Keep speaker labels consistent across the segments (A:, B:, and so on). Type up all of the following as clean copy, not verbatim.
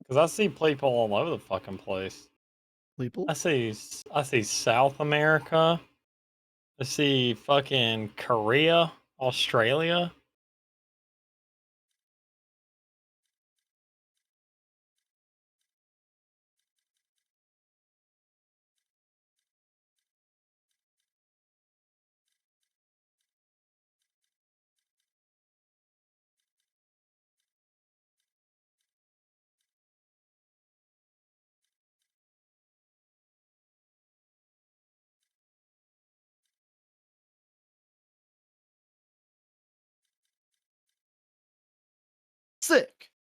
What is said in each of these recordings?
A: Because I see people all over the fucking place.
B: People?
A: I see South America. I see fucking Korea, Australia.
B: Sick.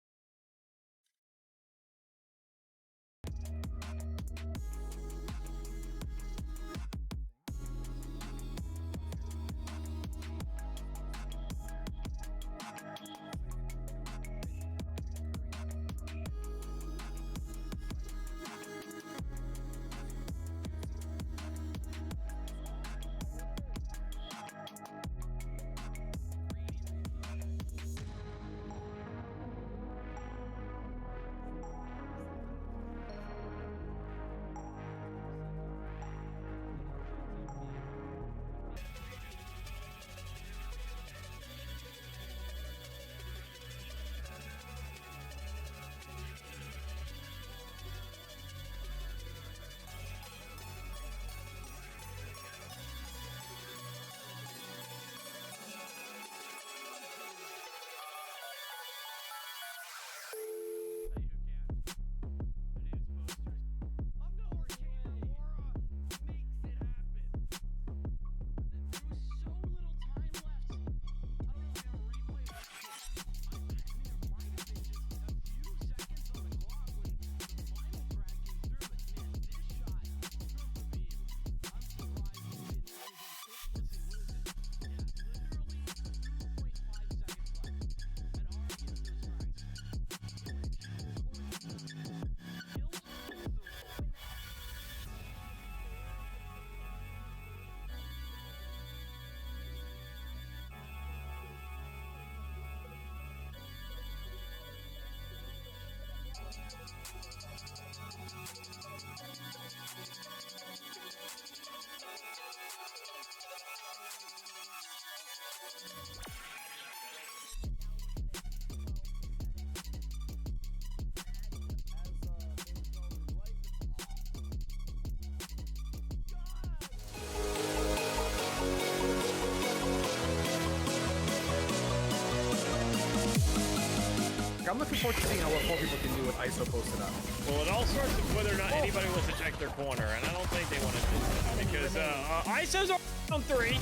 B: I'm looking forward to seeing how what four people can do with ISO posted up.
C: Well, it all starts with whether or not anybody wants to check their corner, and I don't think they want to do that because ISOs are on 3,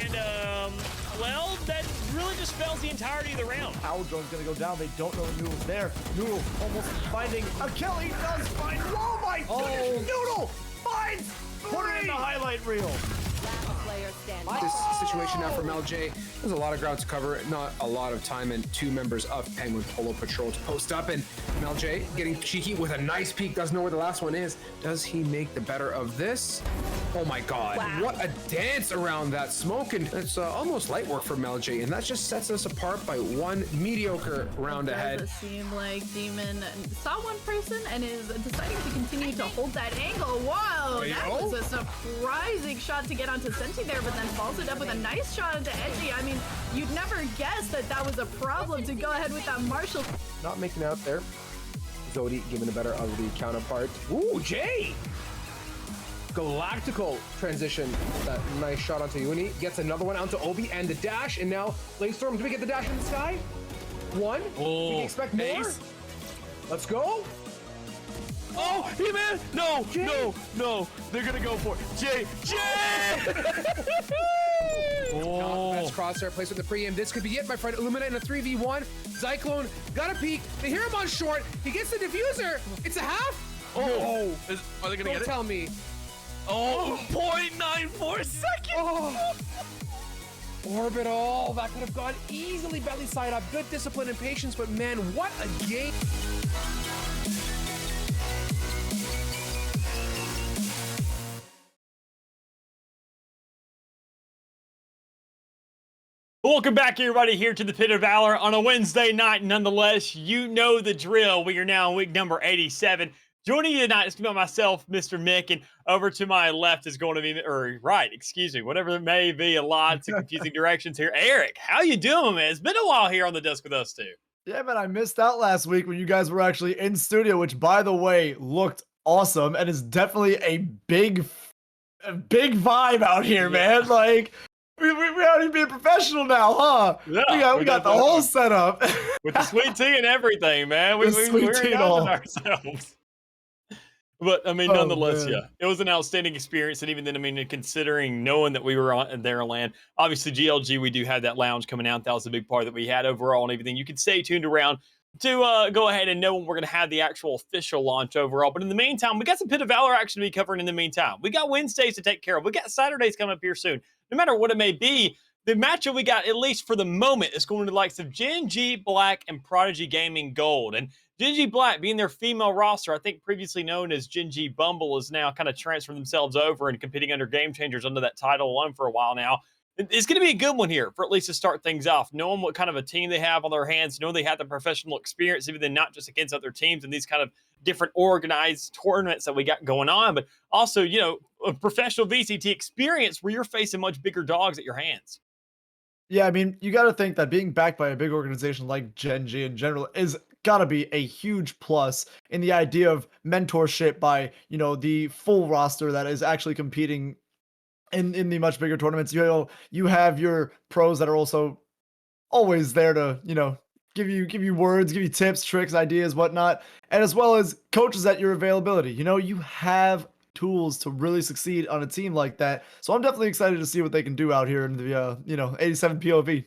C: and well, that really just spells the entirety of the round.
B: Power drone's gonna go down. They don't know Noodle's there. Noodle almost finding a kill. He does find. Oh my goodness! Noodle finds. Put it in the highlight reel.
D: This situation now from LJ. There's a lot of ground to cover, not a lot of time, and 2 members of Penguin Polo Patrol to post up. And LJ getting cheeky with a nice peek, doesn't know where the last one is. Does he make the better of this? Oh my God, wow. What a dance around that smoke. And it's almost light work from LJ, and that just sets us apart by 1 mediocre round ahead.
E: It seems like Demon saw one person and is deciding to continue to hold that angle. Whoa, that was a surprising shot to get onto Senti there, but then follows it up with a nice shot into Edgy. I mean, you'd never guess that that was a problem to go ahead with that Marshall.
D: Not making out there. Zodi giving the better of the counterpart. Ooh, Jay! Galactical transition. That nice shot onto Uni. Gets another one onto Obi and the dash. And now Blazestorm. Do we get the dash in the sky? 1.
A: Oh,
D: we expect more.
A: ace.
D: Let's go.
A: Oh, hey man! No,
D: Jay.
A: no, they're gonna go for it. Jay!
D: Oh. Best crosshair placed with the pre-aim. This could be it, my friend. Illuminate in a 3v1. Cyclone got a peek. They hear him on short. He gets the diffuser. It's a half.
A: Oh, are they gonna
D: Don't
A: get it?
D: tell me.
A: Oh, 0.94 seconds!
D: Oh. Orbital. That could have gone easily belly side up. Good discipline and patience, but man, what a game.
C: Welcome back, everybody, here to the Pit of Valor on a Wednesday night. Nonetheless, you know the drill. We are now in week number 87. Joining you tonight is going to be myself, Mr. Mick, and over to my left is going to be, or right, excuse me, whatever it may be, a lots of confusing directions here. Eric, how you doing, man? It's been a while here on the desk with us, too.
B: Yeah, man, I missed out last week when you guys were actually in studio, which, by the way, looked awesome and is definitely a big vibe out here, man. Like, we ought to be a professional now, huh?
C: Yeah,
B: we got the whole setup.
C: With the sweet tea and everything, man. We're enjoying ourselves. But, I mean, nonetheless, yeah, it was an outstanding experience. And even then, I mean, considering knowing that we were on their land, obviously GLG, we do have that lounge coming out. That was a big part that we had overall and everything. You can stay tuned around to go ahead and know when we're going to have the actual official launch overall. But in the meantime, we got some Pit of Valor action to be covering in the meantime. We got Wednesdays to take care of. We got Saturdays coming up here soon. No matter what it may be, the matchup we got, at least for the moment, is going to the likes of Gen G, Black, and Prodigy Gaming Gold. And Gen G Black, being their female roster, I think previously known as Gen G Bumble, is now kind of transferred themselves over and competing under Game Changers under that title alone for a while now. It's going to be a good one here for at least to start things off, knowing what kind of a team they have on their hands, knowing they have the professional experience, even then not just against other teams and these kind of different organized tournaments that we got going on, but also, you know, a professional VCT experience where you're facing much bigger dogs at your hands.
B: Yeah, I mean, you got to think that being backed by a big organization like Gen G in general is got to be a huge plus in the idea of mentorship by, you know, the full roster that is actually competing in the much bigger tournaments. You know, you have your pros that are also always there to, you know, give you words, give you tips, tricks, ideas, whatnot, and as well as coaches at your availability. You know, you have tools to really succeed on a team like that. So I'm definitely excited to see what they can do out here in the you know, 87 POV.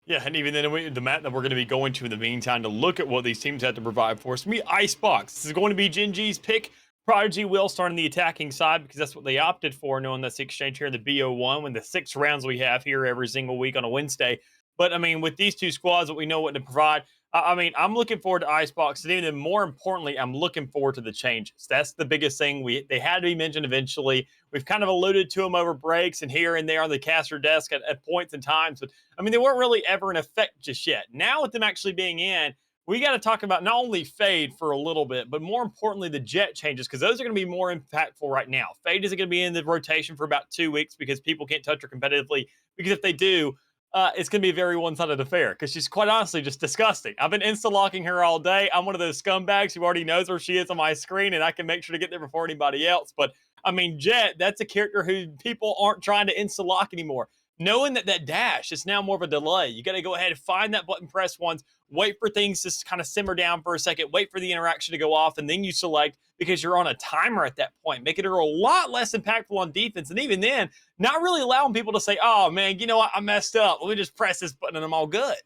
C: Yeah, and even then, the map that we're going to be going to in the meantime to look at what these teams have to provide for us. Me, Icebox. This is going to be Gen G's pick. Prodigy will start on the attacking side because that's what they opted for, knowing that's the exchange here in the BO1 when the 6 rounds we have here every single week on a Wednesday. But, I mean, with these two squads that we know what to provide, I mean, I'm looking forward to Icebox. And even more importantly, I'm looking forward to the changes. That's the biggest thing. They had to be mentioned eventually. We've kind of alluded to them over breaks and here and there on the caster desk at points and times. But, I mean, they weren't really ever in effect just yet. Now with them actually being in, we got to talk about not only Fade for a little bit, but more importantly, the Jet changes, because those are going to be more impactful right now. Fade isn't going to be in the rotation for about 2 weeks because people can't touch her competitively, because if they do, it's going to be a very one-sided affair because she's quite honestly just disgusting. I've been insta-locking her all day. I'm one of those scumbags who already knows where she is on my screen, and I can make sure to get there before anybody else. But, I mean, Jet, that's a character who people aren't trying to insta-lock anymore. Knowing that dash is now more of a delay. You got to go ahead and find that button press once, wait for things to kind of simmer down for a second, wait for the interaction to go off, and then you select because you're on a timer at that point, making her a lot less impactful on defense. And even then, not really allowing people to say, oh, man, you know what? I messed up. Let me just press this button and I'm all good.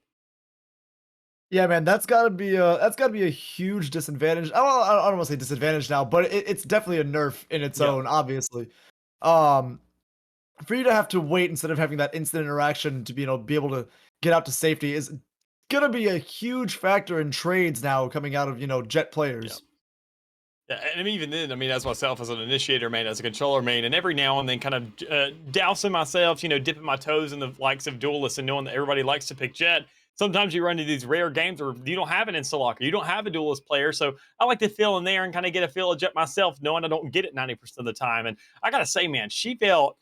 B: Yeah, man, that's gotta be a huge disadvantage. I don't want to say disadvantage now, but it's definitely a nerf in its own, obviously. For you to have to wait instead of having that instant interaction to be, you know, be able to get out to safety is gonna be a huge factor in trades now coming out of, you know, Jet players.
C: Yeah, and even then, I mean, as myself as an initiator main, as a controller main, and every now and then kind of dousing myself, you know, dipping my toes in the likes of duelists and knowing that everybody likes to pick Jet. Sometimes you run into these rare games where you don't have an insta-locker, you don't have a duelist player, so I like to fill in there and kind of get a feel of Jet myself, knowing I don't get it 90% of the time. And I gotta say, man, she felt,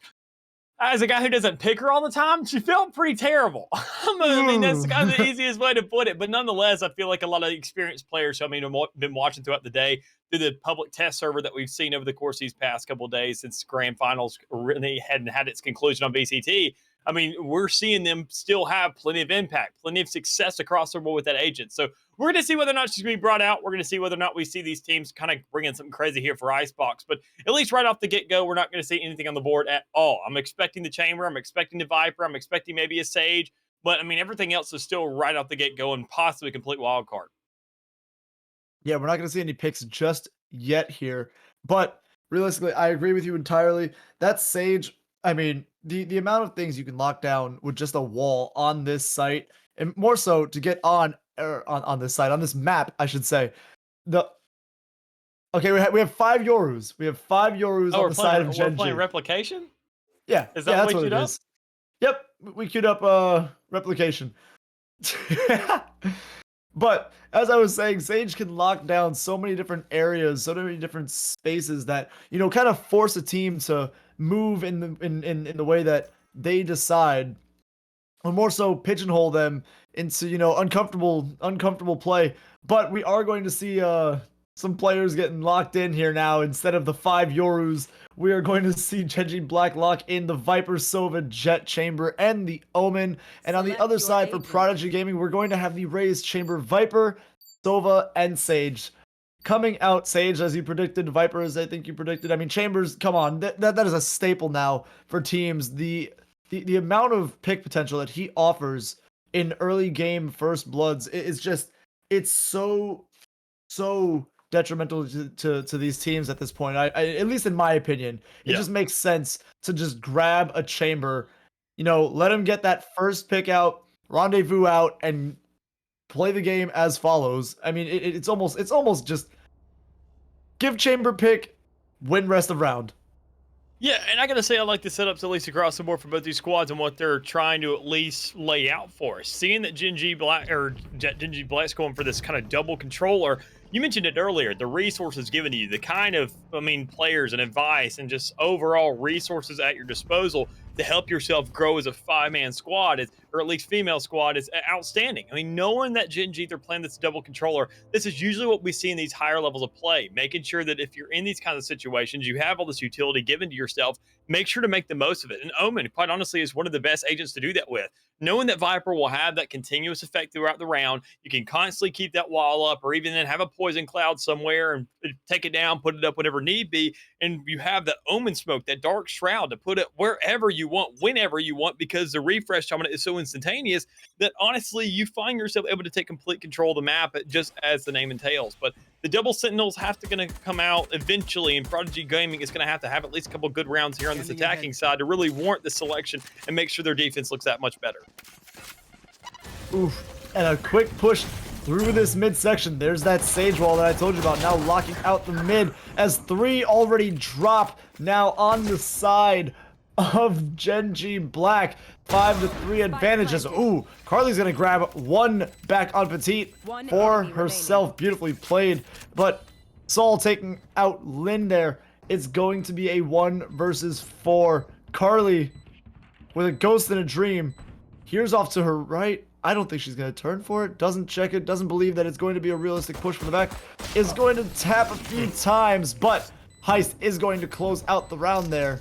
C: as a guy who doesn't pick her all the time, she felt pretty terrible. I mean, that's kind of the easiest way to put it. But nonetheless, I feel like a lot of experienced players, who, I mean, I've been watching throughout the day through the public test server that we've seen over the course of these past couple of days since Grand Finals really hadn't had its conclusion on BCT. I mean, we're seeing them still have plenty of impact, plenty of success across the board with that agent. So we're going to see whether or not she's going to be brought out. We're going to see whether or not we see these teams kind of bringing something crazy here for Icebox. But at least right off the get-go, we're not going to see anything on the board at all. I'm expecting the Chamber. I'm expecting the Viper. I'm expecting maybe a Sage. But, I mean, everything else is still right off the get-go and possibly a complete wild card.
B: Yeah, we're not going to see any picks just yet here. But realistically, I agree with you entirely. That Sage, I mean, the amount of things you can lock down with just a wall on this site, and more so to get on this site, on this map, I should say. Okay, we have 5 Yorus. We have 5 Yorus on the side of Gen G.
C: We're playing replication?
B: Yeah,
C: Is that
B: that's
C: what
B: it
C: it
B: is. Yep, we queued up replication. But as I was saying, Sage can lock down so many different areas, so many different spaces that, you know, kind of force a team to move in the way that they decide, or more so pigeonhole them into, you know, uncomfortable play. But we are going to see some players getting locked in here now. Instead of the 5 Yorus, we are going to see Genji Black lock in the Viper, Sova, Jet Chamber, and the Omen. And on the other side for Prodigy Gaming, we're going to have the Raze Chamber, Viper, Sova, and Sage. Coming out Sage, as you predicted, Viper, as I think you predicted. I mean, Chambers, come on, that is a staple now for teams. The amount of pick potential that he offers in early game first bloods is just, it's so detrimental to these teams at this point. I at least in my opinion, it just makes sense to just grab a chamber, you know, let him get that first pick out, rendezvous out, and play the game as follows. I mean, it's almost just give chamber pick, win rest of round.
C: Yeah, and I gotta say, I like the setups at least across the board for both these squads and what they're trying to at least lay out for us. Seeing that Genji Black's going for this kind of double controller, you mentioned it earlier, the resources given to you, the kind of, players and advice and just overall resources at your disposal to help yourself grow as a 5-man squad, or at least female squad, is outstanding. I mean, knowing that Genji, they're playing this double controller, this is usually what we see in these higher levels of play, making sure that if you're in these kinds of situations, you have all this utility given to yourself, make sure to make the most of it. And Omen, quite honestly, is one of the best agents to do that with. Knowing that Viper will have that continuous effect throughout the round, you can constantly keep that wall up, or even then have a poison cloud somewhere and take it down, put it up whenever need be, and you have the Omen smoke, that dark shroud, to put it wherever you want, whenever you want, because the refresh time is so instantaneous that honestly you find yourself able to take complete control of the map, just as the name entails. But the double sentinels have to gonna come out eventually, and Prodigy Gaming is gonna have at least a couple good rounds here on this attacking side to really warrant the selection and make sure their defense looks that much better.
B: Oof, and a quick push through this midsection. There's that Sage wall that I told you about, now locking out the mid as 3 already drop now on the side of Genji Black. 5-3 advantages. Ooh, Carly's gonna grab one back on Petite for herself. Beautifully played, but Saul taking out Lynn there. It's going to be a 1 versus 4. Carly with a ghost in a dream. Here's off to her right. I don't think she's going to turn for it. Doesn't check it. Doesn't believe that it's going to be a realistic push from the back. Is going to tap a few times, but Heist is going to close out the round there.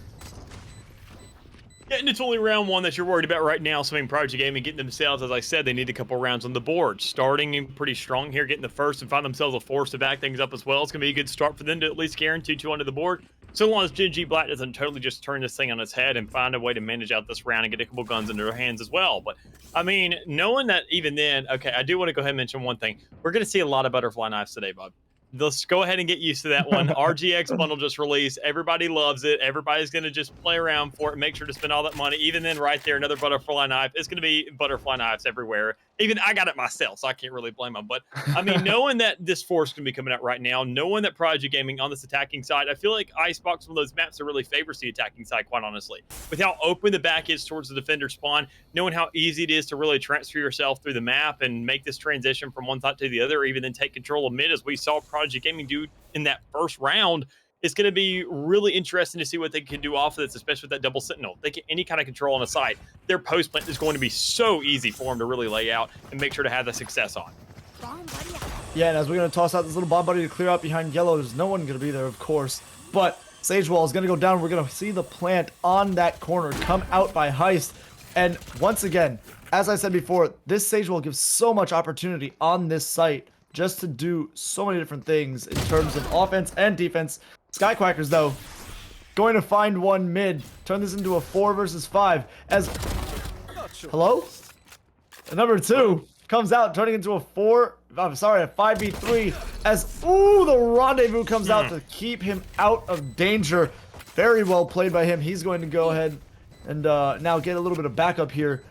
C: Yeah, and it's only round 1 that you're worried about right now. So, Prodigy Gaming getting themselves, as I said, they need a couple rounds on the board. Starting in pretty strong here, getting the first and find themselves a force to back things up as well. It's going to be a good start for them to at least guarantee 2 onto the board. So long as Genji Black doesn't totally just turn this thing on its head and find a way to manage out this round and get a couple guns into their hands as well. But, I mean, knowing that even then, okay, I do want to go ahead and mention one thing. We're going to see a lot of butterfly knives today, bud. Let's go ahead and get used to that one. RGX bundle just released. Everybody loves it. Everybody's going to just play around for it, make sure to spend all that money. Even then, right there, another butterfly knife. It's going to be butterfly knives everywhere. Even I got it myself, so I can't really blame them. But, I mean, knowing that this force can be coming out right now, knowing that Prodigy Gaming on this attacking side, I feel like Icebox, one of those maps that really favors the attacking side, quite honestly. With how open the back is towards the defender spawn, knowing how easy it is to really transfer yourself through the map and make this transition from one side to the other, or even then take control of mid, as we saw Prodigy Gaming do in that first round. It's going to be really interesting to see what they can do off of this, especially with that double sentinel. They get any kind of control on the side. Their post plant is going to be so easy for them to really lay out and make sure to have the success on.
B: Yeah, and as we're going to toss out this little bomb buddy to clear out behind yellow, there's no one going to be there, of course. But Sage Wall is going to go down. We're going to see the plant on that corner come out by Heist. And once again, as I said before, this Sage Wall gives so much opportunity on this site just to do so many different things in terms of offense and defense. Skyquackers, though, going to find one mid. Turn this into a 4 versus 5 as... Hello? And number 2 comes out, turning into a 5v3 as... Ooh, the rendezvous comes out to keep him out of danger. Very well played by him. He's going to go ahead and now get a little bit of backup here.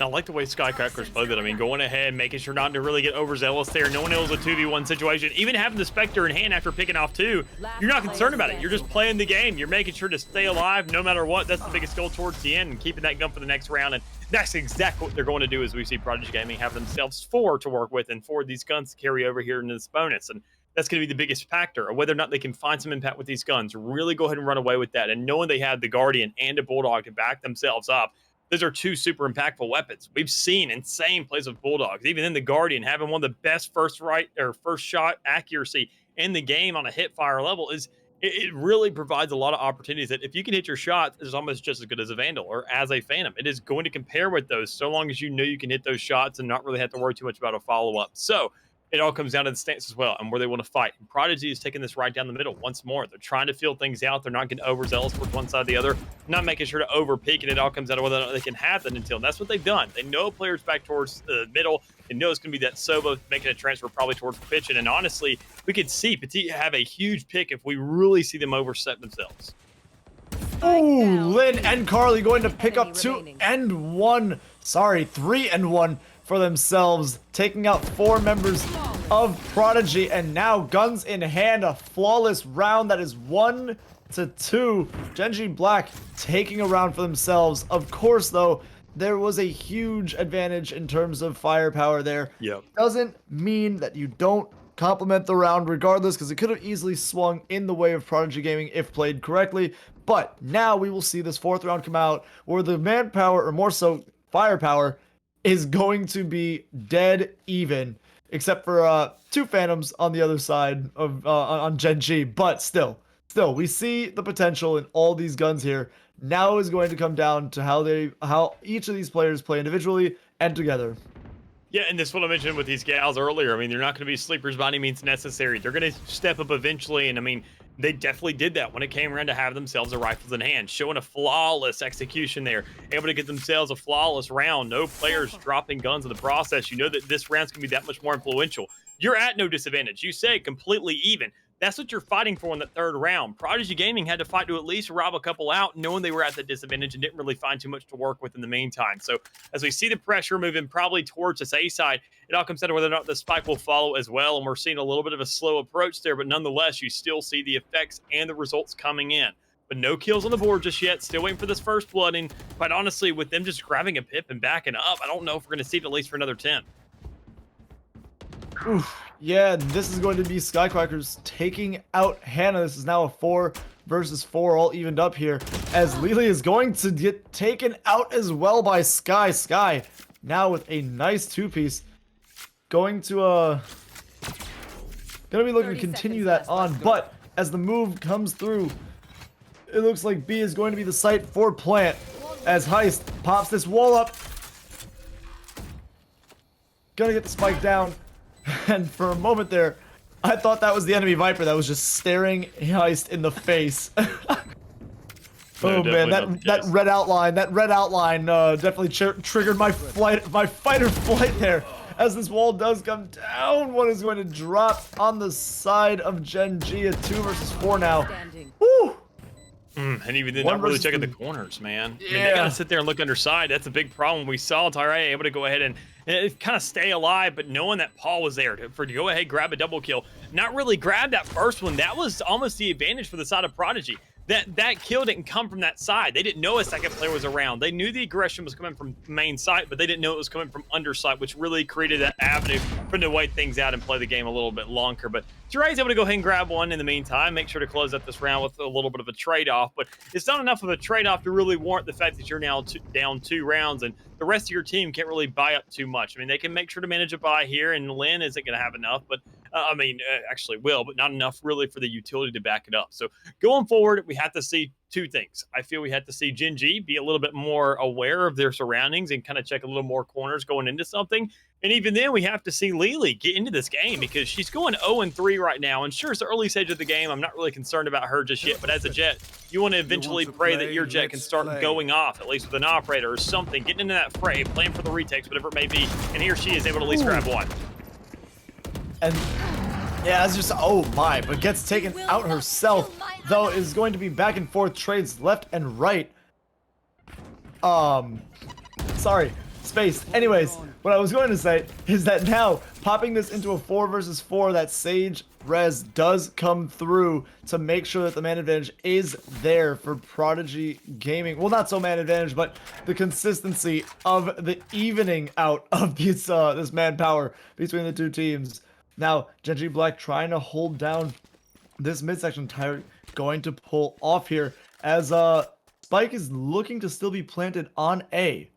C: I like the way Skycrackers played that. I mean, going ahead, making sure not to really get overzealous there. No one knows a 2v1 situation. Even having the Spectre in hand after picking off 2, you're not concerned about it. You're just playing the game. You're making sure to stay alive no matter what. That's the biggest goal towards the end, and keeping that gun for the next round. And that's exactly what they're going to do, as we see Prodigy Gaming have themselves 4 to work with, and 4 of these guns to carry over here into this bonus. And that's going to be the biggest factor, of whether or not they can find some impact with these guns. Really go ahead and run away with that. And knowing they have the Guardian and a Bulldog to back themselves up, those are 2 super impactful weapons. We've seen insane plays with Bulldogs. Even in the Guardian, having one of the best first shot accuracy in the game on a hip fire level it really provides a lot of opportunities that if you can hit your shots, it's almost just as good as a Vandal or as a Phantom. It is going to compare with those so long as you know you can hit those shots and not really have to worry too much about a follow-up. So it all comes down to the stance as well and where they want to fight. And Prodigy is taking this right down the middle once more. They're trying to feel things out. They're not getting overzealous towards one side or the other, not making sure to over peak, and it all comes down to whether or not they can have that until. And that's what they've done. They know players back towards the middle. They know it's going to be that Sova making a transfer probably towards pitching. And honestly, we could see Petit have a huge pick if we really see them overset themselves.
B: Ooh, Lynn and Carly going to pick up 2 and 1. Sorry, 3 and 1 for themselves, taking out 4 members of Prodigy, and now guns in hand, a flawless round that is 1-2. Genji Black taking a round for themselves. Of course, though, there was a huge advantage in terms of firepower there.
C: Yep.
B: Doesn't mean that you don't compliment the round regardless, because it could have easily swung in the way of Prodigy Gaming if played correctly. But now we will see this 4th round come out where the manpower, or more so firepower, is going to be dead even, except for 2 Phantoms on the other side of on Genji. But still, we see the potential in all these guns here. Now is going to come down to how each of these players play individually and together.
C: Yeah, and this is what I mentioned with these gals earlier. I mean, they're not going to be sleepers by any means necessary. They're going to step up eventually, and I mean, they definitely did that when it came around to have themselves a rifles in hand, showing a flawless execution there, able to get themselves a flawless round. No players dropping guns in the process. You know that this round's going to be that much more influential. You're at no disadvantage. You say completely even. That's what you're fighting for in the 3rd round. Prodigy Gaming had to fight to at least rob a couple out, knowing they were at the disadvantage and didn't really find too much to work with in the meantime. So as we see the pressure moving probably towards this A side, it all comes down to whether or not the spike will follow as well. And we're seeing a little bit of a slow approach there, but nonetheless, you still see the effects and the results coming in. But no kills on the board just yet. Still waiting for this first blood. And quite honestly, with them just grabbing a pip and backing up, I don't know if we're going to see it at least for another 10.
B: Oof. Yeah, this is going to be Skycrackers taking out Hannah. This is now a 4 versus 4, all evened up here, as Lily is going to get taken out as well by Sky. Sky now with a nice 2-piece, going to gonna be looking to continue that on. But as the move comes through, it looks like B is going to be the site for plant, as Heist pops this wall up, gonna get the spike down. And for a moment there, I thought that was the enemy Viper that was just staring Heist in the face. Oh man, that red outline definitely triggered my fight or flight there. As this wall does come down, one is going to drop on the side of Genji. A 2 versus 4 now. Woo!
C: And even then, not really checking the corners, man. Yeah. I mean, they gotta sit there and look underside. That's a big problem. We saw Tyre able to go ahead and kind of stay alive, but knowing that Paul was there to go ahead, grab a double kill, not really grab that first one. That was almost the advantage for the side of Prodigy. That kill didn't come from that side. They didn't know a second player was around. They knew the aggression was coming from main site, but they didn't know it was coming from underside, which really created that avenue for them to wait things out and play the game a little bit longer. But Jiraiya's able to go ahead and grab one in the meantime, make sure to close up this round with a little bit of a trade-off. But it's not enough of a trade-off to really warrant the fact that you're now down 2 rounds, and the rest of your team can't really buy up too much. I mean, they can make sure to manage a buy here, and Lynn isn't going to have enough, but actually will, but not enough really for the utility to back it up. So going forward, we have to see 2 things. I feel we have to see Genji be a little bit more aware of their surroundings and kind of check a little more corners going into something. And even then, we have to see Lily get into this game because she's going 0-3 right now. And sure, it's the early stage of the game. I'm not really concerned about her just yet. But as a Jet, you want to eventually pray that your Jet can start going off, at least with an operator or something, getting into that fray, playing for the retakes, whatever it may be. And here she is able to at least grab one.
B: And yeah, that's just, oh my, but gets taken out herself, though is going to be back and forth trades left and right. Sorry. spaced. Anyways, what I was going to say is that now popping this into a 4 versus 4, that Sage res does come through to make sure that the man advantage is there for Prodigy Gaming. Well, not so man advantage, but the consistency of the evening out of this manpower between the two teams. Now, Genji Black trying to hold down this midsection. Tyrant going to pull off here as Spike is looking to still be planted on A.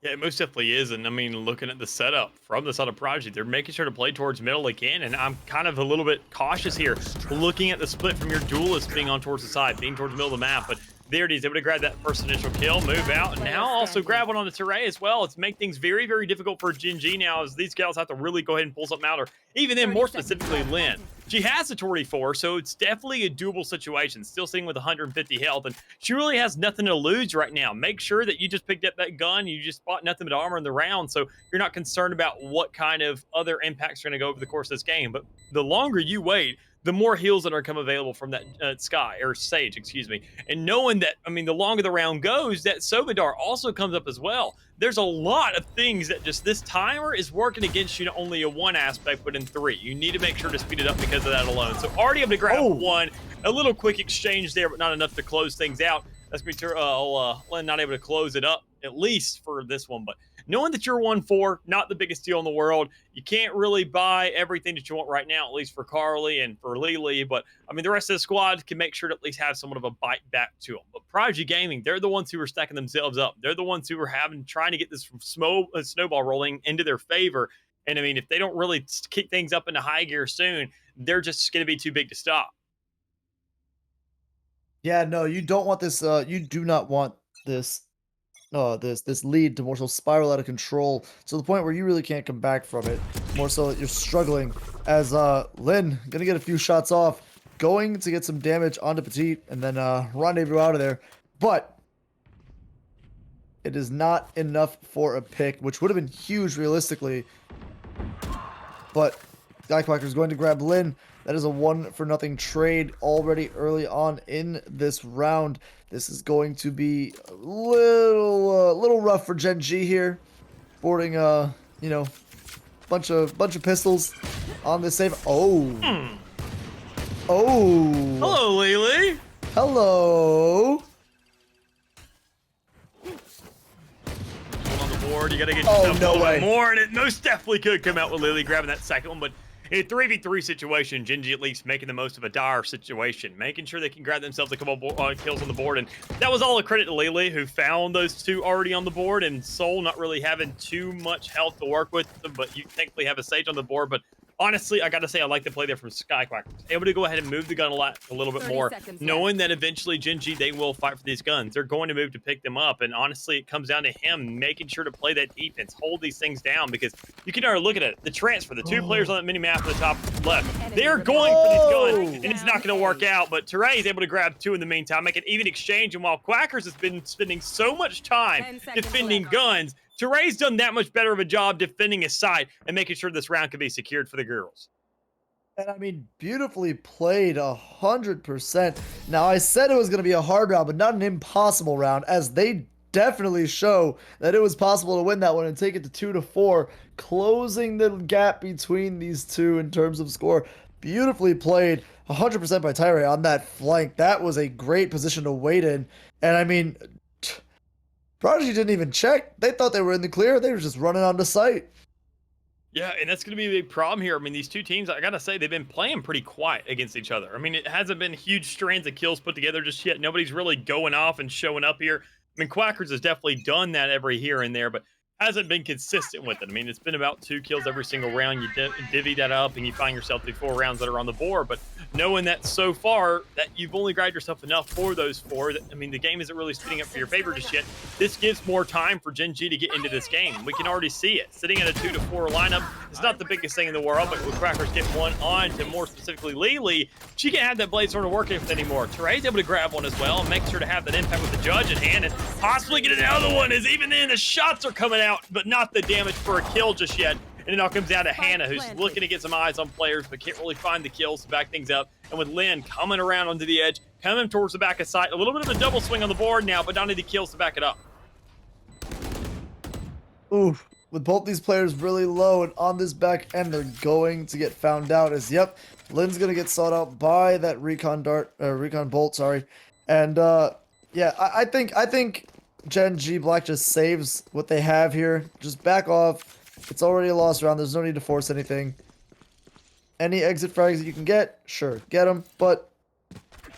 C: Yeah, it most definitely is. And I mean, looking at the setup from the side of Prodigy, they're making sure to play towards middle again. And I'm kind of a little bit cautious here, looking at the split from your duelist being on towards the side, being towards the middle of the map. But there it is, able to grab that first initial kill, move out, and now also grab one on the Teray as well. It's make things very, very difficult for Gen.G now, as these gals have to really go ahead and pull something out, or even then, more specifically, Lynn. She has a 24, so it's definitely a doable situation. Still sitting with 150 health, and she really has nothing to lose right now. Make sure that you just picked up that gun, you just bought nothing but armor in the round, so you're not concerned about what kind of other impacts are going to go over the course of this game. But the longer you wait, the more heals that are come available from that Sage, excuse me. And knowing that, I mean, the longer the round goes, that Sobadar also comes up as well. There's a lot of things that just this timer is working against you, not only in one aspect, but in 3. You need to make sure to speed it up because of that alone. So already able to grab one, a little quick exchange there, but not enough to close things out. That's going to be Len not able to close it up, at least for this one. But knowing that you're 1-4, not the biggest deal in the world. You can't really buy everything that you want right now, at least for Carly and for Lily. But, I mean, the rest of the squad can make sure to at least have somewhat of a bite back to them. But Prodigy Gaming, they're the ones who are stacking themselves up. They're the ones who are trying to get this snowball rolling into their favor. And, I mean, if they don't really kick things up into high gear soon, they're just going to be too big to stop.
B: Yeah, no, you don't want this. You do not want this. This lead to more so spiral out of control to the point where you really can't come back from it. More so that you're struggling. As Lynn gonna get a few shots off, going to get some damage onto Petite, and then rendezvous out of there. But it is not enough for a pick, which would have been huge realistically. But Skyquacker is going to grab Lynn. That is a 1-for-0 trade already early on in this round. This is going to be a little rough for Gen.G here, sporting you know, bunch of pistols on this save. Oh,
C: Hello, Lily.
B: Hello.
C: On the board, you got to get yourself
B: no
C: a little
B: way.
C: bit more, and it most definitely could come out with Lily grabbing that second one, but in a 3v3 situation, Gen.G at least making the most of a dire situation, making sure they can grab themselves a couple kills on the board. And that was all a credit to Lily, who found those two already on the board, and Soul not really having too much health to work with, but you thankfully have a Sage on the board. But honestly, I got to say, I like the play there from Skyquacker. Able to go ahead and move the gun a little bit more, knowing that eventually Gen.G, they will fight for these guns. They're going to move to pick them up. And honestly, it comes down to him making sure to play that defense, hold these things down, because you can already look at it. The transfer, the two players on that mini map at the top left, they're going for these guns, and it's not going to work out. But Teray is able to grab 2 in the meantime, make an even exchange. And while Quackers has been spending so much time defending guns, Teray's done that much better of a job defending his side and making sure this round can be secured for the girls.
B: And I mean, beautifully played 100%. Now, I said it was going to be a hard round, but not an impossible round, as they definitely show that it was possible to win that one and take it to 2-4, closing the gap between these two in terms of score. Beautifully played 100% by Tyre on that flank. That was a great position to wait in. And I mean, Prodigy didn't even check. They thought they were in the clear. They were just running onto site.
C: Yeah, and that's going to be a big problem here. I mean, these two teams, I got to say, they've been playing pretty quiet against each other. I mean, it hasn't been huge strands of kills put together just yet. Nobody's really going off and showing up here. I mean, Quackers has definitely done that every here and there, but hasn't been consistent with it. I mean, it's been about 2 kills every single round. You divvy that up and you find yourself through 4 rounds that are on the board. But knowing that so far that you've only grabbed yourself enough for those 4, I mean, the game isn't really speeding up for your favor just yet. This gives more time for Gen.G to get into this game. We can already see it. Sitting at a 2-4 lineup, it's not the biggest thing in the world, but with Quackers get one on to more specifically Lily, she can't have that blade sword to work with anymore. Teray's able to grab one as well and make sure to have that impact with the judge in hand and possibly get another one, as even then the shots are coming out, but not the damage for a kill just yet. And it all comes down to Hannah, who's looking to get some eyes on players, but can't really find the kills to back things up. And with Lynn coming around onto the edge, coming towards the back of sight, a little bit of a double swing on the board now, but not any kills to back it up.
B: Oof. With both these players really low and on this back end, they're going to get found out. As yep, Lynn's gonna get sought out by that recon bolt. Sorry, and yeah, I think Gen G Black just saves what they have here. Just back off. It's already a lost round. There's no need to force anything. Any exit frags that you can get, sure, get them. But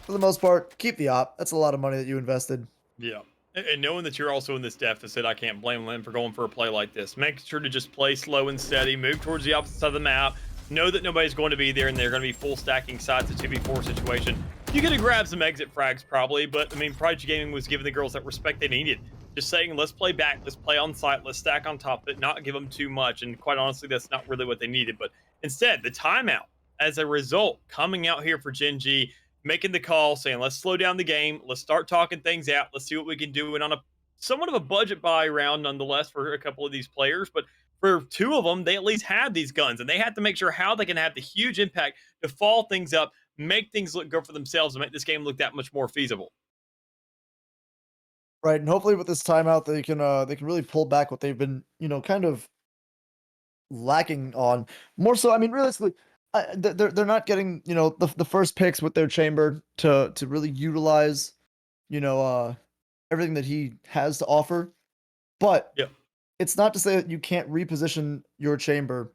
B: for the most part, keep the op. That's a lot of money that you invested.
C: Yeah. And knowing that you're also in this deficit, I can't blame Lynn for going for a play like this. Make sure to just play slow and steady, move towards the opposite side of the map, know that nobody's going to be there and they're going to be full stacking sides, a 2v4 situation. You could have grabbed some exit frags probably, but I mean, Prodigy Gaming was giving the girls that respect they needed. Just saying, let's play back, let's play on site, let's stack on top of it, not give them too much. And quite honestly, that's not really what they needed. But instead, the timeout, as a result, coming out here for Gen G, making the call, saying, let's slow down the game. Let's start talking things out. Let's see what we can do. And on a somewhat of a budget buy round, nonetheless, for a couple of these players. But for two of them, they at least have these guns. And they have to make sure how they can have the huge impact to fall things up, make things look good for themselves, and make this game look that much more feasible.
B: Right, and hopefully with this timeout, they can really pull back what they've been, kind of lacking on. More so, I mean, realistically, they're not getting the first picks with their chamber to really utilize everything that he has to offer. But
C: Yep.
B: it's not to say that you can't reposition your chamber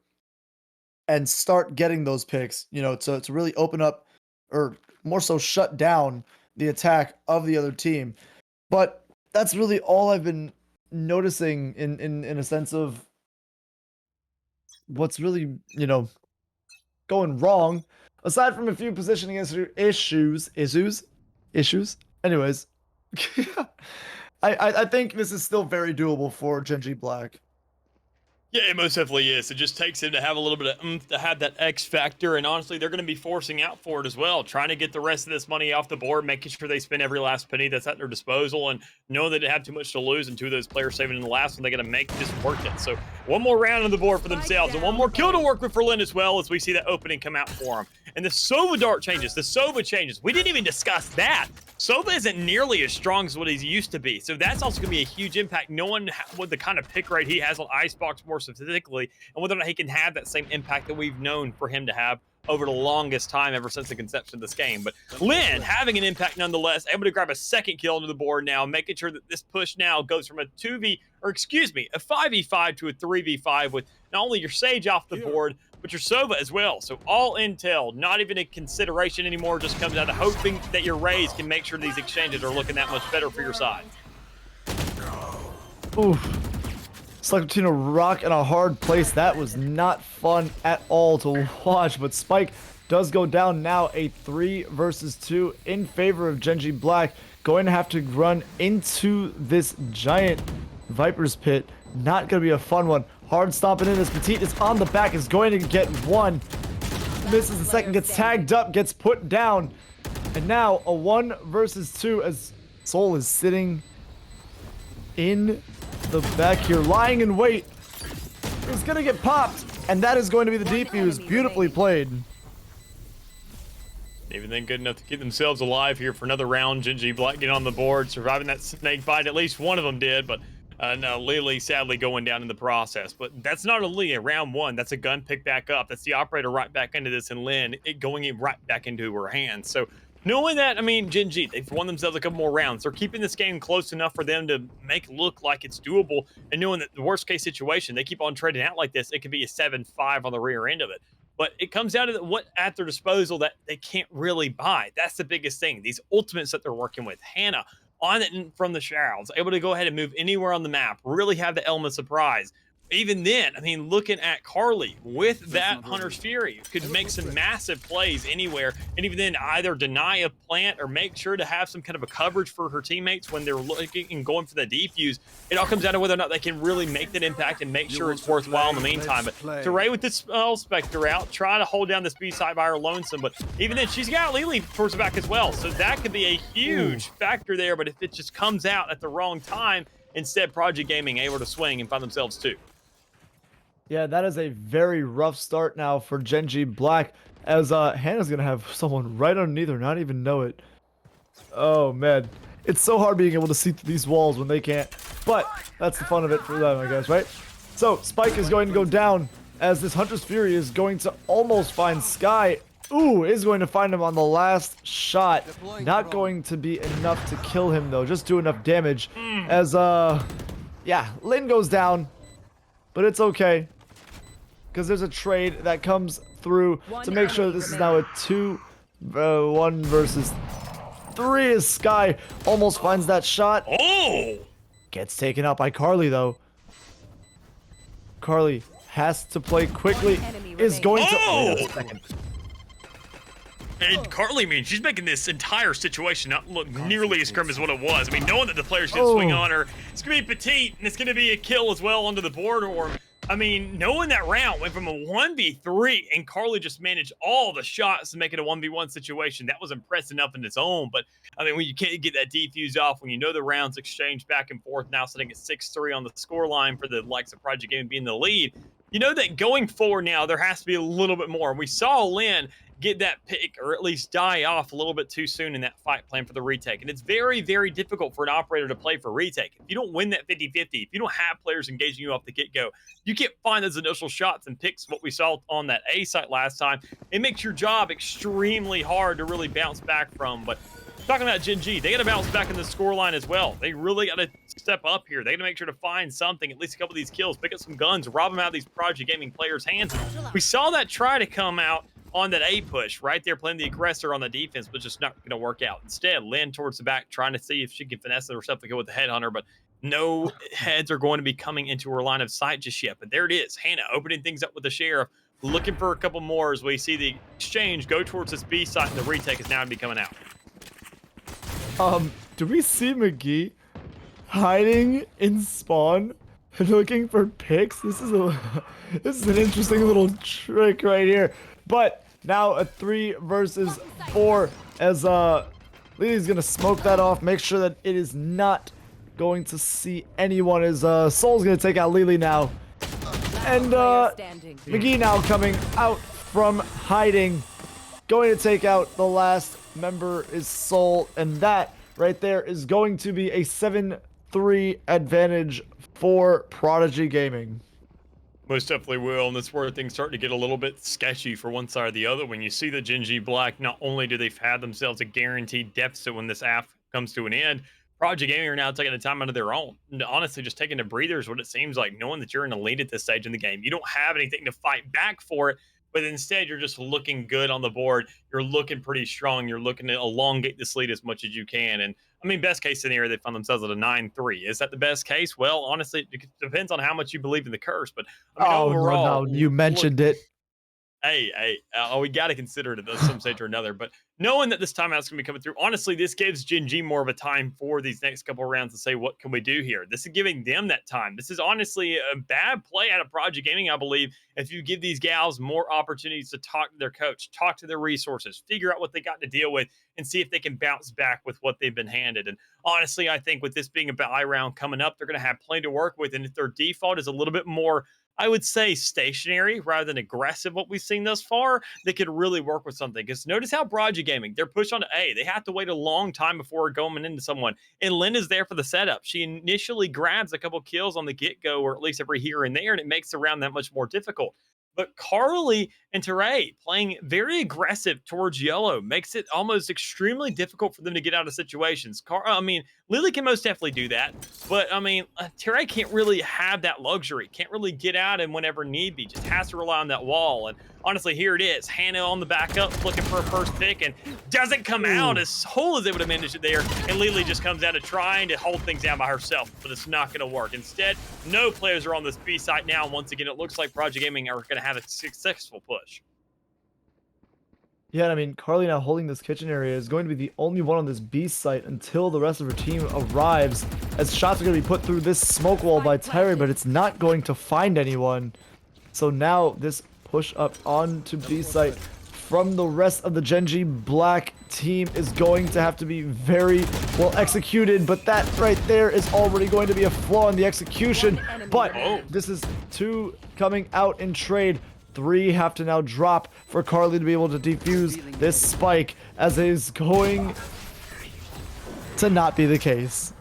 B: and start getting those picks, to really open up, or more so shut down the attack of the other team. But that's really all I've been noticing in a sense of what's really, going wrong, aside from a few positioning issues. Anyways, I think this is still very doable for Gen G Black.
C: Yeah, it most definitely is. It just takes him to have a little bit of oomph, to have that X factor, and honestly, they're going to be forcing out for it as well, trying to get the rest of this money off the board, making sure they spend every last penny that's at their disposal, and knowing that they have too much to lose, and two of those players saving in the last one, they're going to make this worth it. So one more round on the board for themselves, and one more kill to work with for Lynn as well, as we see that opening come out for him. And the Sova dart changes, the Sova changes. We didn't even discuss that. Sova isn't nearly as strong as what he's used to be, so that's also going to be a huge impact, knowing what the kind of pick rate he has on Icebox more specifically, and whether or not he can have that same impact that we've known for him to have over the longest time ever since the conception of this game. But Lynn having an impact nonetheless, able to grab a second kill onto the board now, making sure that this push now goes from a 5v5 to a 3v5 with not only your Sage off the board, but your Sova as well. So all intel, not even a consideration anymore, just comes out of hoping that your Rays can make sure these exchanges are looking that much better for your side.
B: Oof. It's like between a rock and a hard place. That was not fun at all to watch, but Spike does go down now, a 3 versus 2 in favor of Gen G Black. Going to have to run into this giant Viper's pit. Not going to be a fun one. Hard stomping in as Petite is on the back, is going to get one. Misses the second, gets tagged up, gets put down. And now a 1 versus 2 as Soul is sitting in the back here, lying in wait. He's going to get popped, and that is going to be the defuse. Beautifully played.
C: Even then, good enough to keep themselves alive here for another round. Gen G Black getting on the board, surviving that snake bite. At least one of them did, but no, Lily sadly going down in the process. But that's not only a round one, that's a gun pick back up. That's the operator right back into this, and Lynn going right back into her hands. So knowing that, I mean, Gen G, they've won themselves a couple more rounds. They're keeping this game close enough for them to make it look like it's doable, and knowing that the worst case situation, they keep on trading out like this, it could be a 7-5 on the rear end of it. But it comes down to what at their disposal that they can't really buy. That's the biggest thing. These ultimates that they're working with. Hannah on it from the shrouds, able to go ahead and move anywhere on the map, really have the element of surprise. Even then, I mean, looking at Carly with that Hunter's Fury, could make some massive plays anywhere, and even then either deny a plant or make sure to have some kind of a coverage for her teammates when they're looking and going for the defuse. It all comes down to whether or not they can really make that impact and make sure it's worthwhile in the meantime. But Teray with this Spectre out, trying to hold down this B side by her lonesome, but even then she's got Lily towards the back as well, so that could be a huge factor there. But if it just comes out at the wrong time, instead Project Gaming able to swing and find themselves too.
B: Yeah, that is a very rough start now for Gen G Black, as Hannah's gonna have someone right underneath her, not even know it. Oh man, it's so hard being able to see through these walls when they can't. but that's the fun of it for them, I guess, right? So Spike is going to go down as this Hunter's Fury is going to almost find Sky. Ooh, is going to find him on the last shot. Not going to be enough to kill him though, just do enough damage as yeah, Lin goes down, but it's okay because there's a trade that comes through to make sure that this is now a 2-1 versus 3 as Sky almost finds that shot.
C: Oh!
B: Gets taken out by Carly though. Carly has to play quickly. Is going to.
C: Oh!
B: Wait a second.
C: And Carly, I mean, she's making this entire situation not look nearly as grim as what it was. I mean, knowing that the player's going to swing on her, it's going to be petite, and it's going to be a kill as well onto the board. Or, I mean, knowing that round went from a 1v3, and Carly just managed all the shots to make it a 1v1 situation. That was impressive enough in its own. But, I mean, when you can't get that defuse off, when you know the rounds exchange back and forth, now sitting at 6-3 on the scoreline for the likes of Project Game being the lead, you know that going forward now, there has to be a little bit more. We saw Lynn get that pick or at least die off a little bit too soon in that fight plan for the retake. And it's very, very difficult for an operator to play for retake. If you don't win that 50-50, if you don't have players engaging you off the get-go, you can't find those initial shots and picks, what we saw on that A site last time. It makes your job extremely hard to really bounce back from. But talking about Gen G, they got to bounce back in the scoreline as well. They really got to step up here. They got to make sure to find something, at least a couple of these kills, pick up some guns, rob them out of these Project Gaming players' hands. We saw that try to come out on that A push right there, playing the aggressor on the defense, but just not going to work out. Instead, Lynn towards the back, trying to see if she can finesse it herself to go with the headhunter, but no heads are going to be coming into her line of sight just yet. But there it is, Hannah opening things up with the Sheriff, looking for a couple more as we see the exchange go towards this B site, and the retake is now going to be coming out.
B: Do we see McGee hiding in spawn looking for picks? This is an interesting little trick right here. But now a 3 versus 4 as Lily's gonna smoke that off, make sure that it is not going to see anyone as Soul's gonna take out Lily now. And McGee now coming out from hiding, going to take out the last member is Soul, and that right there is going to be a 7-3 advantage for Prodigy Gaming.
C: Most definitely will, and that's where things start to get a little bit sketchy for one side or the other. When you see the Gen G Black, not only do they have themselves a guaranteed deficit when this AF comes to an end, Project Gaming are now taking the time out of their own. And honestly, just taking a breather is what it seems like, knowing that you're in a lead at this stage in the game. You don't have anything to fight back for it, but instead you're just looking good on the board. You're looking pretty strong. You're looking to elongate this lead as much as you can. And I mean, best case scenario, they find themselves at a 9-3. Is that the best case? Well, honestly, it depends on how much you believe in the curse. But I mean, overall,
B: no, you mentioned it.
C: Hey, we got to consider it at some stage or another. But knowing that this timeout's going to be coming through, honestly, this gives Gen G more of a time for these next couple of rounds to say, what can we do here? This is giving them that time. This is honestly a bad play out of Project Gaming, I believe, if you give these gals more opportunities to talk to their coach, talk to their resources, figure out what they got to deal with, and see if they can bounce back with what they've been handed. And honestly, I think with this being a bye round coming up, they're going to have plenty to work with. And if their default is a little bit more, I would say, stationary rather than aggressive, what we've seen thus far, they could really work with something. Because notice how Project Gaming, they're pushed on to A. They have to wait a long time before going into someone. And Lynn is there for the setup. She initially grabs a couple kills on the get-go, or at least every here and there, and it makes the round that much more difficult. But Carly and Teray playing very aggressive towards yellow makes it almost extremely difficult for them to get out of situations. I mean, Lily can most definitely do that, but I mean, Teray can't really have that luxury. Can't really get out and whenever need be. Just has to rely on that wall. And honestly, here it is. Hannah on the backup, looking for a first pick, and doesn't come out as whole as they would have managed it there. And Lily just comes out of trying to hold things down by herself, but it's not going to work. Instead, no players are on this B site now. And once again, it looks like Project Gaming are going to have a successful push.
B: Yeah, I mean, Carly now holding this kitchen area is going to be the only one on this B site until the rest of her team arrives, as shots are going to be put through this smoke wall by Terry, but it's not going to find anyone. So now this push up onto B site from the rest of the Gen G Black team is going to have to be very well executed, but that right there is already going to be a flaw in the execution. But this is 2 coming out in trade. 3 have to now drop for Carly to be able to defuse this spike, as it is going to not be the case.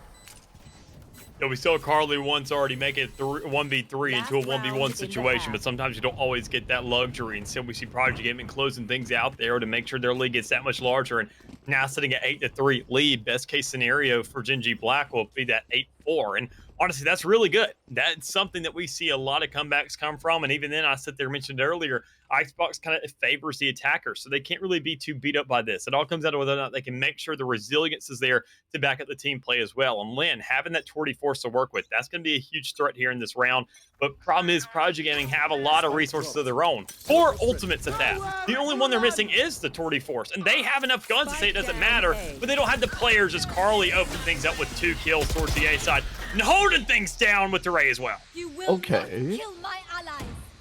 C: Yeah, we saw Carly once already make it 1v3 into a 1v1 situation, but sometimes you don't always get that luxury. And so we see Prodigy Gaming closing things out there to make sure their lead gets that much larger. And now sitting at 8-3 lead, best case scenario for Gen G Black will be that 8-4. And honestly, that's really good. That's something that we see a lot of comebacks come from. And even then, I sit there and mentioned earlier, Icebox kind of favors the attacker, so they can't really be too beat up by this. It all comes down to whether or not they can make sure the resilience is there to back up the team play as well. And Lynn, having that 40 force to work with, that's going to be a huge threat here in this round. But problem is, Prodigy Gaming have a lot of resources of their own. 4 ultimates at that. The only one they're missing is the Torty Force, and they have enough guns to say it doesn't matter, but they don't have the players as Carly open things up with 2 kills towards the A side and holding things down with the Ray as well.
B: Okay.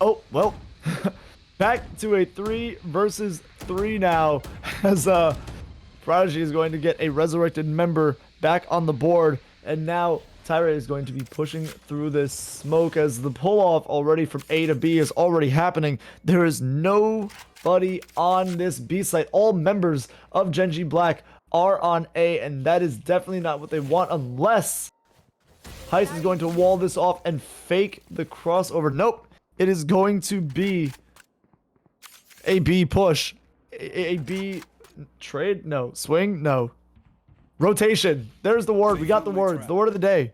B: Oh, well. Back to a 3 versus 3 now, as Prodigy is going to get a resurrected member back on the board, and now Tyra is going to be pushing through this smoke as the pull-off already from A to B is already happening. There is nobody on this B site. All members of Gen G Black are on A, and that is definitely not what they want unless Heist is going to wall this off and fake the crossover. Nope, it is going to be a B push. A B trade? No. Swing? No. Rotation. There's the word. We got the words. The word of the day.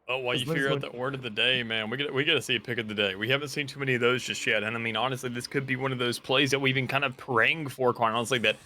C: Oh, while you figure out that word of the day, man, we got to see a pick of the day. We haven't seen too many of those just yet. And I mean, honestly, this could be one of those plays that we've been kind of praying for, quite honestly, that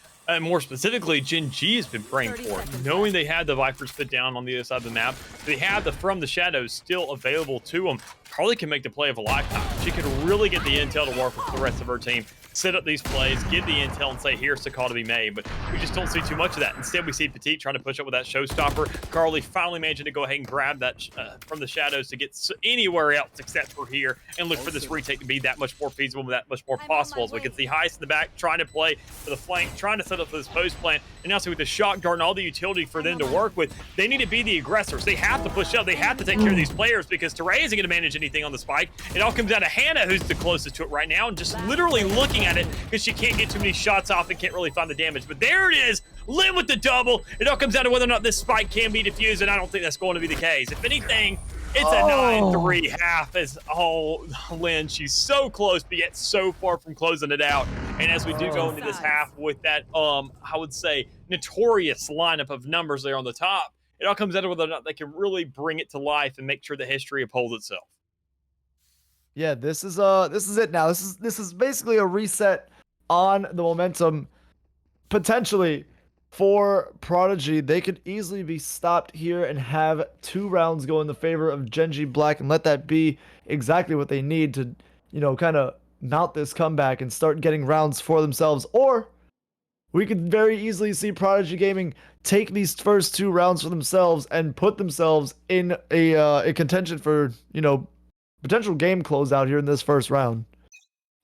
C: more specifically, Gen G has been praying for it, knowing they had the Vipers fit down on the other side of the map. They have the From the Shadows still available to them. Carly can make the play of a lifetime. She could really get the intel to work with the rest of her team, set up these plays, give the intel, and say, here's the call to be made. But we just don't see too much of that. Instead, we see Petite trying to push up with that showstopper. Carly finally managing to go ahead and grab that From the Shadows to get anywhere else except for here and look for this retake to be that much more feasible, that much more possible. As we can see Heist in the back trying to play for the flank, trying to set up for this post plant. And now, so with the shock dart and all the utility for them to work with, they need to be the aggressors. They have to push up. They have to take care of these players because Teray isn't going to manage anything on the spike. It all comes down to Hannah, who's the closest to it right now, and just literally looking at it because she can't get too many shots off and can't really find the damage. But there it is, Lynn with the double. It all comes down to whether or not this spike can be defused, and I don't think that's going to be the case. If anything, it's a 9-3 half as, Lynn, she's so close, but yet so far from closing it out. And as we do go into this half with that, I would say, notorious lineup of numbers there on the top, it all comes down to whether or not they can really bring it to life and make sure the history upholds itself.
B: Yeah, this is it now. This is basically a reset on the momentum potentially for Prodigy. They could easily be stopped here and have 2 rounds go in the favor of Gen G Black and let that be exactly what they need to, you know, kind of mount this comeback and start getting rounds for themselves. Or we could very easily see Prodigy Gaming take these first 2 rounds for themselves and put themselves in a contention for, you know, potential game closeout here in this first round.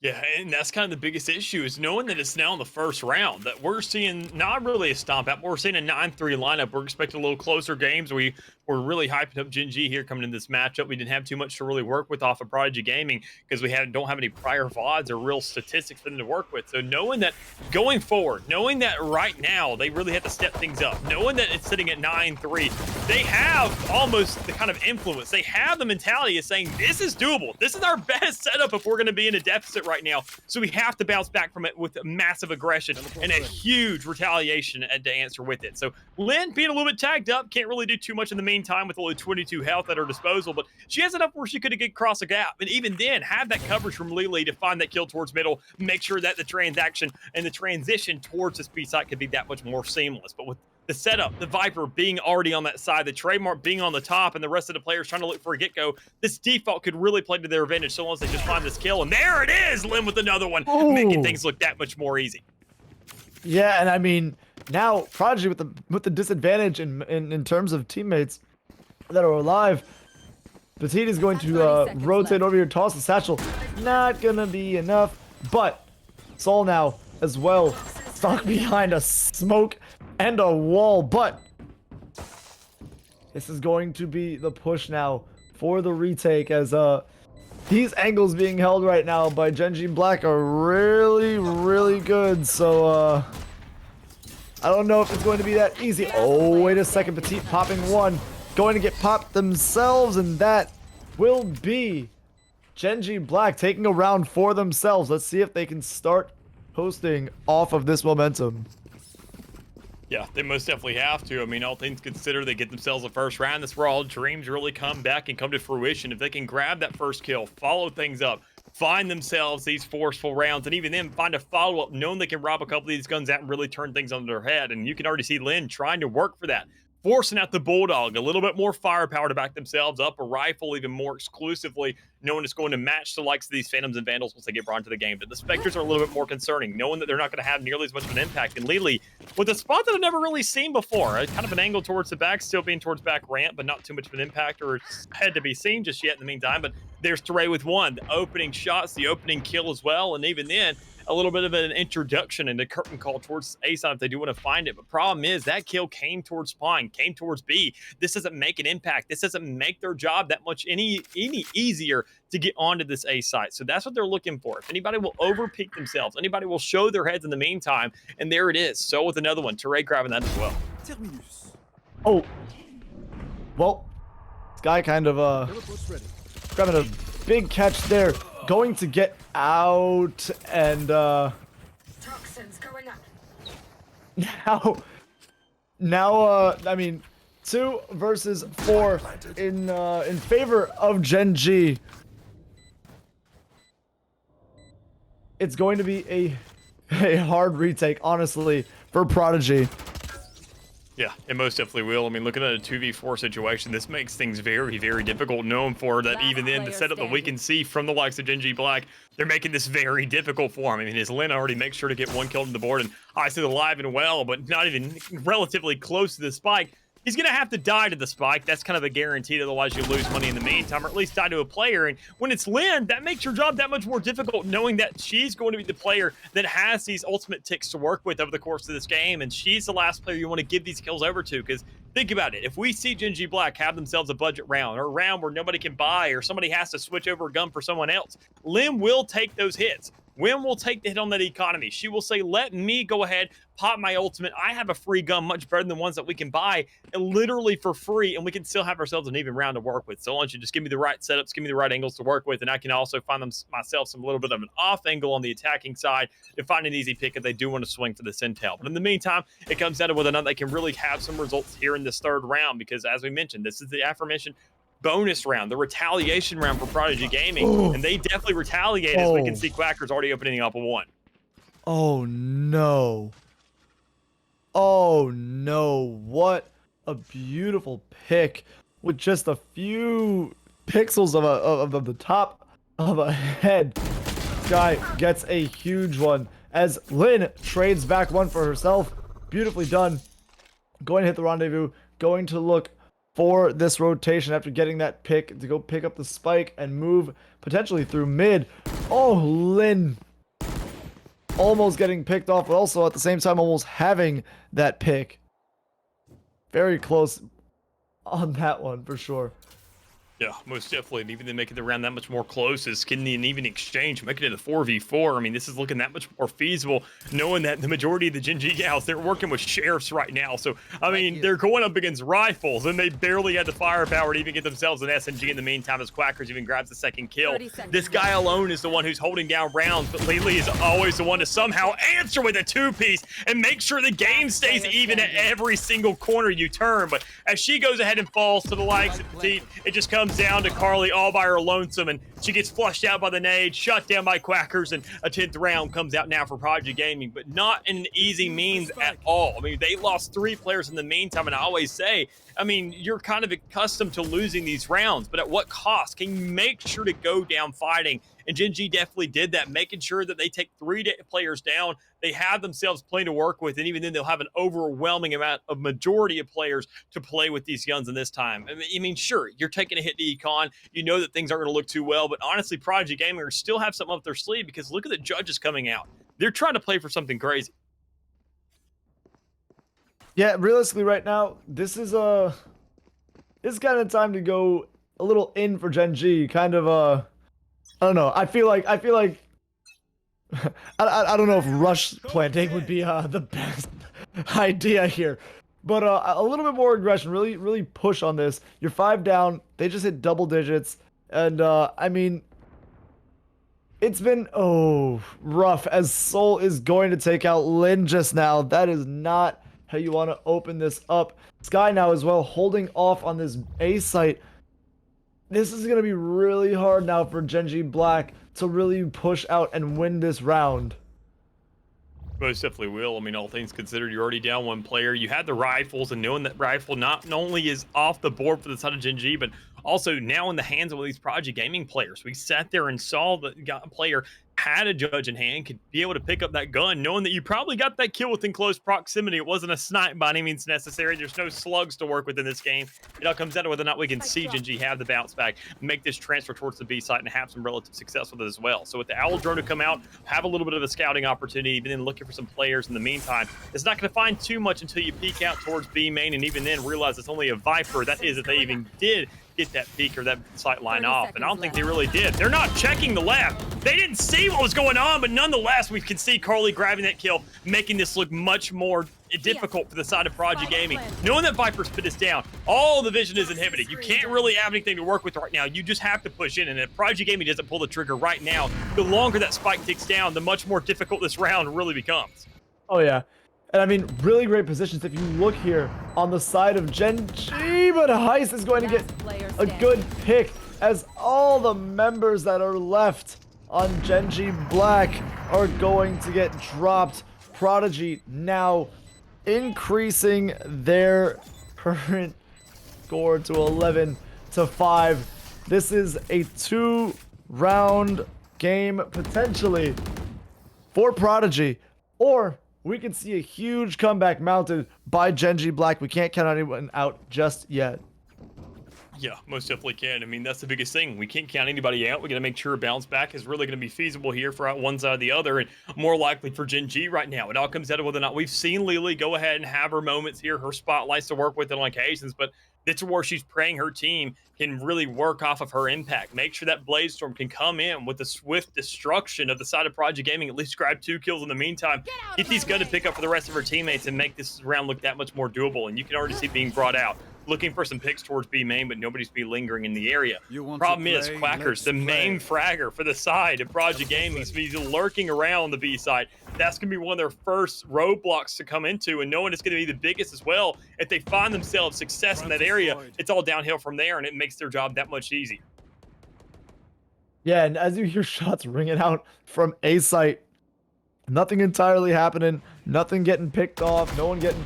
C: Yeah, and that's kind of the biggest issue is knowing that it's now in the first round, that we're seeing not really a stomp out, but we're seeing a 9-3 lineup. We're expecting a little closer games. We're really hyping up Gen G here coming in this matchup. We didn't have too much to really work with off of Prodigy Gaming because we don't have any prior VODs or real statistics for them to work with. So knowing that going forward, knowing that right now they really have to step things up, knowing that it's sitting at 9-3, they have almost the kind of influence. They have the mentality of saying, this is doable. This is our best setup if we're going to be in a deficit right now. So we have to bounce back from it with massive aggression and a huge retaliation to answer with it. So Lynn being a little bit tagged up, can't really do too much in the meantime with only 22 health at her disposal, but she has enough where she could get across a gap. And even then, have that coverage from Lily to find that kill towards middle, make sure that the transaction and the transition towards this B site could be that much more seamless. But with the setup, the Viper being already on that side, the trademark being on the top, and the rest of the players trying to look for a get-go, this default could really play to their advantage so long as they just find this kill. And there it is, Lynn with another one, making things look that much more easy.
B: Yeah, and I mean, now Prodigy with the disadvantage in terms of teammates that are alive. Petite is going to rotate over here, toss the satchel. Not gonna be enough, but Sol now as well, stuck behind a smoke and a wall, but this is going to be the push now for the retake as these angles being held right now by Gen G Black are really good. So I don't know if it's going to be that easy. Oh, wait a second, Petite popping one. going to get popped themselves, and that will be Genji Black taking a round for themselves. Let's see if they can start posting off of this momentum.
C: Yeah, they most definitely have to. I mean, all things considered, they get themselves a first round. That's where all dreams really come back and come to fruition. If they can grab that first kill, follow things up, find themselves these forceful rounds, and even then find a follow-up, knowing they can rob a couple of these guns out and really turn things on their head. And you can already see Lynn trying to work for that, forcing out the Bulldog, a little bit more firepower to back themselves up, a rifle even more exclusively, knowing it's going to match the likes of these Phantoms and Vandals once they get brought into the game. But the Spectres are a little bit more concerning, knowing that they're not going to have nearly as much of an impact. And Lily, with a spot that I've never really seen before, kind of an angle towards the back, still being towards back ramp, but not too much of an impact or head to be seen just yet in the meantime. But there's Teray with one, the opening shots, the opening kill as well, and even then, a little bit of an introduction and a curtain call towards A side if they do want to find it. But problem is that kill came towards Spawn, came towards B. This doesn't make an impact. This doesn't make their job that much any easier to get onto this A site. So that's what they're looking for. If anybody will overpeak themselves, anybody will show their heads in the meantime, and there it is. So with another one, Teray grabbing that as well.
B: Oh, well, this guy kind of grabbing a big catch there, going to get out, and
F: Toxins going up.
B: now I mean 2 versus 4 in favor of Genji. It's going to be a hard retake, honestly, for Prodigy.
C: Yeah, it most definitely will. I mean, looking at a 2v4 situation, this makes things very, very difficult, knowing for that even then the setup that we can see from the likes of Genji Black, they're making this very difficult for him. I mean, his Lin already makes sure to get one kill on the board, and I see the live and well, but not even relatively close to the spike. He's going to have to die to the spike. That's kind of a guarantee. Otherwise, you lose money in the meantime, or at least die to a player. And when it's Lynn, that makes your job that much more difficult, knowing that she's going to be the player that has these ultimate ticks to work with over the course of this game. And she's the last player you want to give these kills over to. Because think about it. If we see Genji Black have themselves a budget round, or a round where nobody can buy, or somebody has to switch over a gun for someone else, Lynn will take those hits. Wynn will take the hit on that economy. She will say, let me go ahead, pop my ultimate. I have a free gun much better than the ones that we can buy, and literally for free, and we can still have ourselves an even round to work with. So why don't you just give me the right setups, give me the right angles to work with, and I can also find myself some little bit of an off angle on the attacking side and find an easy pick if they do want to swing for this intel. But in the meantime, it comes down to whether or not they can really have some results here in this third round, because as we mentioned, this is the aforementioned bonus round, the retaliation round for Prodigy Gaming, and they definitely retaliate as we can see Quacker's already opening up a 1.
B: Oh no. Oh no. What a beautiful pick with just a few pixels of the top of a head. This guy gets a huge one as Lynn trades back one for herself. Beautifully done. Going to hit the rendezvous, going to look for this rotation after getting that pick to go pick up the spike and move potentially through mid. Oh, Lynn almost getting picked off, but also at the same time almost having that pick. Very close on that one for sure.
C: Yeah, most definitely. And even then making the round that much more close is getting an even exchange, making it a 4v4. I mean, this is looking that much more feasible, knowing that the majority of the Genji gals, they're working with sheriffs right now. So, I mean, they're going up against rifles, and they barely had the firepower to even get themselves an SMG in the meantime as Quackers even grabs the second kill. This guy alone is the one who's holding down rounds, but Lily is always the one to somehow answer with a 2-piece and make sure the game stays even at every single corner you turn. But as she goes ahead and falls to the likes of Petite, it just comes down to Carly all by her lonesome, and she gets flushed out by the nade, shut down by Quackers, and a 10th round comes out now for Prodigy Gaming, but not in an easy means at all. I mean, they lost 3 players in the meantime, and I always say, I mean, you're kind of accustomed to losing these rounds, but at what cost? Can you make sure to go down fighting? And Genji definitely did that, making sure that they take 3 players down. They have themselves plenty to work with, and even then they'll have an overwhelming amount of majority of players to play with these guns in this time. I mean, sure, you're taking a hit to econ. You know that things aren't going to look too well, but honestly, Prodigy Gaming still have something up their sleeve, because look at the judges coming out. They're trying to play for something crazy.
B: Yeah, realistically right now, this is kind of time to go a little in for Genji. Kind of I don't know. I feel like I don't know if rush planting would be the best idea here, But a little bit more aggression, really push on this. You're 5 down. They just hit double digits. And I mean, it's been rough as Soul is going to take out Lin just now. That is not how you want to open this up. Sky now as well holding off on this A site. This is going to be really hard now for Genji Black to really push out and win this round.
C: Most definitely will. I mean, all things considered, you're already down one player. You had the rifles, and knowing that rifle not only is off the board for the side of Genji, but also now in the hands of these Project Gaming players. We sat there and saw the player had a judge in hand, could be able to pick up that gun, knowing that you probably got that kill within close proximity. It wasn't a snipe by any means necessary. There's no slugs to work with in this game. It all comes down to whether or not we can see Genji have the bounce back, make this transfer towards the B site, and have some relative success with it as well. So with the Owl drone to come out, have a little bit of a scouting opportunity, but then looking for some players in the meantime. It's not going to find too much until you peek out towards B main, and even then realize it's only a Viper. That is, if they even did get that peak or that sight line off, and I don't think they really did. They're not checking the left. They didn't see what was going on, but nonetheless, we can see Carly grabbing that kill, making this look much more difficult for the side of Project Gaming. Knowing that Viper's pit is down, all the vision is inhibited. You can't really have anything to work with right now. You just have to push in, and if Project Gaming doesn't pull the trigger right now, the longer that spike ticks down, the much more difficult this round really becomes.
B: Oh, yeah. And I mean, really great positions. If you look here on the side of Genji, but Heist is going to get a good pick as all the members that are left on Genji Black are going to get dropped. Prodigy now increasing their current score to 11-5. This is a 2-round game potentially for Prodigy, or we can see a huge comeback mounted by Genji Black. We can't count anyone out just yet.
C: Yeah, most definitely can. I mean, that's the biggest thing. We can't count anybody out. We got to make sure a bounce back is really going to be feasible here for one side or the other, and more likely for Genji right now. It all comes down to whether or not we've seen Lily go ahead and have her moments here, her spotlights to work with on occasions, but it's where she's praying her team can really work off of her impact. Make sure that Bladestorm can come in with the swift destruction of the side of Project Gaming, at least grab 2 kills in the meantime, get these guns to pick up for the rest of her teammates and make this round look that much more doable. And you can already see it being brought out. Looking for some picks towards B main, but nobody's be lingering in the area. Problem is, Quackers, the main fragger for the side of Project Gaming, so he's lurking around the B side. That's going to be one of their first roadblocks to come into, and knowing it's going to be the biggest as well. If they find themselves success in that area, it's all downhill from there, and it makes their job that much easier.
B: Yeah, and as you hear shots ringing out from A site, nothing entirely happening, nothing getting picked off, no one getting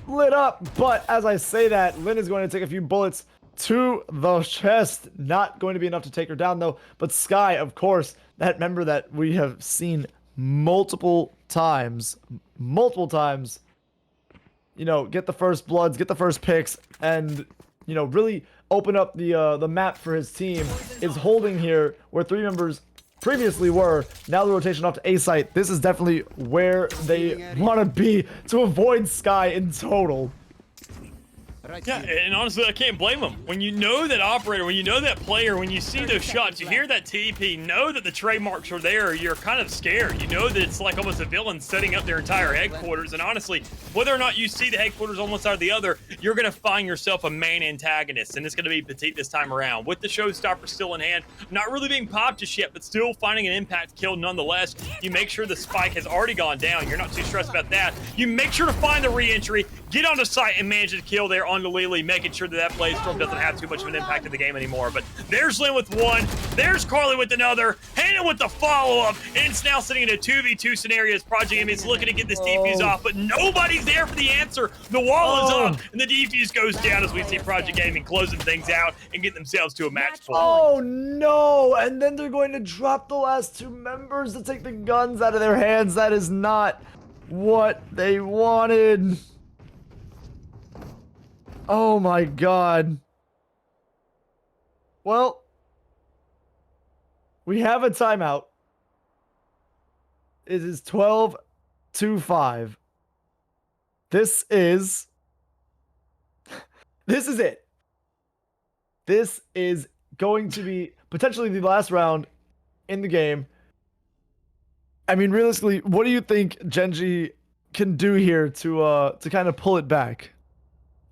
B: lit up. But as I say that, Lin is going to take a few bullets to the chest. Not going to be enough to take her down though. But Sky, of course, that member that we have seen multiple times, you know, get the first bloods, get the first picks, and, you know, really open up the map for his team, is holding here where 3 members previously were. Now the rotation off to A site. This is definitely where they want to be to avoid Sky in total.
C: Yeah, and honestly, I can't blame them. When you know that operator, when you know that player, when you see those shots, you hear that TP, know that the trademarks are there, you're kind of scared. You know that it's like almost a villain setting up their entire headquarters. And honestly, whether or not you see the headquarters on one side or the other, you're going to find yourself a main antagonist, and it's going to be Petite this time around. With the showstopper still in hand, not really being popped just yet, but still finding an impact kill nonetheless. You make sure the spike has already gone down. You're not too stressed about that. You make sure to find the re-entry, get onto site, and manage to kill there onto Lily, making sure that Bladestorm doesn't have too much of an impact in the game anymore. But there's Lin with one, there's Carly with another, Hannah with the follow-up, and it's now sitting in a 2v2 scenario as Project Gaming is looking to get this defuse off, but nobody's there for the answer. The wall is up, and the defuse goes down as we see Project Gaming closing things out and get themselves to a match point.
B: Oh no! And then they're going to drop the last 2 members to take the guns out of their hands. That is not what they wanted. Oh my god. Well, we have a timeout. It is 12-5. This is it. This is going to be potentially the last round in the game. I mean, realistically, what do you think Genji can do here to kind of pull it back?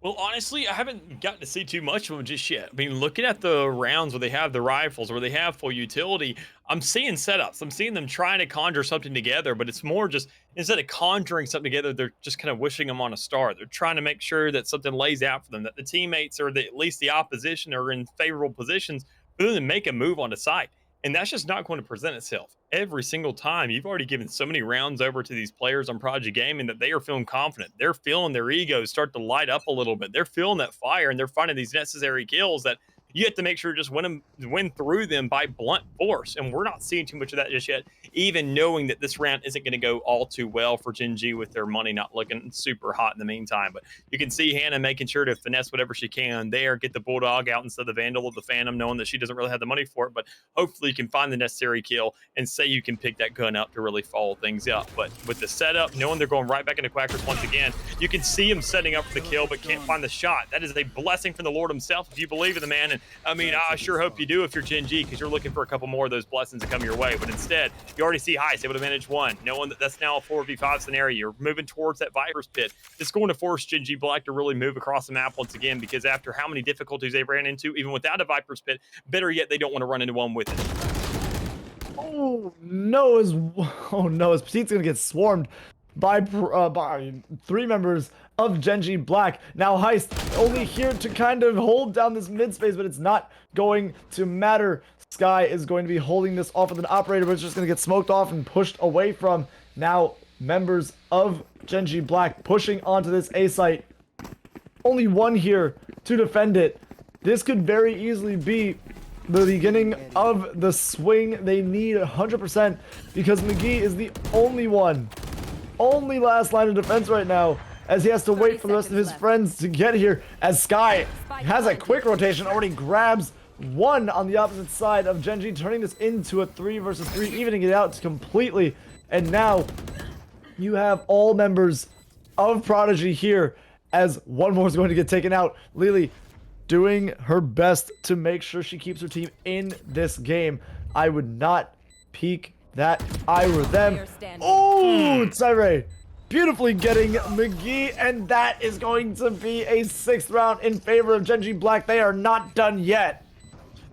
C: Well, honestly, I haven't gotten to see too much of them just yet. I mean, looking at the rounds where they have the rifles, where they have full utility, I'm seeing setups. I'm seeing them trying to conjure something together, but it's more just instead of conjuring something together, they're just kind of wishing them on a star. They're trying to make sure that something lays out for them, that the teammates or at least the opposition are in favorable positions for them to make a move on the site. And that's just not going to present itself every single time. You've already given so many rounds over to these players on Project Gaming that they are feeling confident. They're feeling their egos start to light up a little bit. They're feeling that fire and they're finding these necessary kills that you have to make sure to just win through them by blunt force. And we're not seeing too much of that just yet, even knowing that this round isn't going to go all too well for Gen G with their money not looking super hot in the meantime. But you can see Hannah making sure to finesse whatever she can there, get the Bulldog out instead of the Vandal or the Phantom, knowing that she doesn't really have the money for it. But hopefully you can find the necessary kill and say you can pick that gun up to really follow things up. But with the setup, knowing they're going right back into Quackers once again, you can see him setting up for the kill but can't find the shot. That is a blessing from the Lord himself if you believe in the man. And I mean, I sure hope you do if you're Gen G, because you're looking for a couple more of those blessings to come your way. But instead, you already see Heist able to manage one, knowing that that's now a 4v5 scenario. You're moving towards that Viper's Pit. It's going to force Gen G Black to really move across the map once again, because after how many difficulties they ran into, even without a Viper's Pit, better yet, they don't want to run into one with it.
B: Oh no, his Petite's gonna get swarmed by 3 members of Gen G Black. Now Heist only here to kind of hold down this mid space, but it's not going to matter. Sky is going to be holding this off with an operator, but it's just going to get smoked off and pushed away from. Now members of Gen G Black pushing onto this A site. Only one here to defend it. This could very easily be the beginning of the swing they need 100%, because McGee is the only last line of defense right now, as he has to wait for the rest of his friends to get here, as Sky has a quick rotation, already grabs one on the opposite side of Gen G, turning this into a 3 versus 3, evening it out completely. And now you have all members of Prodigy here, as one more is going to get taken out. Lily doing her best to make sure she keeps her team in this game. I would not peek that if I were them. Oh, Tsire beautifully getting McGee, and that is going to be a 6th round in favor of Gen G Black. They are not done yet.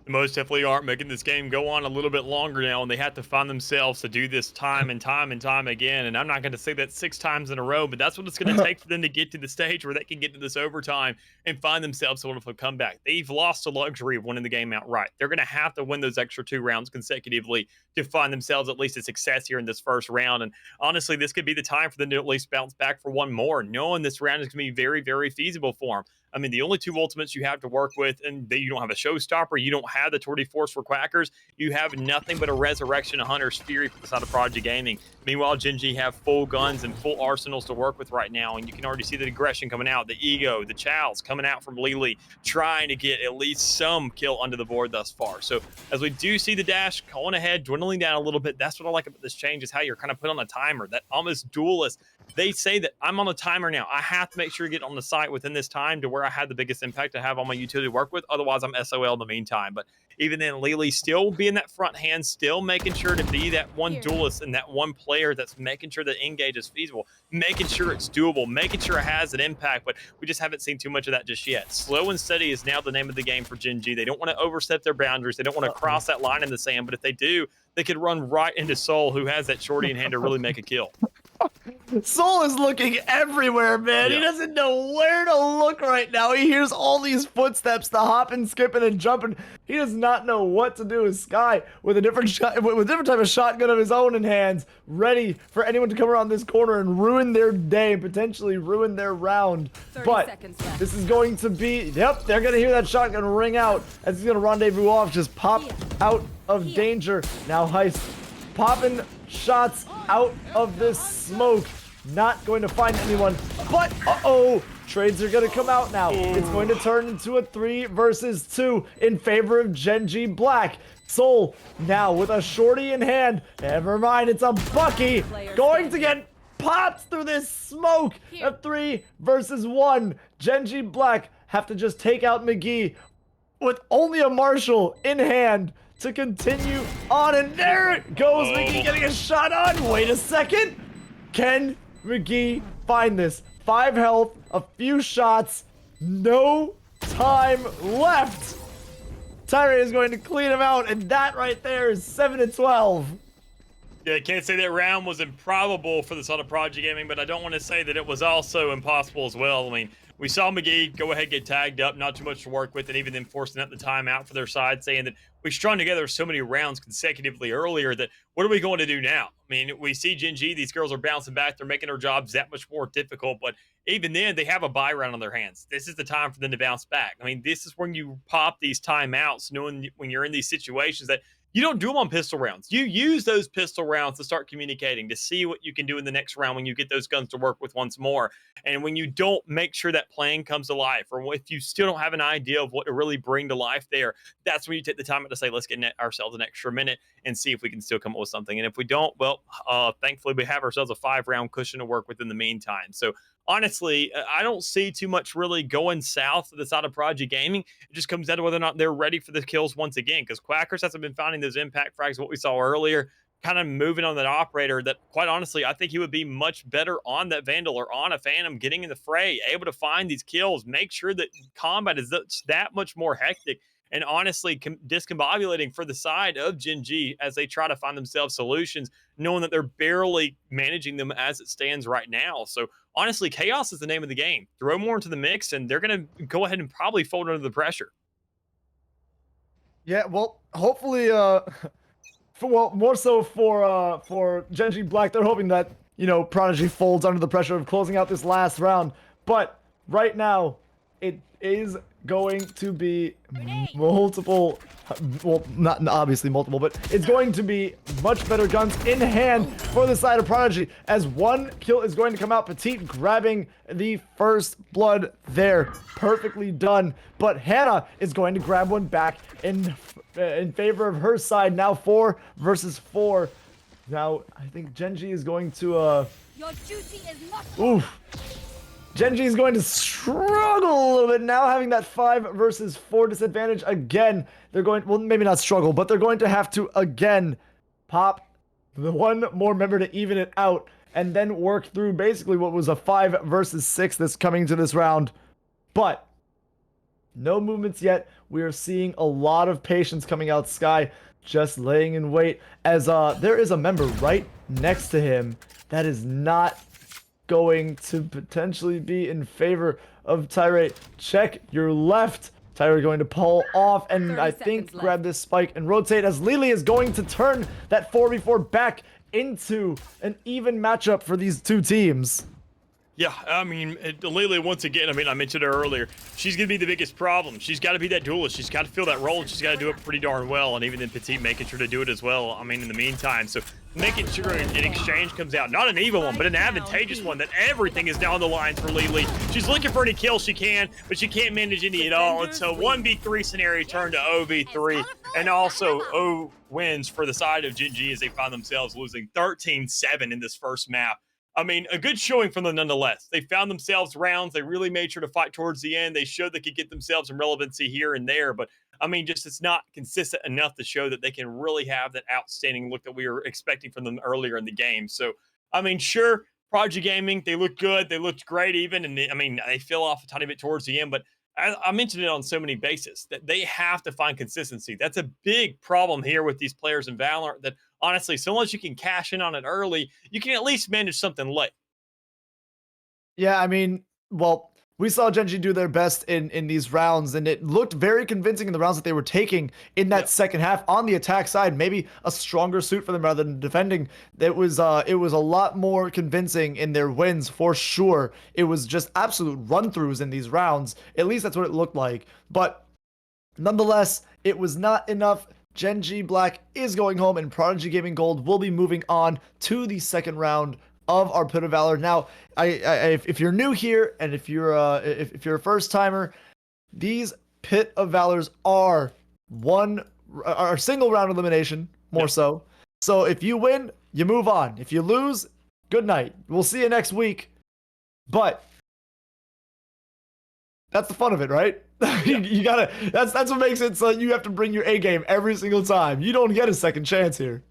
C: Most definitely aren't, making this game go on a little bit longer now, and they have to find themselves to do this time and time and time again. And I'm not going to say that 6 times in a row, but that's what it's going to take for them to get to the stage where they can get to this overtime and find themselves sort of a comeback. They've lost the luxury of winning the game outright. They're going to have to win those extra 2 rounds consecutively to find themselves at least a success here in this first round. And honestly, this could be the time for them to at least bounce back for one more, knowing this round is going to be very, very feasible for them. I mean, the only 2 ultimates you have to work with, and you don't have a showstopper, you don't have the Tour de Force for Quackers, you have nothing but a Resurrection, a Hunter's Fury for the side of Project Gaming. Meanwhile, Gen G have full guns and full arsenals to work with right now, and you can already see the aggression coming out, the ego, the chows coming out from Lily, trying to get at least some kill under the board thus far. So as we do see the dash going ahead, dwindling down a little bit, that's what I like about this change, is how you're kind of put on a timer, that almost duelist. They say that I'm on a timer now. I have to make sure to get on the site within this time to where I have the biggest impact to have on my utility to work with. Otherwise, I'm SOL in the meantime. But even then, Lily still being that front hand, still making sure to be that one duelist and that one player that's making sure that engage is feasible, making sure it's doable, making sure it has an impact. But we just haven't seen too much of that just yet. Slow and steady is now the name of the game for Gen G. They don't want to overstep their boundaries. They don't want to cross that line in the sand. But if they do, they could run right into Soul, who has that shorty in hand to really make a kill.
B: Soul is looking everywhere, man.
C: Yeah.
B: He doesn't know where to look right now. He hears all these footsteps, the hopping, skipping, and jumping. He does not know what to do with Sky with a different shot, with a different type of shotgun of his own in hands, ready for anyone to come around this corner and ruin their day, potentially ruin their round. But this is going to be, yep, they're going to hear that shotgun ring out as he's going to rendezvous off, just pop out of danger. Now Heist popping shots out of this smoke, not going to find anyone, but trades are going to come out now. It's going to turn into a 3 versus 2 in favor of Gen G Black. Soul now with a shorty in hand, never mind, it's a Bucky going to get popped through this smoke. A 3 versus 1. Gen G Black have to just take out McGee with only a Marshall in hand to continue on, and there it goes. McGee getting a shot on. Wait a second. Can McGee find this? 5 health, a few shots, no time left. Tyrant is going to clean him out, and that right there is 7-12.
C: Yeah, I can't say that round was improbable for the side of Project Gaming, but I don't want to say that it was also impossible as well. I mean, we saw McGee go ahead, get tagged up, not too much to work with, and even them forcing out the timeout for their side, saying that we strung together so many rounds consecutively earlier that what are we going to do now? I mean, we see Gen G, these girls are bouncing back, they're making their jobs that much more difficult, but even then, they have a bye round on their hands. This is the time for them to bounce back. I mean, this is when you pop these timeouts, knowing when you're in these situations that you don't do them on pistol rounds. You use those pistol rounds to start communicating, to see what you can do in the next round when you get those guns to work with once more. And when you don't make sure that plan comes to life, or if you still don't have an idea of what to really bring to life there, that's when you take the time out to say, let's get ourselves an extra minute and see if we can still come up with something. And if we don't, well, thankfully we have ourselves a 5-round cushion to work with in the meantime. So honestly, I don't see too much really going south of the side of Project Gaming. It just comes down to whether or not they're ready for the kills once again, because Quackers hasn't been finding those impact frags, what we saw earlier, kind of moving on that operator that, quite honestly, I think he would be much better on that Vandal or on a Phantom, getting in the fray, able to find these kills, make sure that combat is that much more hectic, and honestly discombobulating for the side of Gen G as they try to find themselves solutions, knowing that they're barely managing them as it stands right now. So honestly, chaos is the name of the game. Throw more into the mix, and they're going to go ahead and probably fold under the pressure.
B: Yeah, well, hopefully, more so for Gen G Black, they're hoping that, you know, Prodigy folds under the pressure of closing out this last round. But right now, it is going to be multiple, well, not obviously multiple, but it's going to be much better guns in hand for the side of Prodigy, as one kill is going to come out. Petite grabbing the first blood there, perfectly done, but Hannah is going to grab one back in favor of her side. Now 4 versus 4. Now I think Gen G is going to
F: Your duty is not
B: oof. Gen G is going to struggle a little bit now, having that 5 versus 4 disadvantage again. They're going, well, maybe not struggle, but they're going to have to again pop the one more member to even it out, and then work through basically what was a 5 versus 6 that's coming to this round. But no movements yet. We are seeing a lot of patience coming out Sky, just laying in wait, as there is a member right next to him that is not going to potentially be in favor of Tyrate. Check your left. Tyrate going to pull off and I think grab this spike and rotate, as Lily is going to turn that 4v4 back into an even matchup for these two teams.
C: Yeah, I mean, Lily, once again, I mean, I mentioned her earlier. She's going to be the biggest problem. She's got to be that duelist. She's got to fill that role, and she's got to do it pretty darn well. And even then, Petite making sure to do it as well, I mean, in the meantime. So making sure an exchange comes out. Not an even one, but an advantageous one, that everything is down the lines for Lily. She's looking for any kills she can, but she can't manage any at all. It's a 1v3 scenario turned to 0v3. And also, O wins for the side of Gen G as they find themselves losing 13-7 in this first map. I mean, a good showing from them nonetheless. They found themselves rounds. They really made sure to fight towards the end. They showed they could get themselves some relevancy here and there. But, I mean, just it's not consistent enough to show that they can really have that outstanding look that we were expecting from them earlier in the game. So, I mean, sure, Project Gaming, they looked good. They looked great even. And, I mean, they fell off a tiny bit towards the end. But I mentioned it on so many bases that they have to find consistency. That's a big problem here with these players in Valor, that honestly, so long as you can cash in on it early, you can at least manage something late.
B: Yeah, I mean, well, we saw Gen G do their best in these rounds, and it looked very convincing in the rounds that they were taking in that second half on the attack side. Maybe a stronger suit for them rather than defending. It was a lot more convincing in their wins for sure. It was just absolute run-throughs in these rounds. At least that's what it looked like. But nonetheless, it was not enough. Gen G Black is going home, and Prodigy Gaming Gold will be moving on to the second round of our Pit of Valor. Now, if you're new here, and if you're a first timer, these Pit of Valors are single round elimination, more so. So if you win, you move on. If you lose, good night. We'll see you next week. But that's the fun of it, right? You gotta. That's what makes it so you have to bring your A game every single time. You don't get a second chance here.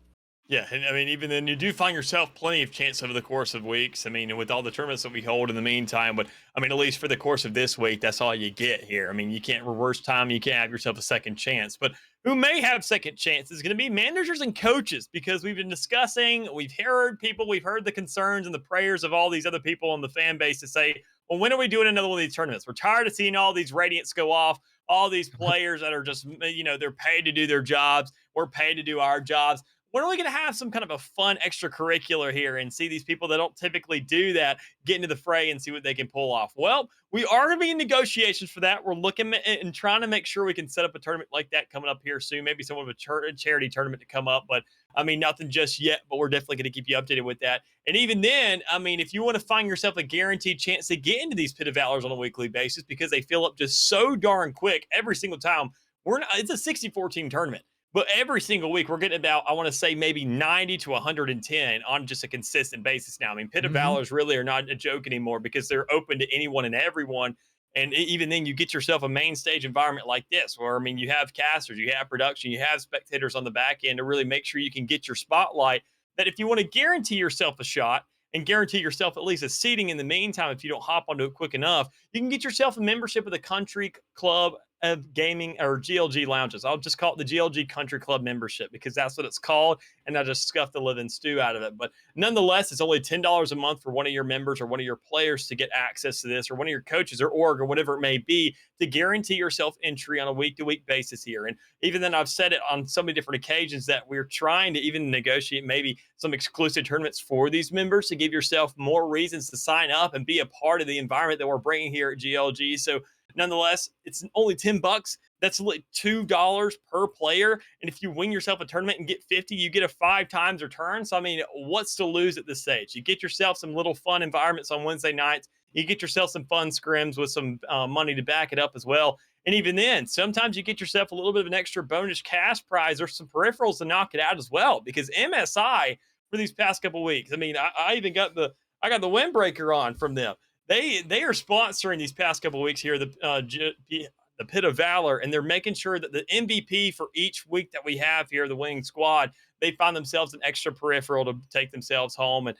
C: Yeah, and I mean, even then, you do find yourself plenty of chance over the course of weeks. I mean, with all the tournaments that we hold in the meantime, but I mean, at least for the course of this week, that's all you get here. I mean, you can't reverse time, you can't have yourself a second chance. But who may have second chances is going to be managers and coaches, because we've been discussing, we've heard people, we've heard the concerns and the prayers of all these other people in the fan base to say, well, when are we doing another one of these tournaments? We're tired of seeing all these radiants go off, all these players that are just, they're paid to do their jobs. We're paid to do our jobs. When are we going to have some kind of a fun extracurricular here and see these people that don't typically do that get into the fray and see what they can pull off? Well, we are going to be in negotiations for that. We're looking at and trying to make sure we can set up a tournament like that coming up here soon. Maybe some of a charity tournament to come up, but I mean, nothing just yet, but we're definitely going to keep you updated with that. And even then, I mean, if you want to find yourself a guaranteed chance to get into these Pit of Valors on a weekly basis, because they fill up just so darn quick every single time, it's a 64 team tournament. But every single week, we're getting about, I want to say, maybe 90 to 110 on just a consistent basis now. I mean, Pit of Valors really are not a joke anymore, because they're open to anyone and everyone. And even then, you get yourself a main stage environment like this, where, I mean, you have casters, you have production, you have spectators on the back end to really make sure you can get your spotlight. That if you want to guarantee yourself a shot and guarantee yourself at least a seating in the meantime, if you don't hop onto it quick enough, you can get yourself a membership of the Country Club of Gaming, or GLG lounges. I'll just call it the GLG Country Club membership, because that's what it's called, and I just scuffed the living stew out of it. But nonetheless, it's only $10 a month for one of your members or one of your players to get access to this, or one of your coaches or org or whatever it may be, to guarantee yourself entry on a week-to-week basis here. And even then, I've said it on so many different occasions that we're trying to even negotiate maybe some exclusive tournaments for these members to give yourself more reasons to sign up and be a part of the environment that we're bringing here at GLG. So nonetheless, it's only $10. That's like $2 per player. And if you win yourself a tournament and get 50, you get a 5 times return. So, I mean, what's to lose at this stage? You get yourself some little fun environments on Wednesday nights. You get yourself some fun scrims with some money to back it up as well. And even then, sometimes you get yourself a little bit of an extra bonus cash prize or some peripherals to knock it out as well. Because MSI, for these past couple weeks, I mean, I even got the windbreaker on from them. They are sponsoring these past couple of weeks here the Pit of Valor, and they're making sure that the MVP for each week that we have here, the winning squad, they find themselves an extra peripheral to take themselves home and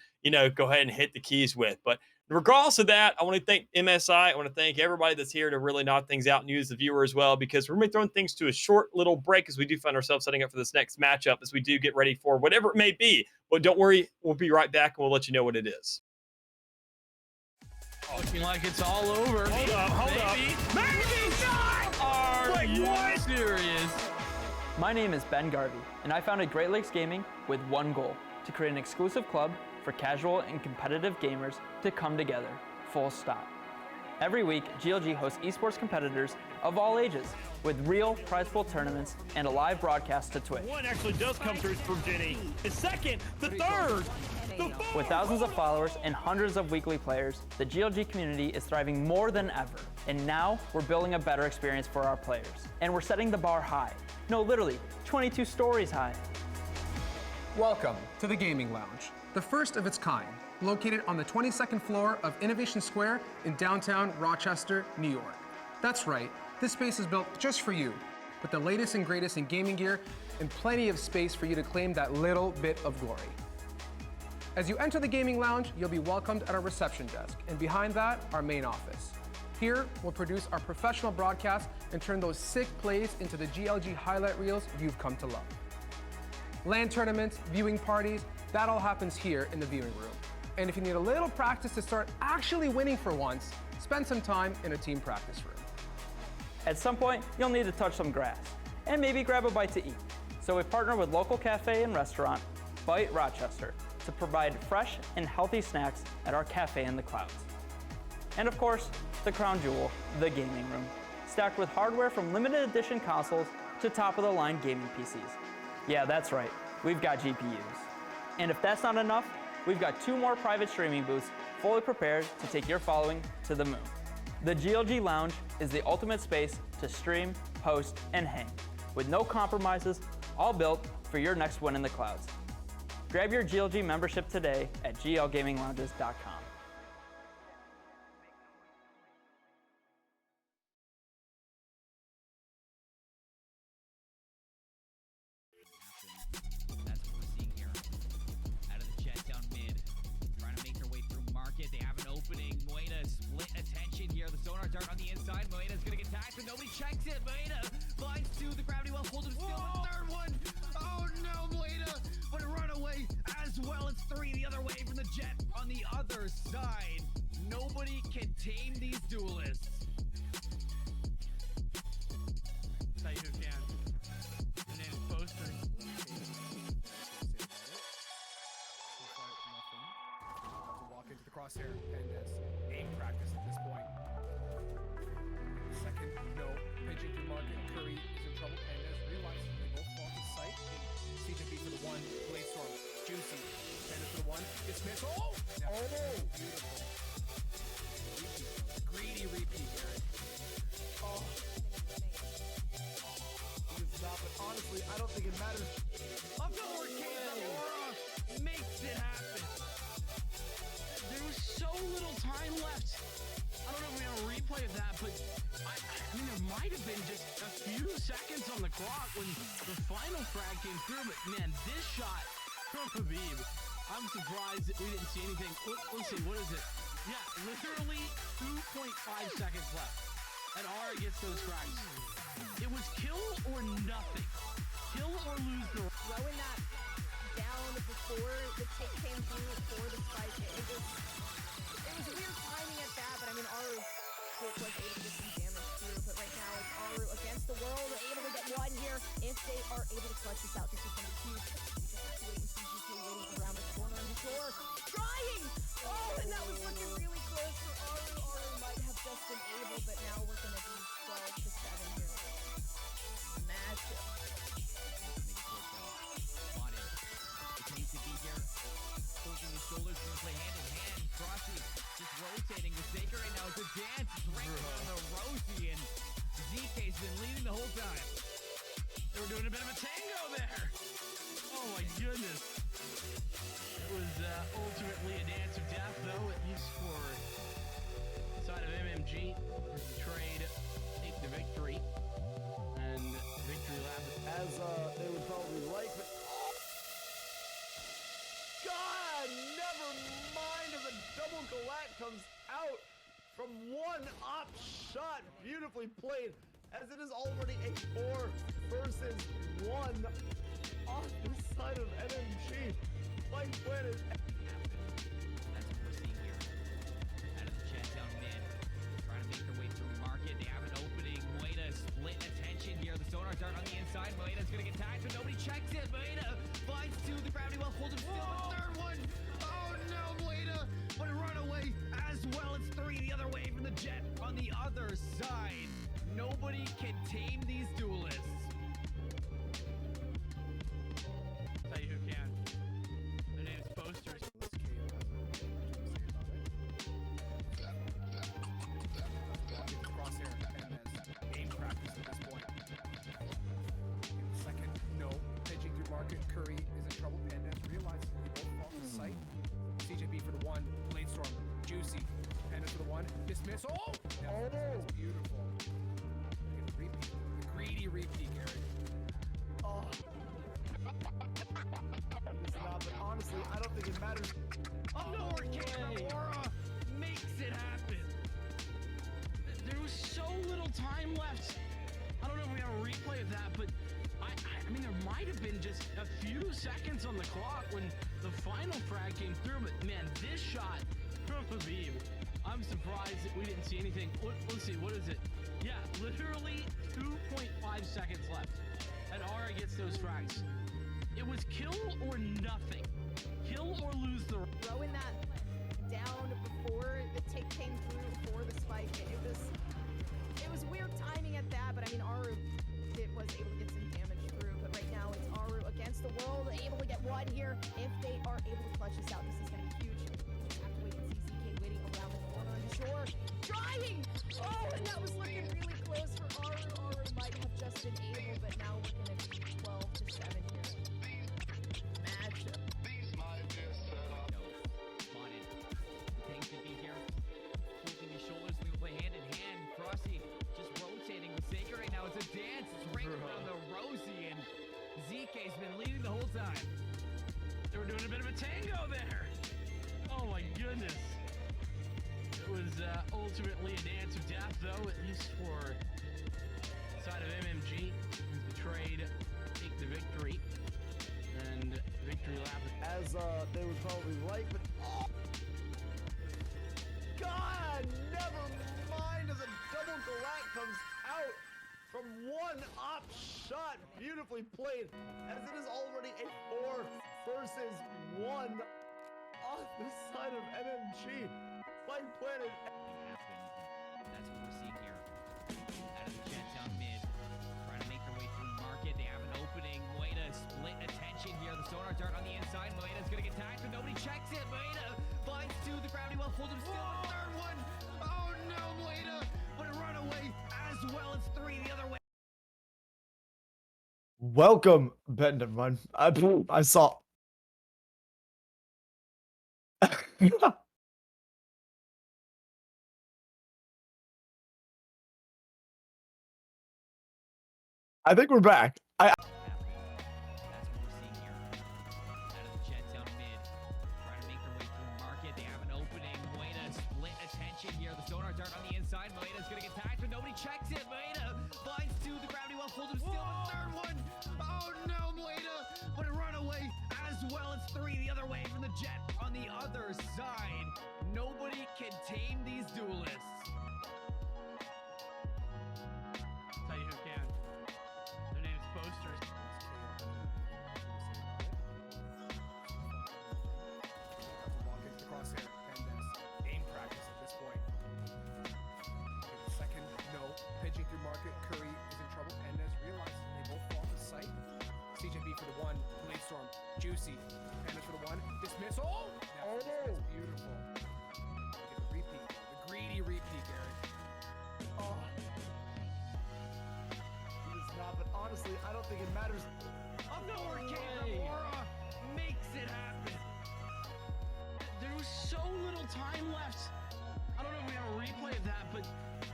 C: go ahead and hit the keys with. But regardless of that, I want to thank MSI. I want to thank everybody that's here to really knock things out and use the viewer as well, because we're going to be throwing things to a short little break as we do find ourselves setting up for this next matchup as we do get ready for whatever it may be. But don't worry, we'll be right back and we'll let you know what it is.
A: Looking like it's all over.
C: Hold up.
A: Maybe not! Are you serious?
G: My name is Ben Garvey, and I founded Great Lakes Gaming with one goal: to create an exclusive club for casual and competitive gamers to come together, full stop. Every week, GLG hosts esports competitors of all ages with real prize pool tournaments and a live broadcast to Twitch.
C: One actually does come through from Jenny. The second, the third, the fourth.
G: With thousands of followers and hundreds of weekly players, the GLG community is thriving more than ever. And now we're building a better experience for our players. And we're setting the bar high. No, literally, 22 stories high.
D: Welcome to the Gaming Lounge, the first of its kind, located on the 22nd floor of Innovation Square in downtown Rochester, New York. That's right, this space is built just for you, with the latest and greatest in gaming gear and plenty of space for you to claim that little bit of glory. As you enter the Gaming Lounge, you'll be welcomed at our reception desk, and behind that, our main office. Here, we'll produce our professional broadcasts and turn those sick plays into the GLG highlight reels you've come to love. LAN tournaments, viewing parties, that all happens here in the viewing room. And if you need a little practice to start actually winning for once, spend some time in a team practice room.
G: At some point, you'll need to touch some grass and maybe grab a bite to eat. So we partner with local cafe and restaurant, Bite Rochester, to provide fresh and healthy snacks at our cafe in the clouds. And of course, the crown jewel, the gaming room, stacked with hardware from limited edition consoles to top-of-the-line gaming PCs. Yeah, that's right, we've got GPUs. And if that's not enough, we've got 2 more private streaming booths fully prepared to take your following to the moon. The GLG Lounge is the ultimate space to stream, post, and hang, with no compromises, all built for your next win in the clouds. Grab your GLG membership today at glgaminglounges.com.
H: That's what we're seeing here. to make their way through market. They have an opening. Moeda split attention here. The sonar dart on the inside. Moeda's going to get tagged, but nobody checks it. Moeda finds two. The gravity well holds him still. The third one. Oh no, Moeda. But a runaway as well. It's three the other way from the jet on the other side. Nobody can tame these duelists.
A: Tell you who can. The name's Poster.
D: To walk into the crosshair, and that's aim practice at this point. Second, no. Pitching through market, Curry is in trouble, and as realized they both fall to sight. CJB for the one, Blade Storm, Juicy, and for the one, dismiss. Oh! Beautiful. Greedy repeat, Garrett.
B: Oh. It's not, but honestly, I don't think it matters.
A: Up to Aurora makes it happen. There was so little time left. I don't know if we have a replay of that, but I mean, there might have been just a few seconds on the clock when the final frag came through, but man, this shot from Habib, I'm surprised that we didn't see anything. Let's see, what is it? Yeah, literally 2.5 seconds left. And Ara gets those frags. It was kill or nothing. Kill or lose the...
I: Throwing that down before the tick came through for the spike. It was weird timing at that, but I mean, Aru was able to get some damage too. But right now, it's Aru against the world, able to get one here. If they are able to clutch this out, this is going to be huge. We just have to wait and see GK waiting around the corner on the door. Trying! Oh, and that was looking really close for Aru. Aru might have just been able, but now we're going to be 12 to 7 here. Matchup.
H: To be here, holding his shoulders, going to play hand in hand. Frosty just rotating with Baker right now. It's a dance. It's ringing on the Rosie, and ZK's been leading the whole time.
A: They were doing a bit of a tango there. Oh my goodness. It was ultimately a dance of death, though, at least for the side of MMG. As the trade take the victory. And victory lap
B: As they would probably like, but God, never mind if a double Galat comes out from one op shot. Beautifully played, as it is already a 4 versus 1 on the side of NMG. Mike Planet.
H: That's what we're seeing here. Out of the jet down mid. Trying to make their way through market. They have an opening. Moeda split attention here. The sonar dart on the inside. Moeda's going to get tagged, but nobody checks it. Moeda finds two. The gravity well holds him still. The third one. Oh no, Moeda. But a runaway as well. It's three the other way from the jet on the other side. Nobody can tame these duelists.
A: tell you who can. Their name's Posters.
D: Crosshair, and as aim practice at this point. Second, no. Pitching through market, Curry is in trouble. Pandas realizes they both fall to sight. CJB for the one, Blade Storm, Juicy. Pandas for the one, dismiss. Oh! That's beautiful. The repeat. The greedy repeat, Gary.
B: Oh. It's not, but honestly, I don't think it matters.
A: Oh no, Arcade Aurora makes it happen. There was so little time left. I don't know if we have a replay of that, but I mean, there might have been just a few seconds on the clock when the final frag came through, but man, this shot from Habib, I'm surprised that we didn't see anything. Let's see, what is it? Yeah, literally 2.5 seconds left. And Ara gets those frags. It was kill or nothing. Kill or lose the...
I: Throwing that down before the tick came through for the spike. It was weird timing at that, but I mean, Aru was able to get some damage through. But right now, it's Aru against the world, able to get one here. If they are able to clutch this out, this is going to be huge. Just have to wait and see ZK waiting around the corner on the shore. Trying! Oh, and that was looking really close for Aru. Aru might have just been able, but now we're going to be 12 to 7 here. Matchup.
H: To be here, holding his shoulders, we play hand in hand. Frosty just rotating with Saker right now. It's a dance. It's ringing around the Rosie, and ZK's been leading the whole time.
A: They were doing a bit of a tango there. Oh Oh my goodness. It was ultimately a dance of death, though, at least for the side of MMG. Who's betrayed, take the victory. And victory lap.
B: As they would probably like, but oh, God, never mind as a double galak comes out from one op shot, beautifully played, as it is already a 4 versus 1 on the side of MMG. Fight Planet.
H: That's what we're seeing here. Out of the jet down mid, trying to make their way through market. They have an opening. Moeda split attention here. The sonar dart on the inside. Moeda's gonna get tagged, but nobody checks it. Moeda finds two. The gravity well holds him still. A third one. Oh no, Moeda would have run away as well as 3 the other way.
B: Welcome, Ben. Never mind. I saw. I think we're back.
H: That's what we're seeing here. Out of the jet down mid, trying to make their way through market. They have an opening. Moeda split attention here. The sonar dart on the inside. Moeda's gonna get tagged, but nobody checks it. Moeda finds 2. The gravity well holds him still. A third one. Oh no, Moeda would have run away as well as 3 the other way from the jet on the other side. Nobody can tame these duelists.
A: Tell you who can. Their name's Posters.
D: Walk into the crosshair, and aim practice at this point. Second, no. Pitching through market, Curry is in trouble. Endez realizes they both fall to sight. CJB for the 1, Blade Storm, Juicy. Endez for the 1, dismissal. Oh, that's beautiful. Look at the repeat, the greedy repeat, Garrett.
B: Oh. It is not, but honestly, I don't think it matters.
A: Up nowhere came Aurora makes it happen. There was so little time left. I don't know if we have a replay of that, but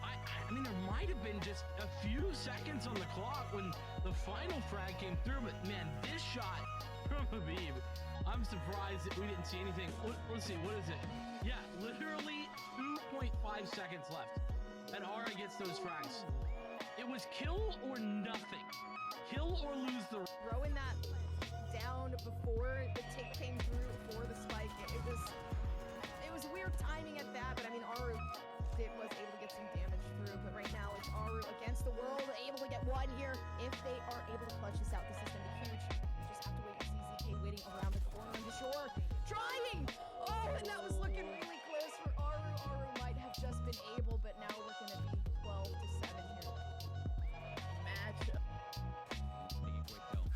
A: I mean, there might have been just a few seconds on the clock when the final frag came through, but man, this shot from Habib, I'm surprised that we didn't see anything. Let's see, what is it? Yeah, literally 2.5 seconds left, and Aura gets those frags. It was kill or nothing. Kill or lose the...
I: Throwing that down before the tick came through for the spike. It was weird timing at that, but I mean, Aru was able to get some damage through. But right now, it's Aru against the world, able to get 1 here. If they are able to clutch this out, this is going to be huge. You just have to wait and see ZK waiting around the corner on the shore. Trying! Oh, and that was looking really close for Aru. Aru might have just been able, but now we're going to be 12 to 7 here. Matchup.
H: Taking quick though.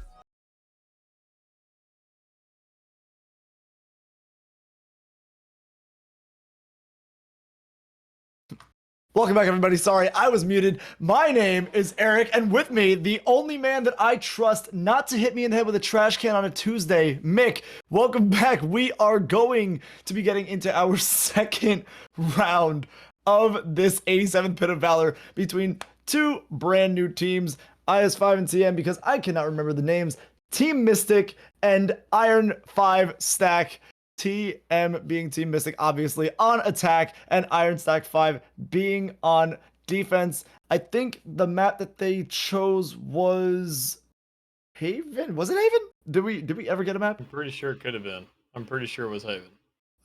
B: Welcome back, everybody. Sorry, I was muted. My name is Eric, and with me, the only man that I trust not to hit me in the head with a trash can on a Tuesday, Mick. Welcome back. We are going to be getting into our second round of this 87th Pit of Valor between 2 brand new teams, IS5 and TM, because I cannot remember the names, Team Mystic and Iron 5 Stack. TM being Team Mystic, obviously, on attack, and Iron Stack 5 being on defense. I think the map that they chose was Haven. Was it Haven? Did we ever get a map?
C: I'm pretty sure it could have been. I'm pretty sure it was Haven.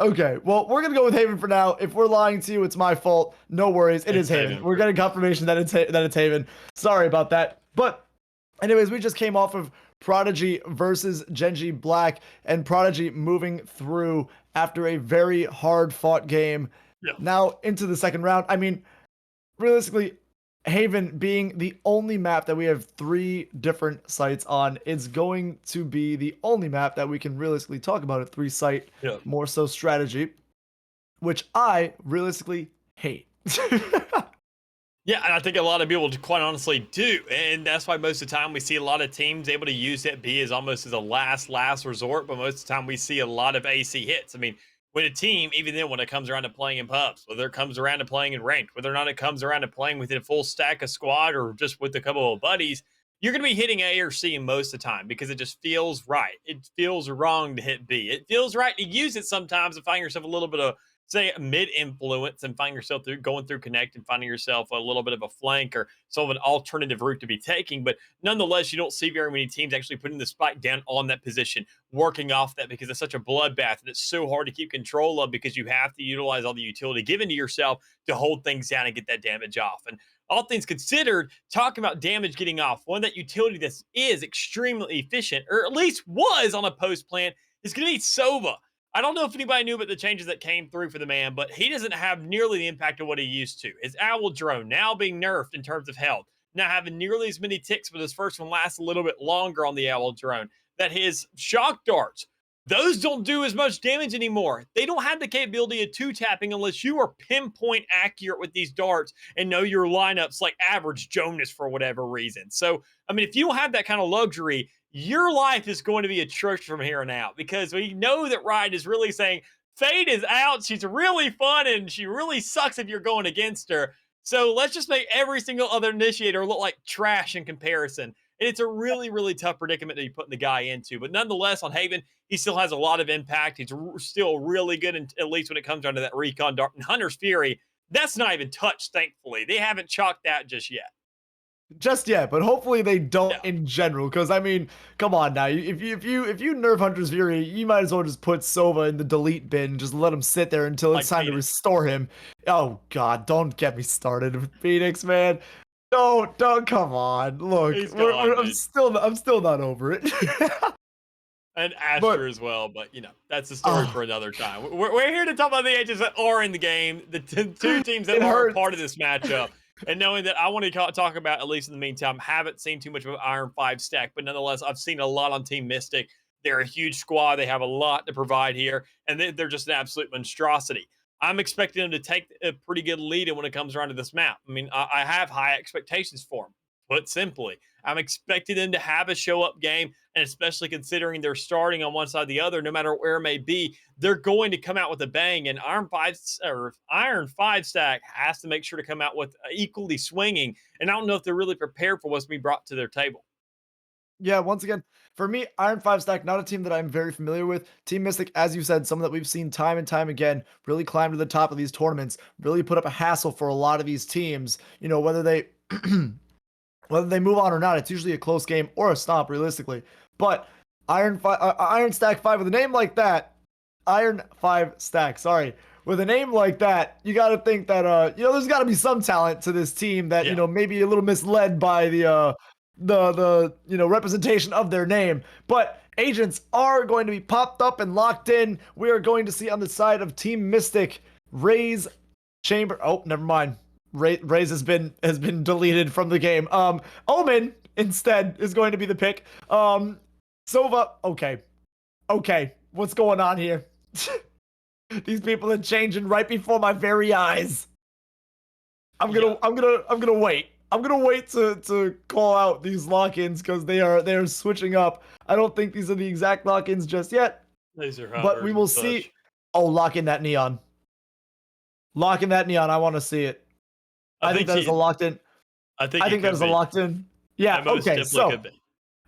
B: Okay, well, we're gonna go with Haven for now. If we're lying to you, it's my fault. No worries, it is Haven. We're getting confirmation that it's Haven. Sorry about that. But anyways, we just came off of Prodigy versus Genji Black, and Prodigy moving through after a very hard fought game.
C: Yeah.
B: Now into the second round. I mean, realistically, Haven being the only map that we have 3 different sites on, it's going to be the only map that we can realistically talk about a 3-site, more so strategy, which I realistically hate.
C: Yeah, and I think a lot of people quite honestly do, and that's why most of the time we see a lot of teams able to use it B as almost as a last resort, but most of the time we see a lot of AC hits. I mean, when a team, even then when it comes around to playing in pubs, whether it comes around to playing in ranked, whether or not it comes around to playing within a full stack of squad or just with a couple of buddies, you're going to be hitting A or C most of the time because it just feels right. It feels wrong to hit B. It feels right to use it sometimes and find yourself a little bit of, say, mid influence and find yourself going through connect and finding yourself a little bit of a flank or sort of an alternative route to be taking. But nonetheless, you don't see very many teams actually putting the spike down on that position, working off that because it's such a bloodbath and it's so hard to keep control of because you have to utilize all the utility given to yourself to hold things down and get that damage off. And all things considered, talking about damage getting off, one that utility that is extremely efficient, or at least was on a post plan, is going to be Sova. I don't know if anybody knew about the changes that came through for the man, but he doesn't have nearly the impact of what he used to. His Owl Drone now being nerfed in terms of health, now having nearly as many ticks, but his first one lasts a little bit longer on the Owl Drone. That his Shock Darts, those don't do as much damage anymore. They don't have the capability of two-tapping unless you are pinpoint accurate with these darts and know your lineups like average Jonas for whatever reason. So, I mean, if you don't have that kind of luxury, your life is going to be atrocious from here on out because we know that Riot is really saying, Fade is out. She's really fun and she really sucks if you're going against her. So let's just make every single other initiator look like trash in comparison. And it's a really, really tough predicament that you put the guy into. But nonetheless, on Haven, he still has a lot of impact. He's still really good, at least when it comes down to that recon dart. And Hunter's Fury, that's not even touched, thankfully. They haven't chalked that just yet.
B: Just yet, but hopefully they don't in general. Because I mean, come on now. If you nerf Hunter's Fury, you might as well just put Sova in the delete bin. Just let him sit there until it's time to restore him. Oh God, don't get me started with Phoenix, man. Don't come on. Look, I'm still not over it.
C: And Asher as well, but you know, that's a story for another time. We're here to talk about the agents that are in the game, the two teams that are part of this matchup. And knowing that I want to talk about, at least in the meantime, haven't seen too much of Iron 5 stack, but nonetheless, I've seen a lot on Team Mystic. They're a huge squad. They have a lot to provide here, and they're just an absolute monstrosity. I'm expecting them to take a pretty good lead when it comes around to this map. I mean, I have high expectations for them. Put simply, I'm expecting them to have a show-up game, and especially considering they're starting on one side or the other, no matter where it may be, they're going to come out with a bang. And Iron 5 stack has to make sure to come out with equally swinging. And I don't know if they're really prepared for what's being brought to their table.
B: Yeah, once again, for me, Iron 5 stack, not a team that I'm very familiar with. Team Mystic, as you said, someone that we've seen time and time again, really climb to the top of these tournaments, really put up a hassle for a lot of these teams. You know, whether they whether they move on or not, it's usually a close game or a stomp, realistically. But Iron Stack 5 with a name like that, Iron 5 Stack, sorry. With a name like that, you got to think that, there's got to be some talent to this team that, maybe a little misled by the representation of their name. But agents are going to be popped up and locked in. We are going to see on the side of Team Mystic, Raze, Chamber. Oh, never mind. Raze has been deleted from the game. Omen instead is going to be the pick. Sova. Okay. What's going on here? These people are changing right before my very eyes. I'm gonna wait. I'm gonna wait to call out these lock-ins because they are switching up. I don't think these are the exact lock-ins just yet.
C: These are
B: but we will see. Oh, lock in that neon. Lock in that neon. I want to see it. I think that is a locked in. I think that is a locked in. Yeah. Okay. So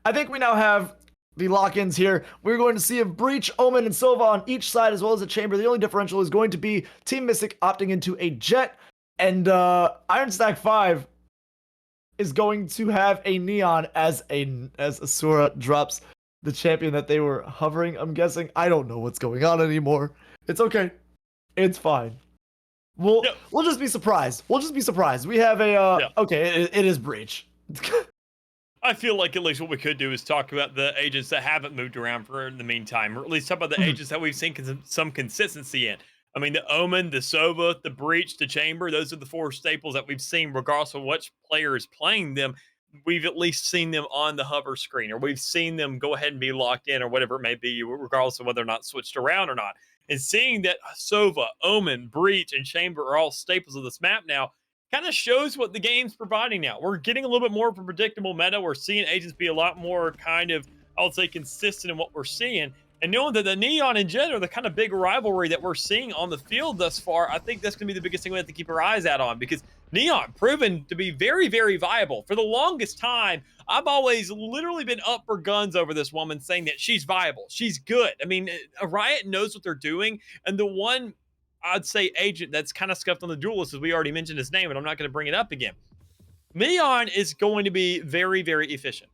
B: I think we now have the lock-ins here. We're going to see a Breach, Omen, and Sova on each side, as well as a Chamber. The only differential is going to be Team Mystic opting into a Jet, and Iron Stack 5 is going to have a Neon as Asura drops the champion that they were hovering. I'm guessing. I don't know what's going on anymore. It's okay. It's fine. We'll just be surprised. We have a okay. It is Breach.
C: I feel like at least what we could do is talk about the agents that haven't moved around for in the meantime, or at least talk about the agents that we've seen some consistency in. I mean, the Omen, the Sova, the Breach, the Chamber, those are the four staples that we've seen, regardless of which player is playing them. We've at least seen them on the hover screen, or we've seen them go ahead and be locked in, or whatever it may be, regardless of whether or not switched around or not. And seeing that Sova, Omen, Breach, and Chamber are all staples of this map now kind of shows what the game's providing now. We're getting a little bit more of a predictable meta. We're seeing agents be a lot more kind of, I would say, consistent in what we're seeing. And knowing that the Neon and Jen are the kind of big rivalry that we're seeing on the field thus far, I think that's going to be the biggest thing we have to keep our eyes out on, because Neon proven to be very, very viable. For the longest time, I've always literally been up for guns over this woman, saying that she's viable. She's good. I mean, Riot knows what they're doing. And the one, I'd say, agent that's kind of scuffed on the duel list, as we already mentioned his name, and I'm not going to bring it up again. Neon is going to be very, very efficient.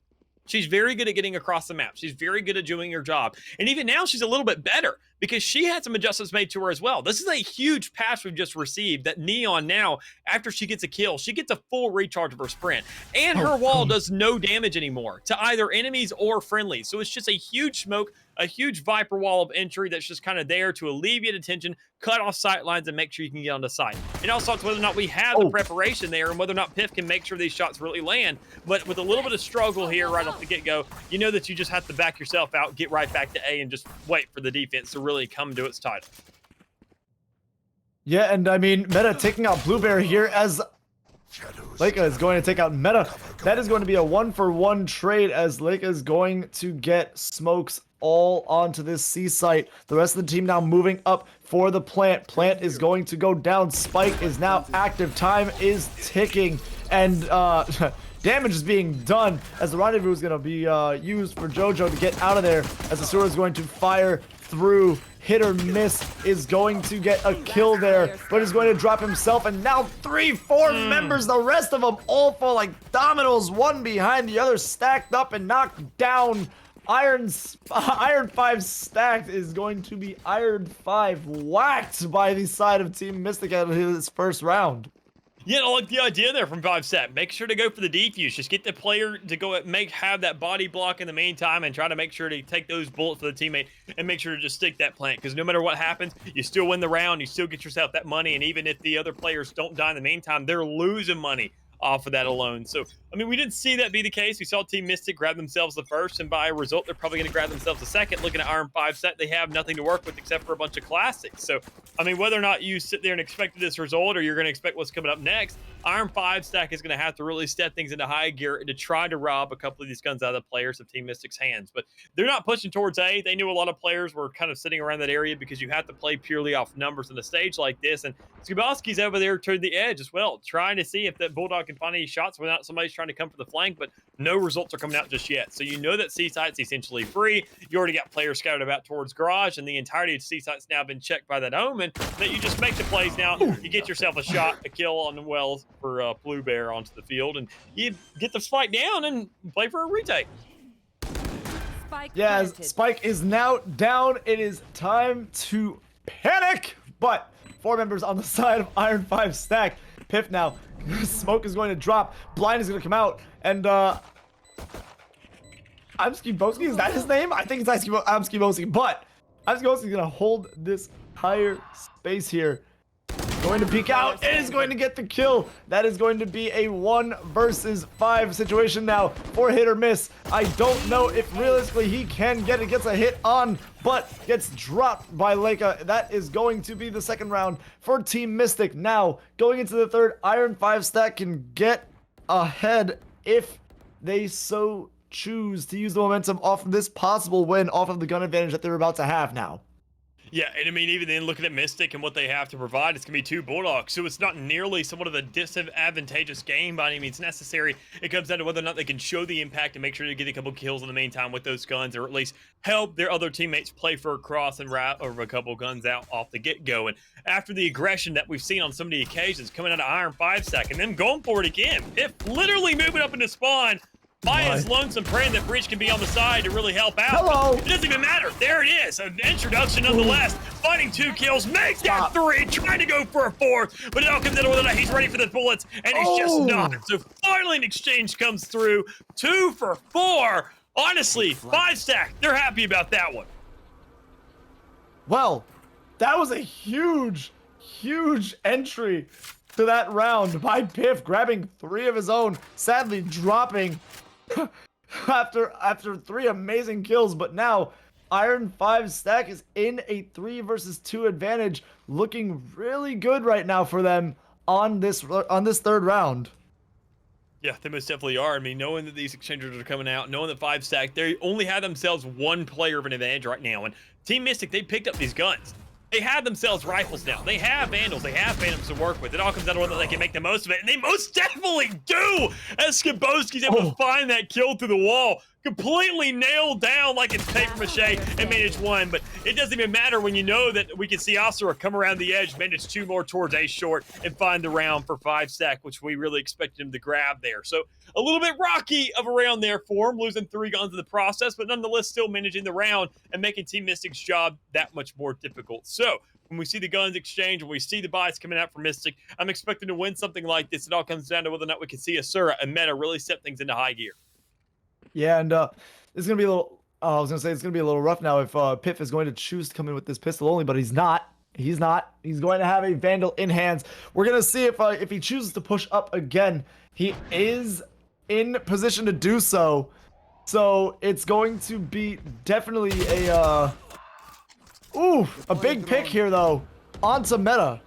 C: She's very good at getting across the map. She's very good at doing her job. And even now, she's a little bit better because she had some adjustments made to her as well. This is a huge patch we've just received that Neon now, after she gets a kill, she gets a full recharge of her sprint. And her wall does no damage anymore to either enemies or friendlies. So it's just a huge smoke, a huge Viper wall of entry that's just kind of there to alleviate attention, cut off sight lines, and make sure you can get onto sight. And also it's whether or not we have the preparation there and whether or not Piff can make sure these shots really land. But with a little bit of struggle here right off the get-go, you know that you just have to back yourself out, get right back to A, and just wait for the defense to really come to its title.
B: Yeah, and I mean, Meta taking out Blueberry here as Leica is going to take out Meta. That is going to be a 1-for-1 trade as Leica is going to get smokes all onto this C site. The rest of the team now moving up for the plant. Plant is going to go down. Spike is now active. Time is ticking. And damage is being done as the rendezvous is going to be used for JoJo to get out of there as the sewer is going to fire through. Hit or miss is going to get a kill there, but is going to drop himself, and now 3-4 members, the rest of them all fall like dominoes, one behind the other, stacked up and knocked down. Iron 5 stacked is going to be Iron 5 whacked by the side of Team Mystic out of his first round.
C: Yeah, I like the idea there from 5-Set. Make sure to go for the defuse. Just get the player to go have that body block in the meantime and try to make sure to take those bullets for the teammate and make sure to just stick that plant. Because no matter what happens, you still win the round. You still get yourself that money. And even if the other players don't die in the meantime, they're losing money off of that alone. So, I mean, we didn't see that be the case. We saw Team Mystic grab themselves the first, and by a result, they're probably going to grab themselves the second. Looking at Iron 5-Set, they have nothing to work with except for a bunch of classics. So, I mean, whether or not you sit there and expect this result or you're going to expect what's coming up next, Iron 5-Stack is going to have to really step things into high gear to try to rob a couple of these guns out of the players of Team Mystic's hands. But they're not pushing towards A. They knew a lot of players were kind of sitting around that area because you have to play purely off numbers in a stage like this. And Skubowski's over there toward the edge as well, trying to see if that Bulldog can find any shots without somebody's trying to come for the flank, but no results are coming out just yet. So you know that C site's essentially free. You already got players scattered about towards garage, and the entirety of C site's now been checked by that Omen. That you just make the plays now. You get yourself a shot, a kill on the wells for Blue Bear onto the field, and you get the spike down and play for a retake.
B: Yeah, Spike is now down. It is time to panic, but 4 members on the side of Iron 5 Stack. Piff now. Smoke is going to drop. Blind is going to come out. And, Amskiboski, is that his name? I think it's Amskiboski, but Amskiboski is going to hold this entire space here. Going to peek out. It is going to get the kill. That is going to be a 1 versus 5 situation now for hit or miss. I don't know if realistically he can get it. Gets a hit on, but gets dropped by Leica. That is going to be the second round for Team Mystic. Now, going into the third, Iron 5 Stack can get ahead if they so choose to use the momentum off of this possible win, off of the gun advantage that they're about to have now.
C: Yeah, and I mean, even then, looking at Mystic and what they have to provide, it's going to be 2 Bulldogs. So it's not nearly somewhat of a disadvantageous game by any means necessary. It comes down to whether or not they can show the impact and make sure to get a couple kills in the meantime with those guns, or at least help their other teammates play for a cross and wrap over a couple guns out off the get-go. And after the aggression that we've seen on so many occasions coming out of Iron 5 Stack and then going for it again, Piff literally moving up into spawn, by his lonesome, praying that Breach can be on the side to really help out.
B: Hello.
C: It doesn't even matter. There it is. An introduction nonetheless. Finding 2 kills. Makes that 3. Trying to go for a 4th. But it all comes down to whether or not he's ready for the bullets. And he's just not. So finally an exchange comes through. 2 for 4. Honestly, 5 Stack. They're happy about that one.
B: Well, that was a huge entry to that round by Piff, grabbing 3 of his own, sadly dropping after 3 amazing kills. But now Iron 5 Stack is in a 3 versus 2 advantage, looking really good right now for them on this third round.
C: Yeah, they most definitely are. I mean, knowing that these exchangers are coming out, knowing that 5-stack, they only have themselves one player of an advantage right now. And Team Mystic, they picked up these guns. They have themselves rifles now. They have Vandals. They have Phantoms to work with. It all comes down to whether they can make the most of it. And they most definitely do, as Skibowski's able to find that kill through the wall. Completely nailed down like it's paper mache and managed one. But it doesn't even matter when you know that we can see Asura come around the edge, manage 2 more towards A short, and find the round for 5-stack, which we really expected him to grab there. So a little bit rocky of a round there for him, losing 3 guns in the process, but nonetheless still managing the round and making Team Mystic's job that much more difficult. So when we see the guns exchange, when we see the buys coming out for Mystic, I'm expecting to win something like this. It all comes down to whether or not we can see Asura and Meta really step things into high gear.
B: Yeah, and it's gonna be a little. I was gonna say it's gonna be a little rough now if Piff is going to choose to come in with this pistol only, but he's not. He's not. He's going to have a Vandal in hands. We're gonna see if he chooses to push up again. He is in position to do so. So it's going to be definitely a big pick here though onto Meta.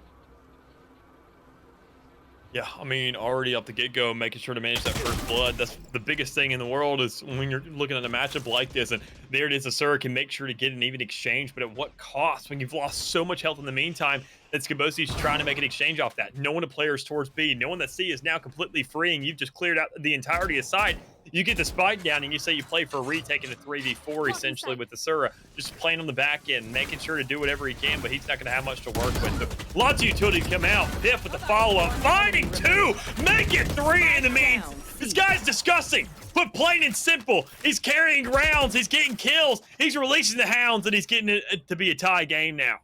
C: Yeah, I mean, already off the get-go, making sure to manage that first blood. That's the biggest thing in the world is when you're looking at a matchup like this, and there it is, Asura can make sure to get an even exchange, but at what cost? When you've lost so much health in the meantime, that Skibowski's trying to make an exchange off that. Knowing the player's towards B, knowing that C is now completely free, and you've just cleared out the entirety of side. You get the spike down, and you say you play for a retake in a 3v4, essentially, with Asura. Just playing on the back end, making sure to do whatever he can, but he's not going to have much to work with. So lots of utility come out. Piff with the follow-up. Finding 2! Make it 3 in the means. This guy's disgusting. Put plain and simple. He's carrying rounds. He's getting kills. He's releasing the hounds, and he's getting it to be a tie game now.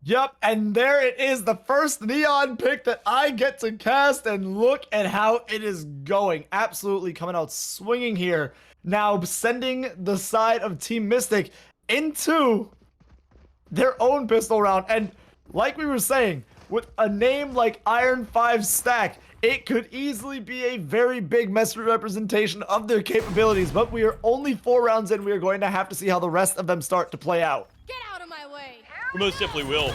B: Yep, and there it is, the first Neon pick that I get to cast, and look at how it is going. Absolutely coming out swinging here. Now sending the side of Team Mystic into their own pistol round. And like we were saying, with a name like Iron 5-stack, it could easily be a very big representation of their capabilities, but we are only 4 rounds in. We are going to have to see how the rest of them start to play out.
I: Get out of my way.
C: We most definitely will.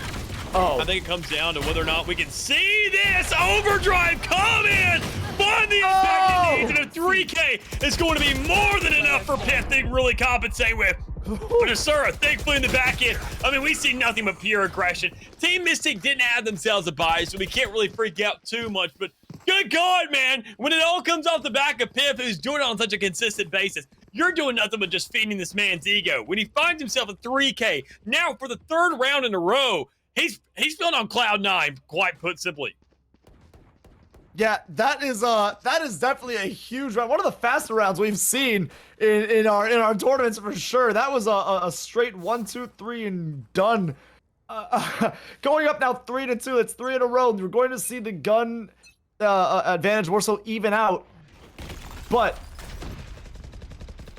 B: Oh.
C: I think it comes down to whether or not we can see this overdrive come in. Find the impact it needs, and a 3K is going to be more than enough for Piff to really compensate with. But Asura, thankfully in the back end, I mean, we see nothing but pure aggression. Team Mystic didn't have themselves a buy, so we can't really freak out too much, but good God, man, when it all comes off the back of Piff, who's doing it on such a consistent basis, you're doing nothing but just feeding this man's ego. When he finds himself a 3K, now for the 3rd round in a row, he's feeling on cloud 9, quite put simply.
B: Yeah, that is definitely a huge round. One of the faster rounds we've seen in our tournaments for sure. That was a straight 1, 2, 3 and done. Going up now 3-2. It's 3 in a row. We're going to see the gun advantage more so even out, but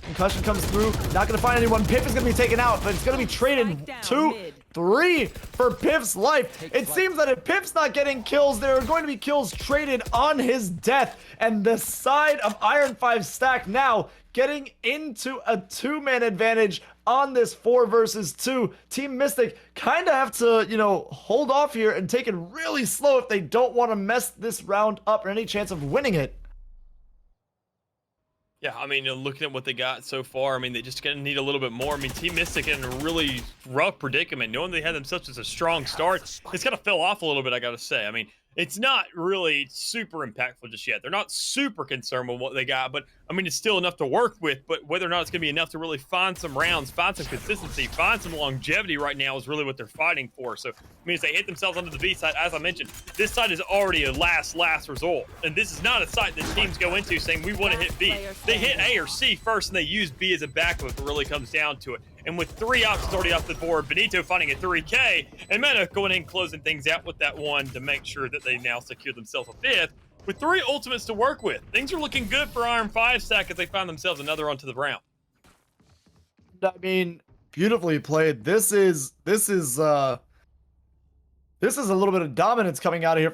B: concussion comes through. Not going to find anyone. Piff is going to be taken out, but it's going to be traded 2, 3 for Piff's life. It seems that if Piff's not getting kills, there are going to be kills traded on his death. And the side of Iron 5-stack now getting into a 2-man advantage on this 4 versus 2. Team Mystic kind of have to, hold off here and take it really slow if they don't want to mess this round up or any chance of winning it.
C: Yeah, I mean, looking at what they got so far, I mean, they just gonna need a little bit more. I mean, Team Mystic in a really rough predicament, knowing they had themselves as a strong start, it's kind of fell off a little bit, I gotta say. I mean, it's not really super impactful just yet. They're not super concerned with what they got, but I mean, it's still enough to work with. But whether or not it's going to be enough to really find some rounds, find some consistency, find some longevity right now is really what they're fighting for. So, I mean, as they hit themselves onto the B side, as I mentioned, this side is already a last result. And this is not a site that teams go into saying, we want to hit B. They hit A or C first, and they use B as a backup if it really comes down to it. And with 3 options already off the board, Benito finding a 3K, and Meta going in and closing things out with that 1 to make sure that they now secure themselves a 5th. With 3 ultimates to work with, things are looking good for Iron 5-stack as they find themselves another onto the round.
B: I mean, beautifully played. This is a little bit of dominance coming out of here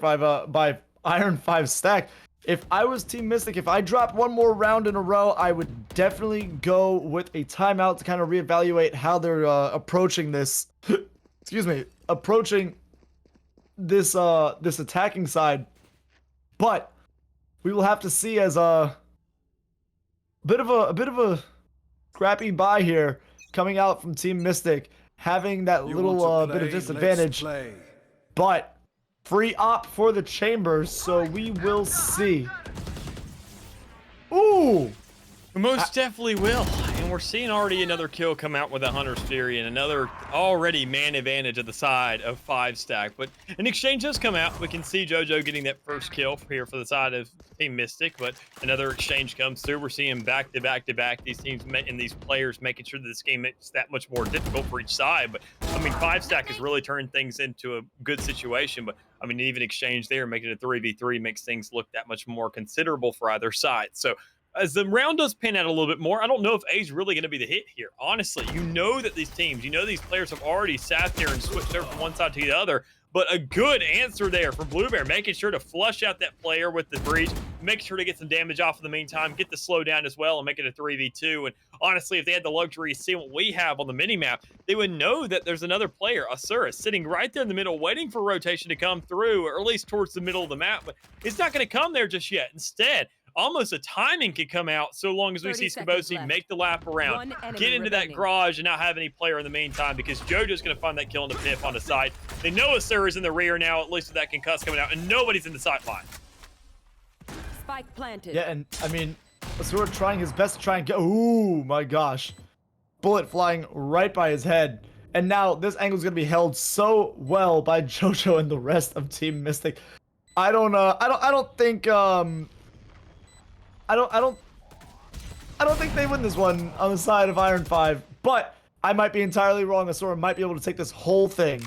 B: by Iron 5-stack. If I was Team Mystic, if I dropped 1 more round in a row, I would definitely go with a timeout to kind of reevaluate how they're approaching this. Excuse me, approaching this this attacking side. But we will have to see as a bit of a scrappy buy here coming out from Team Mystic, having that little bit of disadvantage. But free op for the chambers, so we will see. Ooh!
C: Most definitely will. And we're seeing already another kill come out with a Hunter's Fury and another already man advantage at the side of 5 stack. But an exchange does come out. We can see JoJo getting that first kill here for the side of Team Mystic, but another exchange comes through. We're seeing back to back to back these teams and these players making sure that this game makes that much more difficult for each side. But I mean, 5 stack has really turned things into a good situation. But I mean, even exchange there, making it a 3v3 makes things look that much more considerable for either side. So as the round does pan out a little bit more, I don't know if A's really going to be the hit here. Honestly, you know that these teams, you know these players have already sat there and switched over from one side to the other, but a good answer there from Blue Bear, making sure to flush out that player with the breach, make sure to get some damage off in the meantime, get the slowdown as well, and make it a 3v2. And honestly, if they had the luxury of seeing what we have on the mini-map, they would know that there's another player, Asuras, sitting right there in the middle, waiting for rotation to come through, or at least towards the middle of the map, but it's not going to come there just yet. Instead, almost a timing could come out so long as we see Skabosi make the lap around, get into that garage, and not have any player in the meantime, because JoJo's going to find that kill on the Piff on the side. They know Asura's in the rear now, at least with that concuss coming out, and nobody's in the sight line.
F: Spike planted.
B: Yeah, and I mean, Asura trying his best to try and get. Ooh, my gosh. Bullet flying right by his head. And now this angle is going to be held so well by JoJo and the rest of Team Mystic. I don't think, I don't think they win this one on the side of Iron 5, but I might be entirely wrong. Asura might be able to take this whole thing.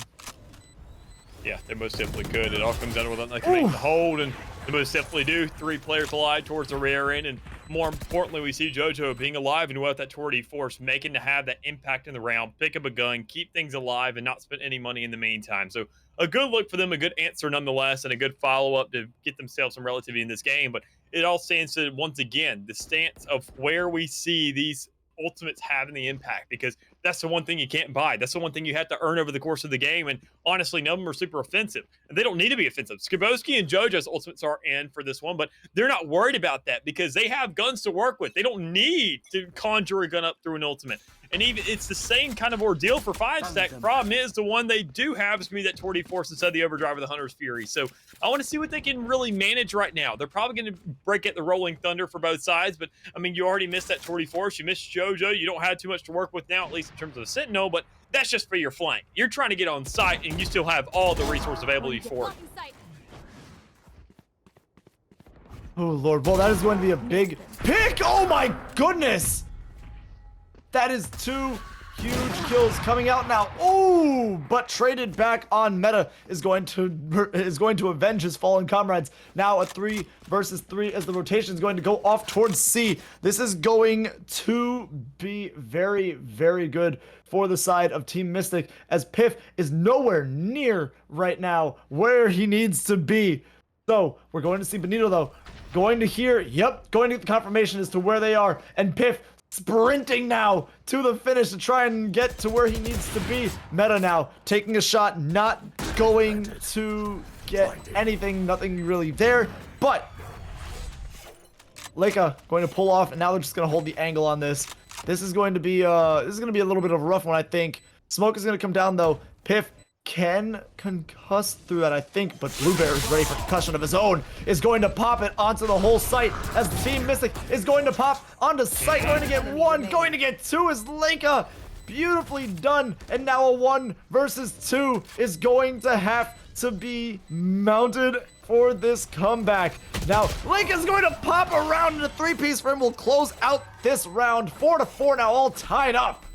C: Yeah, they most definitely could. It all comes down to whether they can make the hold, and they most definitely do. 3 players alive towards the rear end, and more importantly, we see JoJo being alive and without that Torty force, making to have that impact in the round, pick up a gun, keep things alive, and not spend any money in the meantime. So a good look for them, a good answer nonetheless, and a good follow-up to get themselves some relativity in this game. But it all stands to, once again, the stance of where we see these ultimates having the impact, because that's the one thing you can't buy. That's the one thing you have to earn over the course of the game. And honestly, none of them are super offensive. And they don't need to be offensive. Skabosi and JoJo's ultimates are in for this one, but they're not worried about that because they have guns to work with. They don't need to conjure a gun up through an ultimate. And even it's the same kind of ordeal for 5 stack. The problem is the one they do have is going to be that Torty force instead of the overdrive of the Hunter's Fury. So I want to see what they can really manage right now. They're probably going to break at the Rolling Thunder for both sides, but I mean, you already missed that Torty force. You missed JoJo. You don't have too much to work with now, at least in terms of the Sentinel, but that's just for your flank. You're trying to get on site and you still have all the resource availability for it.
B: Oh, Lord. Well, that is going to be a big pick. Oh, my goodness. That is 2 huge kills coming out now. Oh, but traded back on meta is going to avenge his fallen comrades. Now a 3 versus 3 as the rotation is going to go off towards C. This is going to be very, very good for the side of Team Mystic, as Piff is nowhere near right now where he needs to be. So we're going to see Benito though. Going to hear, yep, going to get the confirmation as to where they are, and Piff sprinting now to the finish to try and get to where he needs to be. Meta now taking a shot, not going to get anything, nothing really there, but Leica going to pull off, and now they're just going to hold the angle on this. This is going to be a little bit of a rough one, I think. Smoke is going to come down though. Piff can concuss through that, I think, but Blue Bear is ready for concussion of his own. Is going to pop it onto the whole site as Team Mystic is going to pop onto site. Going to get 1, going to get 2 is Leica. Beautifully done. And now a 1 versus 2 is going to have to be mounted for this comeback. Now, Leica is going to pop around in a 3-piece for him. Will close out this round. 4-4 now, all tied up.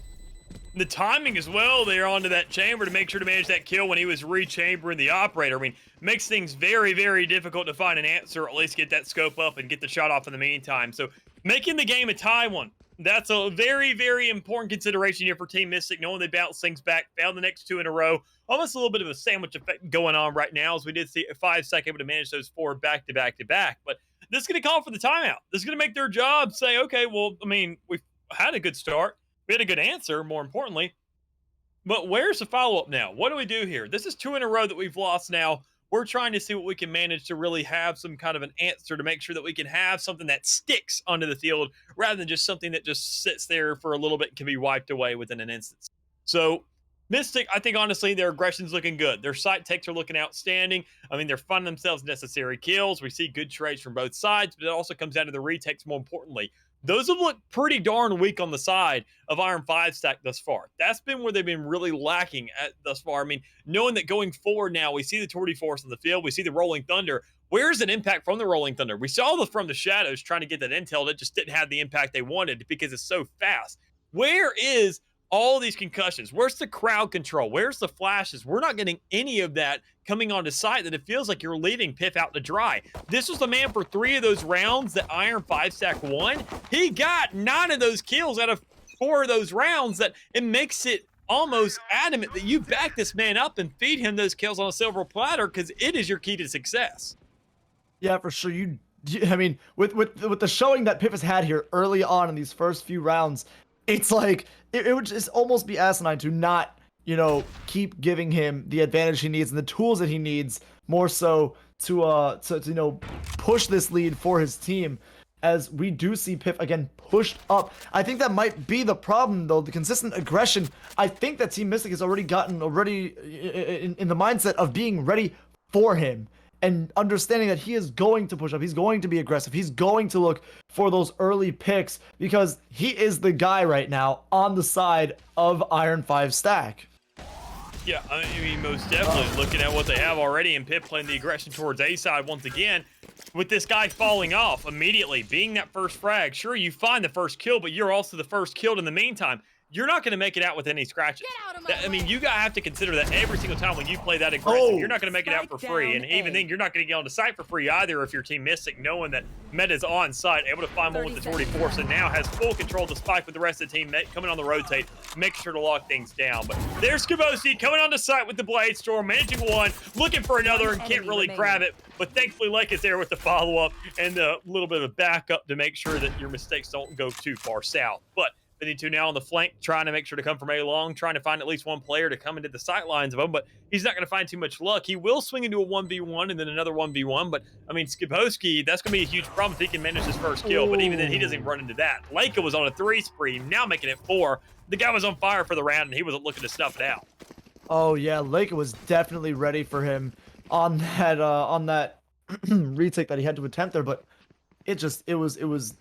C: The timing as well there onto that chamber to make sure to manage that kill when he was re-chambering the operator. I mean, makes things very, very difficult to find an answer, or at least get that scope up and get the shot off in the meantime. So making the game a tie one, that's a very, very important consideration here for Team Mystic, knowing they bounce things back, found the next 2 in a row. Almost a little bit of a sandwich effect going on right now, as we did see 5 stack able to manage those 4 back-to-back-to-back. But this is going to call for the timeout. This is going to make their job say, okay, well, I mean, we've had a good start. We had a good answer, more importantly. But where's the follow-up now? What do we do here? This is 2 in a row that we've lost now. we're trying to see what we can manage to really have some kind of an answer to make sure that we can have something that sticks onto the field rather than just something that just sits there for a little bit and can be wiped away within an instance. So Mystic, I think honestly, their aggression's looking good. Their site takes are looking outstanding. I mean, they're finding themselves necessary kills. We see good trades from both sides, but it also comes down to the retakes more importantly. Those have looked pretty darn weak on the side of Iron 5 stack thus far. That's been where they've been really lacking at thus far. I mean, knowing that going forward now, we see the Tour de Force on the field, we see the Rolling Thunder. Where's an impact from the Rolling Thunder? We saw from the shadows trying to get that intel that just didn't have the impact they wanted because it's so fast. Where is all these concussions? Where's the crowd control? Where's the flashes? We're not getting any of that coming onto site that it feels like you're leaving Piff out to dry. This was the man for 3 of those rounds that Iron 5 stack won. He got 9 of those kills out of 4 of those rounds that it makes it almost adamant that you back this man up and feed him those kills on a silver platter because it is your key to success.
B: Yeah, for sure. I mean, with the showing that Piff has had here early on in these first few rounds, it's like it would just almost be asinine to not, keep giving him the advantage he needs and the tools that he needs more so to push this lead for his team. As we do see Piff again pushed up. I think that might be the problem though, the consistent aggression. I think that Team Mystic has already gotten in the mindset of being ready for him and understanding that he is going to push up, he's going to be aggressive, he's going to look for those early picks because he is the guy right now on the side of Iron 5 stack.
C: Yeah, I mean, most definitely looking at what they have already and Pip playing the aggression towards A side once again. With this guy falling off immediately, being that first frag, sure, you find the first kill, but you're also the first killed in the meantime. You're not going to make it out with any scratches. I mean, you have to consider that every single time when you play that aggressive, you're not going to make it out for free. And even then, you're not going to get on the site for free either if your Team Mystic, knowing that Meta's on site, able to find one with the Tour de Force, and now has full control of the spike with the rest of the team coming on the rotate, make sure to lock things down. But there's Skabosi coming on the site with the Blade Storm, managing one, looking for another, and can't really grab it. But thankfully, Lake is there with the follow-up and a little bit of backup to make sure that your mistakes don't go too far south. But they need to now on the flank, trying to make sure to come from A-long, trying to find at least one player to come into the sight lines of him, but he's not going to find too much luck. He will swing into a 1v1 and then another 1v1, but, I mean, Skiboski, that's going to be a huge problem if he can manage his first kill, but even then, he doesn't even run into that. Leica was on a 3 spree, now making it 4. The guy was on fire for the round, and he wasn't looking to snuff it out.
B: Oh, yeah, Leica was definitely ready for him on that retake that he had to attempt there, but it was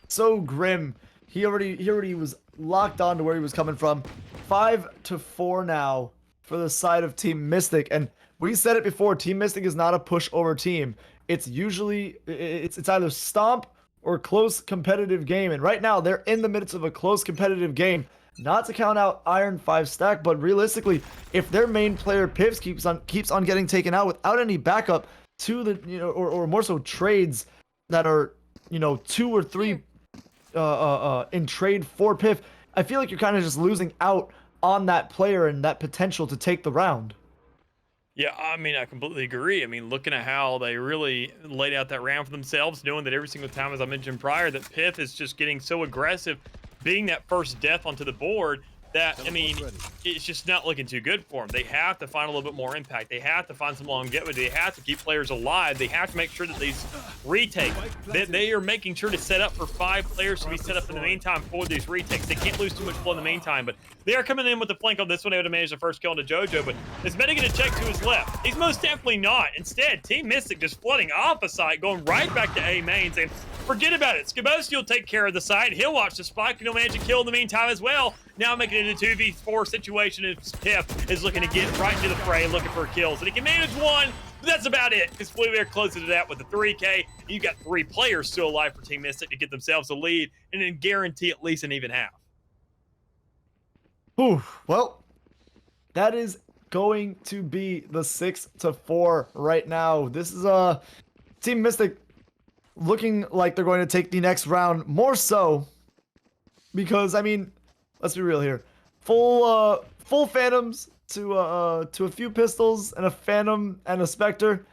B: so grim. He already was locked on to where he was coming from. 5-4 now for the side of Team Mystic. And we said it before, Team Mystic is not a pushover team. It's usually, it's either stomp or close competitive game. And right now, they're in the midst of a close competitive game. Not to count out Iron 5 stack, but realistically, if their main player Pips keeps on getting taken out without any backup to the, or more so trades that are, 2 or 3 in trade for Piff, I feel like you're kind of just losing out on that player and that potential to take the round.
C: Yeah, I mean, I completely agree. I mean, looking at how they really laid out that round for themselves, knowing that every single time, as I mentioned prior, that Piff is just getting so aggressive, being that first death onto the board, that, I mean, it's just not looking too good for them. They have to find a little bit more impact. They have to find some longevity. They have to keep players alive. They have to make sure that these retakes, that they are making sure to set up for 5 players to be set up in the meantime for these retakes. They can't lose too much flow in the meantime, but they are coming in with the flank on this one. They would have managed the first kill into JoJo, but is Meta going to check to his left? He's most definitely not. Instead, Team Mystic just flooding off a site, going right back to A main, saying, forget about it. Skiboski will take care of the site. He'll watch the spike, and he'll manage to kill in the meantime as well. Now making it a 2v4 situation, and Piff is looking to get right into the fray, looking for kills. And he can manage one, but that's about it. Because we're closer to that with the 3K. You got 3 players still alive for Team Mystic to get themselves a lead, and then guarantee at least an even half.
B: Ooh, well, that is going to be the 6-4 right now. This is Team Mystic looking like they're going to take the next round more so because, I mean, let's be real here. Full Phantoms to a few pistols and a Phantom and a Spectre.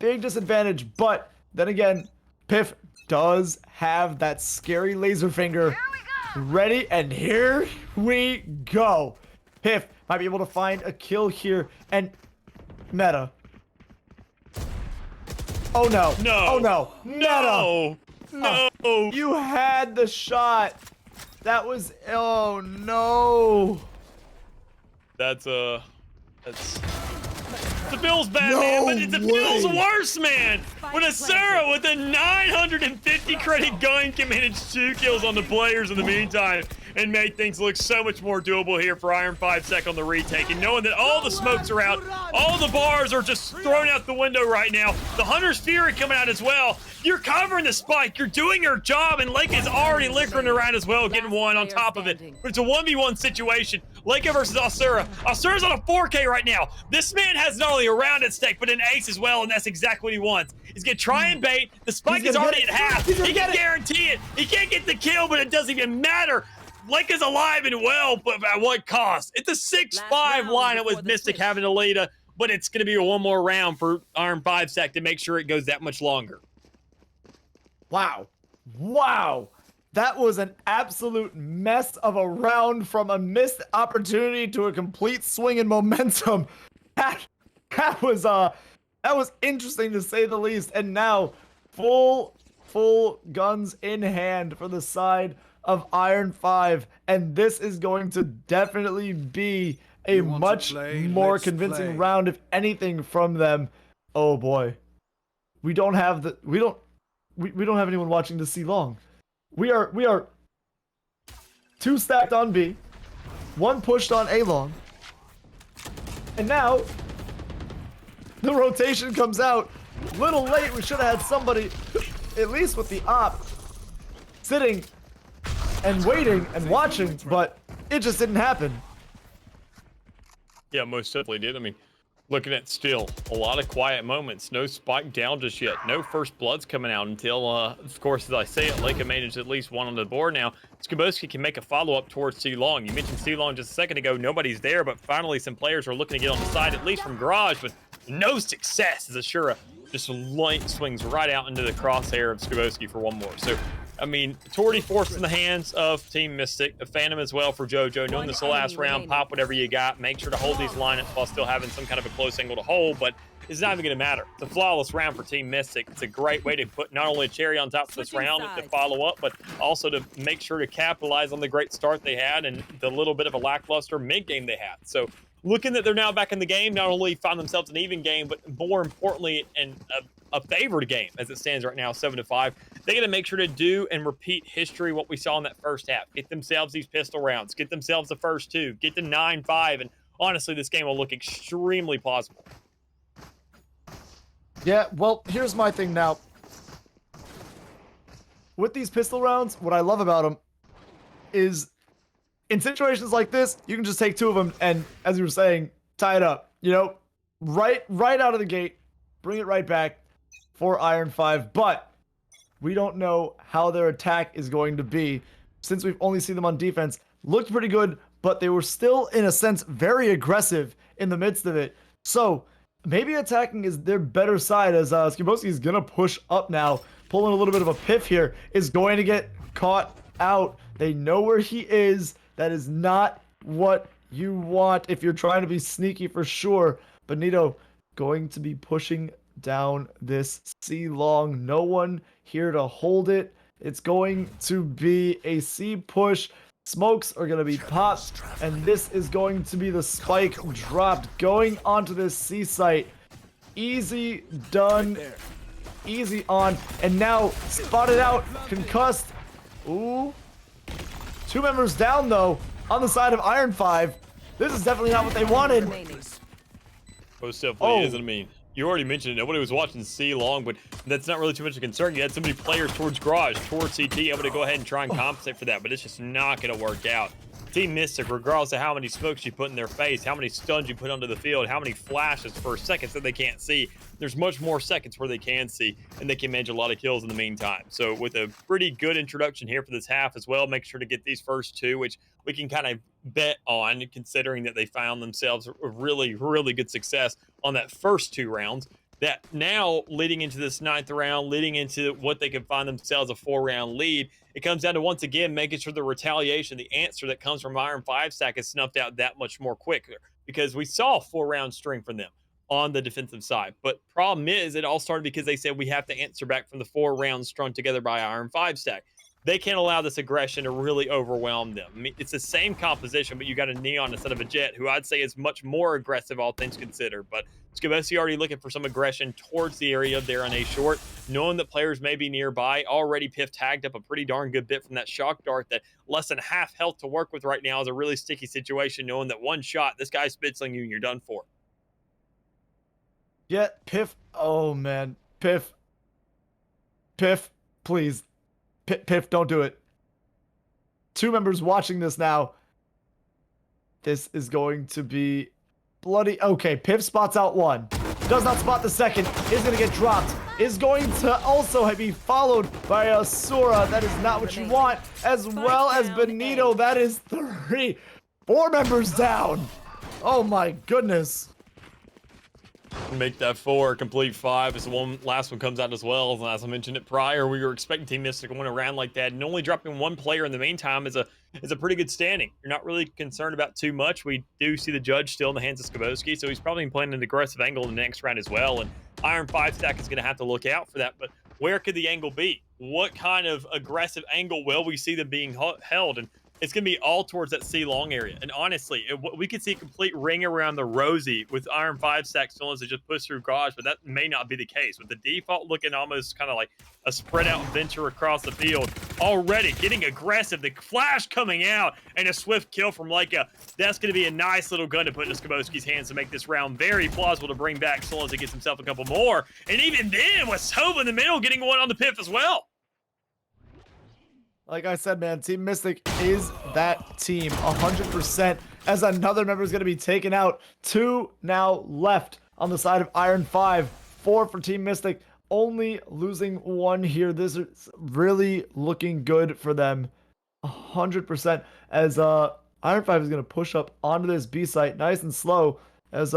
B: Big disadvantage, but then again, Piff does have that scary laser finger ready, and here we go. Piff might be able to find a kill here, and Meta, Oh no.
C: No.
B: Oh no. Meta.
C: No.
B: You had the shot. That was, oh no.
C: That's the Bills bad, man, but it's the Bills worse, man. With a Sarah with a 950 credit gun can manage 2 kills on the players in the meantime and made things look so much more doable here for Iron 5 Sec on the retake. And knowing that all the smokes are out, all the bars are just thrown out the window right now. The Hunter's Fury coming out as well. You're covering the spike. You're doing your job, and Leica is already lickering around as well, getting one on top of it. But it's a 1v1 situation. Leica versus Asura. Asura's on a 4K right now. This man has not only a round at stake, but an ace as well, and that's exactly what he wants. He's going to try and bait. The spike is already at half. He can guarantee it. He can't get the kill, but it doesn't even matter. Leica's alive and well, but at what cost? It's a 6-5 lineup with Mystic having to lead, but it's going to be one more round for Iron 5 Sec to make sure it goes that much longer.
B: Wow. Wow. That was an absolute mess of a round, from a missed opportunity to a complete swing in momentum. That was interesting to say the least. And now full guns in hand for the side of Iron 5, and this is going to definitely be a much more convincing round, if anything, from them. Oh boy. We don't have anyone watching to see long. We are 2 stacked on B, 1 pushed on A long. And now the rotation comes out. Little late. We should have had somebody, at least with the op, sitting and waiting and watching, but it just didn't happen.
C: Yeah, most definitely did. I mean, looking at still a lot of quiet moments. No spike down just yet. No first bloods coming out until, of course, as I say it, Leica managed at least one on the board now. Skaboski can make a follow-up towards C-Long. You mentioned C-Long just a second ago. Nobody's there, but finally some players are looking to get on the side, at least from Garage, but no success as Ashura just light swings right out into the crosshair of Skaboski for one more. So, I mean, Torty forced in the hands of Team Mystic, a Phantom as well for JoJo, knowing this is the last round, pop whatever you got, make sure to hold these lineups while still having some kind of a close angle to hold, but it's not even going to matter. It's a flawless round for Team Mystic. It's a great way to put not only a cherry on top of this round to follow up, but also to make sure to capitalize on the great start they had and the little bit of a lackluster mid-game they had. So, looking that they're now back in the game, not only find themselves an even game, but more importantly, a favored game as it stands right now, 7-5. They got to make sure to do and repeat history, what we saw in that first half. Get themselves these pistol rounds. Get themselves the first 2. Get to 9-5. And honestly, this game will look extremely plausible.
B: Yeah, well, here's my thing now. With these pistol rounds, what I love about them is in situations like this, you can just take 2 of them and, as you were saying, tie it up. You know, right out of the gate, bring it right back for Iron 5. But we don't know how their attack is going to be, since we've only seen them on defense. Looked pretty good, but they were still, in a sense, very aggressive in the midst of it. So maybe attacking is their better side, as Skaboski is going to push up now, pulling a little bit of a piff here, is going to get caught out. They know where he is. That is not what you want if you're trying to be sneaky, for sure. Benito going to be pushing down this C-Long. No one here to hold it. It's going to be a C push. Smokes are going to be popped, and this is going to be the spike dropped going onto this C site. Easy done. Easy on. And now spotted out, concussed. Ooh. 2 members down, though, on the side of Iron 5. This is definitely not what they wanted.
C: Most definitely isn't. I mean, you already mentioned it. Nobody was watching C-Long, but that's not really too much of a concern. You had so many players towards Garage, towards CT, able to go ahead and try and compensate for that, but it's just not going to work out. Team Mystic, regardless of how many smokes you put in their face, how many stuns you put onto the field, how many flashes for seconds that they can't see, there's much more seconds where they can see, and they can manage a lot of kills in the meantime. So with a pretty good introduction here for this half as well, make sure to get these first 2, which we can kind of bet on, considering that they found themselves a really, really good success on that first 2 rounds. That now, leading into this 9th round, leading into what they can find themselves a 4-round lead, it comes down to, once again, making sure the retaliation, the answer that comes from Iron 5 Stack is snuffed out that much more quicker, because we saw a 4-round string from them on the defensive side. But problem is, it all started because they said we have to answer back from the 4 rounds strung together by Iron 5 stack. They can't allow this aggression to really overwhelm them. I mean, it's the same composition, but you got a Neon instead of a Jet, who I'd say is much more aggressive, all things considered. But Skibesi already looking for some aggression towards the area there on A short, knowing that players may be nearby. Already Piff tagged up a pretty darn good bit from that shock dart that less than half health to work with right now is a really sticky situation, knowing that one shot, this guy's spitzling you and you're done for.
B: Yeah, Piff. Oh, man. Piff. Piff, please. Piff, don't do it. 2 members watching this now. This is going to be bloody. Okay, Piff spots out 1. Does not spot the second. Is going to get dropped. Is going to also be followed by Asura. That is not what you want. As well as Benito. That is 3. 4 members down. Oh my goodness.
C: Make that 4 complete 5 as the last one comes out as well. And as I mentioned it prior, we were expecting Team Mystic to win a round like that, and only dropping 1 player in the meantime is a pretty good standing. You're not really concerned about too much. We do see the judge still in the hands of Skibowski, so he's probably playing an aggressive angle in the next round as well. And Iron 5 stack is going to have to look out for that. But where could the angle be? What kind of aggressive angle will we see them being held? And it's going to be all towards that C long area. And honestly, we could see a complete ring around the Rosie with Iron 5 stack still as they just push through Garage, but that may not be the case. With the default looking almost kind of like a spread out venture across the field, already getting aggressive, the flash coming out, and a swift kill from Leica. That's going to be a nice little gun to put into Skibowski's hands to make this round very plausible to bring back so long as he gets himself a couple more. And even then, with Sova in the middle, getting one on the Piff as well.
B: Like I said, man, Team Mystic is that team 100%, as another member is going to be taken out. 2 now left on the side of Iron 5. 4 for Team Mystic, only losing 1 here. This is really looking good for them 100%, as Iron 5 is going to push up onto this B site nice and slow, as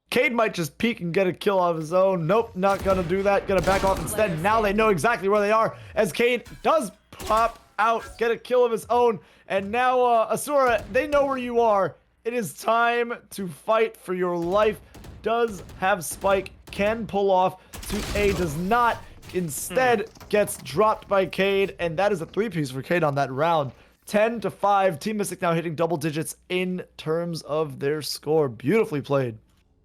B: Cade might just peek and get a kill of his own. Nope, not gonna do that. Gonna back off instead. Now they know exactly where they are, as Cade does pop out, get a kill of his own. And now, Asura, they know where you are. It is time to fight for your life. Does have Spike, can pull off to A, does not. Instead, gets dropped by Cade, and that is a 3-piece for Cade on that round. 10-5. Team Mystic now hitting double digits in terms of their score. Beautifully played.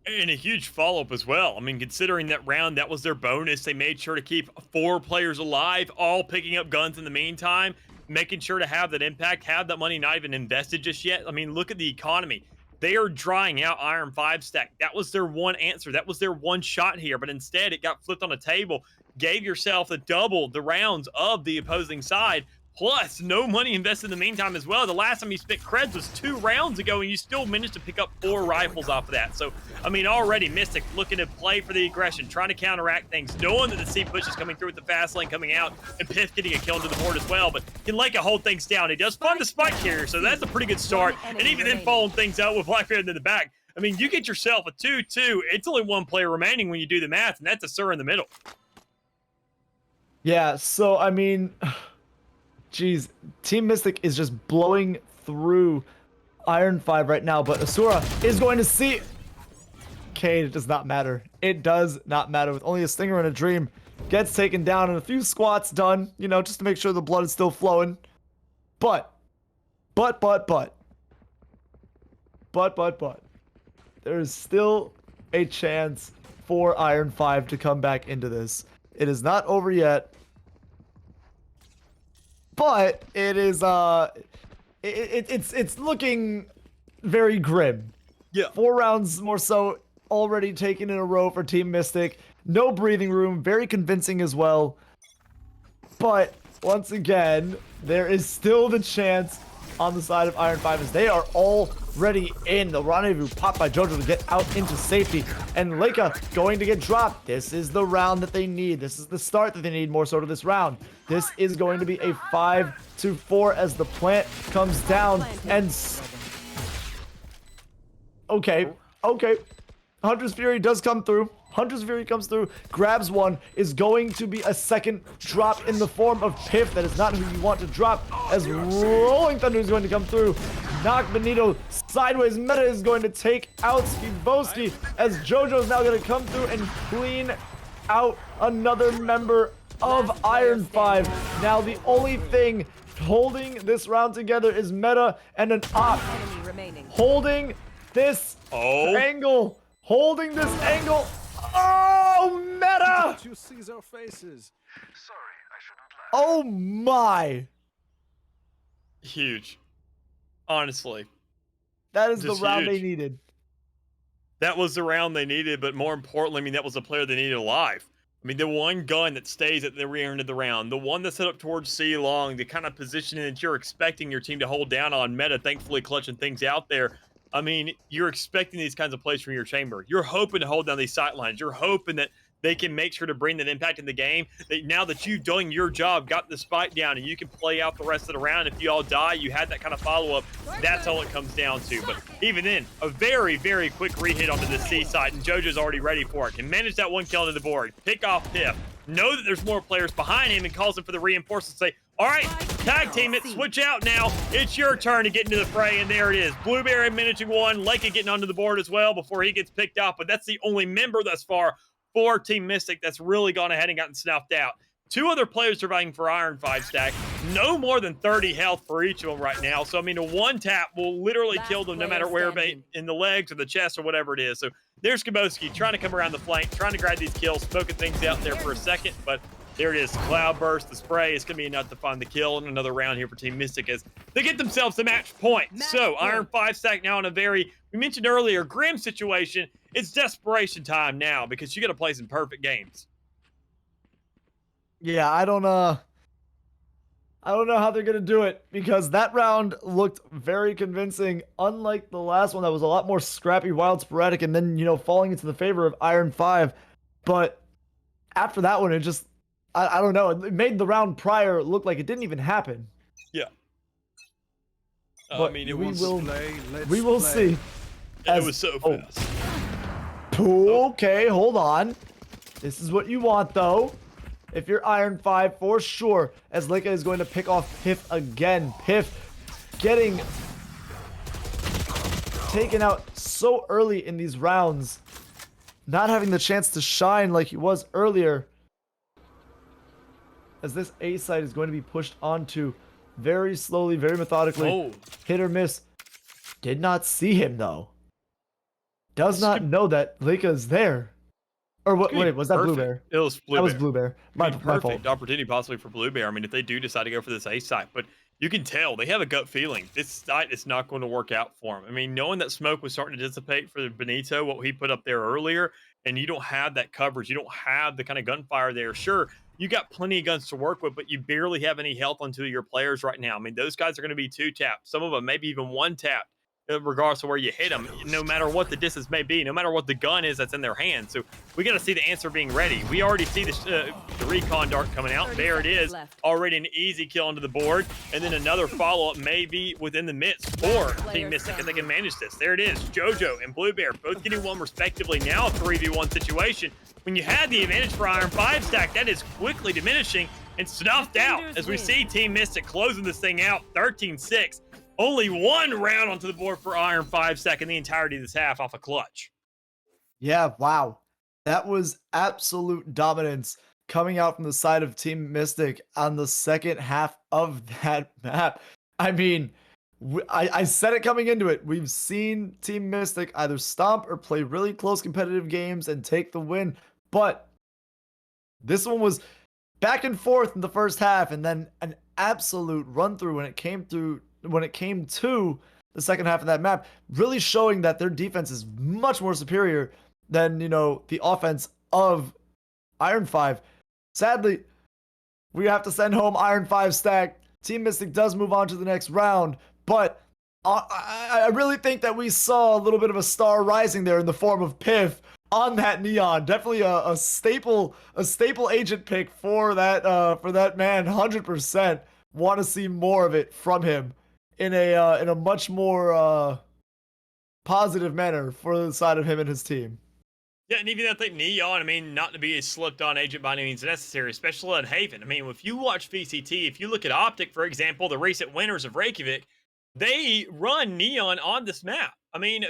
C: And a huge follow-up as well. I mean, considering that round, that was their bonus. They made sure to keep 4 players alive, all picking up guns in the meantime, making sure to have that impact, have that money not even invested just yet. I mean, look at the economy. They are drying out Iron 5 stack. That was their one answer. That was their one shot here. But instead, it got flipped on a table, gave yourself double the rounds of the opposing side, plus no money invested in the meantime as well. The last time you spent creds was 2 rounds ago, and you still managed to pick up 4 rifles off of that. So, I mean, already Mystic looking to play for the aggression, trying to counteract things, knowing that the C push is coming through with the fast lane coming out, and Piff getting a kill into the board as well. But can Leica hold things down? He does fund the spike carrier, so that's a pretty good start. And even then following things out with Blackbeard in the back. I mean, you get yourself a 2-2. It's only 1 player remaining when you do the math, and that's Asura in the middle.
B: Yeah, so, I mean... Jeez, Team Mystic is just blowing through Iron 5 right now, but Asura is going to see... Cade, it does not matter. It does not matter. With only a Stinger and a Dream, gets taken down and a few squats done, you know, just to make sure the blood is still flowing. But, there is still a chance for Iron 5 to come back into this. It is not over yet. But it is it's looking very grim.
C: Yeah.
B: 4 rounds more so already taken in a row for Team Mystic. No breathing room, very convincing as well. But once again, there is still the chance on the side of Iron 5 as they are already in. The rendezvous popped by Jojo to get out into safety. And Leica going to get dropped. This is the round that they need. This is the start that they need more so to this round. This is going to be a 5-4 as the plant comes down. And... Okay. Hunter's Fury does come through. Hunter's Fury comes through, grabs one, is going to be a second drop in the form of Piff. That is not who you want to drop, as Rolling Thunder is going to come through. knock Benito sideways. Meta is going to take out Skiboski as JoJo's now going to come through and clean out another member of Iron 5. Now the only thing holding this round together is Meta and an op.
F: Enemy remaining.
B: Holding this angle. Holding this angle. Oh, Meta!
J: You see their faces.
B: Oh my.
C: Huge. Honestly.
B: That is the
C: Just
B: round
C: huge.
B: they needed.
C: That was the round they needed, but more importantly, I mean, that was the player they needed alive. I mean, the one gun that stays at the rear end of the round, the one that's set up towards C long, the kind of positioning that you're expecting your team to hold down on. Meta, thankfully, clutching things out there. I mean, you're expecting these kinds of plays from your chamber. You're hoping to hold down these sight lines. You're hoping that they can make sure to bring that impact in the game. That now that you've done your job, got the spike down, and you can play out the rest of the round. If you all die, you had that kind of follow-up. That's all it comes down to. But even then, a very, very quick rehit onto the C side, and JoJo's already ready for it. Can manage that one kill into the board, pick off Piff, know that there's more players behind him, and calls him for the reinforcements. Say, all right, tag team it, switch out now. It's your turn to get into the fray, and there it is. Blueberry managing one, Leica getting onto the board as well before he gets picked off, but that's the only member thus far for Team Mystic that's really gone ahead and gotten snuffed out. Two other players surviving for Iron 5 stack. No more than 30 health for each of them right now. So, I mean, a one tap will literally kill them no matter where, in the legs or the chest or whatever it is. So there's Skiboski trying to come around the flank, trying to grab these kills, smoking things out there for a second. But there it is. Cloud burst, the spray. It's going to be enough to find the kill in another round here for Team Mystic as they get themselves a match point. So Iron 5 stack now in a very, we mentioned earlier, grim situation. It's desperation time now because you got to play some perfect games.
B: Yeah, I don't know how they're gonna do it because that round looked very convincing. Unlike the last one that was a lot more scrappy, wild, sporadic, and then falling into the favor of Iron 5. But after that one, it just I don't know. It made the round prior look like it didn't even happen.
C: Yeah.
B: But
C: I mean, it
B: we
C: was
B: will see.
C: It was so fast.
B: Okay, hold on. This is what you want, though. If you're Iron 5, for sure, as Leica is going to pick off Piff again. Piff getting taken out so early in these rounds. Not having the chance to shine like he was earlier. As this A side is going to be pushed onto very slowly, very methodically. Hit or miss. Did not see him, though. Does not know that Leica is there. Or what? Wait, was that Blue Bear?
C: It was Blue
B: That
C: Bear.
B: was Blue Bear. My fault.
C: Perfect opportunity possibly for Blue Bear. I mean, if they do decide to go for this A site, but you can tell they have a gut feeling this site is not going to work out for him. I mean, knowing that smoke was starting to dissipate for Benito, what he put up there earlier, and you don't have that coverage, you don't have the kind of gunfire there. Sure, you got plenty of guns to work with, but you barely have any health on two of your players right now. I mean, those guys are going to be two tapped. Some of them maybe even one tapped. Regardless of where you hit them, no matter what the distance may be, no matter what the gun is that's in their hands. So we got to see the answer being ready. We already see the recon dart coming out. There it is. Already an easy kill onto the board. And then another follow-up maybe within the midst for Team Mystic if they can manage this. There it is. JoJo and Blue Bear both getting one respectively. Now a 3v1 situation. When you had the advantage for Iron 5 stack, that is quickly diminishing and snuffed out as we see Team Mystic closing this thing out 13-6. Only one round onto the board for Iron 5 stack in the entirety of this half off a clutch.
B: Yeah, wow. That was absolute dominance coming out from the side of Team Mystic on the second half of that map. I mean, I said it coming into it. We've seen Team Mystic either stomp or play really close competitive games and take the win. But this one was back and forth in the first half and then an absolute run through when it came to the second half of that map, really showing that their defense is much more superior than, the offense of Iron 5. Sadly, we have to send home Iron 5 stack. Team Mystic does move on to the next round, but I really think that we saw a little bit of a star rising there in the form of Piff on that Neon. Definitely a staple agent pick for that man. 100% want to see more of it from him in a much more positive manner for the side of him and his team.
C: Yeah, and even I think Neon, I mean, not to be a slipped-on agent by any means necessary, especially at Haven. I mean, if you watch VCT, if you look at Optic, for example, the recent winners of Reykjavik, they run Neon on this map. I mean,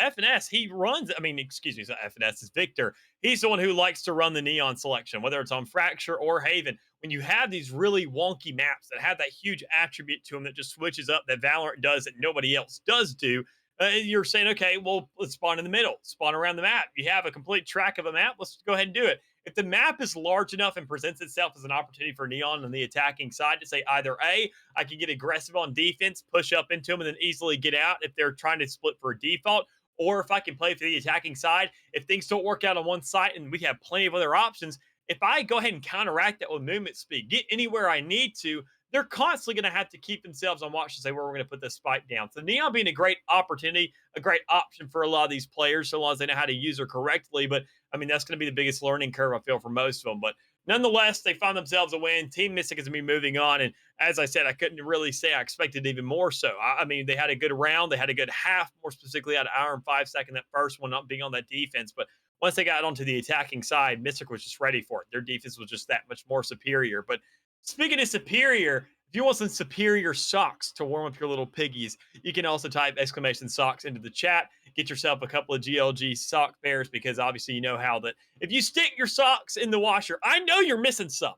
C: FNS, he runs, I mean, excuse me, it's not FNS, it's Victor. He's the one who likes to run the Neon selection, whether it's on Fracture or Haven. When you have these really wonky maps that have that huge attribute to them that just switches up that Valorant does that nobody else does do, you're saying, okay, well, let's spawn in the middle, spawn around the map. You have a complete track of a map, let's go ahead and do it. If the map is large enough and presents itself as an opportunity for Neon on the attacking side to say either A, I can get aggressive on defense, push up into them, and then easily get out if they're trying to split for a default, or if I can play for the attacking side, if things don't work out on one site and we have plenty of other options, if I go ahead and counteract that with movement speed, get anywhere I need to, they're constantly going to have to keep themselves on watch to say where we're going to put this spike down. So Neon being a great opportunity, a great option for a lot of these players, so long as they know how to use her correctly. But I mean, that's going to be the biggest learning curve, I feel, for most of them. But nonetheless, they found themselves a win. Team Mystic is going to be moving on. And as I said, I couldn't really say I expected even more so. I mean, they had a good round. They had a good half, more specifically at an hour and 5 seconds, that first one, not being on that defense. But once they got onto the attacking side, Mystic was just ready for it. Their defense was just that much more superior. But speaking of superior, if you want some superior socks to warm up your little piggies, you can also type !socks into the chat. Get yourself a couple of GLG sock pairs, because obviously you know how that if you stick your socks in the washer, I know you're missing some.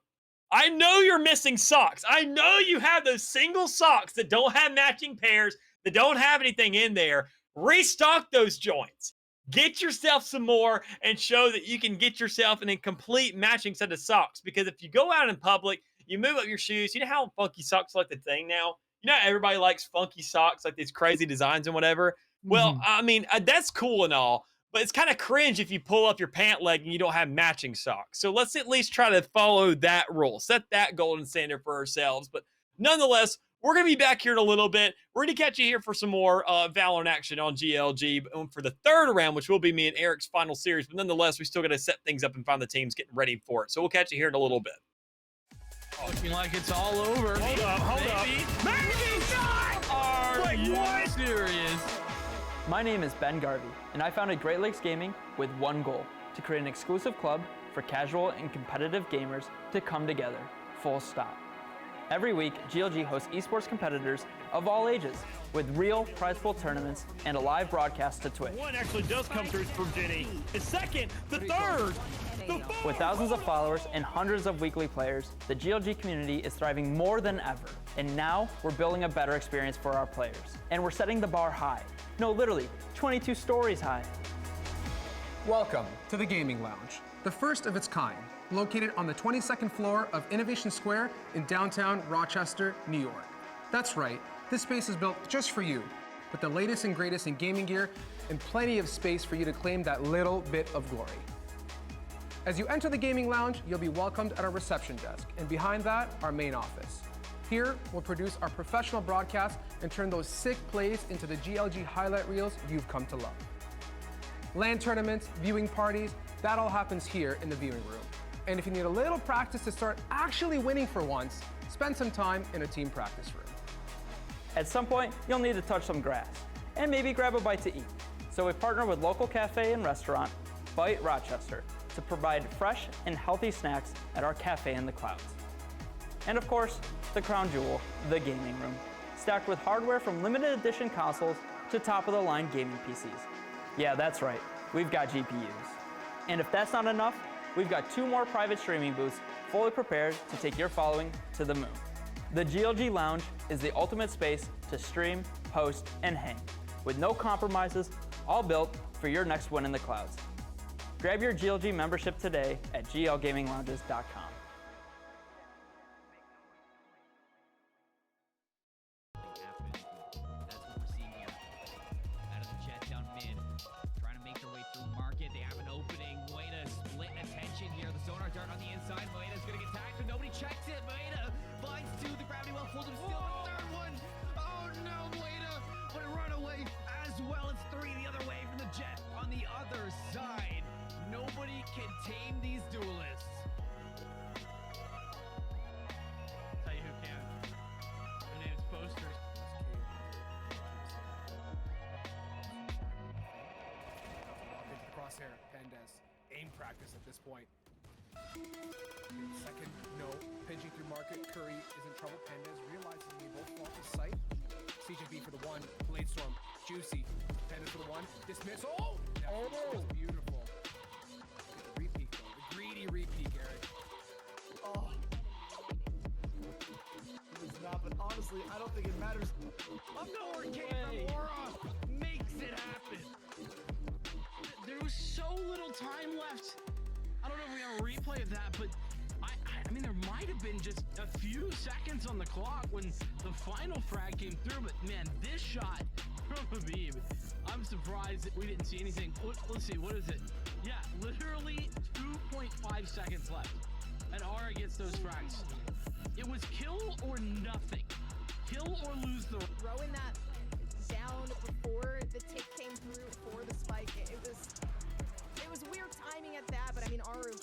C: I know you're missing socks. I know you have those single socks that don't have matching pairs, that don't have anything in there. Restock those joints. Get yourself some more and show that you can get yourself an complete matching set of socks. Because if you go out in public, you move up your shoes. You know how funky socks are like the thing now? You know how everybody likes funky socks, like these crazy designs and whatever? Well, I mean, that's cool and all, but it's kind of cringe if you pull up your pant leg and you don't have matching socks. So let's at least try to follow that rule, set that golden standard for ourselves. But nonetheless, we're going to be back here in a little bit. We're going to catch you here for some more Valorant action on GLG for the third round, which will be me and Eric's final series. But nonetheless, we still got to set things up and find the teams getting ready for it. So we'll catch you here in a little bit.
A: Looking like it's all over.
C: Hold up.
A: Maybe not! Are you serious?
G: My name is Ben Garvey, and I founded Great Lakes Gaming with one goal: to create an exclusive club for casual and competitive gamers to come together, full stop. Every week, GLG hosts esports competitors of all ages with real prize pool tournaments and a live broadcast to Twitch.
C: One actually does come through from Jenny. The second, the third, the fourth.
G: With thousands of followers and hundreds of weekly players, the GLG community is thriving more than ever. And now we're building a better experience for our players. And we're setting the bar high. No, literally, 22 stories high.
D: Welcome to the Gaming Lounge, the first of its kind, located on the 22nd floor of Innovation Square in downtown Rochester, New York. That's right, this space is built just for you, with the latest and greatest in gaming gear and plenty of space for you to claim that little bit of glory. As you enter the Gaming Lounge, you'll be welcomed at our reception desk, and behind that, our main office. Here, we'll produce our professional broadcasts and turn those sick plays into the GLG highlight reels you've come to love. LAN tournaments, viewing parties, that all happens here in the viewing room. And if you need a little practice to start actually winning for once, spend some time in a team practice room.
G: At some point, you'll need to touch some grass and maybe grab a bite to eat. So we partner with local cafe and restaurant, By Rochester, to provide fresh and healthy snacks at our cafe in the clouds. And of course, the crown jewel, the gaming room, stacked with hardware from limited edition consoles to top-of-the-line gaming PCs. Yeah, that's right, we've got GPUs. And if that's not enough, we've got 2 more private streaming booths fully prepared to take your following to the moon. The GLG Lounge is the ultimate space to stream, host, and hang, with no compromises, all built for your next win in the clouds. Grab your GLG membership today at glgaminglounges.com.
H: That's what we're seeing here. Out of the jet down mid, trying to make their way through market. They have an opening. Way to split attention here. The sonar dart on the inside. Moeda's gonna get tagged, but nobody checks it. Moeda finds 2. The gravity well pulled him still. A third one. Oh no, Moeda would run away as well. It's 3 the other way from the jet on the other side. Nobody can tame these duelists.
A: Tell you who can. Their name's Posters.
D: Crosshair, Pandez, aim practice at this point. Second, no. Pinching through market, Curry is in trouble. Pandez realizes they both fall to sight. CJB for the one. Bladestorm. Juicy. Panda for the one. Dismiss. Oh! That was beautiful. The repeat, though. The greedy repeat, Garrett.
B: Oh. It was not, but honestly, I don't think it matters.
A: Arcade from Aura makes it happen. There was so little time left. I don't know if we have a replay of that, but I mean, there might have been just a few seconds on the clock when the final frag came through, but man, this shot from Habib, I'm surprised that we didn't see anything. Let's see, what is it? Yeah, literally 2.5 seconds left, and Aura gets those frags. It was kill or nothing. Kill or lose the...
I: Throwing that down before the tick came through for the spike. It was weird timing at that, but I mean, Aru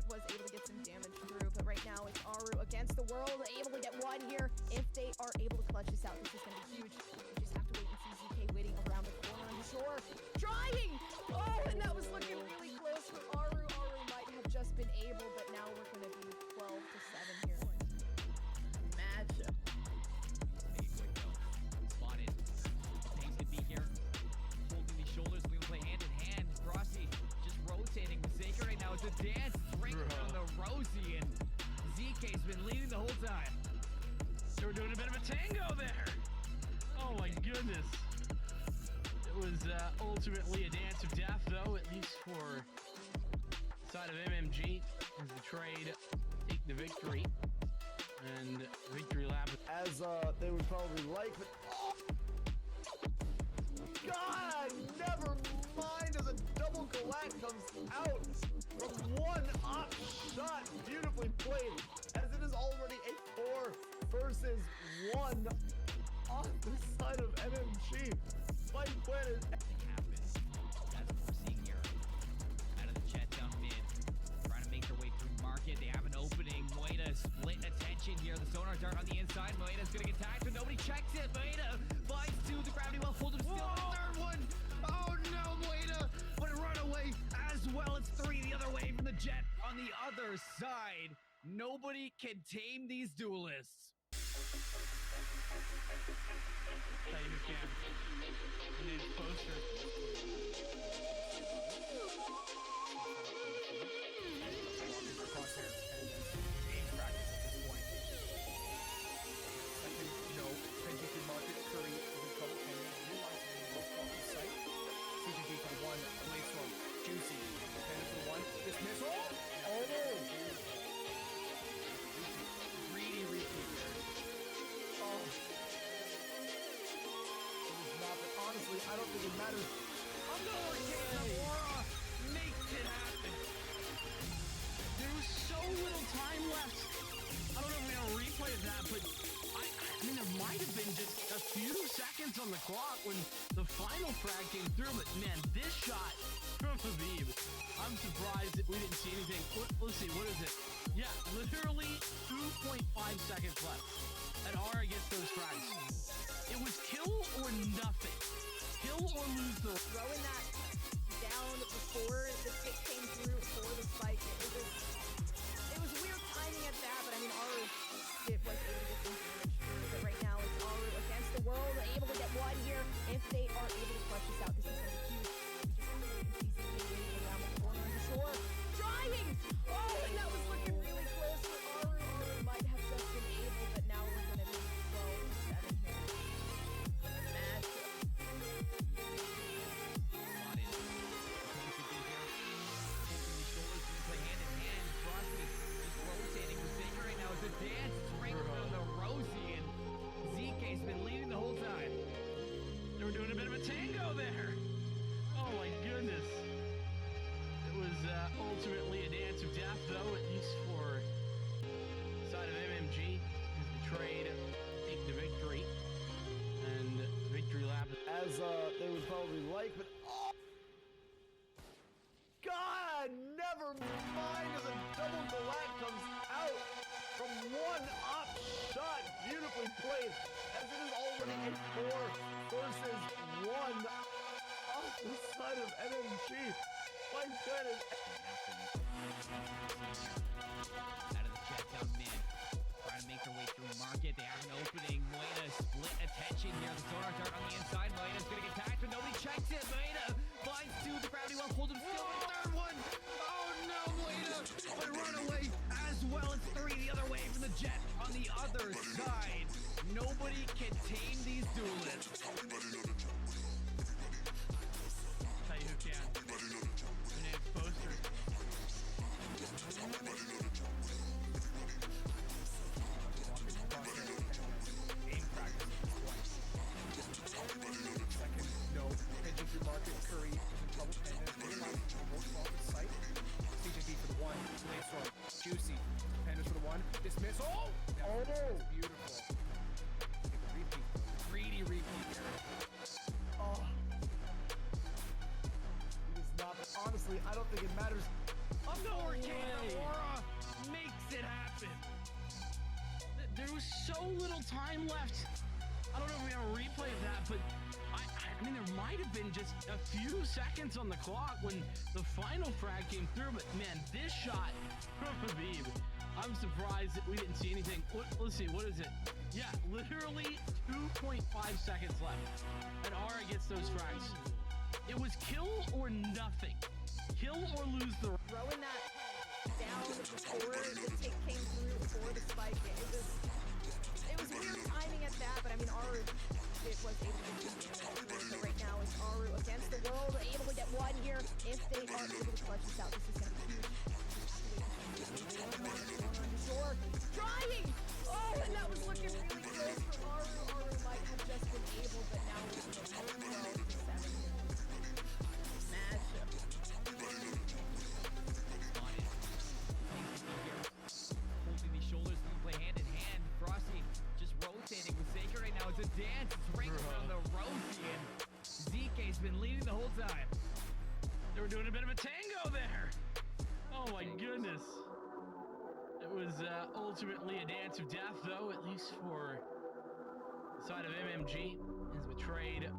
I: was able to get some damage through, but right now it's Aru against the world, able to get one here. If they are able to clutch this out, this is going to be huge. We just have to wait and see ZK waiting around the corner on the shore. Trying! Oh, and that was looking really close for Aru. Aru might have just been able, but now we're going to be 12 to 7 here.
E: Matchup.
H: Make it quick though. Spotted. Things to be here. Holding these shoulders, we play hand in hand. Rossi just rotating with Zaker right now. It's a dance right around the Rosie, and ZK's been leading the whole time.
A: They were doing a bit of a tango there. Oh my goodness. It was ultimately a dance of death, though, at least for the side of MMG, as the trade take the victory. And victory lap.
B: As they would probably like, but oh! God, never mind as a double Galat comes out from one up shot, beautifully played, as it is already a 4 versus 1 on the side of MMG. Spike planted.
H: Happens. That's what we're seeing here. Out of the jet down mid. Trying to make their way through market. They have an opening. Moeda split attention here. The sonar dart on the inside. Moeda's gonna get tagged, but nobody checks it. Moeda flies to the gravity well. Hold him still. The third one. Oh no, Moeda would run away as well. It's 3 the other way from the jet on the other side. Nobody can tame these duelists.
A: Famous cam. And his poster.
D: Crosshair and aim practice at this point. Second, Penji through market, Curry is in trouble. Penji realizing they both off the site. CJB for the one, Bladestorm, Juicy, Panda for the one, dismissal. Oh no! Greedy repeat.
B: Oh. It was not, but honestly, I don't think it matters.
A: Arcade from Aura makes it happen. There was so little time left. I don't know if we have a replay of that, but I mean, there might have been just a few seconds on the clock when the final frag came through, but man, this shot from Habib, I'm surprised that we didn't see anything. Let's see, what is it? Yeah, literally 2.5 seconds left, and Aura gets those frags. It was kill or nothing. Kill or lose the...
I: Throwing that down before the tick came through for the spike. It was weird timing at that, but I mean, Aru was able to get some damage through. But right now, it's Aru against the world, able to get one here. If they are able to clutch this out, this is going to be huge. We just have to wait and see ZK waiting around the corner on the shore. Trying! Oh, and that was looking really close for Aru. Aru might have just been able, but now we're going to be 12 to 7 here. Matchup.
H: The dance is right around the Rosie, and ZK's been leading the whole time.
A: They were doing a bit of a tango there. Oh my goodness. It was ultimately a dance of death, though, at least for the side of MMG, as the trade take the victory. And victory lap.
B: As they would probably like, but oh! God, never mind as a double Galat comes out from one up shot, beautifully played, as it is already a 4 versus 1 off the side of MMG. My goodness.
H: Out of the jet down mid. Trying to make their way through market. They have an opening. Moeda split attention here. The sonar dart on the inside. Moeda's going to get tagged, but nobody checks it. Moeda finds two. The gravity well holds him still. The third one. Oh no, Moeda. But run away as well as three the other way from the jet on the other side. Nobody can tame these duelists.
A: Tell you who can. Her name's Poster.
D: Aim practice at this point. Second, no. Pigeon through market. Curry is in trouble. And then realizes they both fall to sight. CJB for the one. Blade storm. Juicy. Pandas for the one. Dismiss. Oh! That's beautiful. Take a repeat. Greedy repeat here.
B: Oh. It is not, but honestly, I don't think it matters.
A: No Arcane Aura makes it happen. There was so little time left. I don't know if we have a replay of that, but I mean, there might have been just a few seconds on the clock when the final frag came through, but man, this shot from Habib, I'm surprised that we didn't see anything. Let's see, what is it? Yeah, literally 2.5 seconds left, and Aura gets those frags. It was kill or nothing. Kill or lose the...
I: Throwing that down before the take came through for the spike. It was weird timing at that, but I mean, Aru was able to get some damage. So right now it's Aru against the world, able to get one here. If they are able to clutch this out, this is going to be huge. Sure, trying! Oh, and that was looking really close for Aru. Aru might have just been able, but now we're looking at 12 to 7 here. Matchup.
H: Holding these shoulders, we play hand in hand. Frosty just rotating with Saker right now. It's a dance. It's ringing around the Rosie, and ZK's been leading the whole time.
A: They were doing a bit of a tango there. Oh my goodness. It was ultimately a dance of death, though, at least for the side of MMG. Has betrayed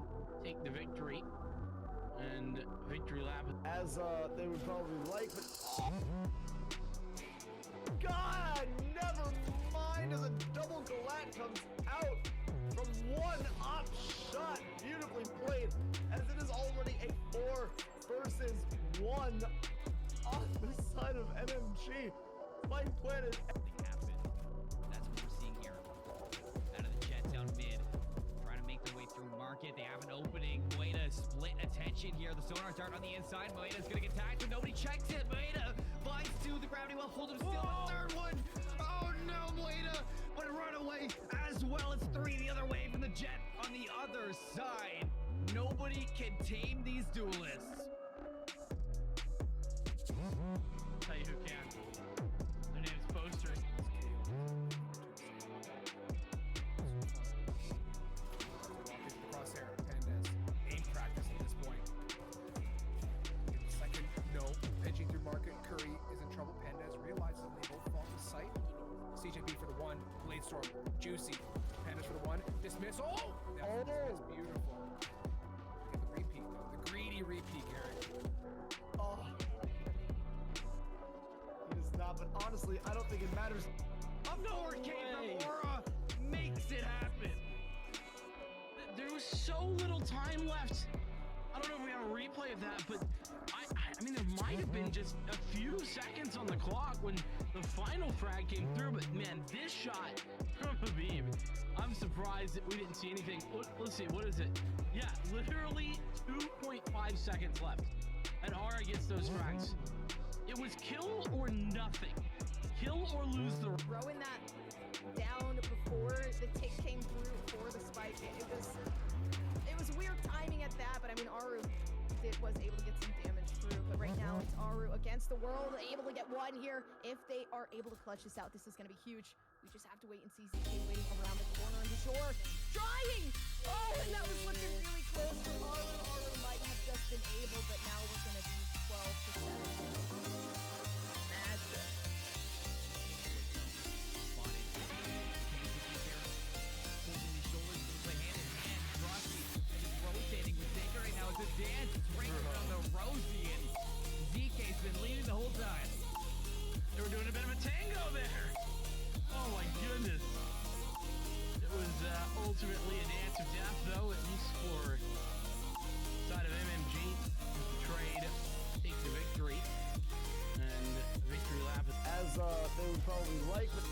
A: take the victory. And victory lap.
B: As they would probably like, but God, never mind as a double galat comes out from one op shot. Beautifully played, as it is already a 4 versus 1 on the side of MMG. Spike planted.
H: Happen. That's what we're seeing here. Out of the jet down mid. Trying to make their way through market. They have an opening. Moeda split attention here. The sonar dart on the inside. Moeda's gonna get tagged, but nobody checks it. Moeda finds two. The gravity well holds him still. The third one. Oh no, Moeda. But run away as well as three the other way from the jet on the other side. Nobody can tame these duelists.
A: Tell you who can. Their name's Poster.
D: Crosshair, Pandas. Aim practice at this point. Second, no. Pitching through market. Curry is in trouble. Pandas realizes they both fall to sight. CJB for the one. Blade storm. Juicy. Pandas for the one. Dismiss. Oh! That's beautiful. Get the repeat, though. The greedy repeat, Garrett.
B: Oh. It is not, but honestly, I don't think it matters.
A: No Arcane Aura makes it happen. There was so little time left. I don't know if we have a replay of that, but I mean, there might have been just a few seconds on the clock when the final frag came through, but man, this shot from Habib, I'm surprised that we didn't see anything. Let's see, what is it? Yeah, literally 2.5 seconds left, and Aura gets those frags. It was kill or nothing. Kill or lose the...
I: Throwing that down before the take came through for the spike. It was weird timing at that, but I mean, Aru was able to get some damage through. But right now it's Aru against the world, able to get one here. If they are able to clutch this out, this is going to be huge. We just have to wait and see ZK waiting around the corner on the shore. Trying! Oh, and that was looking really close for Aru. Aru might have just been able, but now we're going to be 12 to 7. Magic.
H: It's a dance. It's ringing around the Rosie, and ZK's been leading the whole time.
A: They were doing a bit of a tango there. Oh Oh my goodness. It was ultimately a dance of death, though, at least for side of MMG. Trade take the victory. And victory lap
B: As they would probably like, but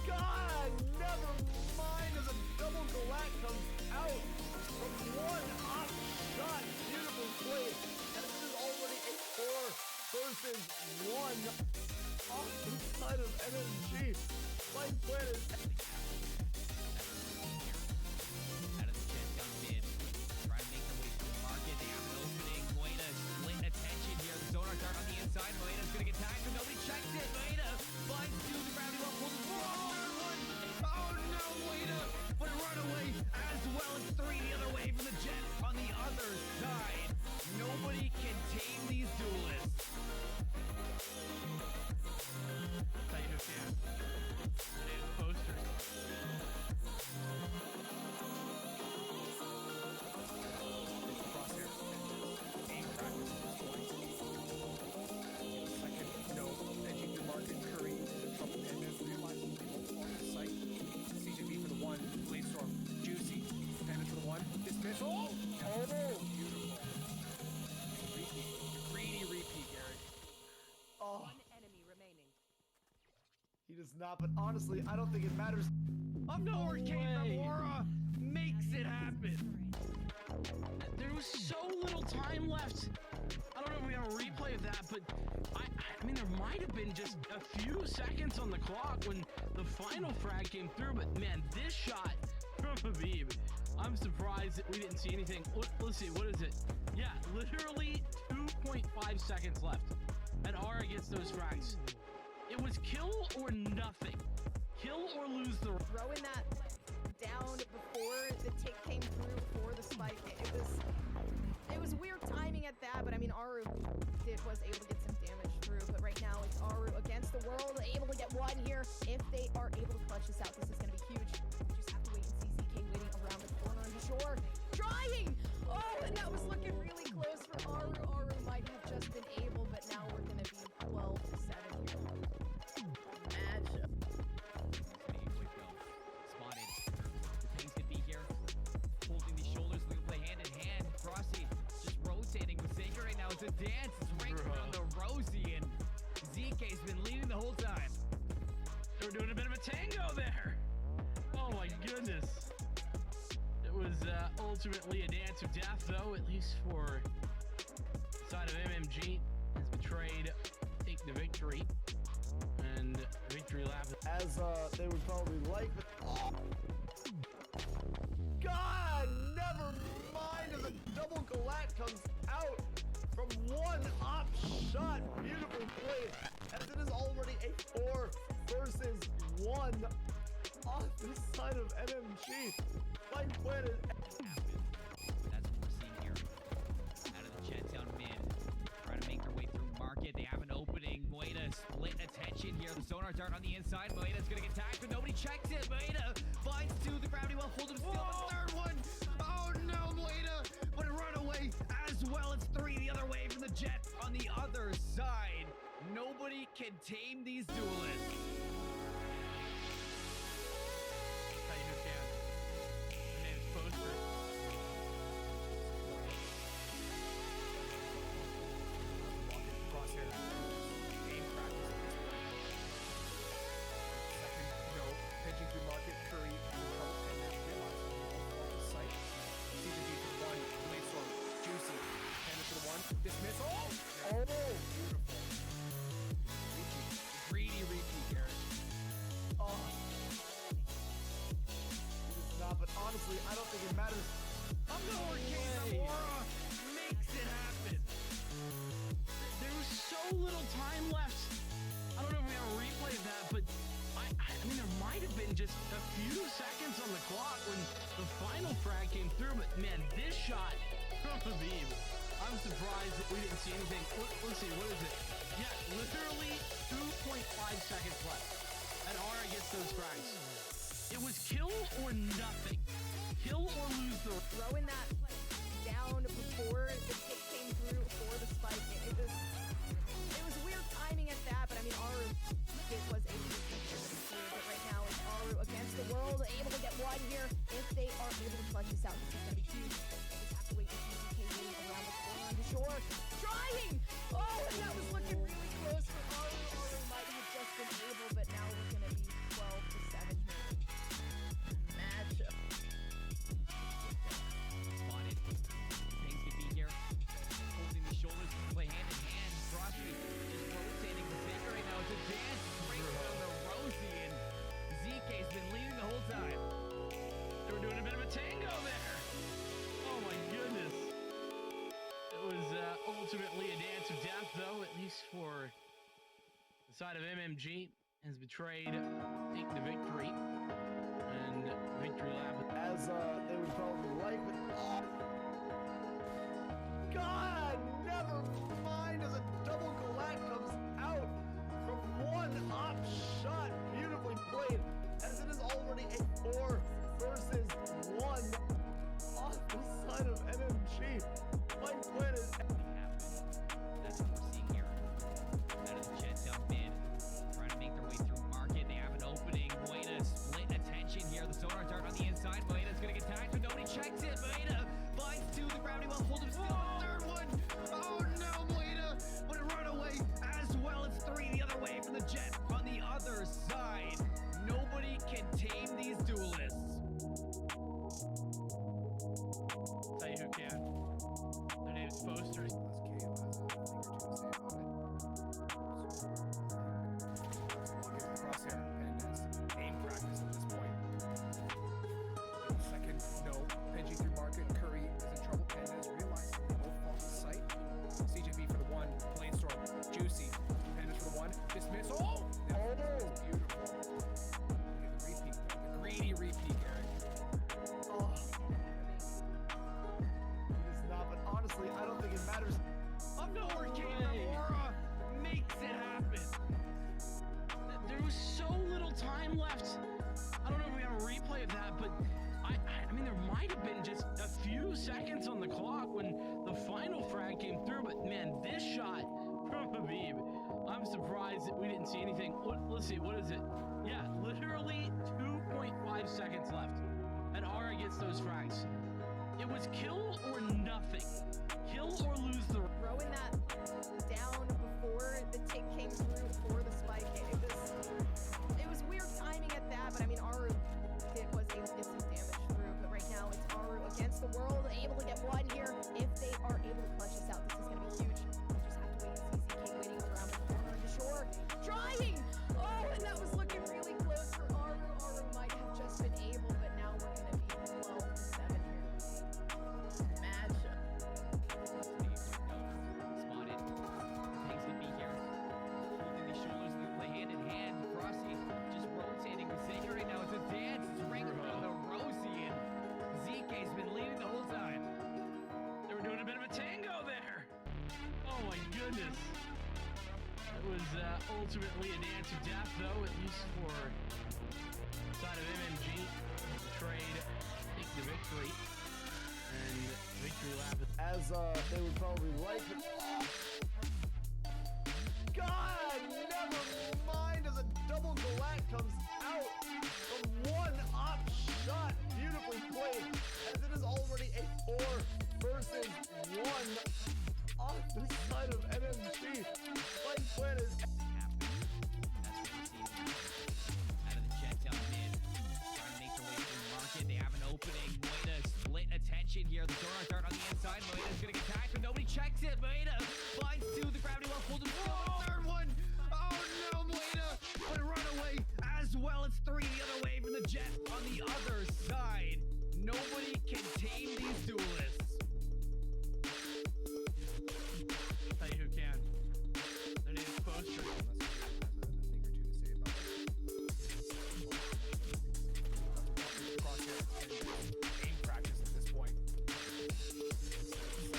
B: God, never mind as a double Galat comes out from one off shot, beautiful play, and this is already a 4 versus 1 off the side of MMG. Spike planted.
H: Out of the jet down mid. Trying to make their way through the market. They have an opening. Moeda split attention here. The Sonar Dart on the inside. Moeda's gonna get tagged, but nobody checks it. Moeda finds two. The gravity well pulls it. Oh no, Moeda! But a runaway as well as 3 the other way from the jet on the other side. Nobody can tame these duelists.
A: Thank you, fan. Today's poster.
D: Crosshair. Aim practice at this point. Second, no. Edging the market, Curry into the trouble, and then realizing they won't fall in sight. CJB for the 1. Bladestorm. Juicy. Damage for the 1. Dismissal. Oh! Beautiful. Repeat. Greedy repeat, Garrett.
B: Oh,
F: One enemy remaining.
B: he does not, but honestly, I don't think it matters.
A: Of nowhere came Aurora makes it happen. There was so little time left. I don't know if we're gonna replay of that, but I mean, there might have been just a few seconds on the clock when the final frag came through. But man, this shot from Habib, I'm surprised that we didn't see anything. Let's see, what is it? Yeah, literally 2.5 seconds left, and Aura gets those frags. It was kill or nothing. Kill or lose the.
I: Throwing that down before the tick came through for the spike. It was weird timing at that, but I mean Aru was able to get some damage through. But right now it's Aru against the world, able to get 1 here. If they are able to clutch this out, this is going to be huge. We just have to wait and see. ZK waiting around the corner and sure trying. Oh, and that was looking really close for Aru. Aru might have just been able, but now we're going to be 12-7 here. Matchup.
H: Spotted. The things could be here. Holding these shoulders, we can play hand in hand. Frosty just rotating with Saker right now. It's a dance. It's right around the Rosie, and ZK's been leading the whole time.
A: They were doing a bit of a tango there. Oh my goodness. It was ultimately a dance of death, though, at least for the side of MMG. Has betrayed take the victory. And victory lap.
B: As they would probably like, but God, never mind as a double Galat comes out from one off shot. Beautiful play, as it is already a 4 versus 1 on the side of MMG. Spike planted.
H: That's what we're seeing here. Out of the jet down mid. Trying to make their way through market. They have an opening. Moeda split attention here. The Sonar Dart on the inside. Moeda's gonna get tagged, but nobody checks it. Moeda finds 2. The gravity well holds him still. The 3rd one. Oh no, Moeda! But a runaway as well as 3 the other way from the jet on the other side. Nobody can tame these duelists.
A: Thank you, fan. Today's poster.
D: Crosshair. Aim practice at this point. Second, no. Edging through market, Curry into trouble, and then realizing they won't fall in sight. CJB for the 1. Bladestorm. Juicy. Damage for the 1. Dismissal. Oh! Beautiful. Repeat. Greedy repeat, Garrett.
B: Oh, it is not, but honestly, I don't think it matters.
A: Of nowhere came Aurora makes it happen. There was so little time left. I don't know if we're gonna replay that, but I mean, there might have been just a few seconds on the clock when the final frag came through. But man, this shot from Habib, I'm surprised that we didn't see anything. Let's see, what is it? Yeah, literally 2.5 seconds left, and Aura gets those frags. It was kill or nothing. Kill or lose the.
I: Throwing that down before the tick came through for the spike. It was weird timing at that, but I mean, Aru was
A: side of MMG has betrayed take the victory. And Victory Lab,
B: as they would probably like, but God, never mind as a double galactic comes out from one up shot, beautifully played, as it is already a 4 versus 1 off the side of MMG. Mike Quinn is
H: That's what we're seeing here. Out of the jet down mid, trying to make their way through market. They have an opening. Moeda split attention here. The sonar dart on the inside. Moeda's gonna get tagged, but nobody checks it. Moeda binds to the gravity well, hold him still. Third one. Oh no, Moeda would run away as well. It's 3 the other way from the jet on the other side. Nobody can tame these duelists.
A: tell you who can. Their name's Posters.
D: Unless KO has a thing or two to say about it. Crosshair, Hernandez. Aim practice at this point. Second, no. Pinching through market. Curry is in trouble. Hernandez realized they both off the site. CJB for the 1. Blainstorm. Juicy. Hernandez for the 1. Dismiss. Oh! Beautiful. Look at the repeat. The greedy repeat, Eric.
B: oh. It is not, but honestly, I don't think it matters.
A: Up no Arcane Aurora makes it happen. There was so little time left. I don't know if we have a replay of that, but I mean, there might have been just a few seconds on the clock when the final frag came through, but man, this shot from Habib, I'm surprised that we didn't see anything. Let's see, what is it? Yeah, literally 2.5 seconds left, and Aura gets those frags. It was kill or nothing. Kill or lose the...
I: Throwing that down before the take came through for the spike. It was weird timing at that, but I mean, Aru was able to get some damage through. But right now, it's Aru against the world, able to get one here. If they are able to clutch this out, this is going to be huge. We just have to wait and see. ZK waiting around the corner to shore. Trying! Oh, and that was looking really close for Aru. Aru might have just been able, but now we're going to be 12-7 here.
E: Match.
H: Spotted. Things could be here. Holding these shoulders and they play hand in hand. Frosty just rotating. We're saying right now it's a dance. It's ringing around the Rosie, and ZK's been leading the whole time.
A: They were doing a bit of a tango there. Oh my goodness. It was ultimately a dance of death, though, at least for the side of MMG. Betrayed, take the victory. And Victory Lab.
B: As they would probably like, but God, never mind as a double galactic comes out from one up shot, beautifully played, as it is already a 4 versus 1 off the side of MMG. Mike Quinn is
H: That's what we're seeing here. Out of the jet down mid, trying to make their way through market. They have an opening. Moeda split attention here. The sonar dart on the inside. Moeda's gonna get tagged, but nobody checks it. Moeda binds to the gravity well, hold him still. Third one. Oh no, Moeda would run away as well. It's 3 the other way from the jet on the other side. Nobody can tame these duelists.
A: Tell you who can. Their name's Posters.
D: Unless KO has a thing or two to say about it. Crosshair, Hernandez. Aim practice at this point. Second,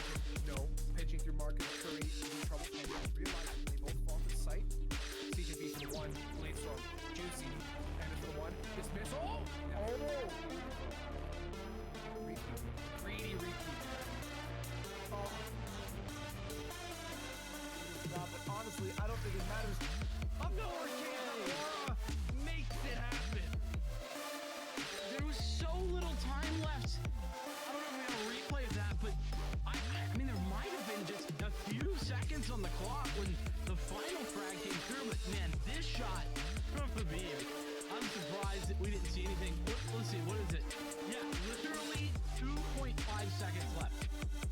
D: no. Pinching through market. Curry is in trouble. Hernandez realizing they both fall to sight. CJB for the 1. Blainstorm. Juicy. Hernandez for the 1. Dismiss. Oh! Repeat. Greedy repeat.
B: not, but honestly, I don't think it matters.
A: Up no Arcane Aurora makes it happen. There was so little time left. I don't know if we have a replay of that, but I mean, there might have been just a few seconds on the clock when the final frag came through, but man, this shot from Habib, I'm surprised that we didn't see anything. Let's see, what is it? Yeah, literally 2.5 seconds left,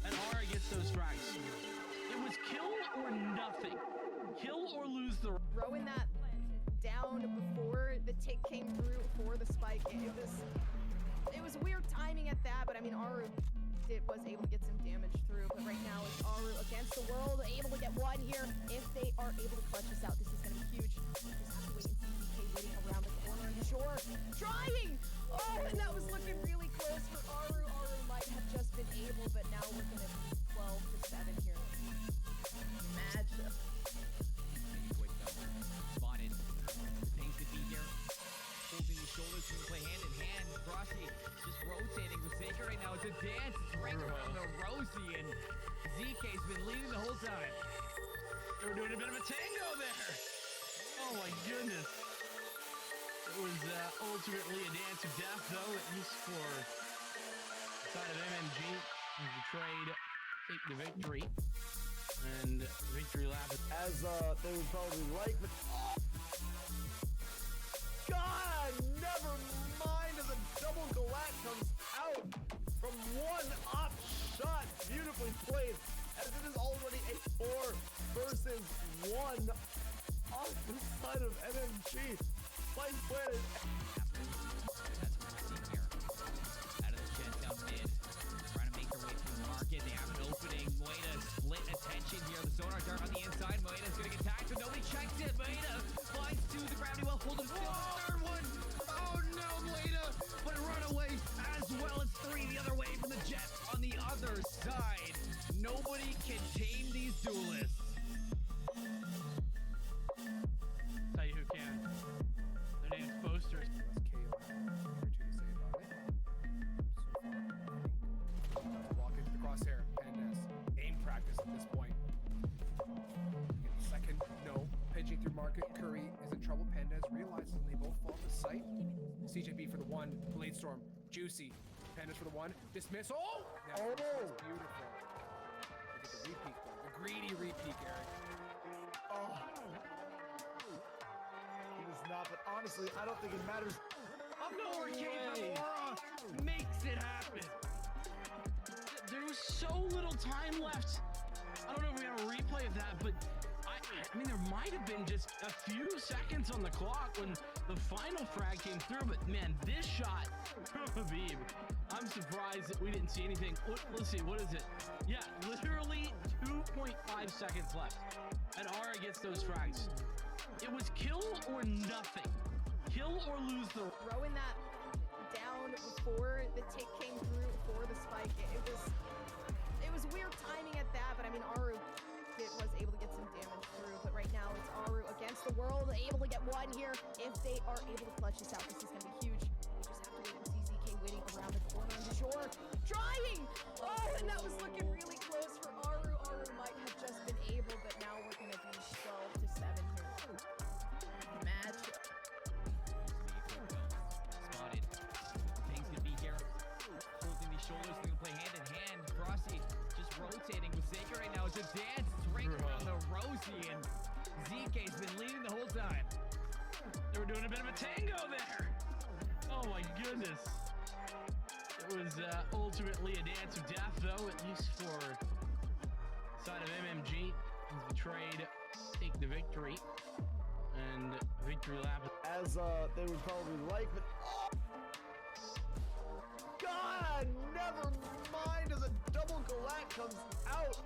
A: and Aura gets those frags. It was kill or nothing. Kill or lose the...
I: Throwing that down before the take came through for the spike. It was weird timing at that, but I mean, Aru it was able to get some damage through, but right now it's Aru against the world, able to get one here. If they are able to clutch this out, this is going to be huge. Just have to wait and see DK waiting around the corner and sure, trying! Oh, and that was looking really close for Aru. Aru might have just been able, but now we're going to be 12 to 7 here.
E: Matchup.
H: Quick though. Spotted. The things to be here. Holding the shoulders to play hand in hand. Frosty just rotating with Saker right now. It's a dance. It's right around the Rosie, and ZK's been leading the whole time.
A: They were doing a bit of a tango there. Oh my goodness. It was ultimately a dance of death, though, at least for the side of MMG. As the trade take the victory. And victory lap.
B: As they would probably like, but God, never mind as a double galat comes out from one up shot, beautifully played, as it is already a 4 versus 1 on the side of MMG. Spike planted.
H: That's what we're seeing here. Out of the jet down mid. Trying to make their way through the market. They have an opening. Moeda split attention here. The sonar dart on the inside. Moeda's going to get tagged, but nobody checks it. Moeda flies to the gravity well. Holding still. Third one. Oh no, Moeda. But a runaway as well as 3 the other way from the jet on the other side. Nobody can tame these duelists.
A: Tell you who can. Their name's Posters.
D: Unless KO has a thing or two to say about it. So far, I think. Walk into the crosshair. Pandas. Aim practice at this point. Get the second. No. Pinching through market. Curry is in trouble. Pandas realizes when they both fall to sight. CJB for the 1. Blade Storm. Juicy. Pandas for the 1. Dismiss. Oh! Now, that's beautiful. Look at the repeat though. The greedy repeat, Eric.
B: Oh. He does not, but honestly, I don't think it matters.
A: Up nowhere came from Aura. Makes it happen. There was so little time left. I don't know if we have a replay of that, but I mean, there might have been just a few seconds on the clock when the final frag came through, but man, this shot from Habib, I'm surprised that we didn't see anything. Let's see, what is it? Yeah, literally 2.5 seconds left, and Aura gets those frags. It was kill or nothing. Kill or lose the...
I: Throwing that down before the take came through for the spike. It was weird timing at that, but I mean, Aru was able to get some damage through, but right now it's Aru against the world, able to get one here. If they are able to clutch this out, this is going to be huge. You just have to wait and see ZK waiting around the corner and sure, trying! Oh, and that was looking really close for Aru. Aru might have just been able, but now we're going to be 12 to 7 here.
E: Matchup.
H: Spotted. Things to be here. Holding these shoulders. They're going to play hand in hand. Frosty just rotating with Saker right now. It's a dance. It's right around the Rosie, and ZK's been leading the whole time.
A: They were doing a bit of a tango there. Oh my goodness. It was ultimately a dance of death, though, at least for the side of MMG. As the trade take the victory. And victory lap.
B: As they would probably like, but God, never mind as a double galat comes out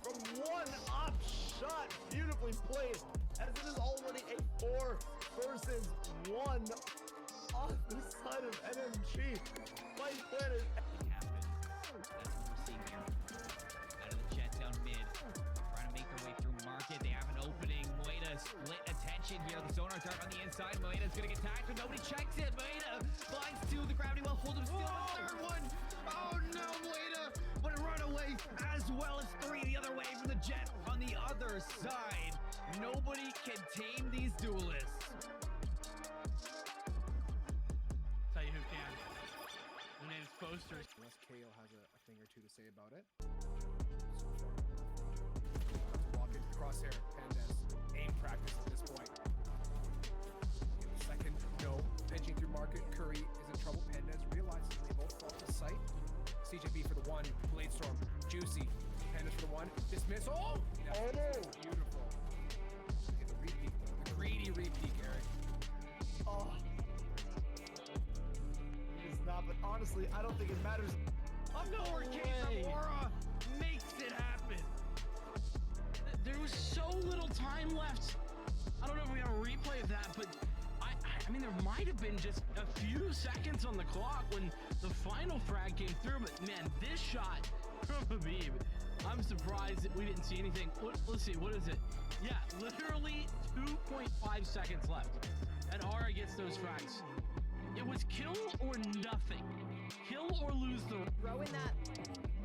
B: from one up shot, beautifully played, as it is already a 4 versus 1 on the side of MMG. Spike planted.
H: Happen. That's what we're seeing here. Out of the jet down mid. Trying to make their way through market. They have an opening. Moeda split attention here. The sonar dart on the inside. Moeda's going to get tagged, but nobody checks it. Moeda flies to the gravity well. Hold him still. The third one. Oh no, Moeda. But a runaway as well as 3 the other way from the jet on the other side. Nobody can tame these duelists.
A: Tell you who can. Their name's Posters.
D: Unless KO has a thing or two to say about it. So far, walk into the crosshair. Pandas. Aim practice at this point. Get the second. No. Pinching through market. Curry is in trouble. Pandas realizes they both fall to sight. CJB for the 1. Blade Storm. Juicy. Pandas for the 1. Dismiss. Oh! Now, beautiful. Look at the repeat though. The greedy repeat, Eric.
B: Oh. It is not, but honestly, I don't think it matters.
A: Case Aurora makes it happen. There was so little time left. I don't know if we have a replay of that, but I mean, there might have been just a few seconds on the clock when the final frag came through, but man, this shot from Habib, I'm surprised that we didn't see anything. Let's see, what is it? Yeah, literally 2.5 seconds left, and Aura gets those frags. It was kill or nothing. Kill or lose the...
I: Throwing that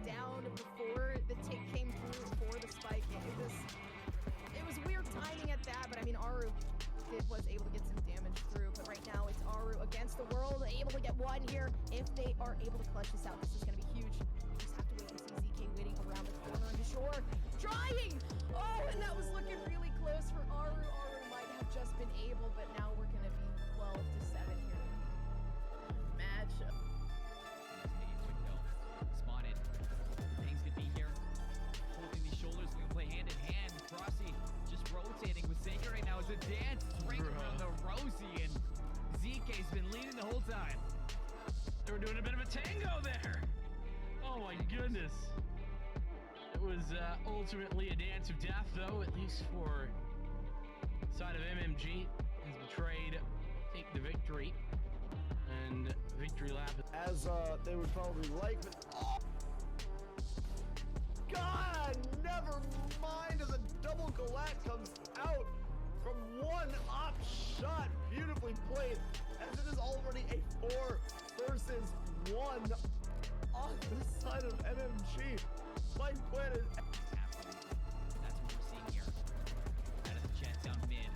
I: down before the take came through for the spike. It was weird timing at that, but I mean, Aru was able to get some damage through, but right now it's Aru against the world, able to get one here. If they are able to clutch this out, this is going to be huge. Just have to wait and see ZK waiting around the corner on the shore. Trying! Oh, and that was looking really close for Aru. Aru might have just been able, but now we're going to be 12 to 7 here. Matchup.
H: Spotted. Hangs could be here. Holding these shoulders. We can play hand in hand. Frosty just rotating with Saker right now. It's a dance. It's right around the Rosie. And ZK's been leading the whole time.
A: They were doing a bit of a tango there. Oh my goodness. It was ultimately a dance of death, though, at least for the side of MMG. He's betrayed. Take the victory. And victory lap.
B: As they would probably like, but God, never mind as a double Galak comes out from one op shot, beautifully played, as it is already a 4 versus 1 on the side of MMG. Spike planted.
H: That's what we're seeing here. Out of the jet down mid.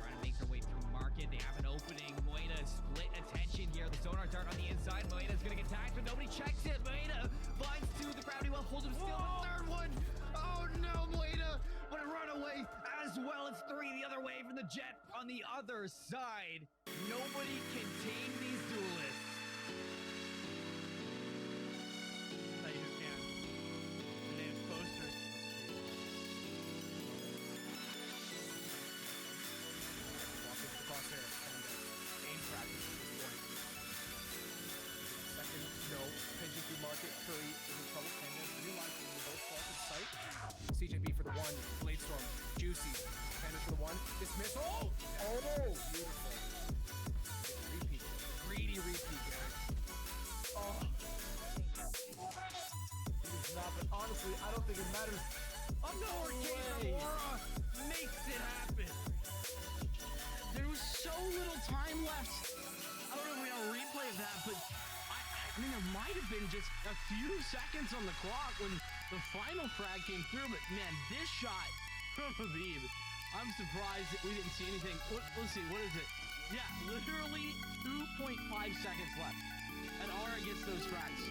H: Trying to make their way through market. They have an opening. Moeda split attention here. The sonar dart on the inside. Moeda's gonna get tagged, but nobody checks it. Moeda finds 2. The gravity well holds him still. The third one. Oh no, Moeda would have run away as well as 3 the other way from the jet on the other side. Nobody can tame these duelists.
A: I just can't. And they have posters.
D: Crosshair and aim practice at this point. Second, no. Pigeon through market. Curry is in trouble. Panda realizing they both fall to sight. CJB for the 1. Bladestorm. Juicy. Panda for the 1. Dismiss. Oh! Oh! Beautiful. Repeat. Greedy repeat, guys. Oh.
B: It is not, but honestly, I don't think it matters.
A: Case Aurora makes it happen. There was so little time left. I don't know if we have a replay of that, but I mean, there might have been just a few seconds on the clock when the final frag came through, but man, this shot from Habib, I'm surprised that we didn't see anything. Let's see, what is it? Yeah, literally 2.5 seconds left, and Aura gets those frags.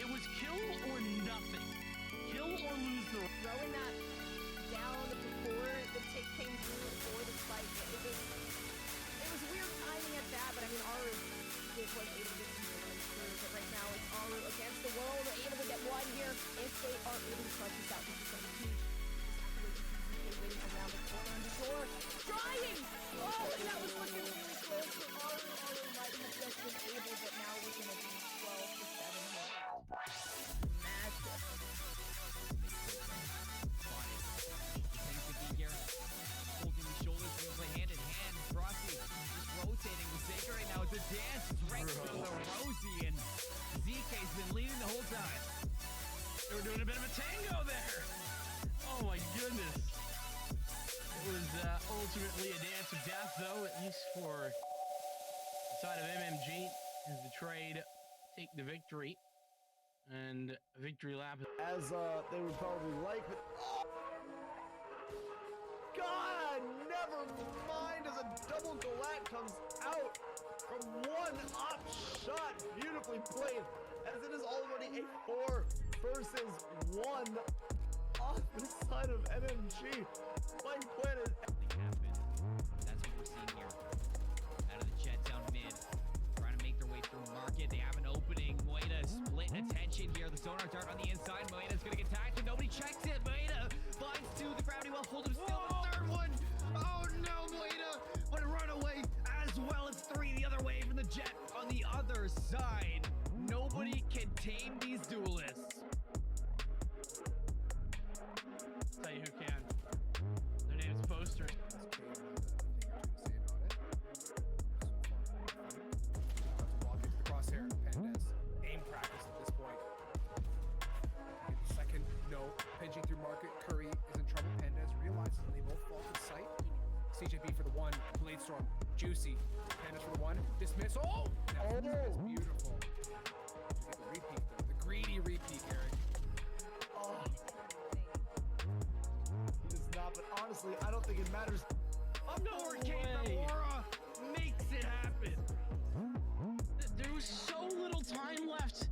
A: It was kill or nothing. Kill or lose the...
I: Throwing that down before the take came through for the spike. It was weird timing at that, but I mean, Aru was able to get some damage through, but right now it's Aru against the world. They're able to get 1 here. If they are able to clutch this out, this is going to be huge. Just have to wait and see ZK waiting around the corner on the shore. Trying! Oh, and that was looking really close for Aru. Aru might have just been able, but now we're going to be 12 to 7 here. Matchup.
H: Hangs could be here. Holding these shoulders. We can play hand in hand. Frosty just rotating with Saker right now. It's a dance. It's right from the Rosie. And ZK's been leading the whole time.
A: They were doing a bit of a tango there. Oh my goodness. It was ultimately a dance of death, though, at least for the side of MMG. Has betrayed. Take the victory. And victory lap.
B: As they would probably like, but God, never mind as a double Galak comes out from one op shot, beautifully played, as it is already a 4 versus 1 on the side of MMG. Spike planted.
H: That's what we're seeing here. Out of the jet down mid. Trying to make their way through market. They have an opening. Moeda split attention here. The sonar dart on the inside. Moeda's gonna get tagged, but nobody checks it. Moeda finds 2. The gravity well holds him still. The third one. Oh no, Moeda would run away as well as 3 the other way from the jet on the other side. No Nobody can tame these duelists.
A: Tell you who can. Their name's Poster.
D: Crosshair, Pendes. Aim practice at this point. Second, no. Pinching through market. Curry is in trouble. Pendes realizes they both fall to sight. CJB for the one. Blade Storm. Juicy. Pendes for the one. Dismiss. Oh! Now, that's beautiful. The repeat, the greedy repeat, Eric.
B: Oh. He does not, but honestly, I don't think it matters.
A: I'm nowhere Valor makes it happen. There was so little time left.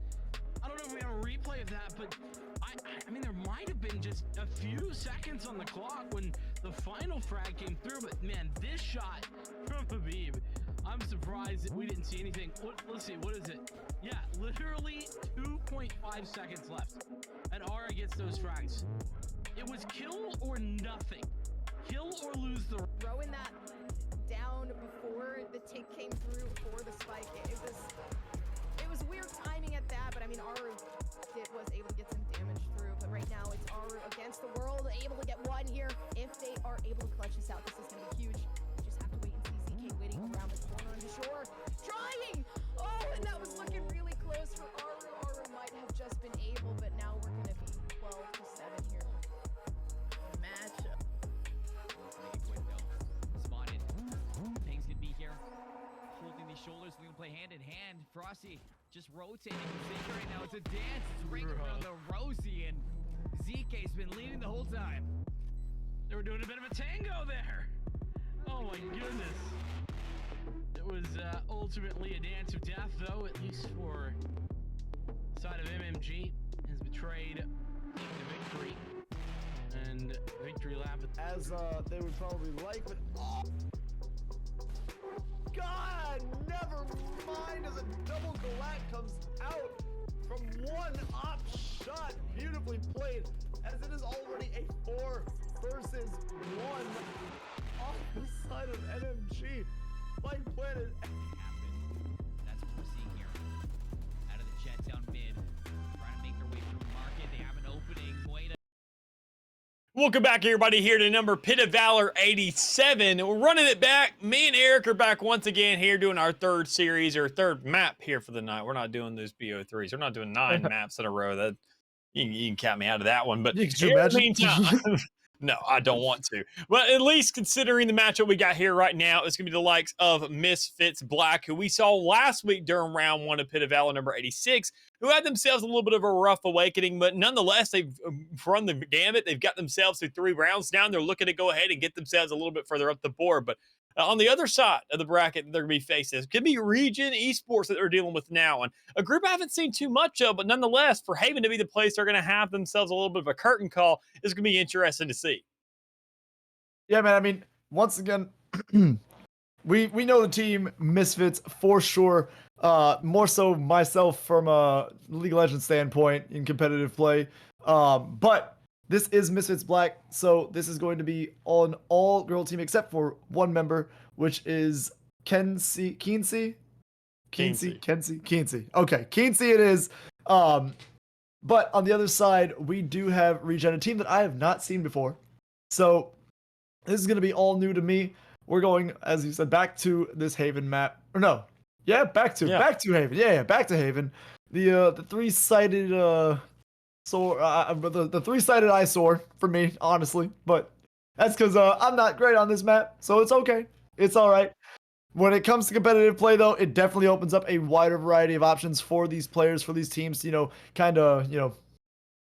A: I don't know if we have a replay of that, but I mean, there might have been just a few seconds on the clock when the final frag came through, but man, this shot from Habib, I'm surprised that we didn't see anything. Let's see, what is it? Yeah, literally 2.5 seconds left, and Aura gets those frags. It was kill or nothing. Kill or lose the...
I: Throwing that down before the take came through for the spike. It was weird timing at that, but I mean, Aru was able to get some damage through. But right now, it's Aru against the world, able to get one here. If they are able to clutch this out, this is going to be huge. We just have to wait and see. ZK waiting around the corner on the shore, trying. Oh, and that was looking really close for Aru. Aru might have just been able, but now we're going to be 12 to 7 here.
E: Matchup.
H: Let's make it quick though. Spotted. Things could be here. Holding these shoulders, we can play hand in hand. Frosty just rotating the Zeke right now. It's a dance. It's ring around the Rosie, and ZK's been leading the whole time.
A: They were doing a bit of a tango there. Oh my goodness. It was ultimately a dance of death, though, at least for the side of MMG. Has betrayed taking the victory. And victory lap.
B: As they would probably like, but oh, God, never mind. As a double Galat comes out from one op shot, beautifully played, as it is already a 4 versus 1 on the side of NMG. By Planet.
H: Happen. That's what we're seeing here. Out of the jet down mid, trying to make their way through the market. They have an opening. Moeda.
C: Welcome back, everybody, here to number Pit of Valor 87. We're running it back. Me and Eric are back once again here doing our third series or third map here for the night. We're not doing those BO3s. We're not doing 9 maps in a row. That you can count me out of that one. But
B: Could you
C: in the
B: imagine?
C: meantime, no, I don't want to. But at least considering the matchup we got here right now, it's going to be the likes of Misfits Black, who we saw last week during round 1 of Pit of Valor number 86, who had themselves a little bit of a rough awakening, but nonetheless, they've run the gamut. They've got themselves through 3 rounds now, and they're looking to go ahead and get themselves a little bit further up the board. But on the other side of the bracket, they're going to be facing. It could be Region Esports that they're dealing with now, and a group I haven't seen too much of, but nonetheless, for Haven to be the place they're going to have themselves a little bit of a curtain call is going to be interesting to see.
B: Yeah, man. I mean, once again, we know the team Misfits for sure. More so myself from a League of Legends standpoint in competitive play. But this is Misfits Black, so this is going to be on all girl team except for one member, which is Kensey. Okay, Kensey it is. But on the other side, we do have Regen, a team that I have not seen before. So this is going to be all new to me. We're going, as you said, back to this Haven map. Or no. Yeah, back to Haven. Yeah, back to Haven. The three-sided the three-sided eyesore for me, honestly. But that's because I'm not great on this map, so it's okay. It's all right. When it comes to competitive play, though, it definitely opens up a wider variety of options for these players, for these teams to, kind of,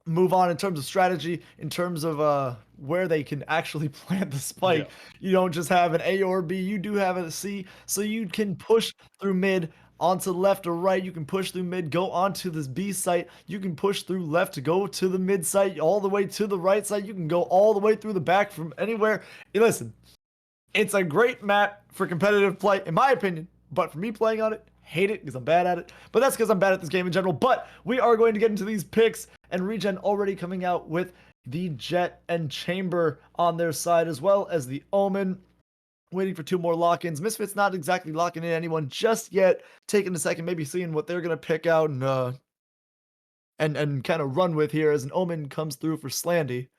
B: move on in terms of strategy, in terms of where they can actually plant the spike. Yeah. You don't just have an A or B, you do have a C, so you can push through mid onto left or right. You can push through mid, go onto this B site. You can push through left to go to the mid site, all the way to the right side. You can go all the way through the back from anywhere. Hey, listen, it's a great map for competitive play, in my opinion, but for me playing on it, hate it because I'm bad at it. But that's because I'm bad at this game in general. But we are going to get into these picks, and Regen already coming out with the Jet and Chamber on their side, as well as the Omen. waiting for 2 more lock-ins. Misfits not exactly locking in anyone just yet, taking a second, maybe seeing what they're gonna pick out and kind of run with here as an Omen comes through for Slandy.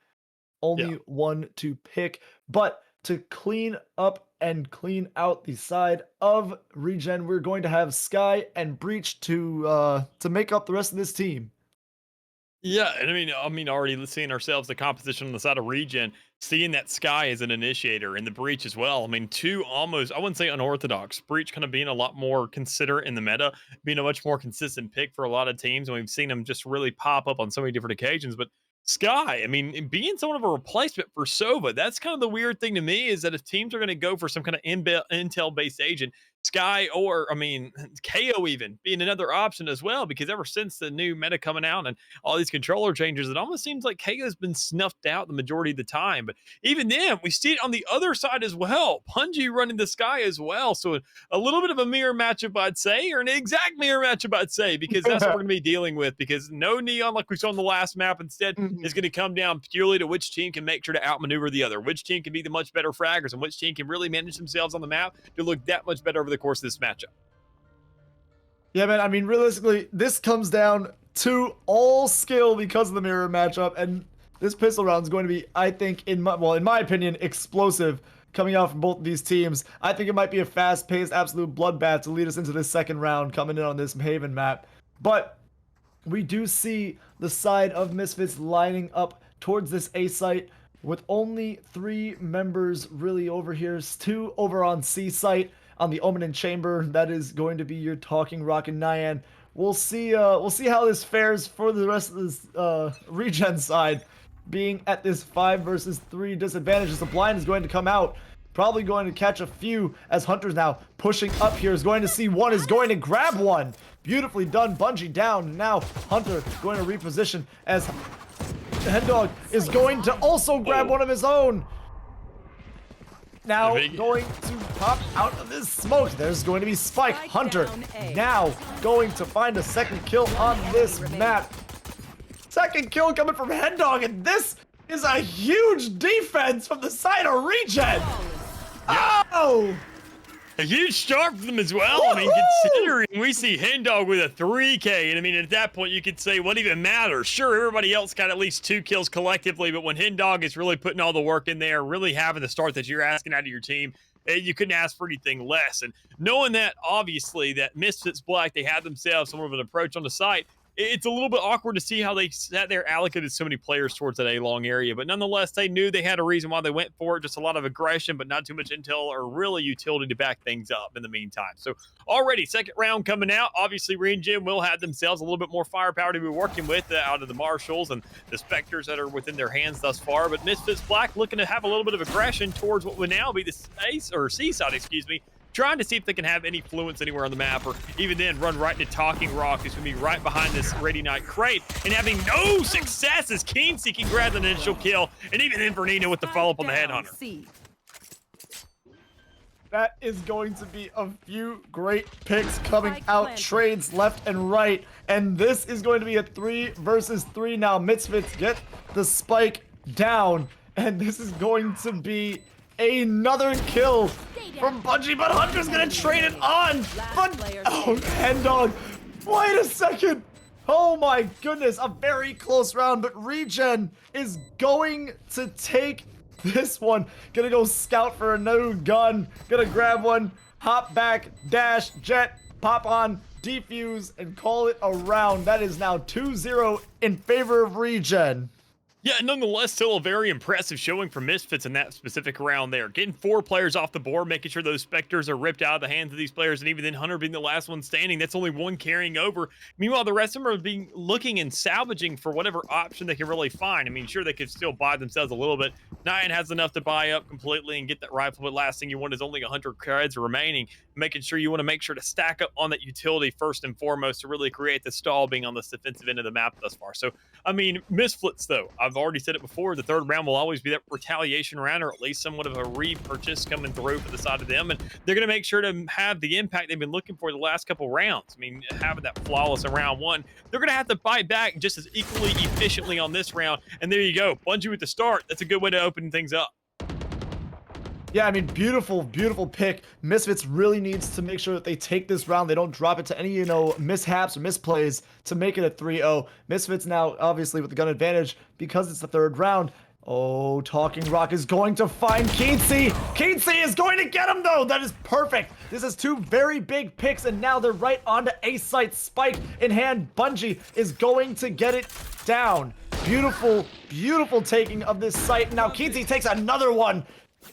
B: Only one to pick, but to clean up and clean out the side of Regen, we're going to have Sky and Breach to make up the rest of this team.
C: Yeah, and I mean, already seeing ourselves the composition on the side of Regen, seeing that Sky as an initiator and the Breach as well. I mean, two almost, I wouldn't say unorthodox. Breach kind of being a lot more considerate in the meta, being a much more consistent pick for a lot of teams, and we've seen him just really pop up on so many different occasions. But Sky, I mean, being somewhat of a replacement for Sova, that's kind of the weird thing to me is that if teams are going to go for some kind of intel-based agent, Sky or, I mean, KO even being another option as well, because ever since the new meta coming out and all these controller changes, it almost seems like KO's been snuffed out the majority of the time. But even then, we see it on the other side as well. Punji running the Sky as well. So a little bit of a mirror matchup, I'd say, or an exact mirror matchup, I'd say, because that's what we're going to be dealing with. Because no Neon, like we saw on the last map, instead is going to come down purely to which team can make sure to outmaneuver the other, which team can be the much better fraggers, and which team can really manage themselves on the map to look that much better over the course of this matchup.
B: Yeah, man, I mean, realistically, this comes down to all skill because of the mirror matchup, and this pistol round is going to be, I think, in my opinion, explosive coming out from both of these teams. I think it might be a fast-paced, absolute bloodbath to lead us into this second round coming in on this Haven map. But we do see the side of Misfits lining up towards this A site with only 3 members really over here. 2 over on C site on the Omen and Chamber. That is going to be your Talking Rock and Nyan. We'll see how this fares for the rest of this Regen side, being at this 5 versus 3 disadvantage as the blind is going to come out. Probably going to catch a few as Hunter's now pushing up here. Is going to see one, is going to grab one. Beautifully done. Bungie down. Now Hunter going to reposition as Hendog is going to also grab one of his own. Now going to pop out of this smoke. There's going to be Spike. Hunter now going to find a second kill on this map. Second kill coming from Hendog, and this is a huge defense from the side of Regen. Oh!
C: A huge start for them as well. I mean, considering we see Hendog with a 3K, and I mean, at that point, you could say, what even matters? Sure, everybody else got at least 2 kills collectively, but when Hendog is really putting all the work in there, really having the start that you're asking out of your team, you couldn't ask for anything less. And knowing that, obviously, that Misfits Black, they had themselves somewhat of an approach on the site, it's a little bit awkward to see how they sat there, allocated so many players towards that A-long area. But nonetheless, they knew they had a reason why they went for it. Just a lot of aggression, but not too much intel or really utility to back things up in the meantime. So already, second round coming out. Obviously, Regen will have themselves a little bit more firepower to be working with out of the Marshals and the Spectres that are within their hands thus far. But Misfits Black looking to have a little bit of aggression towards what would now be the C-side, excuse me, trying to see if they can have any fluence anywhere on the map, or even then run right into Talking Rock, who's going to be right behind this Ready Knight crate, and having no success as Keen Seeking grabs an initial kill, and even Invernino with the follow-up on the Headhunter.
B: That is going to be a few great picks coming out, trades left and right, and this is going to be a 3 versus 3 now. Misfits get the spike down, and this is going to be another kill from Bungie, but Hunter's gonna trade it on. But oh, Hendog, wait a second. Oh my goodness, a very close round, but Regen is going to take this one. Gonna go scout for a new gun. Gonna grab one, hop back, dash, jet, pop on, defuse, and call it a round. That is now 2-0 in favor of Regen.
C: Yeah, nonetheless, still a very impressive showing from Misfits in that specific round there. Getting 4 players off the board, making sure those Spectres are ripped out of the hands of these players, and even then Hunter being the last one standing. That's only 1 carrying over. Meanwhile, the rest of them are looking and salvaging for whatever option they can really find. I mean, sure, they could still buy themselves a little bit. Nyan has enough to buy up completely and get that rifle, but last thing you want is only 100 creds remaining. Making sure you want to make sure to stack up on that utility first and foremost to really create the stall being on this defensive end of the map thus far. So, I mean, Misfits, though, I've already said it before, the third round will always be that retaliation round, or at least somewhat of a repurchase coming through for the side of them, and they're going to make sure to have the impact they've been looking for the last couple rounds. I mean, having that flawless in round 1, they're going to have to fight back just as equally efficiently on this round, and there you go. Bungie with the start. That's a good way to open things up.
B: Yeah, I mean, beautiful, beautiful pick. Misfits really needs to make sure that they take this round. They don't drop it to any, mishaps or misplays to make it a 3-0. Misfits now, obviously, with the gun advantage because it's the third round. Oh, Talking Rock is going to find Keatsy. Keatsy is going to get him, though. That is perfect. This is two very big picks, and now they're right onto ace site. Spike in hand. Bungie is going to get it down. Beautiful, beautiful taking of this site. Now Keatsy takes another one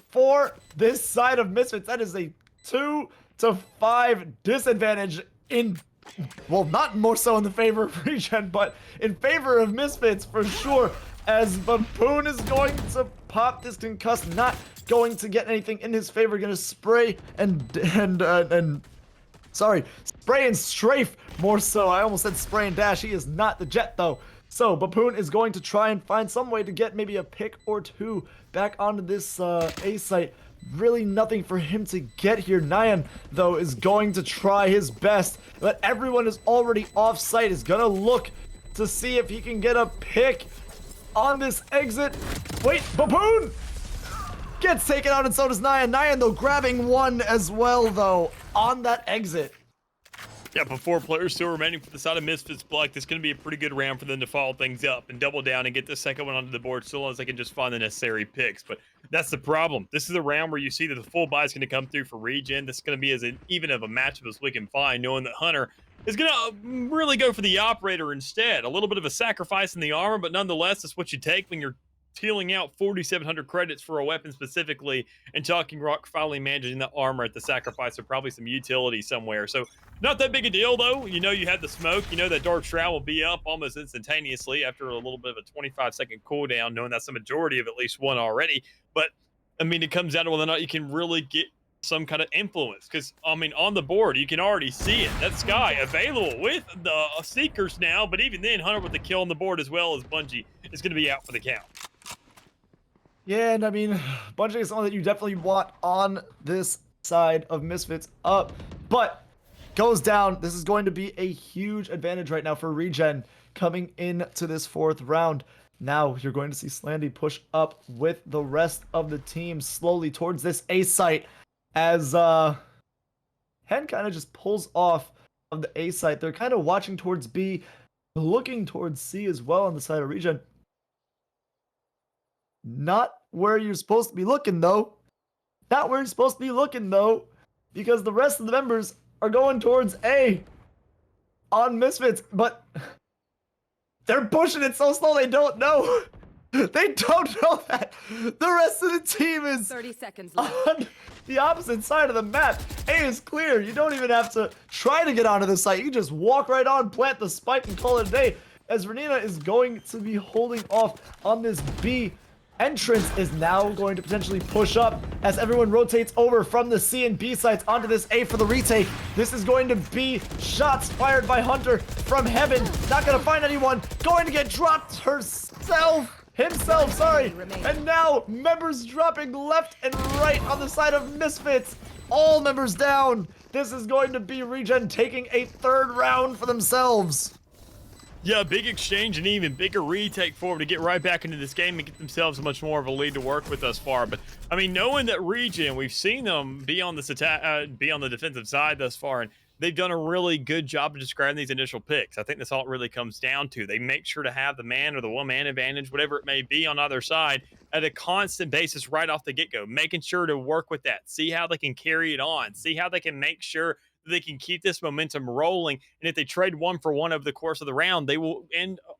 B: for this side of Misfits. That is a 2-5 disadvantage in, well, not more so in the favor of Regen, but in favor of Misfits for sure, as Baboon is going to pop this concuss, not going to get anything in his favor, gonna spray spray and strafe more so. I almost said spray and dash. He is not the Jet though. So Baboon is going to try and find some way to get maybe a pick or two back onto this A site. Really nothing for him to get here. Nyan, though, is going to try his best, but everyone is already off site. Is gonna look to see if he can get a pick on this exit. Wait, Baboon gets taken out, and so does Nyan. Nyan, though, grabbing one as well, though, on that exit.
C: Yeah, but 4 players still remaining for the side of Misfits Black. This is going to be a pretty good round for them to follow things up and double down and get the second one onto the board so long as they can just find the necessary picks. But that's the problem. This is a round where you see that the full buy is going to come through for Regen. This is going to be as even of a matchup as we can find, knowing that Hunter is going to really go for the operator instead. A little bit of a sacrifice in the armor, but nonetheless, that's what you take when you're dealing out 4,700 credits for a weapon specifically, and Talking Rock finally managing the armor at the sacrifice of probably some utility somewhere. So not that big a deal, though. You know you had the smoke. You know that Dark Shroud will be up almost instantaneously after a little bit of a 25-second cooldown, knowing that's the majority of at least one already. But, I mean, it comes down to whether or not you can really get some kind of influence. Because, I mean, on the board, you can already see it. That Sky available with the Seekers now, but even then, Hunter with the kill on the board as well as Bungie is going to be out for the count.
B: Yeah, and I mean, Bungie is something that you definitely want on this side of Misfits up, but goes down. This is going to be a huge advantage right now for Regen coming into this fourth round. Now you're going to see Slandy push up with the rest of the team slowly towards this A site as Hen kind of just pulls off of the A site. They're kind of watching towards B, looking towards C as well on the side of Regen. Not where you're supposed to be looking, though. Not where you're supposed to be looking, though. Because the rest of the members are going towards A on Misfits. But they're pushing it so slow they don't know. They don't know that the rest of the team is
F: 30 seconds left.
B: on the opposite side of the map. A is clear. You don't even have to try to get onto the site. You can just walk right on, plant the spike, and call it a day. As Renina is going to be holding off on this B. Entrance is now going to potentially push up as everyone rotates over from the C and B sites onto this A for the retake. This is going to be shots fired by Hunter from heaven. Not going to find anyone. Going to get dropped himself, sorry. And now members dropping left and right on the side of Misfits. All members down. This is going to be Regen taking a third round for themselves.
C: Yeah, big exchange and even bigger retake for them to get right back into this game and get themselves much more of a lead to work with thus far. But I mean, knowing that Regen, we've seen them be on this attack, be on the defensive side thus far, and they've done a really good job of describing these initial picks. I think that's all it really comes down to. They make sure to have the man or the woman advantage, whatever it may be, on either side at a constant basis right off the get-go, making sure to work with that, see how they can carry it on, see how they can make sure they can keep this momentum rolling. And if they trade one for one over the course of the round, they will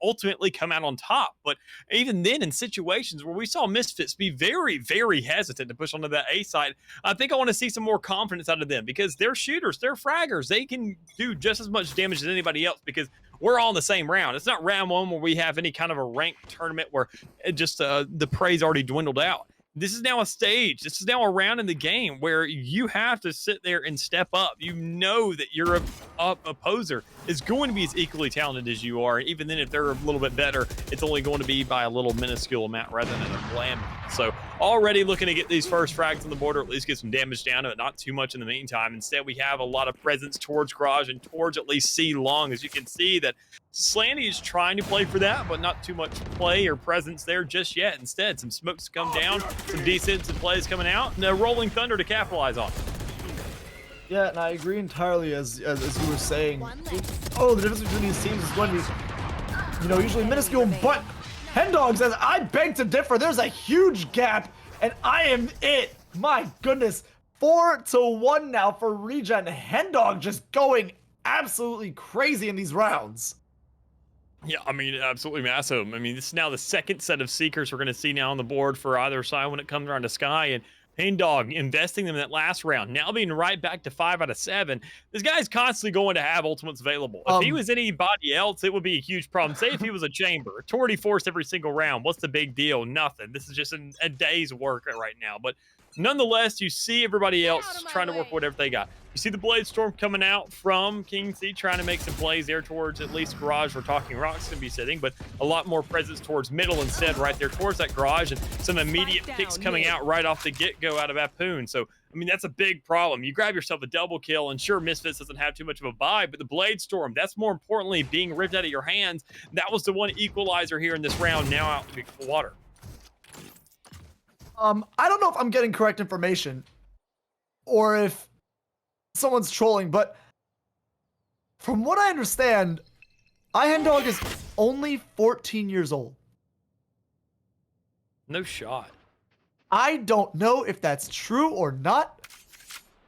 C: ultimately come out on top. But even then, in situations where we saw Misfits be very, very hesitant to push onto that A side, I think I want to see some more confidence out of them because they're shooters, they're fraggers. They can do just as much damage as anybody else because we're all in the same round. It's not round one where we have any kind of a ranked tournament where just the prey's already dwindled out. This is now a stage. This is now a round in the game where you have to sit there and step up. You know that your opposer is going to be as equally talented as you are. Even then, if they're a little bit better, it's only going to be by a little minuscule amount rather than a bland. So already looking to get these first frags on the board, or at least get some damage down to it, not too much in the meantime. Instead, we have a lot of presence towards Garage and towards at least C long, as you can see that Slanty is trying to play for that, but not too much play or presence there just yet. Instead, some smokes come down, some defensive plays coming out, and a rolling thunder to capitalize on.
B: Yeah, and I agree entirely as you were saying. Oh, the difference between these teams is going to be, you know, usually minuscule, but Hendog says, I beg to differ. There's a huge gap, and I am it. My goodness. 4-1 now for Regen. Hendog just going absolutely crazy in these rounds.
C: Yeah, I mean, absolutely massive. I mean, this is now the second set of Seekers we're going to see now on the board for either side when it comes around to Sky. And Hendog investing them in that last round, now being right back to 5 out of 7. This guy's constantly going to have ultimates available. If he was anybody else, it would be a huge problem. Say if he was a Chamber, Torty forced every single round. What's the big deal? Nothing. This is just a day's work right now. But nonetheless, you see everybody else trying to work whatever they got. You see the Blade Storm coming out from King C, trying to make some plays there towards at least Garage. We're talking Rock's going to be sitting, but a lot more presence towards middle instead right there towards that Garage, and some immediate picks coming out right off the get-go out of Apoon. So, I mean, that's a big problem. You grab yourself a double kill, and sure, Misfits doesn't have too much of a buy, but the Blade Storm, that's more importantly being ripped out of your hands. That was the one equalizer here in this round, now out to the water.
B: I don't know if I'm getting correct information or if someone's trolling, but from what I understand, Hendog is only 14 years old.
C: No shot.
B: I don't know if that's true or not,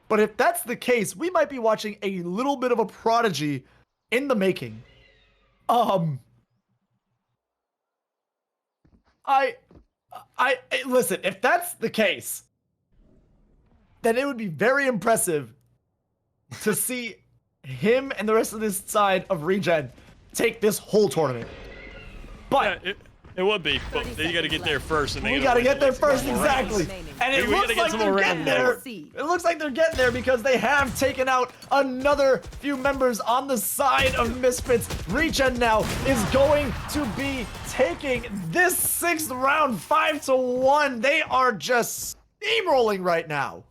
B: but if that's the case, we might be watching a little bit of a prodigy in the making. Listen, if that's the case, then it would be very impressive to see him and the rest of this side of Regen take this whole tournament. But
C: yeah, it would be, but you got to get there first. And
B: we got to get there first, exactly. And it looks like they're getting there. It looks like they're getting there because they have taken out another few members on the side of Misfits. Regen now is going to be taking this 6th round 5-1. They are just steamrolling right now.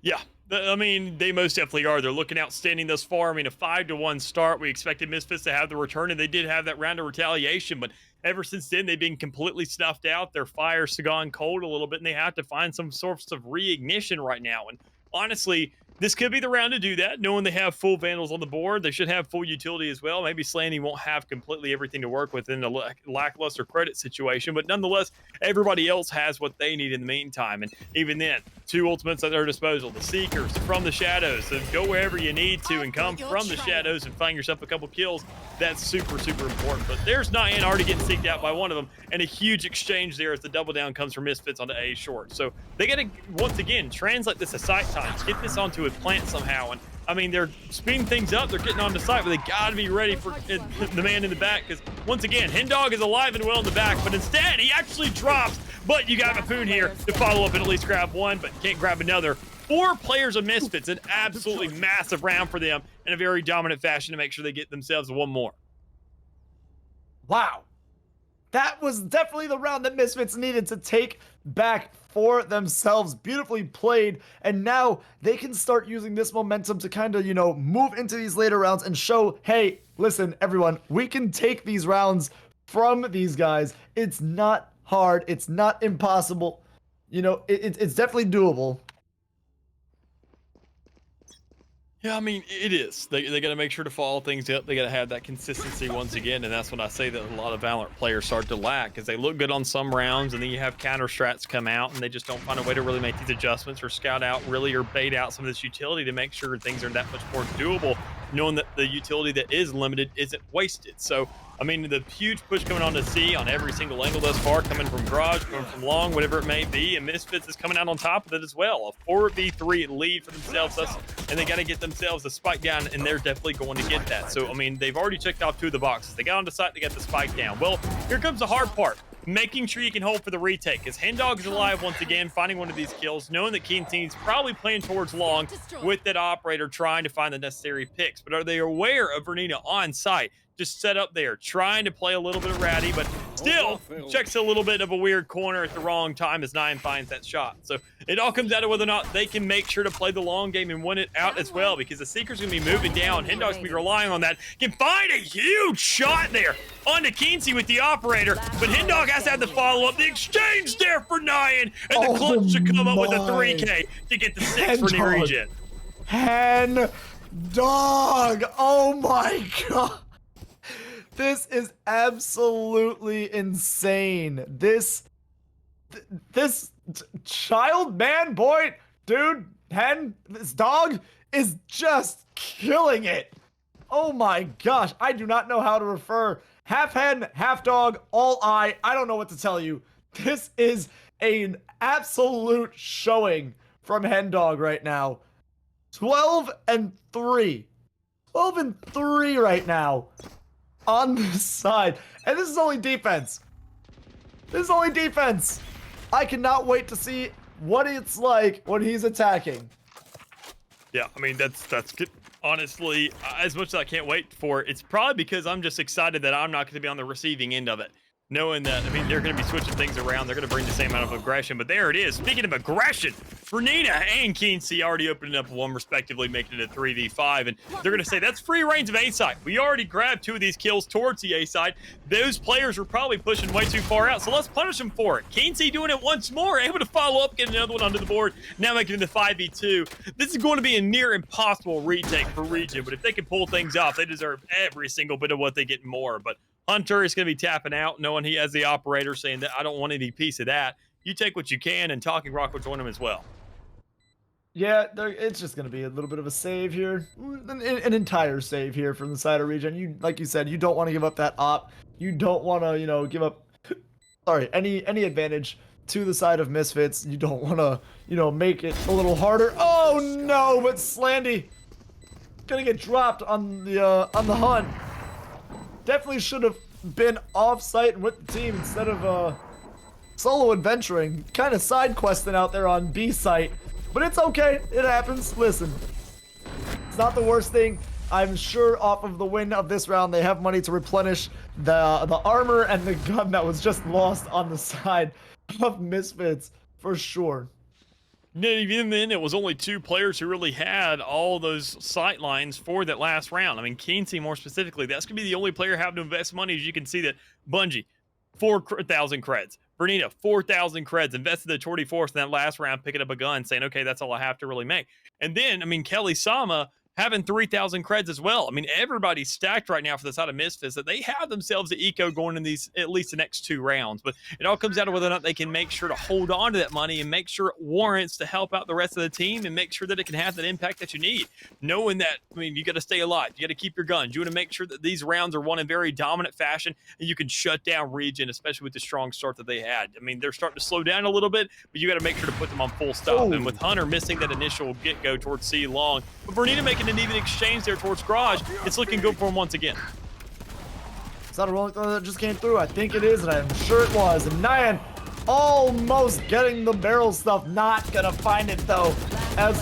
C: Yeah. I mean, they most definitely are. They're looking outstanding thus far. I mean, a 5-1 start. We expected Misfits to have the return, and they did have that round of retaliation. But ever since then, they've been completely snuffed out. Their fire's gone cold a little bit, and they have to find some sorts of reignition right now. And honestly, this could be the round to do that, knowing they have full Vandals on the board. They should have full utility as well. Maybe Slanty won't have completely everything to work with in a lackluster credit situation, but nonetheless, everybody else has what they need in the meantime. And even then, 2 ultimates at their disposal. The Seekers from the shadows. So go wherever you need to and come from the shadows and find yourself a couple kills. That's super, super important. But there's Nyan already getting seeked out by one of them, and a huge exchange there as the double down comes from Misfits onto A short. So they got to, once again, translate this to site times, get this onto a plant somehow. And I mean, they're speeding things up, they're getting onto site, but they got to be ready for the man in the back, because once again, Hendog is alive and well in the back, but instead he actually drops. But you got Apoon here to follow up and at least grab one, but can't grab another. 4 players of Misfits, an absolutely massive round for them in a very dominant fashion to make sure they get themselves one more.
B: Wow. That was definitely the round that Misfits needed to take back for themselves. Beautifully played. And now they can start using this momentum to kind of, you know, move into these later rounds and show, hey, listen, everyone, we can take these rounds from these guys. It's not hard. It's not impossible. You know, it's definitely doable.
C: Yeah, I mean, it is. They got to make sure to follow things up. They got to have that consistency once again, and that's when I say that a lot of Valorant players start to lack, because they look good on some rounds, and then you have counter strats come out, and they just don't find a way to really make these adjustments or scout out really or bait out some of this utility to make sure things are that much more doable, knowing that the utility that is limited isn't wasted. So, I mean, the huge push coming on to C on every single angle thus far, coming from Garage, coming from Long, whatever it may be, and Misfits is coming out on top of it as well. A 4v3 lead for themselves, and they got to get themselves a spike down, and they're definitely going to get that. So, I mean, they've already checked off 2 of the boxes. They got onto site, they got the spike down. Well, here comes the hard part. Making sure you can hold for the retake, because Hendog is alive once again, finding one of these kills, knowing that King Team's probably playing towards Long with that operator trying to find the necessary picks. But are they aware of Vernita on site? Just set up there, trying to play a little bit of ratty, but Still, checks a little bit of a weird corner at the wrong time as Nine finds that shot. So it all comes down to whether or not they can make sure to play the long game and win it out as well, because the Seeker's going to be moving down. Hendog's going to be relying on that. Can find a huge shot there onto Kinsey with the operator, but Hendog has to have the follow-up. The exchange there for Nyan, and the clutch to come up with a 3K to get the 6 for New Region.
B: Hen dog! Oh my god! This is absolutely insane. This child, man, boy, dude, hen, this dog is just killing it. Oh my gosh, I do not know how to refer. Half hen, half dog, all eye. I don't know what to tell you. This is an absolute showing from Hen Dog right now. 12-3. 12-3 right now on this side. And this is only defense. This is only defense. I cannot wait to see what it's like when he's attacking.
C: Yeah, I mean, that's good. Honestly, as much as I can't wait for it, it's probably because I'm just excited that I'm not going to be on the receiving end of it. Knowing that, I mean, they're going to be switching things around. They're going to bring the same amount of aggression. But there it is. Speaking of aggression, Bernina and Kinsey already opening up one respectively, making it a 3v5. And they're going to say, that's free range of A side. We already grabbed 2 of these kills towards the A side. Those players were probably pushing way too far out. So let's punish them for it. Kinsey doing it once more, able to follow up, get another one onto the board. Now making it a 5v2. This is going to be a near impossible retake for Region. But if they can pull things off, they deserve every single bit of what they get and more. But Hunter is going to be tapping out, knowing he has the operator, saying that I don't want any piece of that. You take what you can, and Talking Rock will join him as well.
B: Yeah, it's just going to be a little bit of a save here. An entire save here from the side of Region. Like you said, you don't want to give up that op. You don't want to, give up, any advantage to the side of Misfits. You don't want to, make it a little harder. Oh, no, but Slandy going to get dropped on the hunt. Definitely should have been off-site and with the team instead of solo adventuring, kind of side questing out there on B site. But it's okay, it happens. Listen, it's not the worst thing. I'm sure off of the win of this round, they have money to replenish the armor and the gun that was just lost on the side of Misfits for sure.
C: Even then, it was only 2 players who really had all those sight lines for that last round. I mean, Kinsey more specifically, that's going to be the only player having to invest money. As you can see that Bungie, 4,000 creds. Bernina, 4,000 creds, invested the 24th in that last round, picking up a gun, saying, okay, that's all I have to really make. And then, I mean, Kelly Sama having 3,000 creds as well. I mean, everybody's stacked right now for the side of Misfits that they have themselves the eco going in these, at least the next 2 rounds. But it all comes down to whether or not they can make sure to hold on to that money and make sure it warrants to help out the rest of the team and make sure that it can have that impact that you need. Knowing that, I mean, you got to stay alive. You got to keep your guns. You want to make sure that these rounds are won in very dominant fashion and you can shut down Region, especially with the strong start that they had. I mean, they're starting to slow down a little bit, but you got to make sure to put them on full stop.
B: Oh.
C: And with Hunter missing that initial get-go towards C long, but Bernina making an even exchange there towards Garage, it's looking good for him once again.
B: Is that a rolling throw that just came through? I think it is, and I'm sure it was. And Nyan almost getting the barrel stuff. Not gonna find it though. As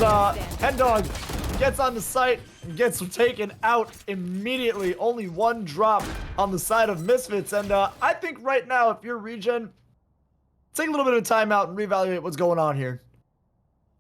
B: Hen Dog gets on the site and gets taken out immediately. Only 1 drop on the side of Misfits. And I think right now, if you're Regen, take a little bit of time out and reevaluate what's going on here.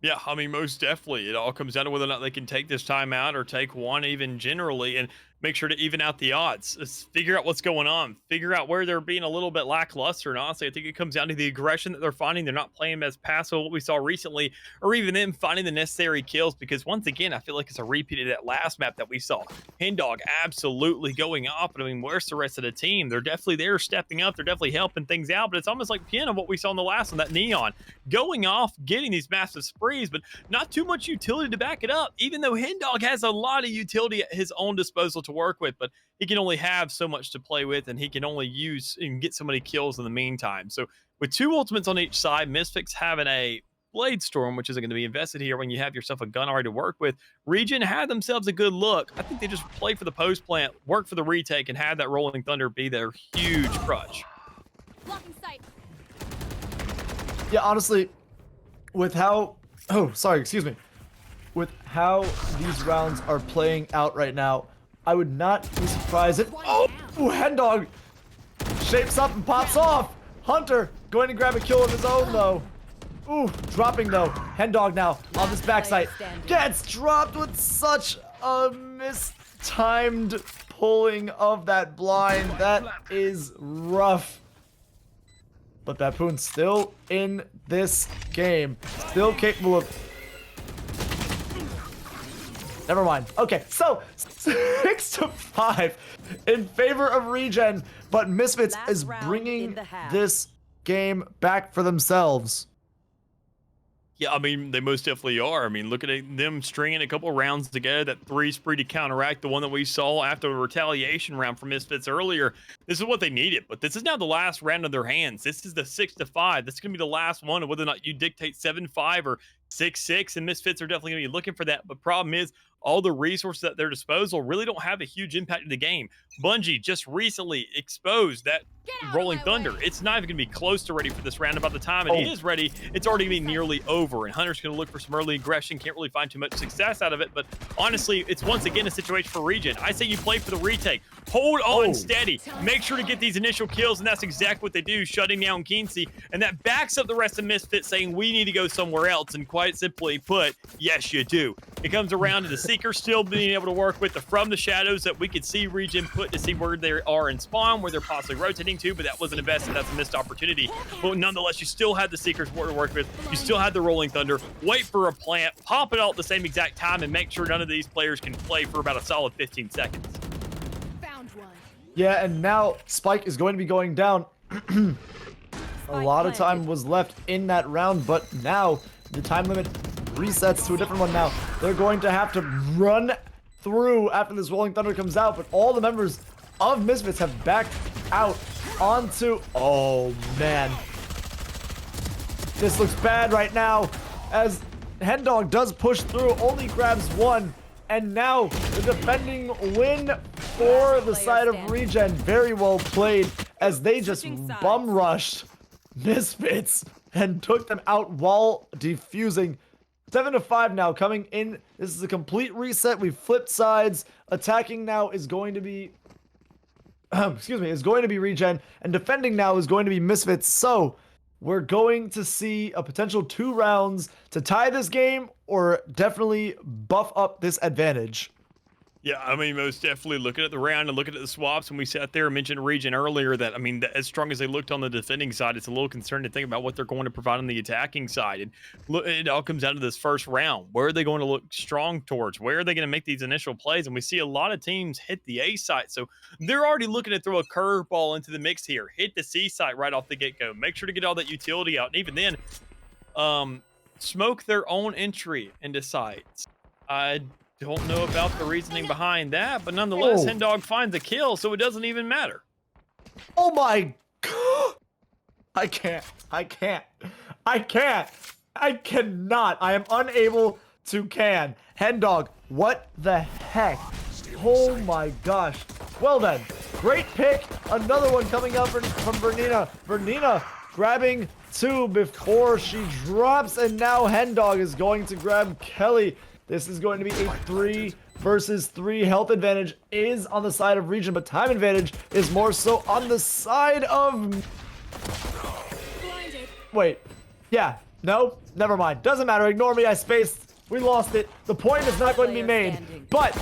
C: Yeah, I mean, most definitely. It all comes down to whether or not they can take this time out or take one even generally and make sure to even out the odds. Let's figure out what's going on. Figure out where they're being a little bit lackluster. And honestly, I think it comes down to the aggression that they're finding. They're not playing as passive what we saw recently, or even them finding the necessary kills. Because once again, I feel like it's a repeat of that last map that we saw. Hen Dog absolutely going off. But I mean, where's the rest of the team? They're definitely there stepping up. They're definitely helping things out. But it's almost like Pin of what we saw in the last one, that Neon. Going off, getting these massive sprees, but not too much utility to back it up. Even though Hen Dog has a lot of utility at his own disposal to work with, but he can only have so much to play with, and he can only use and get so many kills in the meantime. So with 2 ultimates on each side, Misfits having a Blade Storm, which isn't going to be invested here when you have yourself a gun already to work with. Region had themselves a good look. I think they just play for the post plant, work for the retake, and have that Rolling Thunder be their huge crutch.
I: Blocking sight.
B: Yeah, honestly, with how... Oh, sorry, excuse me. With how these rounds are playing out right now, I would not be surprised if... Oh, Hen Dog shapes up and pops off. Hunter going to grab a kill of his own though. Ooh, dropping though. Hendog now on this backside. Gets dropped with such a mistimed pulling of that blind. That is rough. But Bapoon still in this game. Still capable of... Never mind. Okay, so 6-5 in favor of Regen, but Misfits is bringing this game back for themselves.
C: Yeah, I mean, they most definitely are. I mean, look at them stringing a couple rounds together. That 3 spree to counteract the one that we saw after the retaliation round from Misfits earlier. This is what they needed, but this is now the last round of their hands. This is the 6-5. This is going to be the last one, of whether or not you dictate 7-5 or 6-6, and Misfits are definitely going to be looking for that. But problem is, all the resources at their disposal really don't have a huge impact in the game. Bungie just recently exposed that Rolling Thunder. It's not even going to be close to ready for this round. By the time it is ready, it's already going to be nearly over. And Hunter's going to look for some early aggression. Can't really find too much success out of it. But honestly, it's once again a situation for Regen. I say you play for the retake. Hold on steady. Make sure to get these initial kills. And that's exactly what they do, shutting down Kinsey. And that backs up the rest of Misfits saying we need to go somewhere else. And quite simply put, yes, you do. It comes around to the Seeker still being able to work with the From the Shadows that we could see Regen put to see where they are in spawn, where they're possibly rotating to, but that wasn't invested. That's a missed opportunity. But nonetheless, you still had the Seekers to work with. You still had the Rolling Thunder. Wait for a plant, pop it all at the same exact time, and make sure none of these players can play for about a solid 15 seconds.
I: Found one.
B: Yeah, and now Spike is going to be going down. A lot of time was left in that round, but now the time limit resets to a different one now. They're going to have to run through after this Rolling Thunder comes out, but all the members of Misfits have backed out onto... Oh, man. This looks bad right now as Hendog does push through, only grabs one, and now the defending win for the side of Regen. Very well played as they just bum rushed Misfits and took them out while defusing. 7-5 now coming in. This is a complete reset. We've flipped sides. Attacking now is going to be excuse me, is going to be Regen, and defending now is going to be Misfits. So we're going to see a potential 2 rounds to tie this game or definitely buff up this advantage.
C: Yeah, I mean, most definitely looking at the round and looking at the swaps. When we sat there and mentioned Regen earlier, that, I mean, as strong as they looked on the defending side, it's a little concerning to think about what they're going to provide on the attacking side. And look, it all comes down to this first round. Where are they going to look strong towards? Where are they going to make these initial plays? And we see a lot of teams hit the A site. So they're already looking to throw a curveball into the mix here. Hit the C site right off the get-go. Make sure to get all that utility out. And even then, smoke their own entry into sites. I don't know about the reasoning behind that, but nonetheless, Hendog finds a kill, so it doesn't even matter.
B: Oh my God. I cannot. I am unable to can. Hendog, what the heck? Oh my gosh. Well then, great pick. Another one coming up from Vernina. Vernina grabbing 2 before she drops, and now Hendog is going to grab Kelly. This is going to be a 3 versus 3. Health advantage is on the side of Regen, but time advantage is more so on the side of...
I: Blinded.
B: Wait. Yeah. No? Never mind. Doesn't matter. Ignore me. I spaced. We lost it. The point is not going to be made. But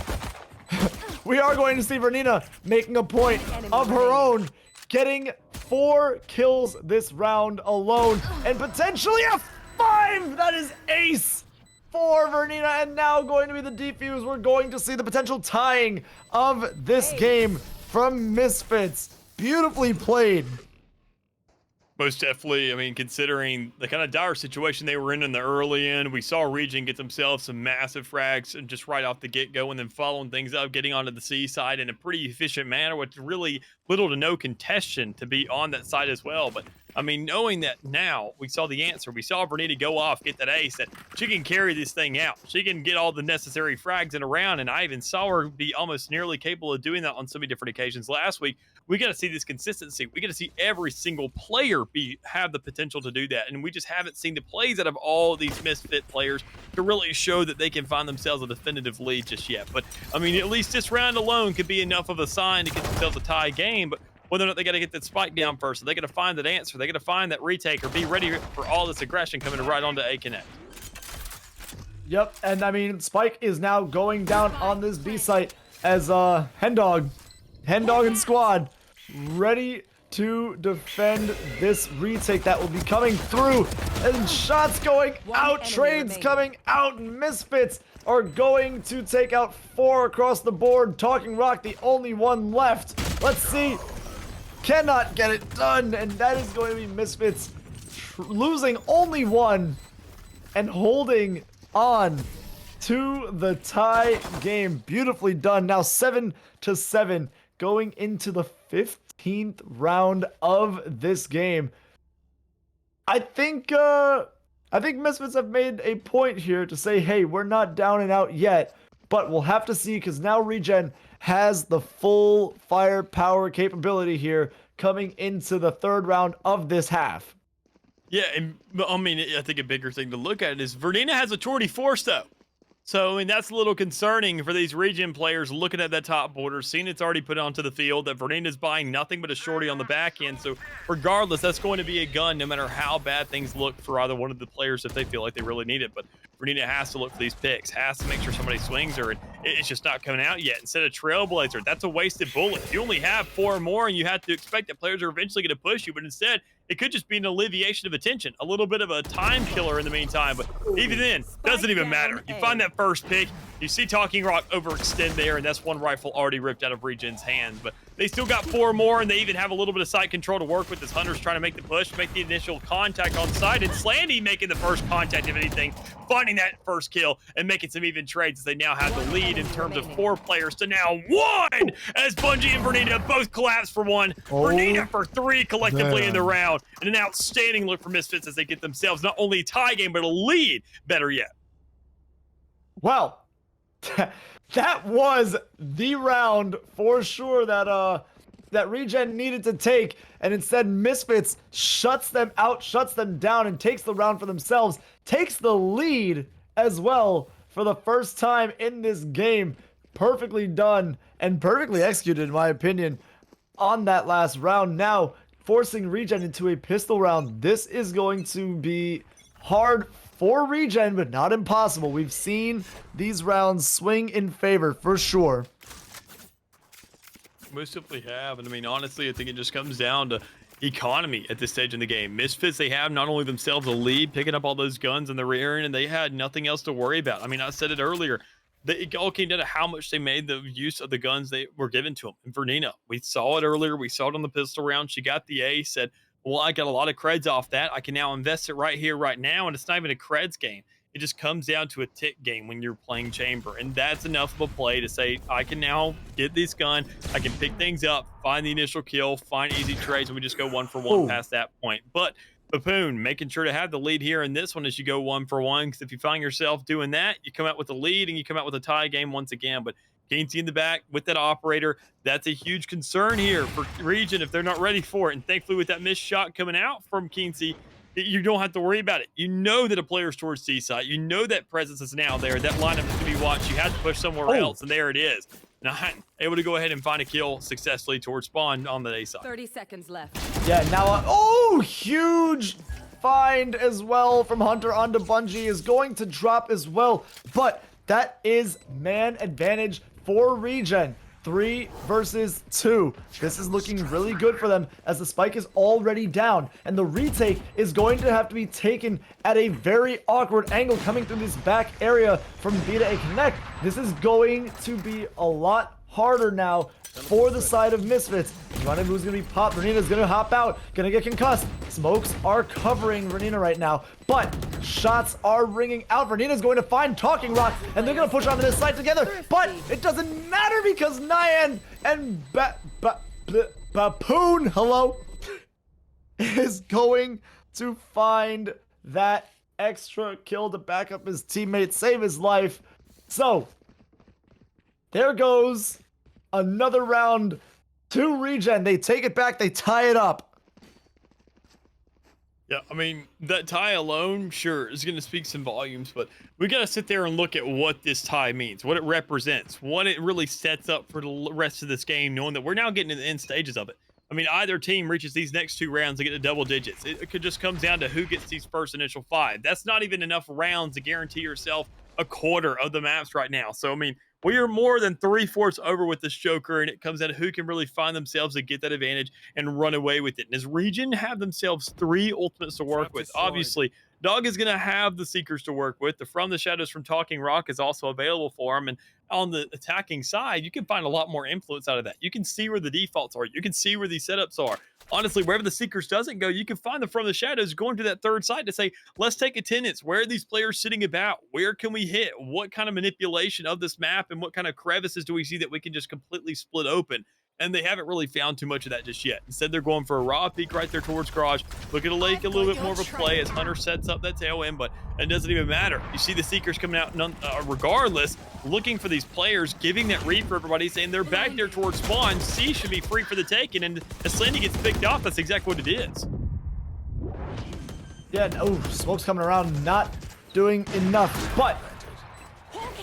B: we are going to see Vernina making a point of her own, getting 4 kills this round alone, and potentially a 5! That is ace! For Vernina, and now going to be the defuse. We're going to see the potential tying of this game from Misfits. Beautifully played.
C: Most definitely. I mean, considering the kind of dire situation they were in the early end, we saw Regen get themselves some massive frags and just right off the get-go, and then following things up, getting onto the C side in a pretty efficient manner with really little to no contention to be on that side as well. But I mean, knowing that now we saw the answer, we saw Vernita go off, get that ace, that she can carry this thing out. She can get all the necessary frags in a round, and I even saw her be almost nearly capable of doing that on so many different occasions last week. We got to see this consistency. We got to see every single player have the potential to do that, and we just haven't seen the plays out of all these Misfit players to really show that they can find themselves a definitive lead just yet. But I mean, at least this round alone could be enough of a sign to get themselves a tie game. But whether or not they got to get that spike down first. So they got to find that answer. They got to find that retake or be ready for all this aggression coming right onto A Connect.
B: Yep, and I mean, Spike is now going down on this B site as Hendog and squad ready to defend this retake that will be coming through. And shots going out, trades coming out, Misfits are going to take out 4 across the board. Talking Rock, the only one left. Let's see. Cannot get it done, and that is going to be Misfits losing only 1 and holding on to the tie game. Beautifully done. Now 7-7 going into the 15th round of this game. I think Misfits have made a point here to say, hey, we're not down and out yet, but we'll have to see, because now Regen has the full firepower capability here coming into the 3rd round of this half.
C: Yeah, and I mean, I think a bigger thing to look at is Verdina has a 24 though. So, I mean, that's a little concerning for these Regen players looking at that top border, seeing it's already put onto the field, that Verdina's buying nothing but a shorty on the back end. So, regardless, that's going to be a gun no matter how bad things look for either one of the players if they feel like they really need it. But Verdina has to look for these picks, has to make sure somebody swings her, and it's just not coming out yet. Instead of Trailblazer, that's a wasted bullet. You only have 4 more, and you have to expect that players are eventually going to push you, but instead, it could just be an alleviation of attention, a little bit of a time killer in the meantime, but even then, doesn't even matter. You find that first pick, you see Talking Rock overextend there, and that's 1 rifle already ripped out of Regen's hands, but they still got 4 more, and they even have a little bit of sight control to work with as Hunter's trying to make the push, make the initial contact on site, and Slandy making the first contact, if anything, finding that first kill, and making some even trades as they now have the lead in terms of 4 players to now 1, as Bungie and Verdina both collapse for 1. Verdina for 3 collectively in the round, and an outstanding look for Misfits as they get themselves not only a tie game, but a lead, better yet.
B: Well, that was the round for sure that that Regen needed to take, and instead Misfits shuts them out, shuts them down, and takes the round for themselves, takes the lead as well for the first time in this game. Perfectly done and perfectly executed, in my opinion, on that last round. Now forcing Regen into a pistol round. This is going to be hard for Regen, but not impossible. We've seen these rounds swing in favor for sure.
C: Most simply have, and I mean, honestly, I think it just comes down to economy at this stage in the game. Misfits, they have not only themselves a lead, picking up all those guns in the rear end, and they had nothing else to worry about. I mean, I said it earlier, it all came down to how much they made the use of the guns they were given to them. And Verdina, we saw it earlier, we saw it on the pistol round, she got the ace, said, well, I got a lot of creds off that, I can now invest it right here, right now, and it's not even a creds game. It just comes down to a tick game when you're playing Chamber, and that's enough of a play to say, I can now get this gun, I can pick things up, find the initial kill, find easy trades, and we just go 1 for 1 past that point. But Bapoon making sure to have the lead here in this one as you go 1 for 1, because if you find yourself doing that, you come out with a lead and you come out with a tie game once again. But Kinsey in the back with that operator, that's a huge concern here for Regen if they're not ready for it. And thankfully, with that missed shot coming out from Kinsey, you don't have to worry about it. You know that a player's towards C-side. You know that presence is now there. That lineup is to be watched. You had to push somewhere else, and there it is. Not able to go ahead and find a kill successfully towards spawn on the A side.
F: 30 seconds left.
B: Yeah, now, huge find as well from Hunter onto Bungie is going to drop as well. But that is man advantage for Regen. 3 versus 2. This is looking really good for them as the spike is already down, and the retake is going to have to be taken at a very awkward angle coming through this back area from Beta A Connect. This is going to be a lot harder now for the side of Misfits. Rendezvous is going to be popped. Renina's going to hop out, going to get concussed. Smokes are covering Renina right now, but shots are ringing out. Renina's going to find Talking Rock, and they're going to push onto this side together, but it doesn't matter because Nyan and Bapoon, hello, is going to find that extra kill to back up his teammate, save his life. So, there goes another round to Regen. They take it back, they tie it up.
C: Yeah, I mean, that tie alone, sure, is going to speak some volumes, but we got to sit there and look at what this tie means, what it represents, what it really sets up for the rest of this game, knowing that we're now getting to the end stages of it. I I mean, either team reaches these next 2 rounds to get to double digits. It could just come down to who gets these first initial 5. That's not even enough rounds to guarantee yourself a quarter of the maps right now. So, I mean, we are more than 3/4 over with this Joker, and it comes down to who can really find themselves to get that advantage and run away with it. And as Region have themselves 3 ultimates to work with, obviously, Dog is going to have the Seekers to work with. The From the Shadows from Talking Rock is also available for him. And on the attacking side, you can find a lot more influence out of that. You can see where the defaults are. You can see where these setups are. Honestly, wherever the Seekers doesn't go, you can find them From the Shadows going to that third side to say, let's take attendance. Where are these players sitting about? Where can we hit? What kind of manipulation of this map and what kind of crevices do we see that we can just completely split open? And they haven't really found too much of that just yet. Instead, they're going for a raw peek right there towards Garage. Look at a lake, a little bit more of a play as Hunter sets up that tail end, but it doesn't even matter. You see the Seekers coming out regardless, looking for these players, giving that read for everybody, saying they're back there towards spawn. C should be free for the taking, and as Slandy gets picked off, that's exactly what it is.
B: Yeah, no, smoke's coming around, not doing enough, but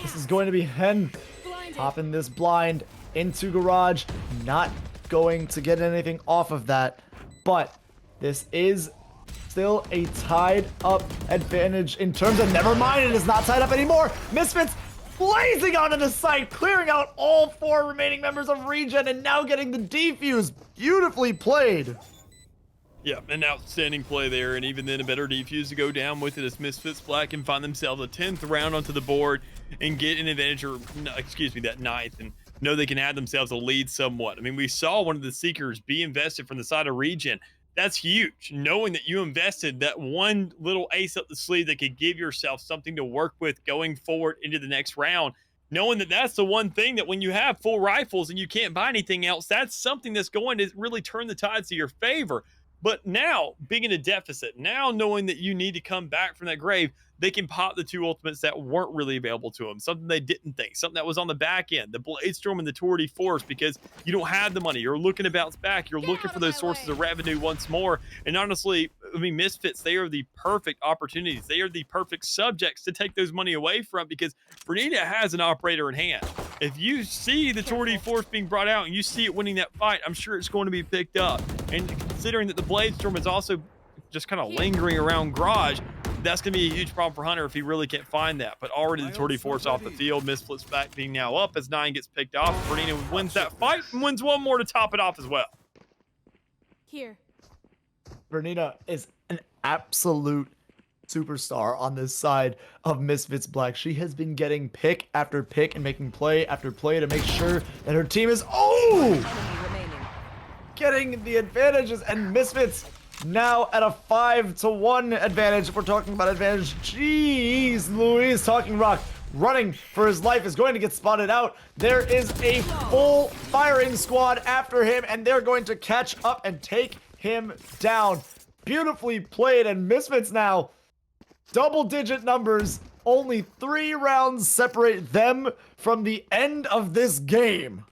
B: this is going to be Hen popping this blind into Garage, not going to get anything off of that, but this is still a tied up advantage in terms of, never mind, it is not tied up anymore. Misfits blazing onto the site, clearing out all 4 remaining members of Regen and now getting the defuse. Beautifully played.
C: Yeah, an outstanding play there, and even then a better defuse to go down with it as Misfits Black can find themselves a 10th round onto the board and get an advantage, or excuse me, that 9th, and know they can add themselves a lead somewhat. I mean, we saw one of the Seekers be invested from the side of Regen. That's huge, knowing that you invested that one little ace up the sleeve that could give yourself something to work with going forward into the next round. Knowing that that's the one thing that when you have full rifles and you can't buy anything else, that's something that's going to really turn the tides to your favor. But now, being in a deficit, now knowing that you need to come back from that grave, they can pop the 2 ultimates that weren't really available to them, something they didn't think, something that was on the back end, the Bladestorm and the Tour de Force, because you don't have the money. You're looking to bounce back. You're looking for those sources of revenue once more. And honestly, I mean, Misfits, they are the perfect opportunities. They are the perfect subjects to take those money away from, because Bernita has an operator in hand. If you see the Tour de Force being brought out and you see it winning that fight, I'm sure it's going to be picked up. And considering that the Bladestorm is also just kind of lingering around Garage, that's going to be a huge problem for Hunter if he really can't find that. But already the Tour de Force off the field, Misfits back being now up as 9 gets picked off. Bernina wins that fight and wins one more to top it off as well.
I: Here.
B: Bernina is an absolute superstar on this side of Misfits Black. She has been getting pick after pick and making play after play to make sure that her team is getting the advantages, and Misfits now at a 5-1 advantage. If we're talking about advantage, jeez Louise, Talking Rock running for his life is going to get spotted out. There is a full firing squad after him, and they're going to catch up and take him down. Beautifully played, and Misfits now double-digit numbers. Only 3 rounds separate them from the end of this game.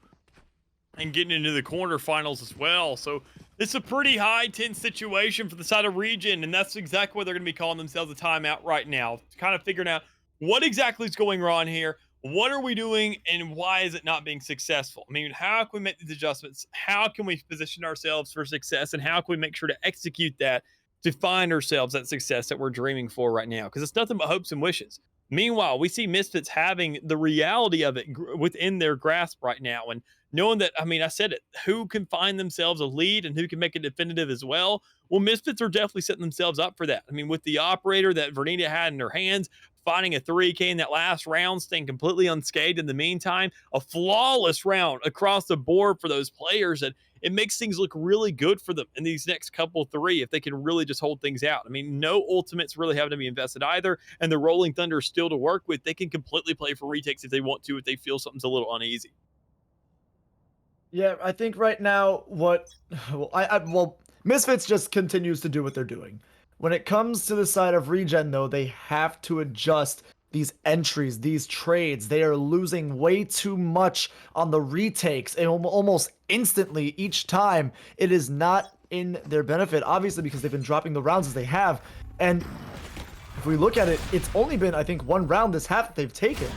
C: And getting into the quarterfinals as well. So it's a pretty high tense situation for the side of Regen, and that's exactly what they're going to be calling themselves a timeout right now. Kind of figuring out what exactly is going on here. What are we doing, and why is it not being successful? I mean, how can we make these adjustments? How can we position ourselves for success, and how can we make sure to execute that to find ourselves that success that we're dreaming for right now? Because it's nothing but hopes and wishes. Meanwhile, we see Misfits having the reality of it within their grasp right now, and knowing that, I mean, I said it, who can find themselves a lead and who can make it definitive as well? Well, Misfits are definitely setting themselves up for that. I mean, with the operator that Vernita had in her hands, finding a 3K in that last round, staying completely unscathed in the meantime, a flawless round across the board for those players, and it makes things look really good for them in these next couple 3 if they can really just hold things out. I mean, no ultimates really having to be invested either, and the Rolling Thunder is still to work with. They can completely play for retakes if they want to, if they feel something's a little uneasy.
B: Yeah, I think right now well, Misfits just continues to do what they're doing. When it comes to the side of Regen, though, they have to adjust these entries, these trades. They are losing way too much on the retakes, and almost instantly each time. It is not in their benefit, obviously, because they've been dropping the rounds as they have. And if we look at it, it's only been, I think, 1 round this half that they've taken.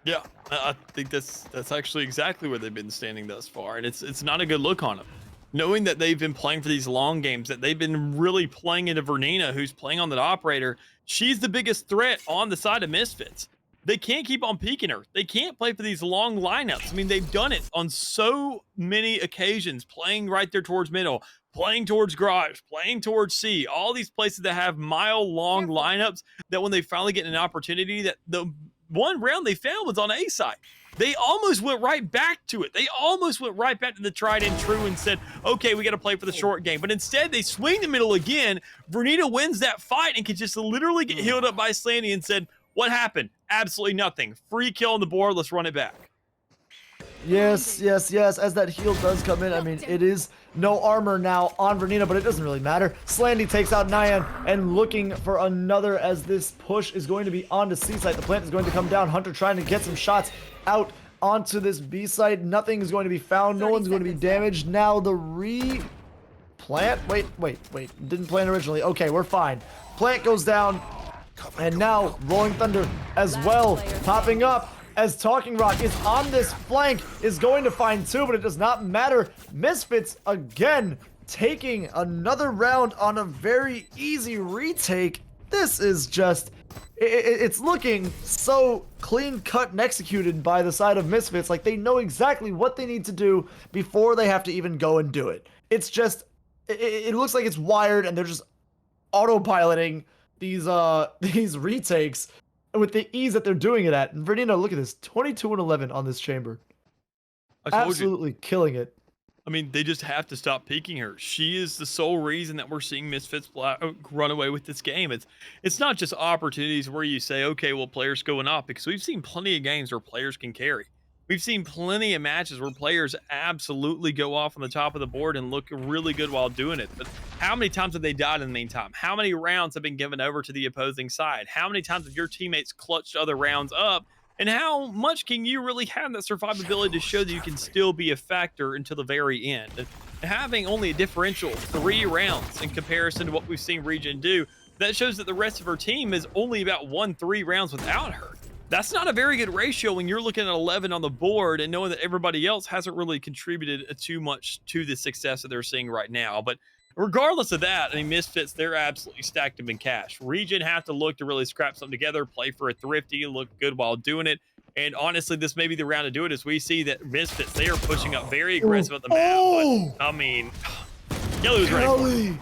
C: Yeah, I think that's actually exactly where they've been standing thus far, and it's not a good look on them. knowing that they've been playing for these long games, that they've been really playing into Vernina, who's playing on that operator. She's the biggest threat on the side of Misfits. They can't keep on peeking her. They can't play for these long lineups. I mean, they've done it on so many occasions, playing right there towards middle, playing towards garage, playing towards C, all these places that have mile-long lineups that when they finally get an opportunity, that the one round they found was on A side. They almost went right back to it. They almost went right back to the tried and true and said, okay, we got to play for the short game. But instead, they swing the middle again. Vernina wins that fight and can just literally get healed up by Slaney and said, what happened? Absolutely nothing. Free kill on the board. Let's run it back.
B: Yes, yes, yes. As that heal does come in, I mean, it is no armor now on Vernina, but it doesn't really matter. Slandy takes out Nyan and looking for another as this push is going to be onto C site. The plant is going to come down. Hunter trying to get some shots out onto this B site. Nothing is going to be found. No one's going to be damaged. Now the plant. Wait. Didn't plant originally. Okay, we're fine. Plant goes down. And now Rolling Thunder as well popping up as Talking Rock is on this flank, is going to find two, but it does not matter. Misfits again taking another round on a very easy retake. This is just, it's looking so clean cut and executed by the side of Misfits. Like they know exactly what they need to do before they have to even go and do it. It's just, it looks like it's wired and they're just autopiloting these retakes with the ease that they're doing it at. And Vernina, look at this, 22-11 on this chamber. Absolutely killing it.
C: I mean, they just have to stop peeking her. She is the sole reason that we're seeing Misfits run away with this game. It's not just opportunities where you say, okay, well, players going off, because we've seen plenty of games where players can carry. We've seen plenty of matches where players absolutely go off on the top of the board and look really good while doing it. But how many times have they died in the meantime? How many rounds have been given over to the opposing side? How many times have your teammates clutched other rounds up? And how much can you really have that survivability to show that you can still be a factor until the very end? And having only a differential 3 rounds in comparison to what we've seen Region do, that shows that the rest of her team is only about 1-3 rounds without her. That's not a very good ratio when you're looking at 11 on the board and knowing that everybody else hasn't really contributed too much to the success that they're seeing right now. But regardless of that, I mean, Misfits, they're absolutely stacked up in cash. Region have to look to really scrap something together, play for a thrifty, look good while doing it. And honestly, this may be the round to do it as we see that Misfits, they are pushing up very aggressive at the map. But, I mean, Kelly was ready.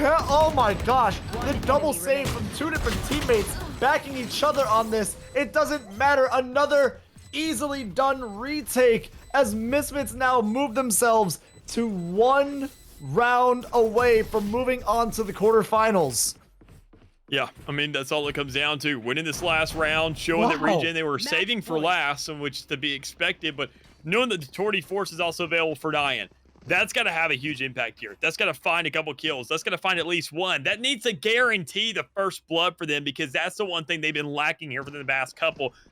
B: Oh my gosh, the double save from 2 different teammates backing each other on this. It doesn't matter. Another easily done retake as Misfits now move themselves to 1 round away from moving on to the quarterfinals.
C: Yeah, I mean, that's all it comes down to. Winning this last round, showing that Region they were saving for last, in which to be expected, but knowing that the Torty Force is also available for Diane. That's got to have a huge impact here. That's got to find a couple kills. That's got to find at least one. That needs to guarantee the first blood for them because that's the one thing they've been lacking here for the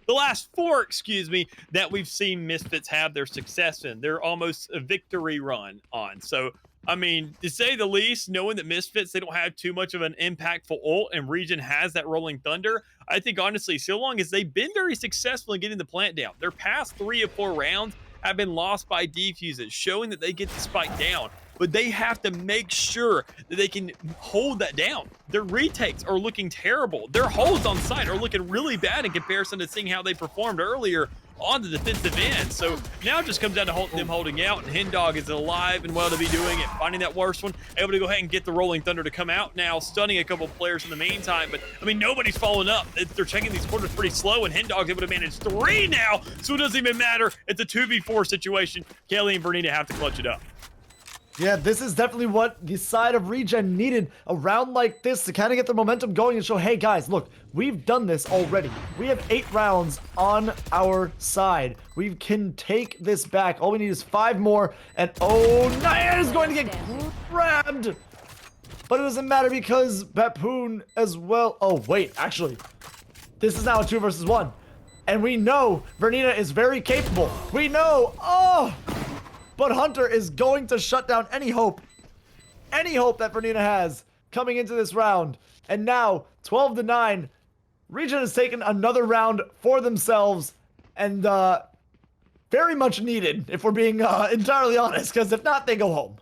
C: last 4, excuse me, that we've seen Misfits have their success in. They're almost a victory run on. So, I mean, to say the least, knowing that Misfits, they don't have too much of an impactful ult and Region has that Rolling Thunder, I think honestly, so long as they've been very successful in getting the plant down, their past 3 of 4 rounds have been lost by defuses, showing that they get the spike down, but they have to make sure that they can hold that down. Their retakes are looking terrible. Their holds on site are looking really bad in comparison to seeing how they performed earlier on the defensive end. So now it just comes down to them holding out, and Hendog is alive and well to be doing it, finding that worst one, able to go ahead and get the Rolling Thunder to come out now, stunning a couple players in the meantime. But I mean, nobody's following up. They're checking these quarters pretty slow, and Hendog's able to manage 3 now, so it doesn't even matter. It's a 2v4 situation. Kelly and Vernina have to clutch it up.
B: Yeah, this is definitely what the side of Regen needed, a round like this to kind of get the momentum going and show, hey guys, look, we've done this already. We have 8 rounds on our side. We can take this back. All we need is 5 more, and oh, Nyan is going to get grabbed! But it doesn't matter because Bapoon as well. Oh, wait, actually, this is now a 2 versus 1. And we know Vernina is very capable. We know, but Hunter is going to shut down any hope that Vernina has coming into this round. And now, 12-9, Region has taken another round for themselves, and very much needed, if we're being entirely honest, because if not, they go home.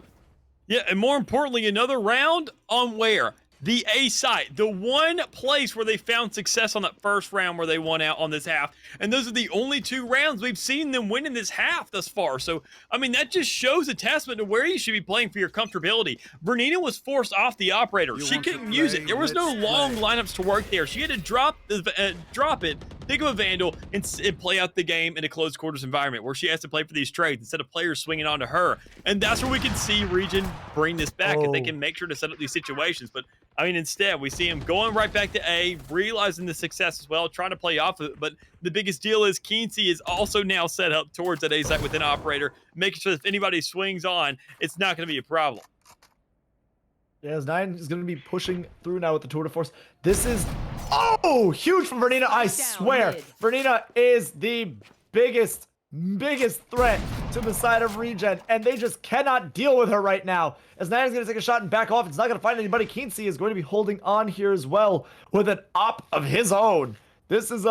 C: Yeah, and more importantly, another round on where? The A site, the one place where they found success on that first round where they won out on this half. And those are the only 2 rounds we've seen them win in this half thus far. So, I mean, that just shows a testament to where you should be playing for your comfortability. Bernina was forced off the operator. She couldn't use it. There was no long lineups to work there. She had to drop it, think of a Vandal, and play out the game in a closed quarters environment where she has to play for these trades instead of players swinging onto her. And that's where we can see Region bring this back if they can make sure to set up these situations. But I mean, instead, we see him going right back to A, realizing the success as well, trying to play off of it. But the biggest deal is Keensey is also now set up towards that A site with an operator, making sure that if anybody swings on, it's not going to be a problem.
B: Yeah, as 9 is going to be pushing through now with the tour de force. This is, huge from Vernina, I swear. Vernina is the biggest threat to the side of Regen, and they just cannot deal with her right now. As 9 is going to take a shot and back off, it's not going to find anybody. Keensey is going to be holding on here as well with an op of his own. This is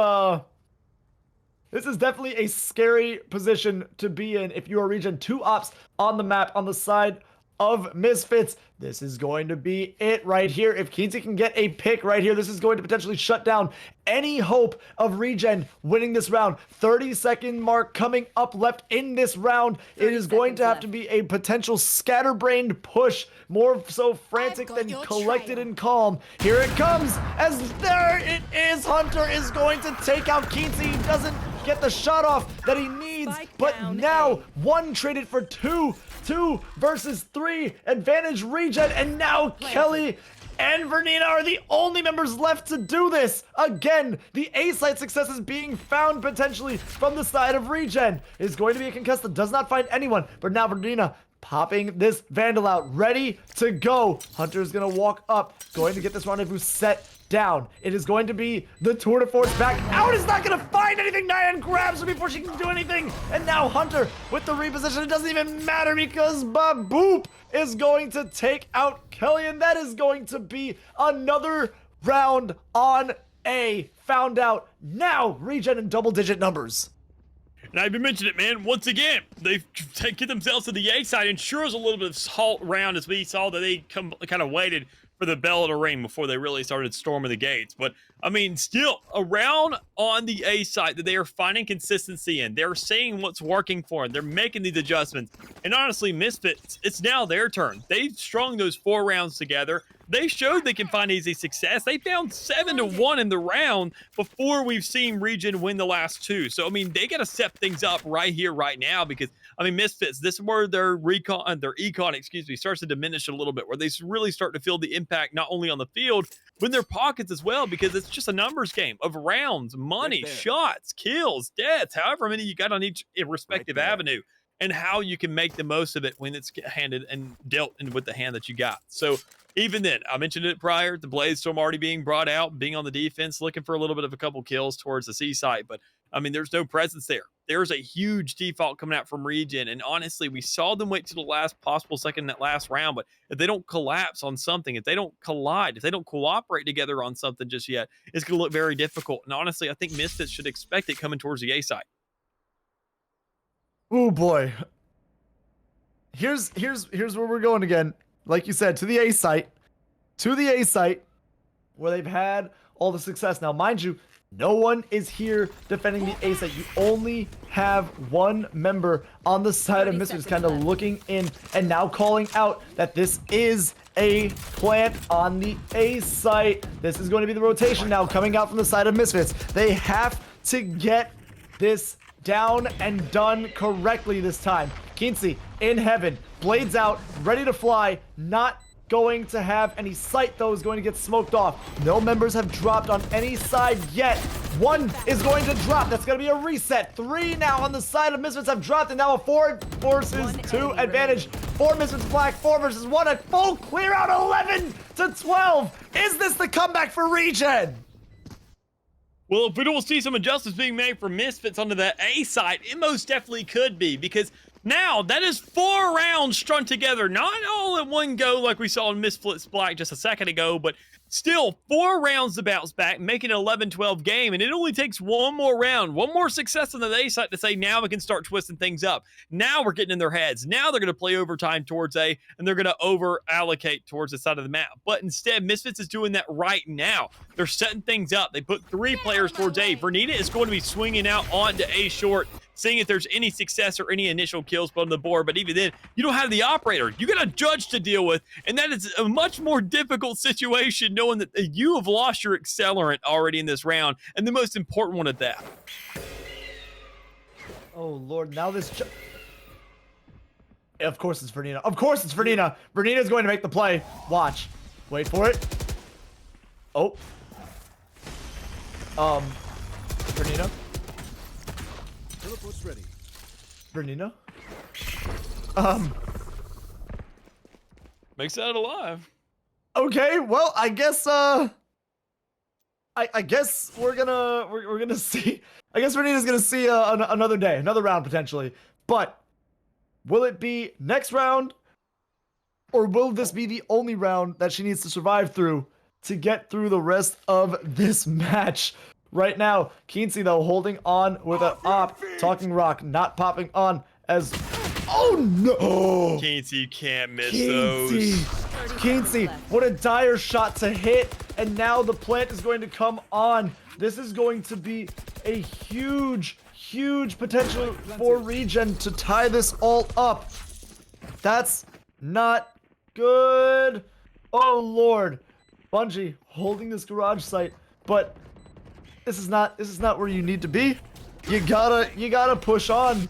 B: definitely a scary position to be in if you are Regen. 2 ops on the map on the side of Misfits. This is going to be it right here. If Keensey can get a pick right here, this is going to potentially shut down any hope of Regen winning this round. 30-second mark coming up left in this round. It is going to have to be a potential scatterbrained push, more so frantic than collected and calm. Here it comes, as there it is. Hunter is going to take out Keensey. He doesn't get the shot off that he needs, but now 1 traded for 2. 2 versus 3, advantage Regen, and now Kelly and Vernina are the only members left to do this. Again, the A-site success is being found potentially from the side of Regen. It is going to be a concussed that does not find anyone, but now Vernina popping this Vandal out, ready to go. Hunter is going to walk up, going to get this rendezvous set down. It is going to be the tour de force back out. Is not going to find anything. Nyan grabs her before she can do anything. And now Hunter with the reposition. It doesn't even matter because Baboop is going to take out Kelly. And that is going to be another round on A. Found out now. Regen in double-digit numbers.
C: And I've been mentioning it, man. Once again, they've taken themselves to the A side, and sure is a little bit of halt round as we saw that they kind of waited for the bell to ring before they really started storming the gates. But I mean, still around on the A side that they are finding consistency in. They're seeing what's working for them. They're making these adjustments. And honestly, Misfits, it's now their turn. They've strung those 4 rounds together. They showed they can find easy success. They found 7-1 in the round before we've seen Regen win the last 2. So, I mean, they got to step things up right here, right now, because, I mean, Misfits, this is where their econ, starts to diminish a little bit, where they really start to feel the impact not only on the field, but in their pockets as well, because it's just a numbers game of rounds, money, shots, kills, deaths, however many you got on each respective avenue, and how you can make the most of it when it's handed and dealt in with the hand that you got. So, even then, I mentioned it prior, the Bladestorm already being brought out, being on the defense, looking for a little bit of a couple kills towards the C site. But, I mean, there's no presence there. There's a huge default coming out from Regen. And honestly, we saw them wait to the last possible second in that last round. But if they don't collapse on something, if they don't collide, if they don't cooperate together on something just yet, it's going to look very difficult. And honestly, I think Misfits should expect it coming towards the A site.
B: Oh, boy. Here's where we're going again. Like you said, to the A site, where they've had all the success. Now, mind you, no one is here defending the A site. You only have 1 member on the side of Misfits kind of looking in and now calling out that this is a plant on the A site. This is going to be the rotation now coming out from the side of Misfits. They have to get this down and done correctly this time. Keensey in heaven, blades out, ready to fly, not going to have any sight though, is going to get smoked off. No members have dropped on any side yet. 1 is going to drop. That's going to be a reset. 3 now on the side of Misfits have dropped, and now a 4 versus 2 advantage. 4 Misfits black, 4 versus 1, a full clear out, 11-12. Is this the comeback for Regen?
C: Well, if we don't see some adjustments being made for Misfits onto the A side, it most definitely could be, because now that is 4 rounds strung together, not all at one go like we saw in Misfits Black just a second ago, but Still, 4 rounds to bounce back, making an 11-12 game, and it only takes one more round, one more success on the A side to say now we can start twisting things up. Now we're getting in their heads. Now they're going to play overtime towards A, and they're going to over-allocate towards the side of the map. But instead, Misfits is doing that right now. They're setting things up. They put 3 players towards A. Vernita is going to be swinging out onto A short, seeing if there's any success or any initial kills put on the board. But even then, you don't have the operator. You got a judge to deal with, and that is a much more difficult situation knowing that you have lost your accelerant already in this round, and the most important one at that.
B: Oh, Lord. Now this... Of course it's Vernina. Of course it's Vernina. Vernina's going to make the play. Watch. Wait for it. Oh. Vernina.
J: Teleport's ready.
B: Vernina.
C: Makes that alive.
B: Okay, well, I guess I guess we're gonna see. I guess Vernina's gonna see another day, another round potentially. But will it be next round, or will this be the only round that she needs to survive through to get through the rest of this match? Right now, Kinsey though holding on with an op, talking rock, not popping on as. Oh no!
C: Kinsey, you can't miss
B: Kinsey,
C: those.
B: Kinsey, what a dire shot to hit, and now the plant is going to come on. This is going to be a huge, huge potential for Regen to tie this all up. That's not good. Oh Lord, Bungie holding this garage site, but this is not where you need to be. You gotta push on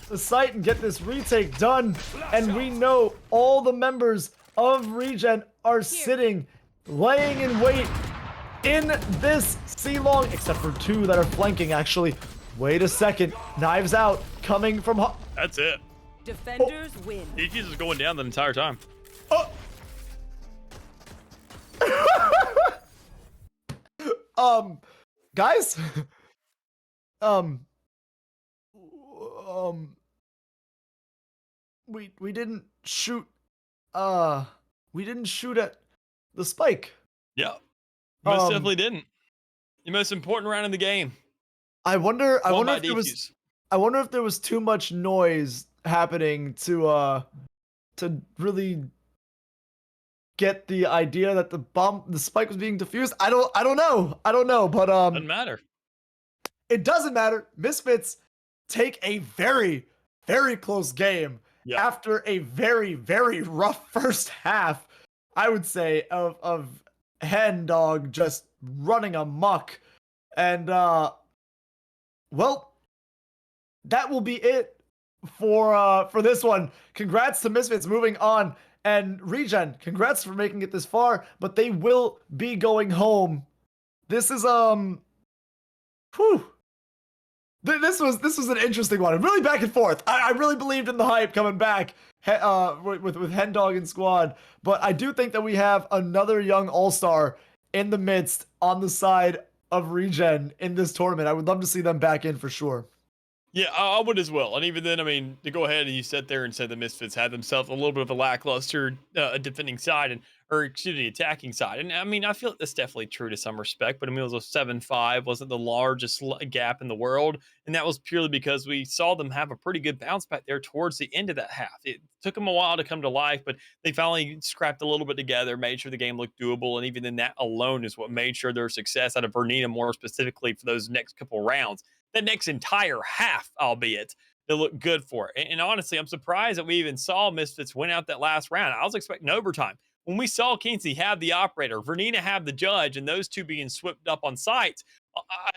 B: the site and get this retake done. And we know all the members of Regen are sitting, laying in wait in this C-long, except for 2 that are flanking actually. Wait a second, knives out, coming from.
C: That's it.
F: Defenders win.
C: EQ's is going down the entire time.
B: Guys, we didn't shoot. We didn't shoot at the spike.
C: Yeah, most definitely didn't. The most important round in the game.
B: I wonder if there was.
C: DQs.
B: I wonder if there was too much noise happening to really get the idea that the spike was being defused. I don't know, but
C: Doesn't matter.
B: It doesn't matter. Misfits take a very, very close game after a very, very rough first half, I would say, of Hen Dog just running amok. And well, that will be it for this one. Congrats to Misfits moving on. And Regen, congrats for making it this far, but they will be going home. This is This was an interesting one. Really back and forth. I really believed in the hype coming back with Hendog and squad, but I do think that we have another young all-star in the midst on the side of Regen in this tournament. I would love to see them back in for sure.
C: Yeah, I would as well. And even then, I mean, to go ahead and you sit there and say the Misfits had themselves a little bit of a lackluster defending side, or excuse me, attacking side. And I mean, I feel like that's definitely true to some respect, but I mean, it was a 7-5, wasn't the largest gap in the world. And that was purely because we saw them have a pretty good bounce back there towards the end of that half. It took them a while to come to life, but they finally scrapped a little bit together, made sure the game looked doable. And even then, that alone is what made sure their success out of Vernita more specifically for those next couple rounds. The next entire half, albeit, they look good for it. And honestly, I'm surprised that we even saw Misfits win out that last round. I was expecting overtime. When we saw Kinsey have the operator, Vernita have the judge, and those two being swept up on sites,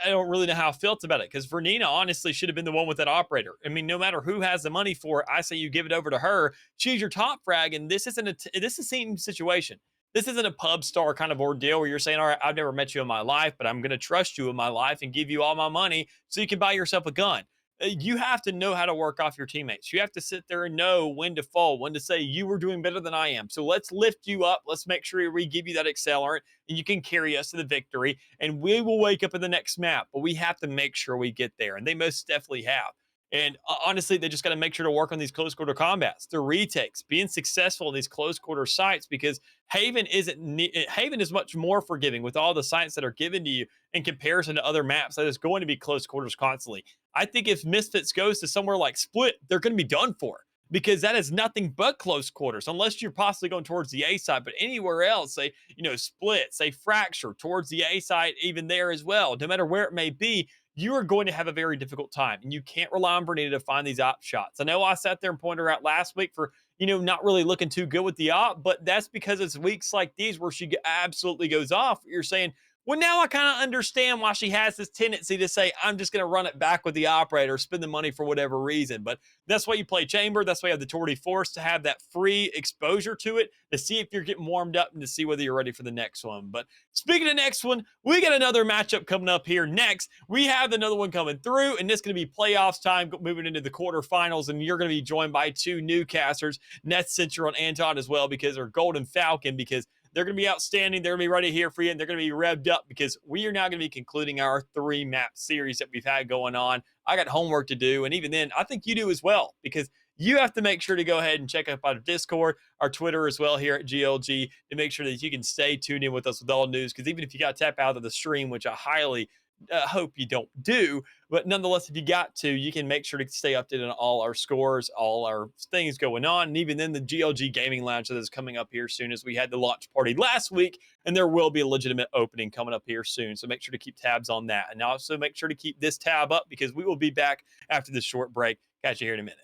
C: I don't really know how I felt about it, because Vernita honestly should have been the one with that operator. I mean, no matter who has the money for it, I say you give it over to her. She's your top frag, and this is the same situation. This isn't a pub star kind of ordeal where you're saying, all right, I've never met you in my life, but I'm going to trust you in my life and give you all my money so you can buy yourself a gun. You have to know how to work off your teammates. You have to sit there and know when to fall, when to say you were doing better than I am. So let's lift you up. Let's make sure we give you that accelerant and you can carry us to the victory. And we will wake up in the next map, but we have to make sure we get there. And they most definitely have. And honestly, they just got to make sure to work on these close quarter combats, the retakes, being successful in these close quarter sites, because Haven Haven is much more forgiving with all the sites that are given to you in comparison to other maps that is going to be close quarters constantly. I think if Misfits goes to somewhere like Split, they're going to be done for, because that is nothing but close quarters, unless you're possibly going towards the A side. But anywhere else, say, Split, say Fracture, towards the A side, even there as well, no matter where it may be, you are going to have a very difficult time. And you can't rely on Bernita to find these op shots. I know I sat there and pointed her out last week for, not really looking too good with the op, but that's because it's weeks like these where she absolutely goes off. You're saying, well, now I kind of understand why she has this tendency to say, I'm just going to run it back with the operator, spend the money for whatever reason. But that's why you play Chamber. That's why you have the Tour de Force, to have that free exposure to it, to see if you're getting warmed up and to see whether you're ready for the next one. But speaking of next one, we got another matchup coming up here next. We have another one coming through, and this is going to be playoffs time, moving into the quarterfinals, and you're going to be joined by two newcasters, Neth Central and Anton as well, because they're Golden Falcon, because they're going to be outstanding. They're going to be ready here for you, and they're going to be revved up, because we are now going to be concluding our 3-map series that we've had going on. I got homework to do, and even then, I think you do as well, because you have to make sure to go ahead and check out our Discord, our Twitter as well here at GLG, to make sure that you can stay tuned in with us with all news, because even if you got to tap out of the stream, which I highly hope you don't do, but nonetheless, if you got to, you can make sure to stay updated on all our scores, all our things going on, and even then the GLG Gaming Lounge that is coming up here soon, as we had the launch party last week, and there will be a legitimate opening coming up here soon, so make sure to keep tabs on that, and also make sure to keep this tab up, because we will be back after this short break. Catch you here in a minute.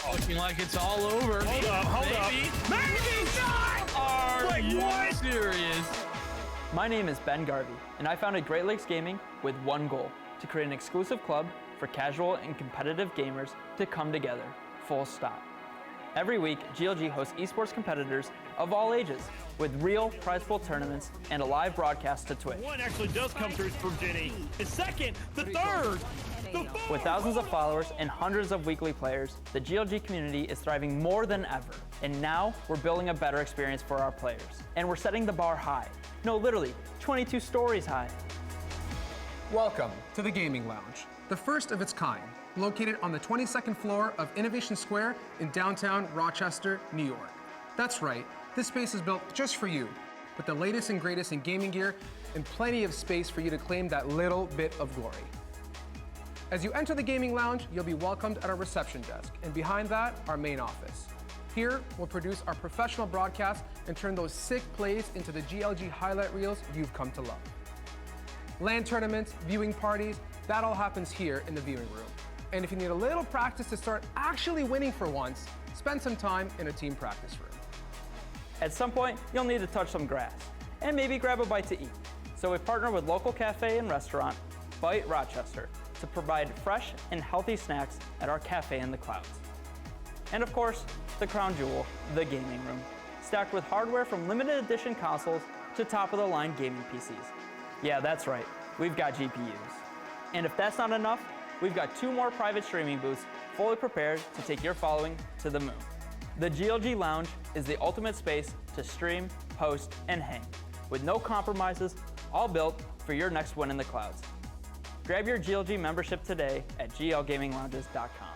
A: Looking like it's all over.
C: Hold up.
A: Maybe not! Are you serious?
G: My name is Ben Garvey, and I founded Great Lakes Gaming with one goal: to create an exclusive club for casual and competitive gamers to come together, full stop. Every week, GLG hosts esports competitors of all ages with real prize pool tournaments and a live broadcast to Twitch.
C: One actually does come through from Jenny. The second, the third, the fourth.
G: With thousands of followers and hundreds of weekly players, the GLG community is thriving more than ever. And now we're building a better experience for our players. And we're setting the bar high. No, literally, 22 stories high.
D: Welcome to the Gaming Lounge, the first of its kind, located on the 22nd floor of Innovation Square in downtown Rochester, New York. That's right, this space is built just for you, with the latest and greatest in gaming gear and plenty of space for you to claim that little bit of glory. As you enter the Gaming Lounge, you'll be welcomed at our reception desk, and behind that, our main office. Here, we'll produce our professional broadcasts and turn those sick plays into the GLG highlight reels you've come to love. LAN tournaments, viewing parties, that all happens here in the viewing room. And if you need a little practice to start actually winning for once, spend some time in a team practice room.
G: At some point, you'll need to touch some grass and maybe grab a bite to eat. So we partner with local cafe and restaurant, By Rochester, to provide fresh and healthy snacks at our cafe in the clouds. And of course, the crown jewel, the gaming room, stacked with hardware from limited edition consoles to top-of-the-line gaming PCs. Yeah, that's right, we've got GPUs. And if that's not enough, we've got 2 more private streaming booths fully prepared to take your following to the moon. The GLG Lounge is the ultimate space to stream, host, and hang, with no compromises, all built for your next win in the clouds. Grab your GLG membership today at glgaminglounges.com.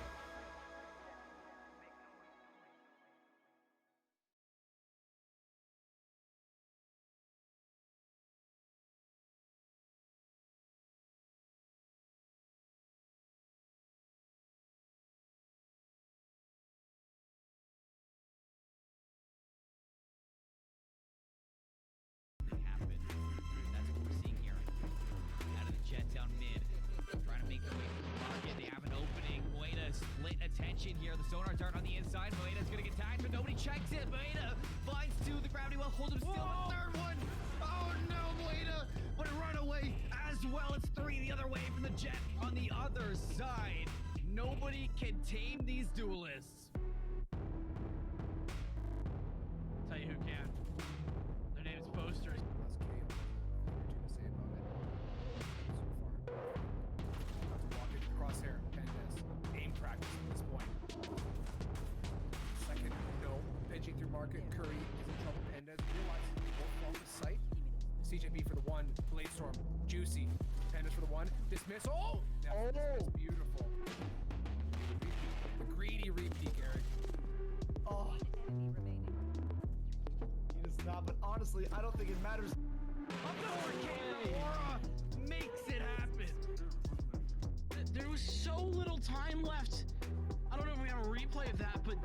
H: Here, the sonar dart on the inside. Moeda's gonna get tagged, but nobody checks it. Moeda finds 2, the gravity well holds him still. A third one. Oh no, Moeda, but a runaway as well. It's 3 the other way from the jet on the other side. Nobody can tame these duelists.
A: Tell you who can. Their name is Posters.
D: Crosshair, Pendes, aim practice at this point. Second, no. Pitching through market, Curry is in trouble. Pendes realizes he won't fall off the sight. CJB for the 1, Bladestorm, Juicy. Pendes for the 1, dismiss. Oh! That's beautiful. greedy repeat, Eric.
B: Oh, he does not. But honestly, I don't think it matters.
A: Aura makes it happen. There was so little time left. I don't know if we have a replay of that, but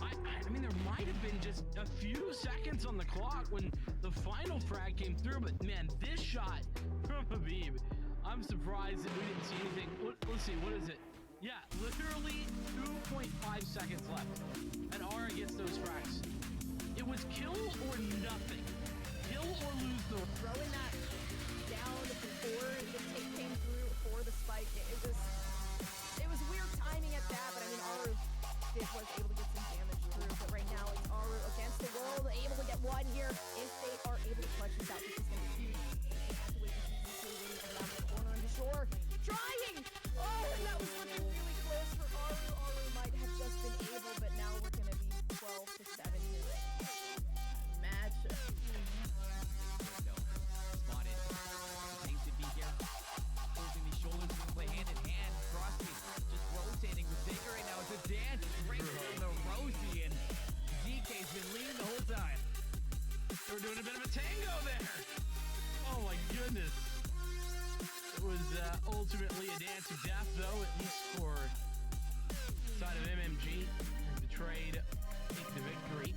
A: I mean, there might have been just a few seconds on the clock when the final frag came through. But man, this shot from Habib, I'm surprised that we didn't see anything. Let's see, what is it? Yeah, literally 2.5 seconds left, and Aura gets those frags. It was kill or nothing. Kill or lose the.
I: Throwing that down before the take came through for the spike. It was weird timing at that, but I mean, Aru was able to get some damage through. But right now, it's Aru against the world, able to get one here. If they are able to clutch this out, this is going to be huge. Waiting around the corner on the shore, trying. Oh, and that was looking really close for Aru. Aru might have just been able, but now we're going to be 12 to 7 here.
E: Match.
H: Spotted. Seems to be here. Closing these shoulders, we can play hand in hand. Frosty just rotating with Baker right now. It's a dance right from the Rosie, and ZK's been leading the whole time.
A: We're doing a bit of a tango there. Oh my goodness. It was ultimately a dance of death, though, at least for the side of MMG. The trade take the victory.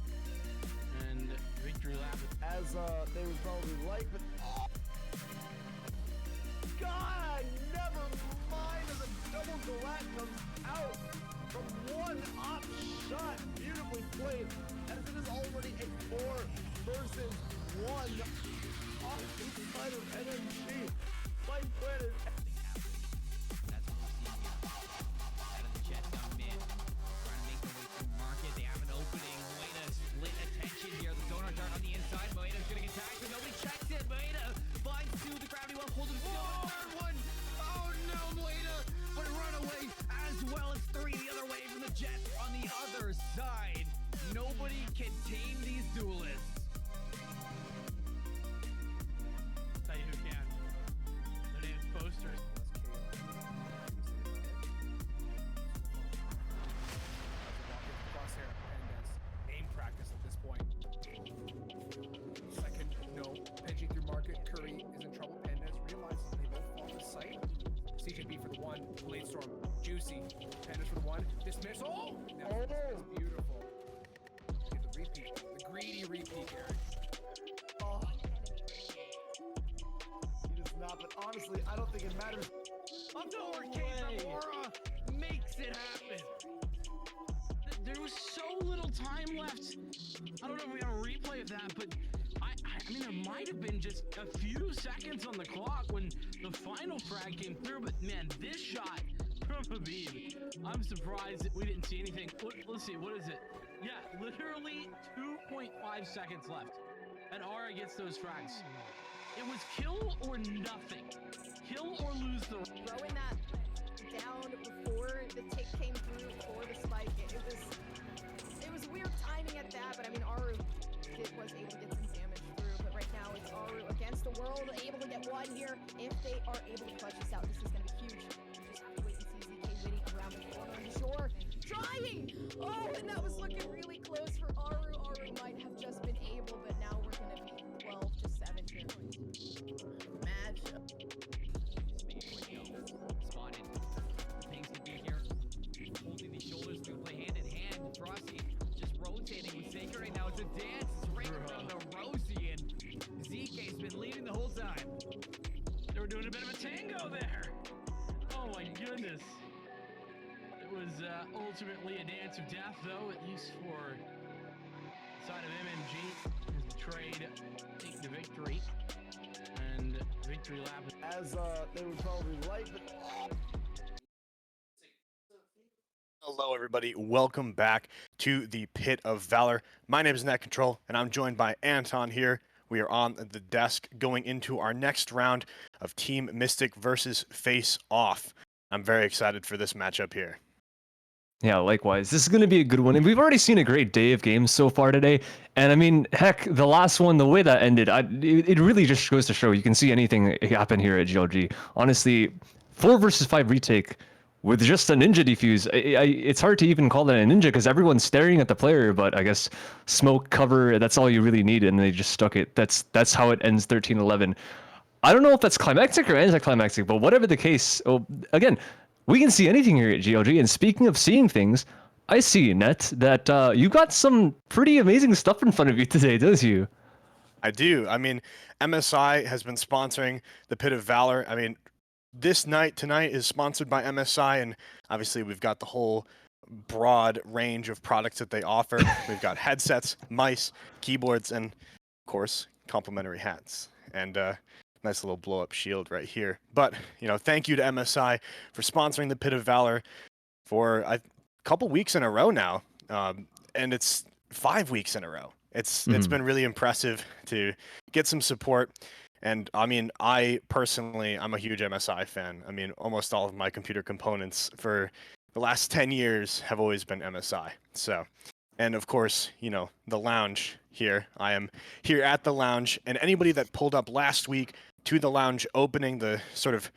A: And victory lap.
B: As they would probably like, but God, never mind as a double galat comes out from one op shot, beautifully played, as it is already a 4 versus 1 off the side of NMG. Fight Planet.
H: That's what we're seeing here. Out of the jet down mid. Trying to make their way through market. They have an opening. Moeda split attention here. The sonar dart on the inside. Moeda's gonna get tagged, but nobody checks it. Moeda finds two. The gravity well holds him still. The third one. Oh no, Moeda. But a runaway as well as 3 the other way from the jet on the other side. Nobody can tame these duelists.
A: Tell you who can. Their name is Posters.
D: Crosshair and aim practice at this point. Second, no. Pinching through market. Curry is in trouble. Pendez realizes they both fall to sight. CJB for the 1. Blade Storm. Juicy. Pendez for the 1. Dismiss. Oh! That's beautiful. Get the repeat. The greedy repeat, Eric.
B: Oh. He does not, but honestly, I don't think it matters.
A: Underworld from Aura makes it happen. There was so little time left. I don't know if we have a replay of that, but I mean, there might have been just a few seconds on the clock when the final frag came through. But man, this shot from Habib, I'm surprised that we didn't see anything. Let's see, what is it? Yeah, literally 2.5 seconds left, and Aura gets those frags. It was kill or nothing. Kill or lose the.
I: Throwing that down before the take came through for the spike. It was weird timing at that, but I mean, Aru was able to get some damage through. But right now, it's Aru against the world, able to get one here. If they are able to clutch this out, this is going to be huge. Just have to wait and see ZK waiting around the corner on the shore, trying. Oh, and that was looking really close for Aru. Aru might have just been able, but now we're going to be 12 to 7 here.
E: Match.
H: Spotted. Things to be here. Holding these shoulders, we can play hand in hand. Frosty just rotating with Saker right now. It's a dance. It's right around the Rosie, and ZK's been leading the whole time.
A: They were doing a bit of a tango there. Oh my goodness. It was ultimately a dance of death, though, at least for the side of MMG. As the trade take the victory. And victory lap.
B: As they would probably like, but
J: Hello, everybody. Welcome back to the Pit of Valor. My name is Net Control, and I'm joined by Anton here. We are on the desk going into our next round of Team Mystic versus Face Off. I'm very excited for this matchup here.
K: Yeah, likewise. This is going to be a good one. And we've already seen a great day of games so far today. And I mean, heck, the last one, the way that ended, it really just goes to show you can see anything happen here at GLG. Honestly, 4 versus 5 retake with just a ninja defuse. It's hard to even call that a ninja because everyone's staring at the player, but I guess smoke cover, that's all you really need, and they just stuck it. That's how it ends 13-11. I don't know if that's climactic or anticlimactic, but whatever the case, again, we can see anything here at GLG. And speaking of seeing things, I see, Net, that you got some pretty amazing stuff in front of you today, don't you?
J: I do. I mean, MSI has been sponsoring the Pit of Valor. I mean, this night tonight is sponsored by MSI, and obviously we've got the whole broad range of products that they offer. We've got headsets, mice, keyboards, and of course, complimentary hats. And nice little blow up shield right here. But, thank you to MSI for sponsoring the Pit of Valor for a couple weeks in a row now. And it's 5 weeks in a row. It's been really impressive to get some support. And I mean, I'm a huge MSI fan. I mean, almost all of my computer components for the last 10 years have always been MSI. So, and of course, the lounge here. I am here at the lounge, and anybody that pulled up last week to the lounge opening, the sort of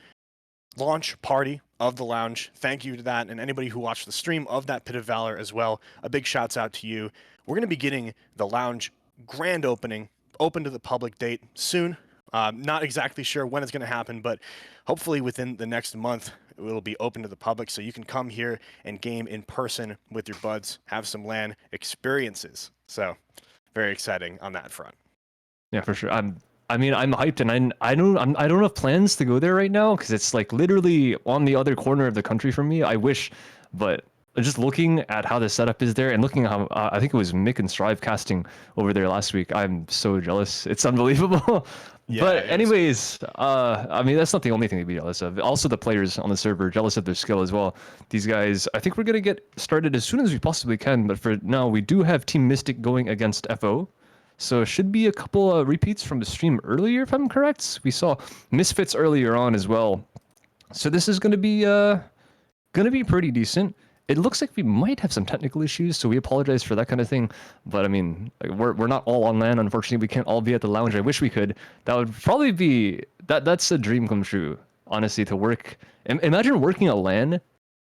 J: launch party of the lounge, thank you to that. And anybody who watched the stream of that Pit of Valor as well, a big shouts out to you. We're going to be getting the lounge grand opening open to the public date soon. Not exactly sure when it's going to happen, but hopefully within the next month, it will be open to the public so you can come here and game in person with your buds, have some LAN experiences. So very exciting on that front.
K: Yeah, for sure. I'm hyped, and I don't have plans to go there right now because it's like literally on the other corner of the country from me. I wish, but just looking at how the setup is there and looking at how I think it was Mick and Strive casting over there last week, I'm so jealous. It's unbelievable.
J: Yeah,
K: but anyways, I mean, that's not the only thing to be jealous of. Also, the players on the server jealous of their skill as well. These guys, I think we're gonna get started as soon as we possibly can. But for now, we do have Team Mystic going against FO. So it should be a couple of repeats from the stream earlier, if I'm correct. We saw Misfits earlier on as well. So this is going to be pretty decent. It looks like we might have some technical issues, so we apologize for that kind of thing. But I mean, we're not all on LAN. Unfortunately, we can't all be at the lounge. I wish we could. That would probably be that's a dream come true. Honestly, to work. Imagine working a LAN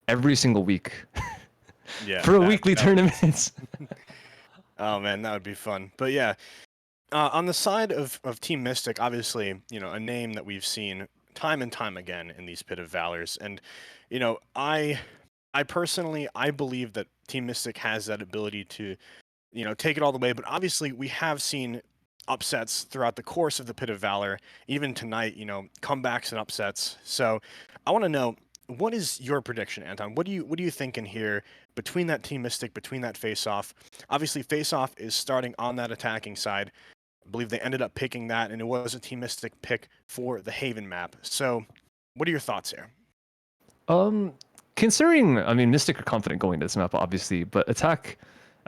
K: every single week.
J: Yeah,
K: for a weekly tournament.
J: Oh man, that would be fun. But yeah, on the side of Team Mystic, obviously, a name that we've seen time and time again in these Pit of Valors. And, I personally, I believe that Team Mystic has that ability to, take it all the way. But obviously, we have seen upsets throughout the course of the Pit of Valor, even tonight, comebacks and upsets. So I want to know, what is your prediction, Anton? What do you think in here between that Team Mystic, between that face-off? Obviously, face-off is starting on that attacking side. I believe they ended up picking that, and it was a Team Mystic pick for the Haven map. So what are your thoughts here?
K: Considering, I mean, Mystic are confident going to this map, obviously, but attack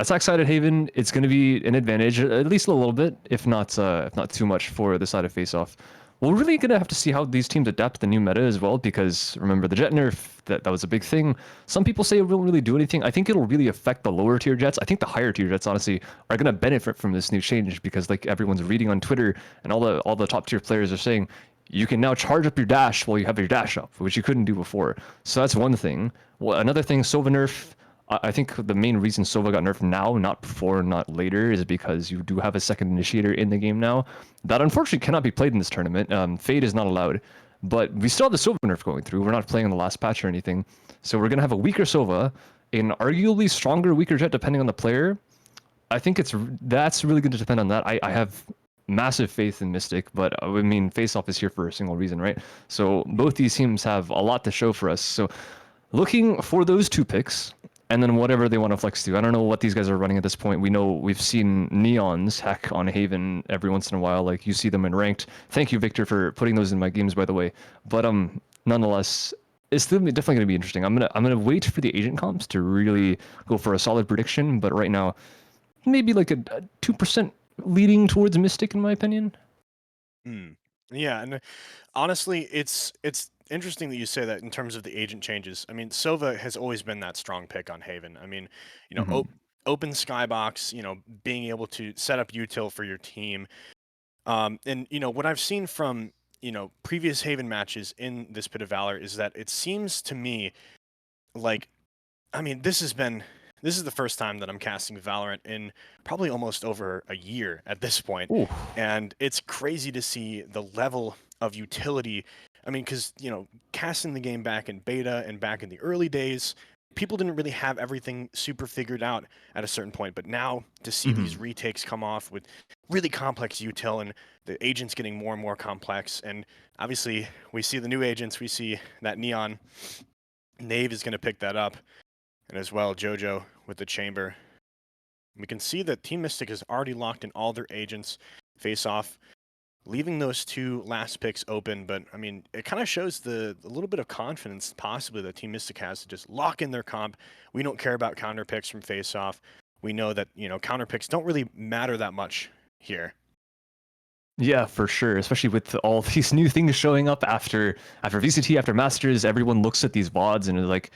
K: side at Haven, it's going to be an advantage, at least a little bit, if not too much for the side of face-off. We're really going to have to see how these teams adapt to the new meta as well, because remember the jet nerf, that was a big thing. Some people say it won't really do anything. I think it'll really affect the lower tier jets. I think the higher tier jets, honestly, are going to benefit from this new change because like everyone's reading on Twitter and all the top tier players are saying, you can now charge up your dash while you have your dash up, which you couldn't do before. So that's one thing. Well, another thing, Sova nerf. I think the main reason Sova got nerfed now, not before, not later, is because you do have a second initiator in the game now. That unfortunately cannot be played in this tournament. Fade is not allowed. But we still have the Sova nerf going through. We're not playing on the last patch or anything. So we're going to have a weaker Sova, an arguably stronger, weaker Jet depending on the player. I think that's really going to depend on that. I have massive faith in Mystic, but I mean, Face-Off is here for a single reason, right? So both these teams have a lot to show for us. So looking for those two picks, and then whatever they want to flex to. I don't know what these guys are running at this point. We know we've seen Neons hack on Haven every once in a while. Like you see them in ranked. Thank you, Victor, for putting those in my games, by the way. But nonetheless, it's definitely going to be interesting. I'm gonna wait for the agent comps to really go for a solid prediction. But right now, maybe like a 2% leading towards Mystic, in my opinion.
J: Yeah, and honestly, it's interesting that you say that in terms of the agent changes. I mean, Sova has always been that strong pick on Haven. I mean, open skybox, being able to set up util for your team. And what I've seen from previous Haven matches in this Pit of Valor is that it seems to me like, I mean, this is the first time that I'm casting Valorant in probably almost over a year at this point.
K: Ooh.
J: And it's crazy to see the level of utility. I mean, because, casting the game back in beta and back in the early days, people didn't really have everything super figured out at a certain point. But now to see these retakes come off with really complex util and the agents getting more and more complex. And obviously, we see the new agents. We see that Neon. Knave is going to pick that up. And as well, Jojo with the chamber. We can see that Team Mystic has already locked in all their agents face off, leaving those two last picks open. But, I mean, it kind of shows a little bit of confidence possibly that Team Mystic has to just lock in their comp. We don't care about counter picks from face off. We know that, counter picks don't really matter that much here.
K: Yeah, for sure. Especially with all these new things showing up after VCT, after Masters, everyone looks at these VODs and is like,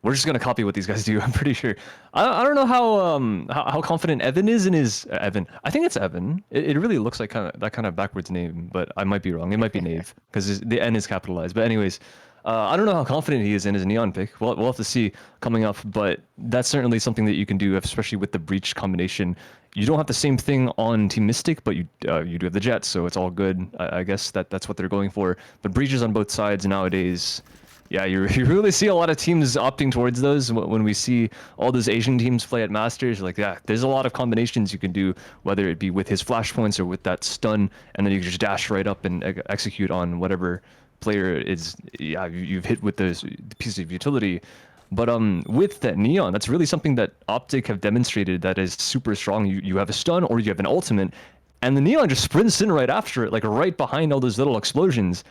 K: we're just gonna copy what these guys do. I'm pretty sure. I don't know how confident Evan is in his Evan. I think it's Evan. It really looks like that kind of backwards name, but I might be wrong. It might be Knave because the N is capitalized. But anyways, I don't know how confident he is in his Neon pick. We'll have to see coming up. But that's certainly something that you can do, especially with the Breach combination. You don't have the same thing on Team Mystic, but you do have the Jets, so it's all good. I guess that's what they're going for. But breaches on both sides nowadays. Yeah, you really see a lot of teams opting towards those when we see all those Asian teams play at Masters. Like, yeah, there's a lot of combinations you can do, whether it be with his flashpoints or with that stun, and then you can just dash right up and execute on whatever player is. Yeah, you've hit with this piece of utility. But with that Neon, that's really something that Optic have demonstrated that is super strong. You have a stun or you have an ultimate, and the Neon just sprints in right after it, like right behind all those little explosions.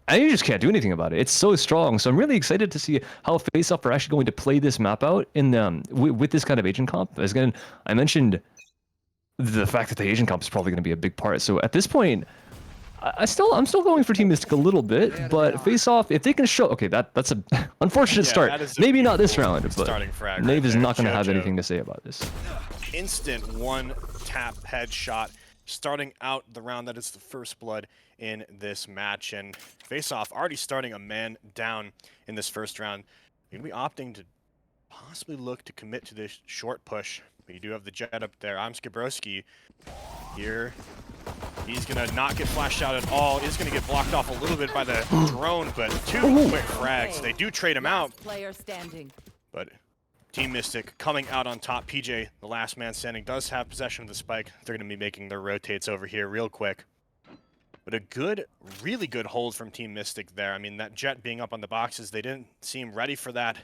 K: And you just can't do anything about it. It's so strong. So I'm really excited to see how FaceOff are actually going to play this map out in with this kind of agent comp. As again, I mentioned the fact that the agent comp is probably going to be a big part. So at this point, I'm still going for Team Mystic a little bit, but FaceOff, if they can show, okay, that's a unfortunate start. Maybe not this round, but Knave is not going to have anything to say about this.
J: Instant one tap headshot. Starting out the round, that is the first blood in this match, and FaceOff already starting a man down in this first round. You're going to be opting to possibly look to commit to this short push, but you do have the Jet up there. I'm Skibrowski here. He's going to not get flashed out at all. He's going to get blocked off a little bit by the drone, but two quick frags. They do trade him out.
F: Player standing.
J: But Team Mystic coming out on top. PJ, the last man standing, does have possession of the spike. They're going to be making their rotates over here real quick. But a good, really good hold from Team Mystic there. I mean, that Jet being up on the boxes, they didn't seem ready for that.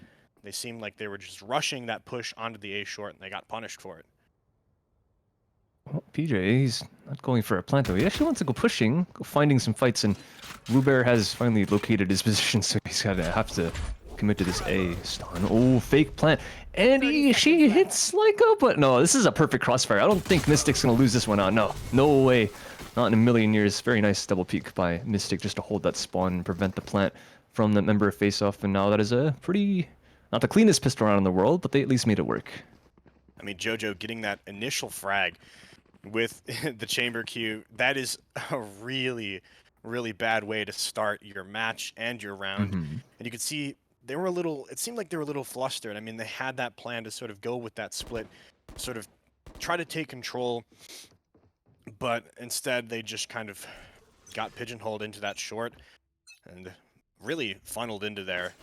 J: They seemed like they were just rushing that push onto the A short, and they got punished for it.
K: Well, PJ, he's not going for a plant, though. He actually wants to go pushing, go finding some fights, and Bluebear has finally located his position, so he's going to have to commit to this A stun. Oh, fake plant. And she hits like a, but no, this is a perfect crossfire. I don't think Mystic's going to lose this one out. No way. Not in a million years. Very nice double peek by Mystic just to hold that spawn and prevent the plant from the member of face-off. And now that is a pretty, not the cleanest pistol round in the world, but they at least made it work.
J: I mean, Jojo getting that initial frag with the chamber queue, that is a really, really bad way to start your match and your round. And you can see they were it seemed like they were a little flustered. I mean, they had that plan to sort of go with that split, sort of try to take control, but instead they just kind of got pigeonholed into that short and really funneled into there.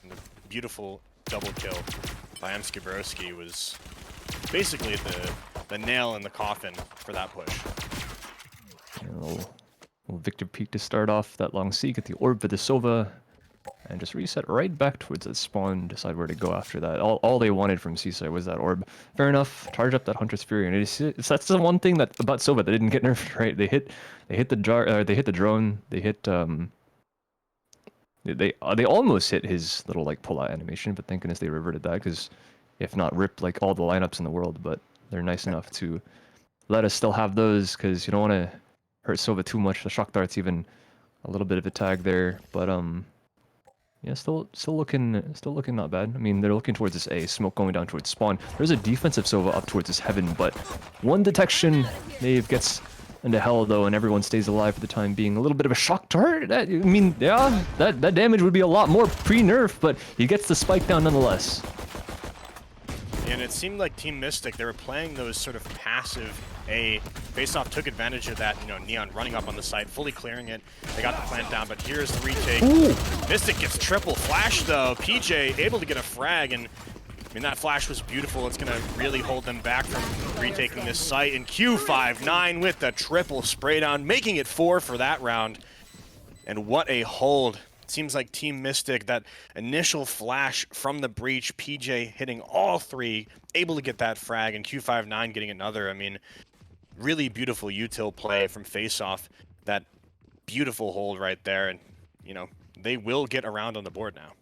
J: And the beautiful double kill by Skibrowski was basically the nail in the coffin for that push.
K: A little Victor peek to start off that long C, get the orb for the Sova, and just reset right back towards that spawn, decide where to go after that. All they wanted from Seaside was that orb. Fair enough, charge up that Hunter's Fury, and that's the one thing that about Sova that didn't get nerfed, right? They hit the drone, they hit they almost hit his little like pull-out animation, but thank goodness they reverted that, because if not, rip like all the lineups in the world. But they're nice enough to let us still have those, because you don't want to hurt Sova too much. The shock dart's even a little bit of a tag there, but yeah, still looking not bad. I mean, they're looking towards this A, smoke going down towards spawn. There's a defensive Sova up towards this heaven, but one detection, Knave gets into hell though, and everyone stays alive for the time being. A little bit of a shock dart. I mean, yeah, that damage would be a lot more pre-nerf, but he gets the spike down nonetheless.
J: And it seemed like Team Mystic, they were playing those sort of passive A. Faceoff took advantage of that, you know, Neon running up on the site, fully clearing it. They got the plant down, but here's the retake.
K: Ooh.
J: Mystic gets triple flash though. PJ able to get a frag, and I mean, that flash was beautiful. It's going to really hold them back from retaking this site. And Q59 with the triple spray down, making it 4 for that round. And what a hold. It seems like Team Mystic, that initial flash from the breach, PJ hitting all 3, able to get that frag, and Q59 getting another. I mean, really beautiful util play from Faceoff. That beautiful hold right there. And, you know, they will get around on the board now.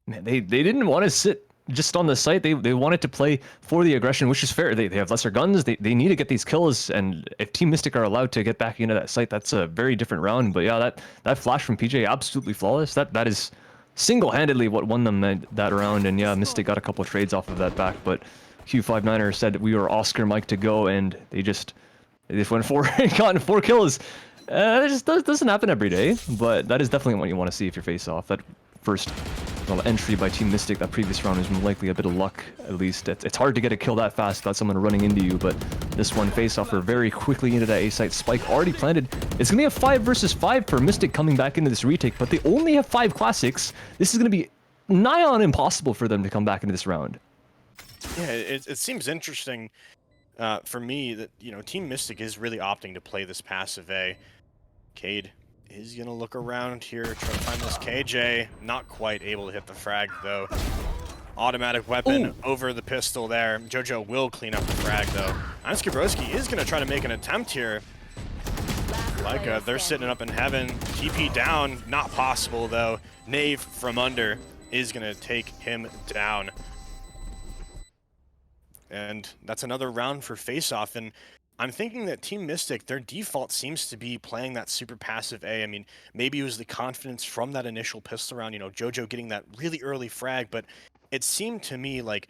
K: Man, they didn't want to sit just on the site. They wanted to play for the aggression, which is fair. They have lesser guns. They need to get these kills, and if Team Mystic are allowed to get back into that site, that's a very different round. But yeah, that flash from PJ, absolutely flawless. That is single-handedly what won them that round. And yeah, Mystic got a couple of trades off of that back, but Q59er said we were Oscar Mike to go, and they just went for it, gotten 4 kills. It just doesn't happen every day, but that is definitely what you want to see if you're Face-Off. That first entry by Team Mystic that previous round was likely a bit of luck, at least. It's hard to get a kill that fast without someone running into you, but this one Face-Offer very quickly into that A-site. Spike already planted. It's going to be a 5 versus 5 for Mystic coming back into this retake, but they only have 5 classics. This is going to be nigh on impossible for them to come back into this round.
J: Yeah, it seems interesting for me that, you know, Team Mystic is really opting to play this passive A. Cade is going to look around here, try to find this KJ. Not quite able to hit the frag, though. Automatic weapon over the pistol there. JoJo will clean up the frag, though. Anskabroski is going to try to make an attempt here. Leica, they're sitting up in heaven. TP down, not possible, though. Knave from under is going to take him down. And that's another round for Face-Off, and I'm thinking that Team Mystic, their default seems to be playing that super passive A. I mean, maybe it was the confidence from that initial pistol round, you know, JoJo getting that really early frag, but it seemed to me like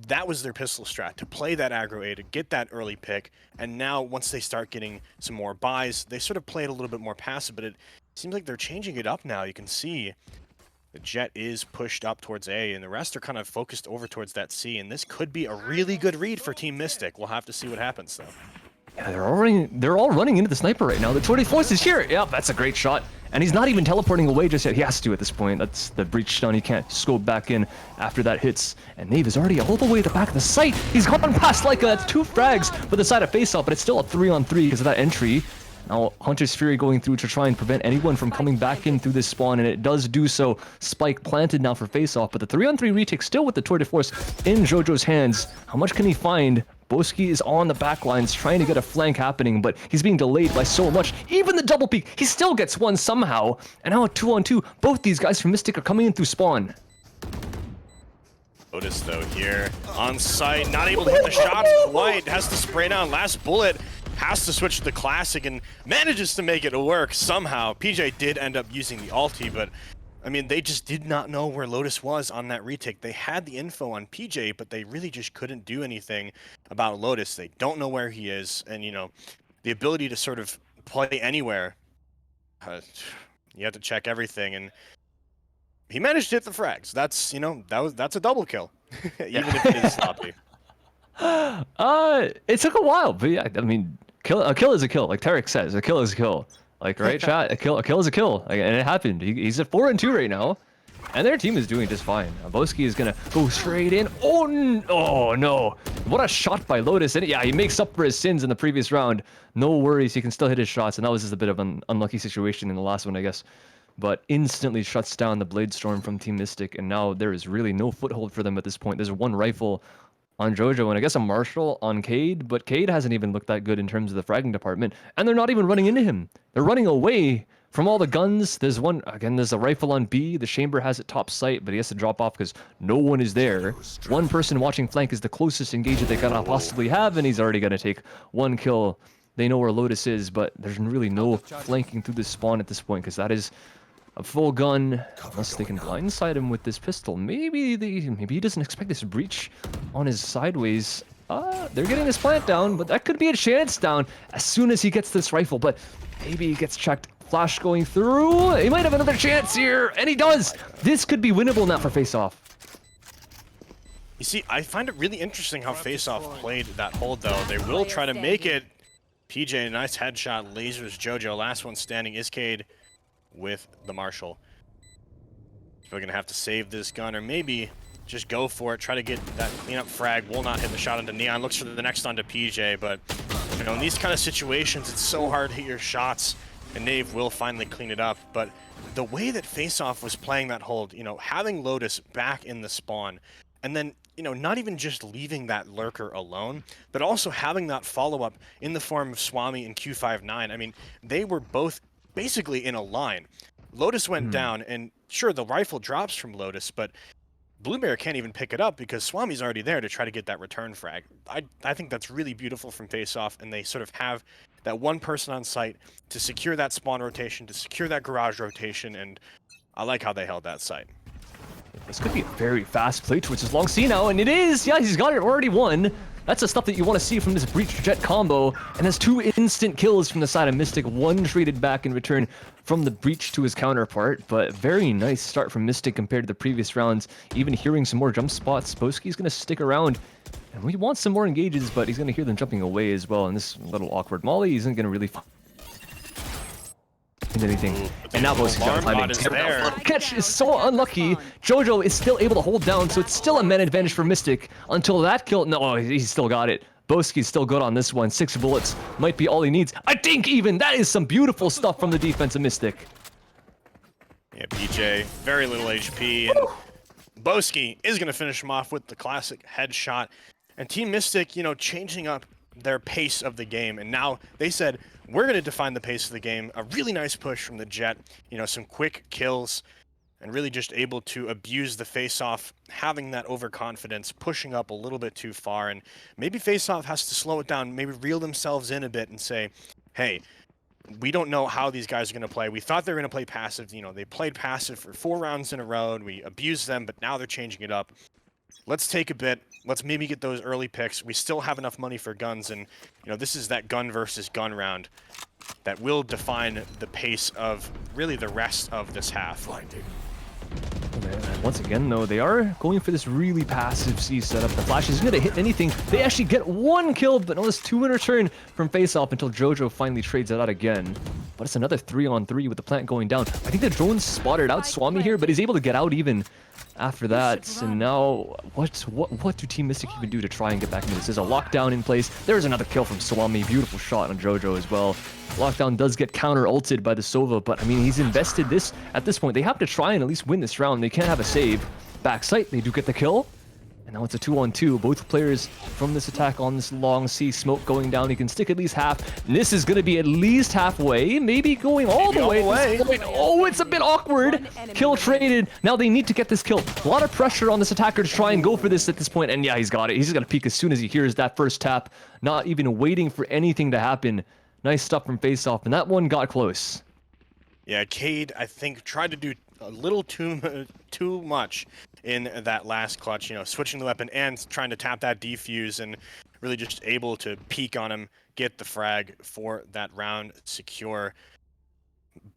J: that was their pistol strat, to play that aggro A, to get that early pick, and now once they start getting some more buys, they sort of play it a little bit more passive, but it seems like they're changing it up now. You can see the Jet is pushed up towards A, and the rest are kind of focused over towards that C, and this could be a really good read for Team Mystic. We'll have to see what happens, though.
K: Yeah, they're all running into the sniper right now. The 24th is here. Yep, that's a great shot. And he's not even teleporting away just yet. He has to at this point. That's the breach stun. He can't scope back in after that hits. And Knave is already all the way at the back of the site. He's gone past like that's 2 frags for the side of Face-Off, but it's still a 3-on-3 because of that entry. Now, Hunter's Fury going through to try and prevent anyone from coming back in through this spawn, and it does do so. Spike planted now for Face-Off, but the 3-on-3 retake still with the Tour de Force in JoJo's hands. How much can he find? Boski is on the back lines trying to get a flank happening, but he's being delayed by so much. Even the double peek, he still gets one somehow. And now a 2-on-2. Both these guys from Mystic are coming in through spawn.
J: Lotus, though, here on site, not able to hit the shot quite. Has to spray down last bullet. Has to switch to the classic and manages to make it work somehow. PJ did end up using the ulti, but I mean, they just did not know where Lotus was on that retake. They had the info on PJ, but they really just couldn't do anything about Lotus. They don't know where he is, and you know, the ability to sort of play anywhere, you have to check everything, and he managed to hit the frags. That's, you know, that's a double kill, even if it is sloppy.
K: It took a while, but yeah, I mean, a kill is a kill, like Tarek says. A kill is a kill. Like, right, chat? A kill is a kill. Like, and it happened. He's at 4-2 right now. And their team is doing just fine. Boski is going to go straight in. Oh, no. What a shot by Lotus. And yeah, he makes up for his sins in the previous round. No worries. He can still hit his shots. And that was just a bit of an unlucky situation in the last one, I guess. But instantly shuts down the Blade Storm from Team Mystic. And now there is really no foothold for them at this point. There's one rifle on JoJo, and I guess a Marshall on Cade, but Cade hasn't even looked that good in terms of the fragging department, and they're not even running into him. They're running away from all the guns. There's one, again, there's a rifle on B. The Chamber has it top sight, but he has to drop off because no one is there. One person watching flank is the closest engager they can possibly have, and he's already going to take 1 kill. They know where Lotus is, but there's really no flanking through this spawn at this point, because that is a full gun, unless they can blindside him with this pistol. Maybe he doesn't expect this breach on his sideways. they're getting this plant down, but that could be a chance down as soon as he gets this rifle, but maybe he gets checked. Flash going through. He might have another chance here, and he does. This could be winnable now for Face-Off.
J: You see, I find it really interesting how Face-Off played that hold, though. They will try to make it. PJ, nice headshot, lasers Jojo. Last one standing is Cade with the Marshall. We're going to have to save this gun, or maybe just go for it. Try to get that cleanup frag. Will not hit the shot onto Neon. Looks for the next onto PJ, but you know, in these kind of situations, it's so hard to hit your shots, and Nave will finally clean it up. But the way that Face-Off was playing that hold, you know, having Lotus back in the spawn, and then, you know, not even just leaving that lurker alone, but also having that follow-up in the form of Swami and Q59. I mean, they were both basically in a line. Lotus went down, and sure, the rifle drops from Lotus, but Blueberry can't even pick it up because Swami's already there to try to get that return frag. I think that's really beautiful from Face-Off, and they sort of have that one person on site to secure that spawn rotation, to secure that garage rotation, and I like how they held that site.
K: This could be a very fast play towards his long C now, and it is! Yeah, he's got it already won. That's the stuff that you want to see from this Breach Jet combo, and has 2 instant kills from the side of Mystic, 1 traded back in return from the Breach to his counterpart, but very nice start from Mystic compared to the previous rounds. Even hearing some more jump spots, Boski's going to stick around, and we want some more engages, but he's going to hear them jumping away as well, and this little awkward molly isn't going to really find anything. And now Boski's got timing. Catch is so unlucky. Jojo is still able to hold down, so it's still a man advantage for Mystic until that kill. No, he's still got it. Boski's still good on this one. 6 bullets might be all he needs. I think even that is some beautiful stuff from the defense of Mystic.
J: Yeah, PJ, very little HP, and Boski is going to finish him off with the classic headshot. And Team Mystic, you know, changing up their pace of the game, and now they said, we're going to define the pace of the game. A really nice push from the Jet, you know, some quick kills, and really just able to abuse the Face-Off, having that overconfidence, pushing up a little bit too far, and maybe Face-Off has to slow it down, maybe reel themselves in a bit and say, hey, we don't know how these guys are going to play. We thought they were going to play passive. You know, they played passive for 4 rounds in a row, and we abused them, but now they're changing it up. Let's take a bit. Let's maybe get those early picks. We still have enough money for guns, and you know, this is that gun versus gun round that will define the pace of really the rest of this half.
K: Once again, though, they are going for this really passive C setup. The Flash isn't going to hit anything. They actually get 1 kill, but notice 2 in return from Face-Off until Jojo finally trades it out again. But it's another 3-on-3 with the plant going down. I think the drone spotted out Swami here, but he's able to get out even after that. And now, what do Team Mystic even do to try and get back into this? There's a lockdown in place. There's another kill from Swami. Beautiful shot on Jojo as well. Lockdown does get counter-ulted by the Sova, but I mean, he's invested this at this point. They have to try and at least win this round. They can't have a save. Backside, they do get the kill. And now it's a 2-on-2. Both players from this attack on this long C. Smoke going down. He can stick at least half. And this is going to be at least halfway. Maybe going all the way. Oh, it's a bit awkward. Kill traded. Now they need to get this kill. A lot of pressure on this attacker to try and go for this at this point. And yeah, he's got it. He's going to peek as soon as he hears that first tap. Not even waiting for anything to happen. Nice stuff from Face-Off. And that one got close.
J: Yeah, Cade, I think, tried to do a little too much in that last clutch, you know, switching the weapon and trying to tap that defuse, and really just able to peek on him, get the frag for that round secure.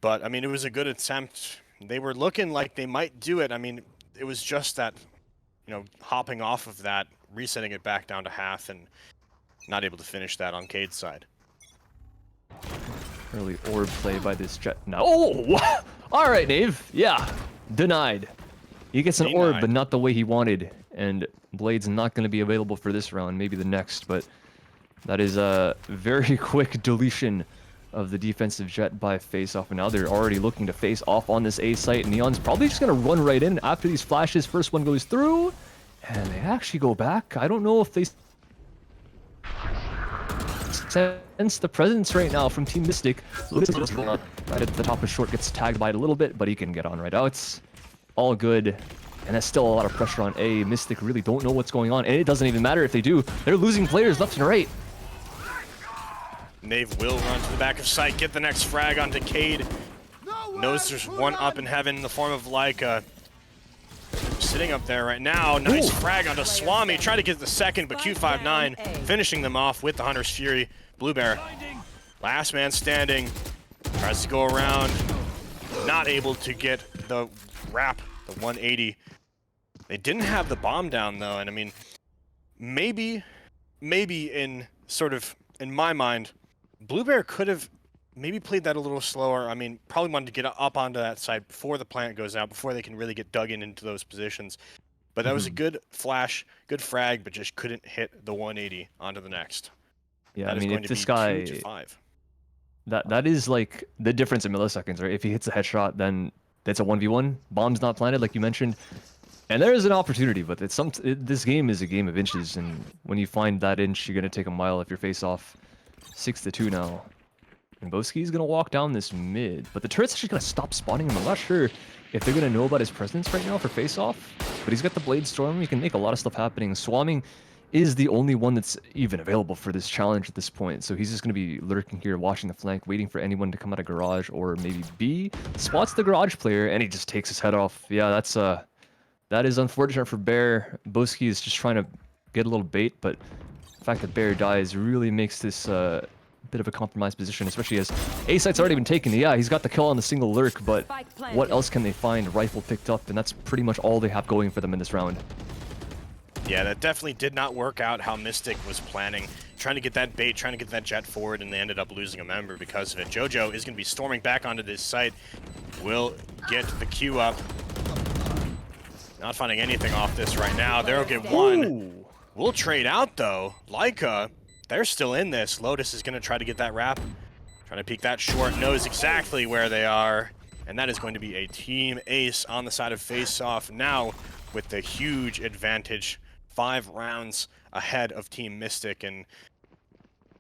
J: But, I mean, it was a good attempt. They were looking like they might do it. I mean, it was just that, you know, hopping off of that, resetting it back down to half, and not able to finish that on Cade's side.
K: Early orb play by this Jet. No. Oh! All right, Nave. Yeah. Denied. He gets an orb, but not the way he wanted. And Blade's not going to be available for this round, maybe the next, but that is a very quick deletion of the defensive Jet by Face-Off. And now they're already looking to face off on this A site. Neon's probably just going to run right in after these flashes. First one goes through, and they actually go back. I don't know if they sense the presence right now from Team Mystic. Right at the top of short, gets tagged by it a little bit, but he can get on right out. It's all good. And that's still a lot of pressure on A. Mystic really don't know what's going on, and it doesn't even matter if they do. They're losing players left and right.
J: Nave will run to the back of sight, get the next frag onto Cade. Knows there's one up in heaven in the form of like a sitting up there right now. Nice frag onto Swami. Trying to get the second, but Q59 finishing them off with the Hunter's Fury. Blue Bear, last man standing. Tries to go around. Not able to get the wrap, the 180. They didn't have the bomb down though, and I mean, maybe in my mind, Blue Bear could have maybe played that a little slower. I mean, probably wanted to get up onto that side before the plant goes out, before they can really get dug into those positions. But that was a good flash, good frag, but just couldn't hit the 180 onto the next.
K: Yeah,
J: That
K: I mean,
J: going
K: if
J: to
K: this
J: be
K: guy,
J: 2-5.
K: that is like the difference in milliseconds, right? If he hits a headshot, then it's a 1v1. Bomb's not planted, like you mentioned. And there is an opportunity, but this game is a game of inches, and when you find that inch, you're gonna take a mile if you're face off. 6-2 now. And Boski's gonna walk down this mid, but the turret's actually gonna stop spawning him. I'm not sure if they're gonna know about his presence right now for face off, but he's got the Blade Storm. He can make a lot of stuff happening. Swarming is the only one that's even available for this challenge at this point, so he's just gonna be lurking here, watching the flank, waiting for anyone to come out of garage or maybe B. Spots the garage player, and he just takes his head off. Yeah, that is unfortunate for Bear. Boski is just trying to get a little bait, but the fact that Bear dies really makes this bit of a compromised position, especially as A site's already been taken. Yeah, he's got the kill on the single lurk, but what else can they find? Rifle picked up, and that's pretty much all they have going for them in this round.
J: Yeah, that definitely did not work out how Mystic was planning. Trying to get that bait, trying to get that jet forward, and they ended up losing a member because of it. Jojo is going to be storming back onto this site. Will get the Q up. Not finding anything off this right now. They'll get one.
K: Ooh.
J: We'll trade out, though. Leica, they're still in this. Lotus is going to try to get that wrap. Trying to peek that short. Knows exactly where they are. And that is going to be a team ace on the side of face-off now with the huge advantage. 5 rounds ahead of Team Mystic and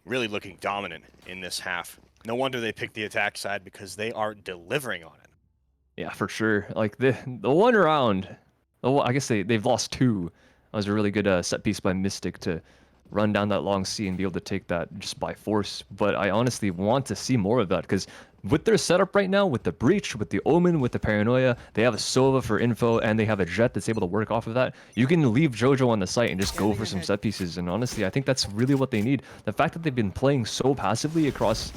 J: really looking dominant in this half. No wonder they picked the attack side because they are delivering on it.
K: Yeah, for sure. Like the one round, I guess they've lost 2. That was a really good set piece by Mystic to run down that long C and be able to take that just by force. But I honestly want to see more of that because with their setup right now, with the Breach, with the Omen, with the Paranoia, they have a Sova for info, and they have a Jet that's able to work off of that. You can leave Jojo on the site and just go for some set pieces, and honestly, I think that's really what they need. The fact that they've been playing so passively across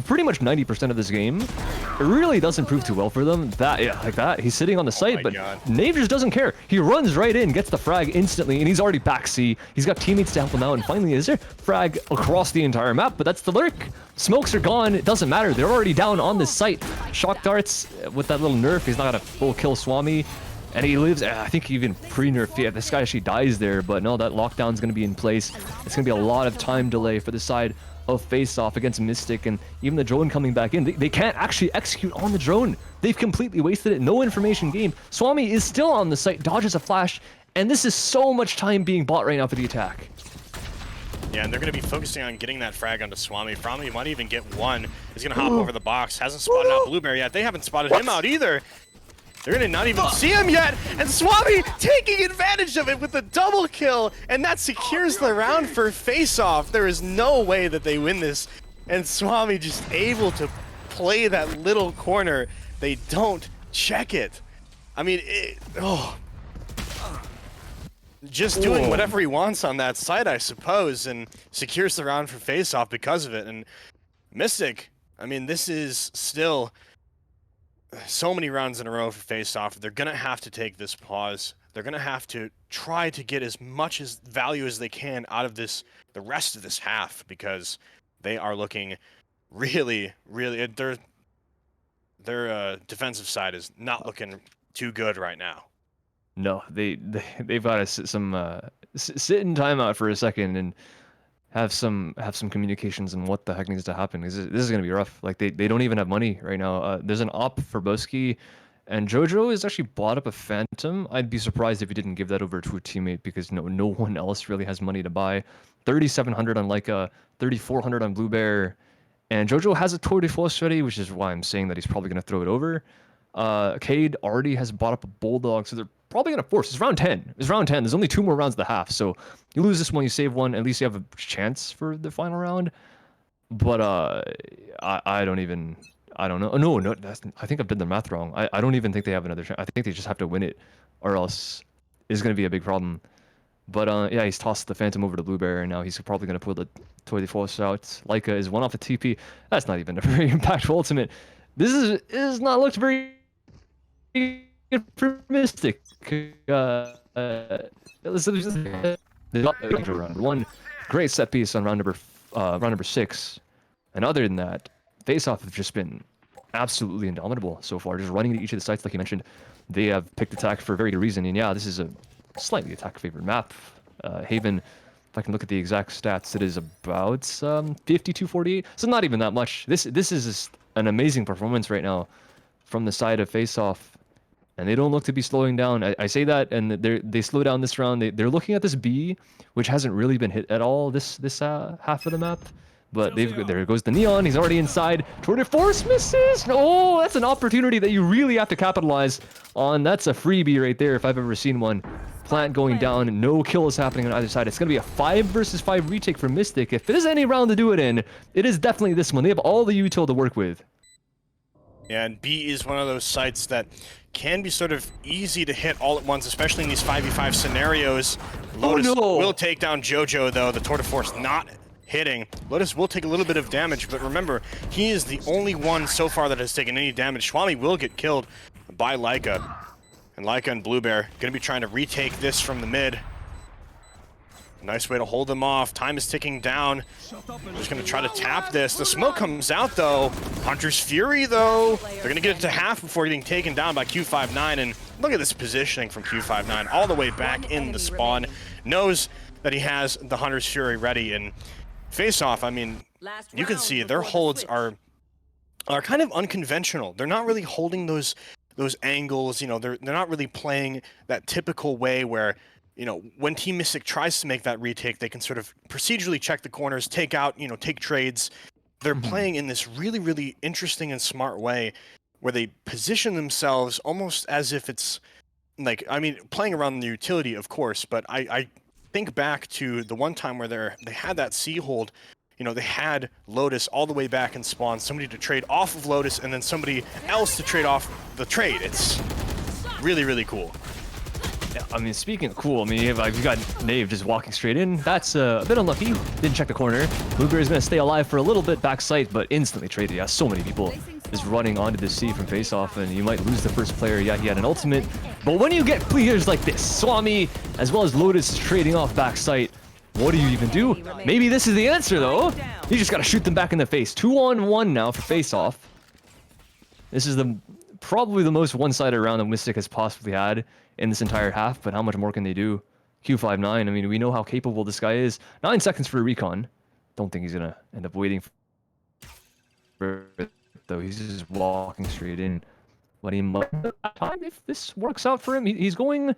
K: pretty much 90% of this game, it really doesn't prove too well for them. Like that, he's sitting on the site, but Knave just doesn't care. He runs right in, gets the frag instantly, and he's already back C. He's got teammates to help him out, and finally is there frag across the entire map, but that's the lurk. Smokes are gone, it doesn't matter. They're already down on this site. Shock darts with that little nerf. He's not gonna full kill Swami. And he lives, I think even pre-nerf, yeah, this guy actually dies there, but no, that lockdown's going to be in place. It's going to be a lot of time delay for the side of face-off against Mystic, and even the drone coming back in. They can't actually execute on the drone. They've completely wasted it. No information gained. Swami is still on the site, dodges a flash, and this is so much time being bought right now for the attack.
J: Yeah, and they're going to be focusing on getting that frag onto Swami. Swami might even get one. He's going to hop over the box. Hasn't spotted out Blueberry yet. They haven't spotted him out either. They're going to not even see him yet, and Swami taking advantage of it with a double kill, and that secures the round for face-off. There is no way that they win this, and Swami just able to play that little corner. They don't check it. I mean, just doing whatever he wants on that side, I suppose, and secures the round for face-off because of it. And Mystic, I mean, this is still so many rounds in a row for face-off. They're going to have to take this pause. They're going to have to try to get as much value as they can out of the rest of this half, because they are looking really, really, their defensive side is not looking too good right now.
K: No, they've got to sit in timeout for a second and have some communications on what the heck needs to happen. This is going to be rough. Like they don't even have money right now. There's an op for Boski, and Jojo has actually bought up a Phantom. I'd be surprised if he didn't give that over to a teammate, because no one else really has money to buy. 3,700 on Leica, 3,400 on Blue Bear, and Jojo has a Tour de Force ready, which is why I'm saying that he's probably going to throw it over. Cade already has bought up a Bulldog, so they're probably going to force. It's round 10. It's round 10. There's only 2 more rounds of the half, so you lose this one, you save one, at least you have a chance for the final round. But I don't even I don't know. No, no, I think I've done the math wrong. I don't even think they have another chance. I think they just have to win it, or else it's going to be a big problem. But yeah, he's tossed the Phantom over to Blueberry, and now he's probably going to pull the Toy de Force out. Leica is one off a TP. That's not even a very impactful ultimate. This is not looked very optimistic. Round one, great set piece on round number 6, and other than that, face-off have just been absolutely indomitable so far. Just running to each of the sites, like you mentioned, they have picked attack for a very good reason. And yeah, this is a slightly attack-favored map. Haven, if I can look at the exact stats, it is about 52-48. So not even that much. This is an amazing performance right now from the side of face-off. And they don't look to be slowing down. I say that, and they slow down this round. They're looking at this B, which hasn't really been hit at all this half of the map. But there goes the Neon. He's already inside. Tour de Force misses. Oh, that's an opportunity that you really have to capitalize on. That's a freebie right there if I've ever seen one. Plant going down. No kills happening on either side. It's going to be a 5 versus 5 retake for Mystic. If there's any round to do it in, it is definitely this one. They have all the util to work with.
J: Yeah, and B is one of those sites that can be sort of easy to hit all at once, especially in these 5v5 scenarios. Lotus will take down Jojo, though. The Tour de Force not hitting. Lotus will take a little bit of damage, but remember, he is the only one so far that has taken any damage. Swami will get killed by Leica. And Leica and Bluebear going to be trying to retake this from the mid. Nice way to hold them off. Time is ticking down. Just going to try to tap this. The smoke comes out, though. Hunter's Fury, though. They're going to get it to half before getting taken down by Q59. And look at this positioning from Q59 all the way back in the spawn. Knows that he has the Hunter's Fury ready. And face-off, I mean, you can see their holds are kind of unconventional. They're not really holding those angles. You know, they're not really playing that typical way where, you know, when Team Mystic tries to make that retake, they can sort of procedurally check the corners, take out, you know, take trades. They're playing in this really, really interesting and smart way where they position themselves almost as if it's like, I mean, playing around the utility, of course, but I think back to the one time where they had that C hold. You know, they had Lotus all the way back in spawn, somebody to trade off of Lotus, and then somebody else to trade off the trade. It's really, really cool.
K: Yeah, I mean, speaking of cool, I mean, you've got Nave just walking straight in. That's a bit unlucky. Didn't check the corner. Blueberry's going to stay alive for a little bit back sight, but instantly traded. Yeah, so many people just running onto the C from face-off, and you might lose the first player. Yeah, he had an ultimate. But when you get players like this, Swami, as well as Lotus trading off back sight, what do you even do? Maybe this is the answer, though. You just got to shoot them back in the face. 2-on-1 now for face-off. This is probably the most one-sided round that Mystic has possibly had in this entire half, but how much more can they do? Q59, I mean, we know how capable this guy is. 9 seconds for a recon. Don't think he's going to end up waiting for it, though. He's just walking straight in. But he might have time if this works out for him. He's going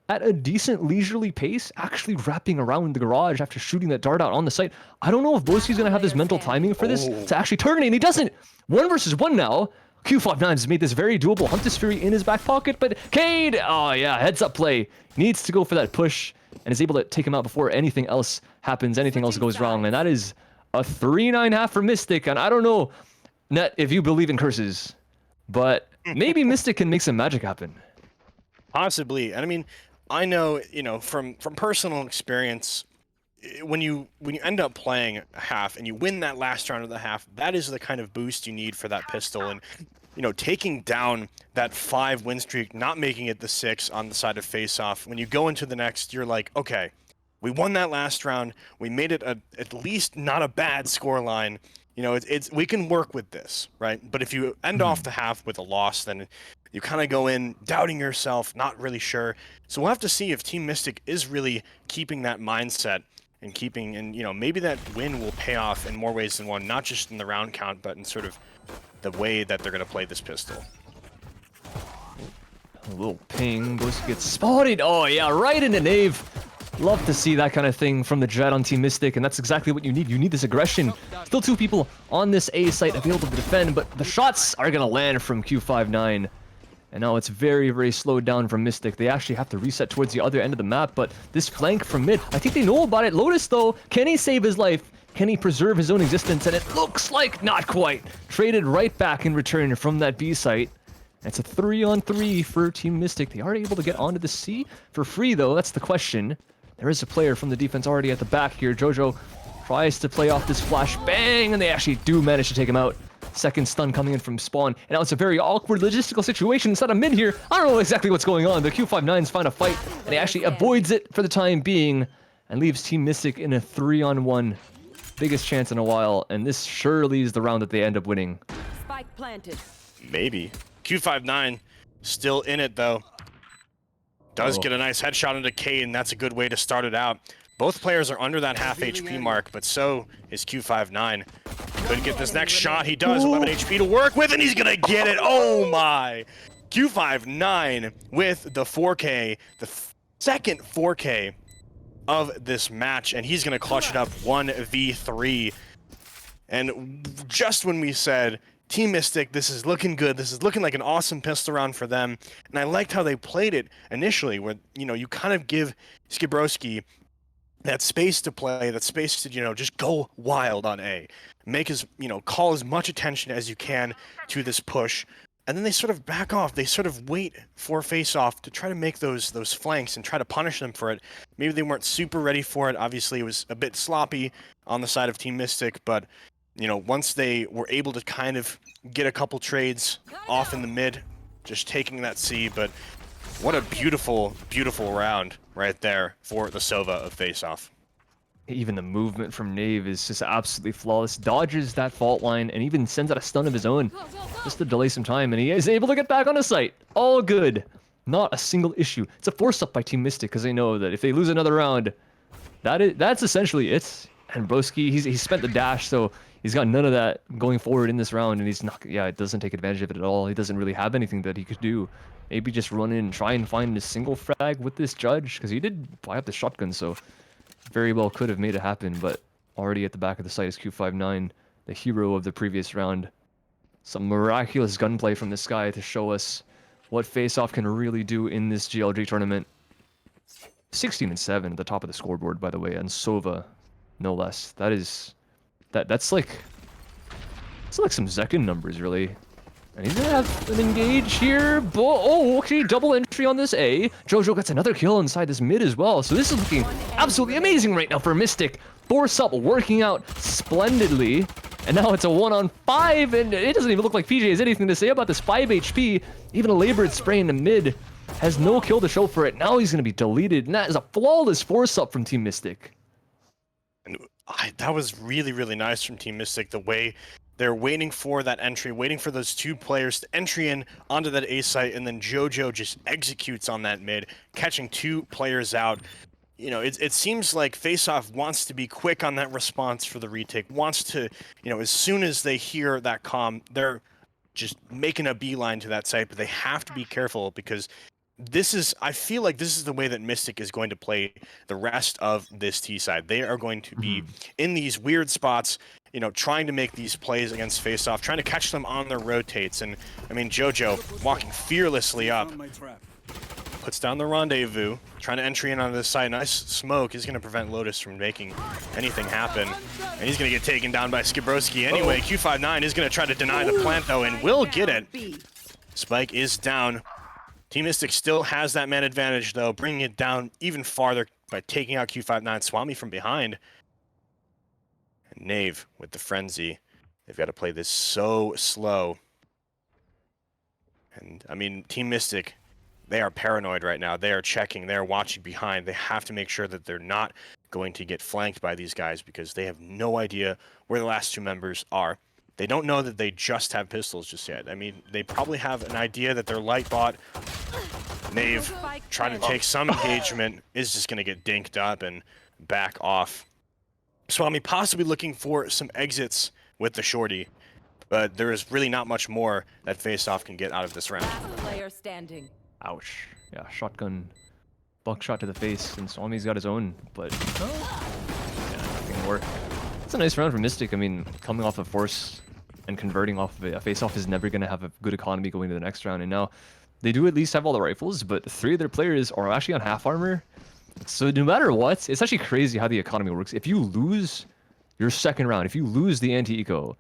K: at a decent leisurely pace, actually wrapping around the garage after shooting that dart out on the site. I don't know if Boski's going to have this mental timing for this to actually terminate, and he doesn't. 1 versus 1 now. Q59 has made this very doable. Hunter's Fury in his back pocket, but Cade, oh yeah, heads up play. Needs to go for that push and is able to take him out before anything else happens, anything else goes wrong. And that is a 3-9 half for Mystic. And I don't know, Net, if you believe in curses, but maybe Mystic can make some magic happen.
J: Possibly. And I mean, I know, you know, from personal experience, when you end up playing a half and you win that last round of the half, that is the kind of boost you need for that pistol. And, you know, taking down that 5 win streak, not making it the 6 on the side of face-off, when you go into the next, you're like, okay, we won that last round. We made it at least not a bad score line. You know, we can work with this, right? But if you end off the half with a loss, then you kind of go in doubting yourself, not really sure. So we'll have to see if Team Mystic is really keeping that mindset and you know, maybe that win will pay off in more ways than one, not just in the round count, but in sort of the way that they're going to play this pistol.
K: A little ping, goes to get spotted. Oh yeah, right in the Nave. Love to see that kind of thing from the Jet on Team Mystic, and that's exactly what you need. You need this aggression. Still 2 people on this A site available to defend, but the shots are going to land from Q59. And now it's very, very slowed down from Mystic. They actually have to reset towards the other end of the map, but this flank from mid, I think they know about it. Lotus, though, can he save his life? Can he preserve his own existence? And it looks like not quite. Traded right back in return from that B site. It's a 3-on-3 for Team Mystic. They are able to get onto the C for free, though. That's the question. There is a player from the defense already at the back here. Jojo tries to play off this flash bang, and they actually do manage to take him out. Second stun coming in from spawn. And now it's a very awkward logistical situation inside of mid here. I don't know exactly what's going on. The Q59s find a fight, and he actually avoids it for the time being and leaves Team Mystic in a 3-on-1. Biggest chance in a while, and this surely is the round that they end up winning.
F: Spike planted.
J: Maybe. Q59 still in it, though. Does get a nice headshot into Cade, and that's a good way to start it out. Both players are under that half HP mark, but so is Q59. Could get this next shot. He does. 11 HP to work with, and he's going to get it. Oh, my. Q59 with the 4K, the second 4K of this match, and he's going to clutch it up 1v3. And just when we said, Team Mystic, this is looking good, this is looking like an awesome pistol round for them, and I liked how they played it initially, where, you know, you kind of give Skibrowski that space to play, that space to, you know, just go wild on A. Make his, you know, call as much attention as you can to this push. And then they sort of back off. They sort of wait for face-off to try to make those flanks and try to punish them for it. Maybe they weren't super ready for it. Obviously, it was a bit sloppy on the side of Team Mystic, but, you know, once they were able to kind of get a couple trades off in the mid, just taking that C, but what a beautiful, beautiful round right there for the Sova of face-off.
K: Even the movement from Knave is just absolutely flawless. Dodges that fault line and even sends out a stun of his own just to delay some time, and he is able to get back on the site. All good. Not a single issue. It's a force up by Team Mystic because they know that if they lose another round, that's essentially it. And Broski, he's spent the dash, so he's got none of that going forward in this round, and he's not, yeah, it doesn't take advantage of it at all. He doesn't really have anything that he could do. Maybe just run in and try and find a single frag with this judge, because he did buy up the shotgun, so very well could have made it happen, but already at the back of the site is Q59, the hero of the previous round. Some miraculous gunplay from this guy to show us what face-off can really do in this GLG tournament. 16-7 at the top of the scoreboard, by the way, and Sova, no less. That's like some Zekin numbers, really. And he's gonna have an engage here. Oh, okay, double entry on this A. Jojo gets another kill inside this mid as well. So this is looking absolutely amazing right now for Mystic. Force up working out splendidly. And now it's a 1-on-5, and it doesn't even look like PJ has anything to say about this 5 HP. Even a labored spray in the mid has no kill to show for it. Now he's gonna be deleted, and that is a flawless force up from Team Mystic.
J: And that was really, really nice from Team Mystic, the way they're waiting for that entry, waiting for those two players to entry in onto that A site, and then Jojo just executes on that mid, catching two players out. You know, it seems like Faceoff wants to be quick on that response for the retake, wants to, you know, as soon as they hear that comm, they're just making a beeline to that site, but they have to be careful because I feel like this is the way that Mystic is going to play the rest of this T side. They are going to be in these weird spots, you know, trying to make these plays against Face-Off, trying to catch them on their rotates. And, I mean, Jojo walking fearlessly up, puts down the rendezvous, trying to entry in onto this side. Nice smoke is going to prevent Lotus from making anything happen. And he's going to get taken down by Skibrowski anyway. Q59 is going to try to deny the plant, though, and will get it. Spike is down. Team Mystic still has that man advantage, though, bringing it down even farther by taking out Q59. Swami from behind. And Knave with the frenzy. They've got to play this so slow. And, I mean, Team Mystic, they are paranoid right now. They are checking. They are watching behind. They have to make sure that they're not going to get flanked by these guys because they have no idea where the last two members are. They don't know that they just have pistols just yet. I mean, they probably have an idea that they're light bot. Knave, trying to take some engagement, is just going to get dinked up and back off. Swami possibly looking for some exits with the shorty, but there is really not much more that Face-Off can get out of this round.
F: Player standing.
K: Ouch. Yeah, shotgun buckshot to the face, and Swami's got his own, but yeah, nothing work. It's a nice round for Mystic. I mean, coming off of force and converting off of it, a face-off is never going to have a good economy going to the next round, and now they do at least have all the rifles, but 3 of their players are actually on half armor. So no matter what, it's actually crazy how the economy works. If you lose your second round, if you lose the anti-eco,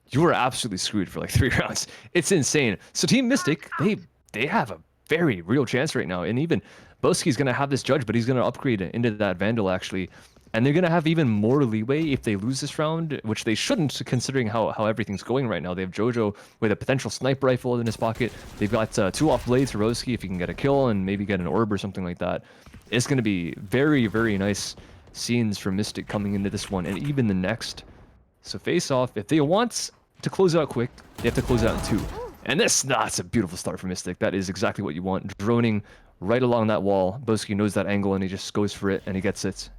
K: you are absolutely screwed for like 3 rounds. It's insane. So Team Mystic, they have a very real chance right now. And even Boski's going to have this judge, but he's going to upgrade into that Vandal actually. And they're going to have even more leeway if they lose this round, which they shouldn't considering how everything's going right now. They have Jojo with a potential sniper rifle in his pocket. They've got 2 off blades for Roski if he can get a kill and maybe get an orb or something like that. It's going to be very, very nice scenes for Mystic coming into this one and even the next. So face off, if they want to close out quick, they have to close out in 2. And that's a beautiful start for Mystic. That is exactly what you want. Droning right along that wall. Boski knows that angle and he just goes for it and he gets it.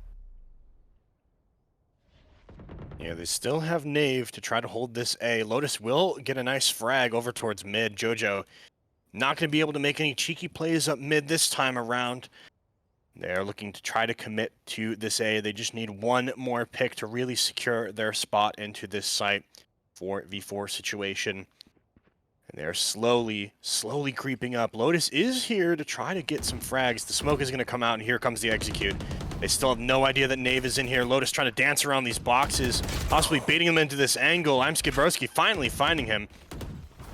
J: Yeah, they still have Knave to try to hold this A. Lotus will get a nice frag over towards mid. Jojo not going to be able to make any cheeky plays up mid this time around. They're looking to try to commit to this A. They just need one more pick to really secure their spot into this site for V4 situation. And they're slowly creeping up. Lotus is here to try to get some frags. The smoke is going to come out, and here comes the execute. They still have no idea that Knave is in here. Lotus trying to dance around these boxes, possibly baiting him into this angle. I'm Skibberski finally finding him.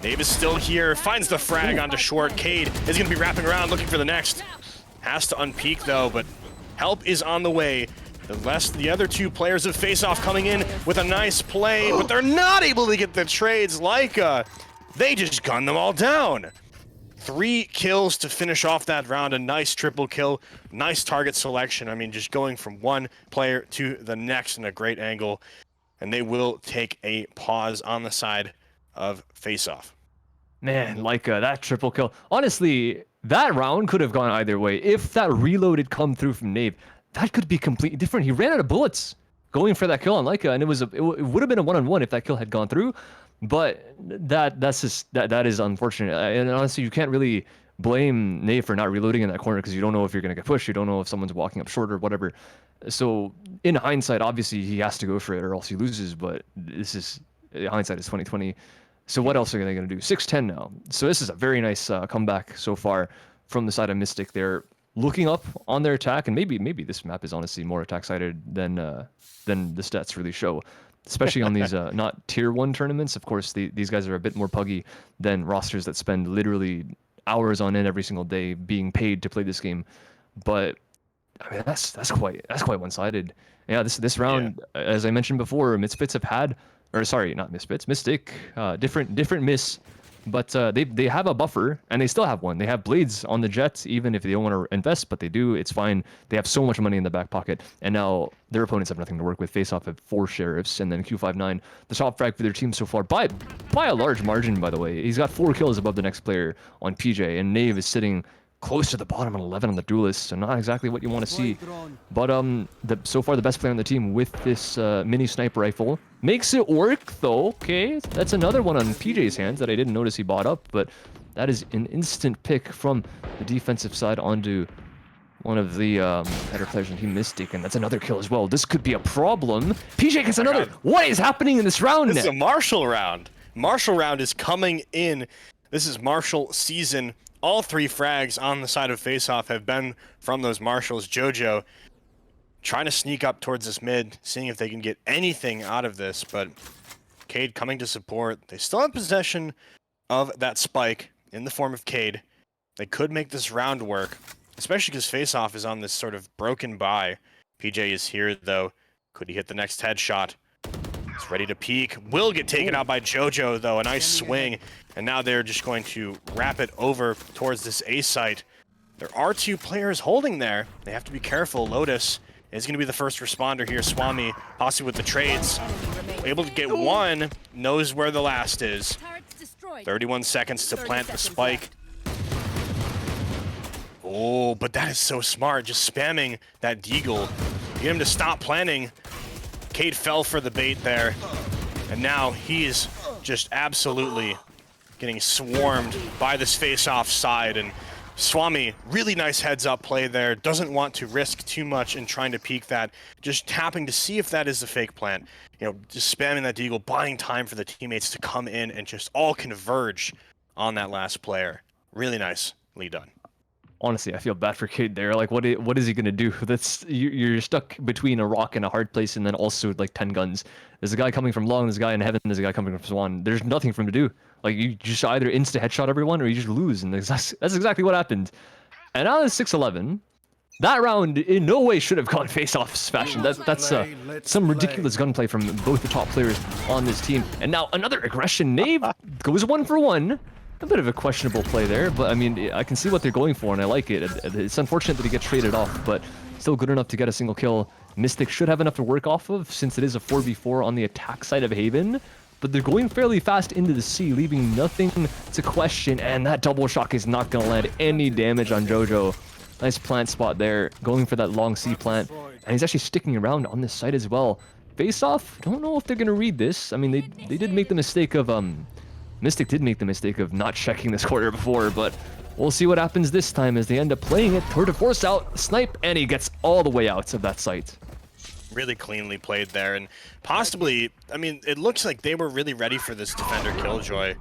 J: Knave is still here, finds the frag onto short. Cade is going to be wrapping around, looking for the next. Has to unpeak, though, but help is on the way. The other 2 players of Face-Off coming in with a nice play, but they're not able to get the trades. Leica, they just gun them all down. 3 kills to finish off that round, a nice triple kill, nice target selection. I mean, just going from one player to the next in a great angle, and they will take a pause on the side of Face-Off.
K: Man, Leica, that triple kill. Honestly, that round could have gone either way. If that reload had come through from Knave, that could be completely different. He ran out of bullets going for that kill on Leica, and it would have been a 1-on-1 if that kill had gone through. But that is unfortunate. And honestly, you can't really blame Knave for not reloading in that corner because you don't know if you're going to get pushed. You don't know if someone's walking up short or whatever. So in hindsight, obviously he has to go for it or else he loses. But hindsight is 2020. So what else are they going to do? 6-10 now. So this is a very nice comeback so far from the side of Mystic. They're looking up on their attack, and maybe this map is honestly more attack-sided than the stats really show, especially on these not tier 1 tournaments. Of course, these guys are a bit more puggy than rosters that spend literally hours on end every single day being paid to play this game. But I mean, that's quite one-sided. Yeah, this round, as I mentioned before, Misfits have had. Or sorry, not Misfits, Mystic, different miss, but they have a buffer, and they still have one. They have blades on the Jets, even if they don't want to invest, but they do, it's fine. They have so much money in the back pocket, and now their opponents have nothing to work with. Face-Off have 4 sheriffs, and then Q59, the top frag for their team so far, by a large margin, by the way. He's got 4 kills above the next player on PJ, and Knave is sitting close to the bottom at 11 on the duelist, so not exactly what you want to see. But so far the best player on the team with this mini sniper rifle makes it work though. Okay, that's another one on PJ's hands that I didn't notice he bought up, but that is an instant pick from the defensive side onto one of the better players on Team Mystic, and that's another kill as well. This could be a problem. PJ gets another. What is happening in this round?
J: This is a Marshall round. Marshall round is coming in. This is Marshall season. All 3 frags on the side of Face-Off have been from those Marshalls. Jojo trying to sneak up towards this mid, seeing if they can get anything out of this, but Cade coming to support. They still have possession of that spike in the form of Cade. They could make this round work, especially because Face-Off is on this sort of broken buy. PJ is here, though. Could he hit the next headshot? He's ready to peek. Will get taken out by Jojo, though. A nice swing. And now they're just going to wrap it over towards this A site. There are 2 players holding there. They have to be careful. Lotus is going to be the first responder here. Swami, possibly with the trades. Able to get 1. Knows where the last is. 31 seconds to plant the spike. Oh, but that is so smart. Just spamming that deagle. Get him to stop planting. Cade fell for the bait there. And now he's just absolutely getting swarmed by this Face-Off side. And Swami, really nice heads-up play there. Doesn't want to risk too much in trying to peek that. Just tapping to see if that is the fake plant. You know, just spamming that deagle, buying time for the teammates to come in and just all converge on that last player. Really nicely done.
K: honestly, I feel bad for Cade there. Like, what is he gonna do? You're stuck between a rock and a hard place, and then also like 10 guns. There's a guy coming from long, there's a guy in heaven, there's a guy coming from Swan. There's nothing for him to do. Like, you just either insta headshot everyone or you just lose, and that's exactly what happened. And now it's 6-11. That round in no way should have gone face-off's fashion. That's some ridiculous gunplay from both the top players on this team. And now another aggression. Nave goes 1 for 1. A bit of a questionable play there, but I mean, I can see what they're going for, and I like it. It's unfortunate that he gets traded off, but still good enough to get a single kill. Mystic should have enough to work off of, since it is a 4v4 on the attack side of Haven. But they're going fairly fast into the C, leaving nothing to question, and that double shock is not going to land any damage on Jojo. Nice plant spot there, going for that long C plant, and he's actually sticking around on this side as well. Face off, don't know if they're going to read this. I mean, they did make the mistake of, Mystic did make the mistake of not checking this quarter before, but we'll see what happens this time as they end up playing it. Tour de force out, snipe, and he gets all the way out of that site.
J: Really cleanly played there, and possibly, I mean, it looks like they were really ready for this defender killjoy,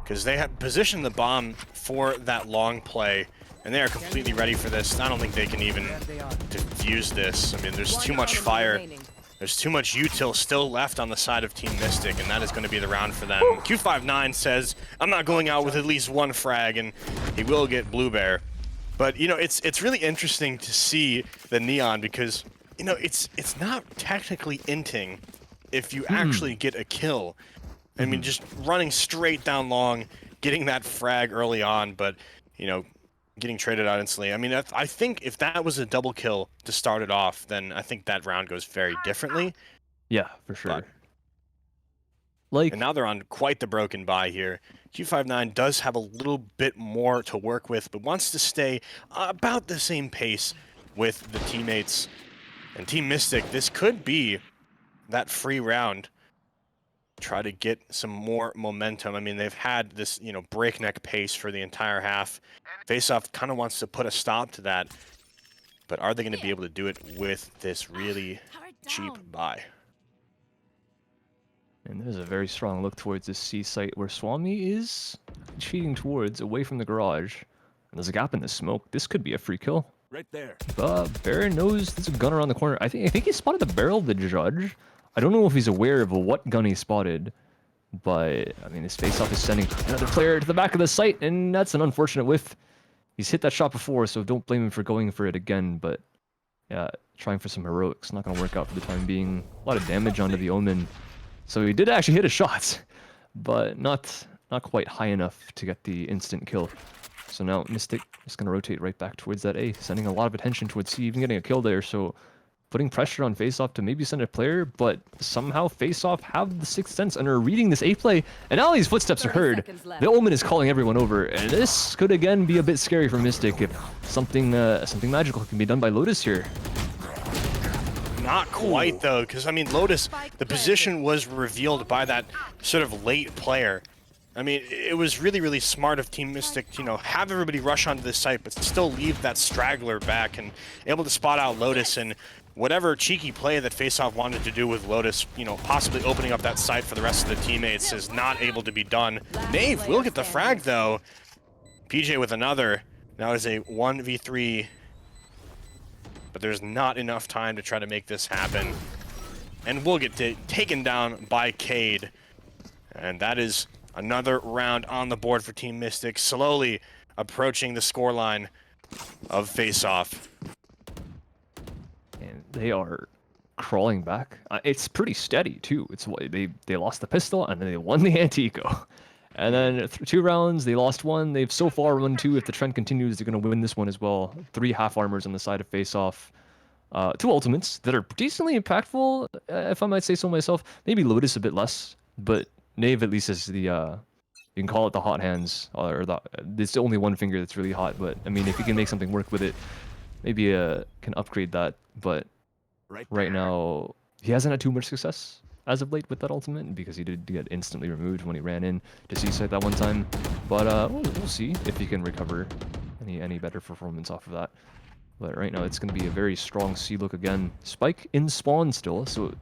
J: because they have positioned the bomb for that long play, and they are completely ready for this. I don't think they can even defuse this. I mean, there's too much fire. There's too much util still left on the side of Team Mystic, and that is going to be the round for them. Q59 says, I'm not going out with at least 1 frag, and he will get Blue Bear. But, you know, it's really interesting to see the Neon, because, you know, it's not technically inting if you actually get a kill. I mean, just running straight down long, getting that frag early on, but, you know, getting traded out instantly. I mean, I think if that was a double kill to start it off, then I think that round goes very differently.
K: Yeah, for sure.
J: But, and now they're on quite the broken buy here. Q59 does have a little bit more to work with, but wants to stay about the same pace with the teammates. And Team Mystic, this could be that free round. Try to get some more momentum. I mean, they've had this, you know, breakneck pace for the entire half. Faceoff kind of wants to put a stop to that, but are they going to be able to do it with this really cheap buy?
K: And there's a very strong look towards this C site where Swami is cheating towards, away from the garage. And there's a gap in the smoke. This could be a free kill.
L: Right there.
K: Baron knows there's a gun around the corner. I think he spotted the barrel of the Judge. I don't know if he's aware of what gun he spotted, but I mean, his face-off is sending another player to the back of the site, and that's an unfortunate whiff. He's hit that shot before, so don't blame him for going for it again, but yeah, trying for some heroics. Not going to work out for the time being. A lot of damage onto the Omen. So he did actually hit a shot, but not quite high enough to get the instant kill. So now Mystic is going to rotate right back towards that A, sending a lot of attention towards C, even getting a kill there, so putting pressure on Faceoff to maybe send a player, but somehow Faceoff have the sixth sense and are reading this A play, and now these footsteps are heard. The Omen is calling everyone over, and this could again be a bit scary for Mystic if something magical can be done by Lotus here.
J: Not quite though, because I mean, Lotus, the position was revealed by that sort of late player. I mean, it was really, really smart of Team Mystic to, you know, have everybody rush onto this site, but still leave that straggler back and able to spot out Lotus, and whatever cheeky play that Faceoff wanted to do with Lotus, you know, possibly opening up that site for the rest of the teammates is not able to be done. Nave will get the frag though. PJ with another. Now it is a 1v3, but there's not enough time to try to make this happen. And we'll get taken down by Cade. And that is another round on the board for Team Mystic, slowly approaching the scoreline of Faceoff.
K: And they are crawling back. It's pretty steady too. It's they lost the pistol and then they won the anti-eco. And then 2 rounds, they lost 1. They've so far won 2. If the trend continues, they're going to win this one as well. 3 half armors on the side of Faceoff. 2 ultimates that are decently impactful, if I might say so myself. Maybe Lotus a bit less, but Nave at least is the, you can call it the hot hands, or it's only one finger that's really hot, but I mean, if you can make something work with it, maybe can upgrade that, but right now, he hasn't had too much success as of late with that ultimate, because he did get instantly removed when he ran in to C-site that one time, but we'll see if he can recover any better performance off of that. But right now, it's going to be a very strong C look again. Spike in spawn still, so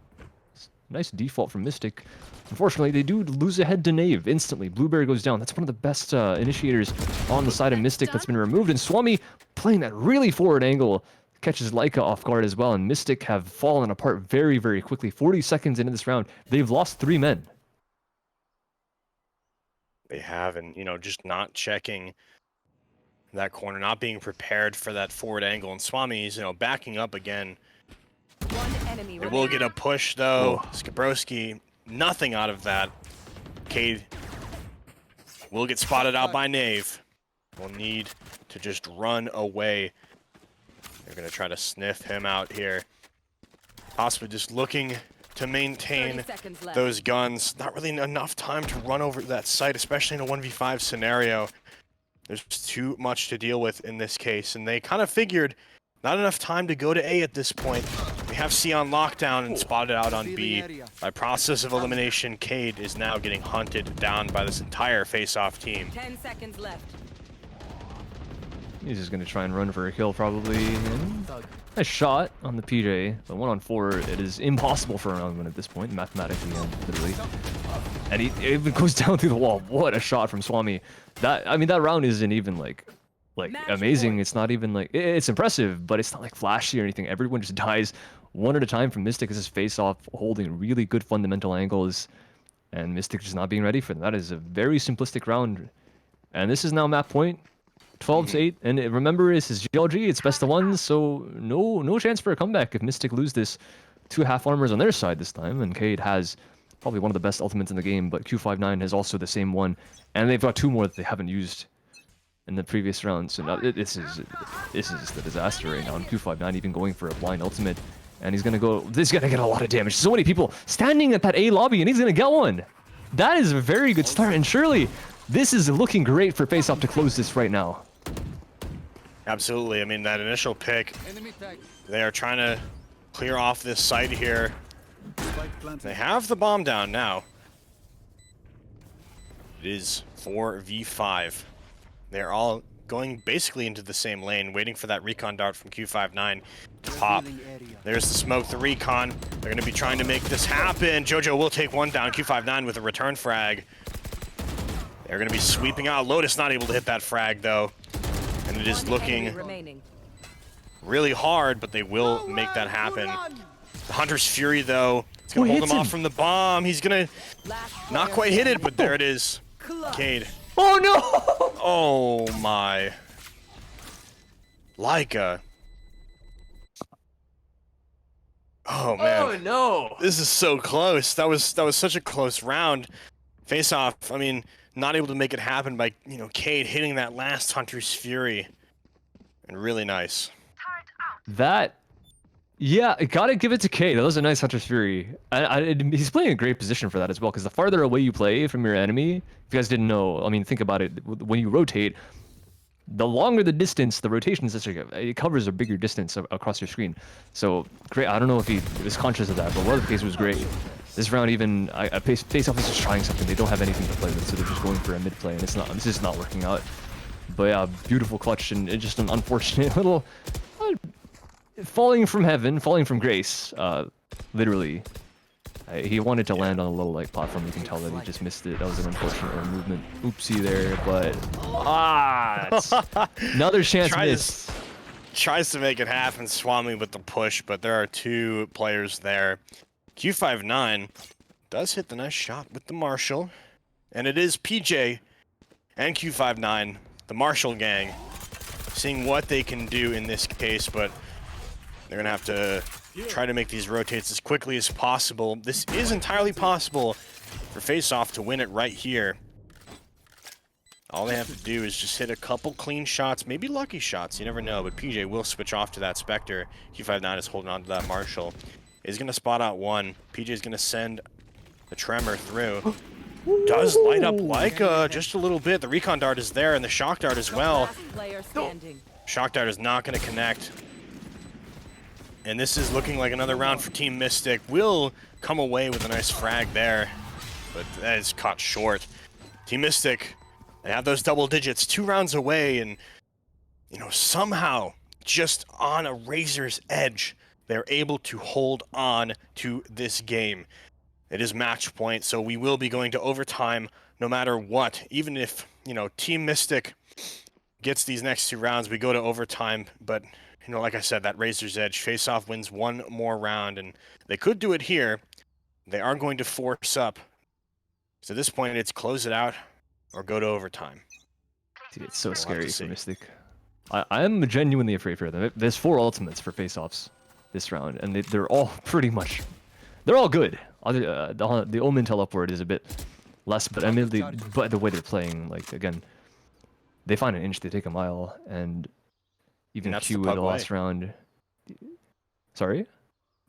K: Nice default from Mystic. Unfortunately, they do lose ahead to Knave instantly. Blueberry goes down. That's one of the best initiators on the side of Mystic that's been removed. And Swami playing that really forward angle catches Leica off guard as well. And Mystic have fallen apart very, very quickly. 40 seconds into this round, they've lost 3 men.
J: They have, and just not checking that corner, not being prepared for that forward angle. And Swami's, backing up again.
F: One enemy
J: They will get a push though. Skabrowski, nothing out of that. Cade will get spotted out by Knave. Will need to just run away. They're gonna try to sniff him out here. Possibly just looking to maintain those guns. Not really enough time to run over that site, especially in a 1v5 scenario. There's too much to deal with in this case, and they kind of figured not enough time to go to A at this point. We have C on lockdown and spotted out on B. By process of elimination, Cade is now getting hunted down by this entire face-off team.
F: 10 seconds left.
K: He's just going to try and run for a kill, probably. Nice shot on the PJ, but 1-on-4, it is impossible for an round win at this point, mathematically and literally. And it goes down through the wall. What a shot from Swami. That round isn't even like amazing. It's not even like, it's impressive, but it's not like flashy or anything. Everyone just dies one at a time from Mystic as his face off, holding really good fundamental angles, and Mystic just not being ready for them. That is a very simplistic round. And this is now map point. 12-8, and remember, this is GLG, it's best of ones, so no chance for a comeback if Mystic lose this. 2 half armors on their side this time, and Cade has probably one of the best ultimates in the game, but Q59 has also the same one, and they've got 2 more that they haven't used in the previous round, so now this is just a disaster right now, and Q59 even going for a blind ultimate, and he's gonna get a lot of damage. So many people standing at that A lobby, and he's gonna get one! That is a very good start, and surely this is looking great for Face Off to close this right now.
J: Absolutely. I mean, that initial pick, they are trying to clear off this site here. They have the bomb down now. It is 4v5. They're all going basically into the same lane, waiting for that recon dart from Q59 to pop. There's the smoke, the recon. They're going to be trying to make this happen. Jojo will take one down, Q59 with a return frag. They're going to be sweeping out. Lotus not able to hit that frag, though. And it is looking really hard, but they will make that happen. The Hunter's Fury, though, it's going to hold him off from the bomb. He's going to not quite hit it, but there it is. Cade.
K: Oh, no!
J: Oh, my. Leica. Oh, man.
K: Oh, no!
J: This is so close. That was such a close round. Face off, I mean, not able to make it happen by, Cade hitting that last Hunter's Fury. And really nice.
K: Yeah, I gotta give it to Cade. That was a nice Hunter's Fury. He's playing a great position for that as well, because the farther away you play from your enemy, if you guys didn't know, I mean, think about it. When you rotate, the longer the distance, the rotation is it covers a bigger distance across your screen. So, great. I don't know if he was conscious of that, but whatever the case was great. This round even, Face Off is just trying something. They don't have anything to play with, so they're just going for a mid play, and this is not working out. But yeah, beautiful clutch, and just an unfortunate little falling from heaven, falling from grace, literally. He wanted to land on a little platform. You can tell that he just missed it. That was an unfortunate movement. Oopsie there, but another chance missed.
J: Tries to make it happen, Swami with the push, but there are 2 players there. Q59 does hit the nice shot with the Marshall, and it is PJ and Q59, the Marshall gang, seeing what they can do in this case, but they're going to have to try to make these rotates as quickly as possible. This is entirely possible for Face Off to win it right here. All they have to do is just hit a couple clean shots, maybe lucky shots, you never know, but PJ will switch off to that Spectre. Q59 is holding on to that Marshall. Is going to spot out one. PJ is going to send the Tremor through. Does light up Leica just a little bit. The recon dart is there, and the shock dart as well. Shock dart is not going to connect. And this is looking like another round for Team Mystic. Will come away with a nice frag there, but that is caught short. Team Mystic, they have those double digits, 2 rounds away, and somehow just on a razor's edge, they're able to hold on to this game. It is match point, so we will be going to overtime no matter what. Even if, you know, Team Mystic gets these next 2 rounds, we go to overtime. But, you know, like I said, that Razor's Edge face-off wins 1 more round, and they could do it here. They are going to force up. So at this point, it's close it out or go to overtime.
K: Dude, it's so
J: We'll have to
K: scary
J: see.
K: for Mystic. I'm genuinely afraid for them. There's 4 ultimates for face-offs this round, and they're all pretty much... They're all good. The Omen teleport is a bit less, but I mean, but the way they're playing, like, again, they find an inch, they take a mile, and even
J: that's
K: Q
J: the
K: in the
J: pug way.
K: last round... Sorry?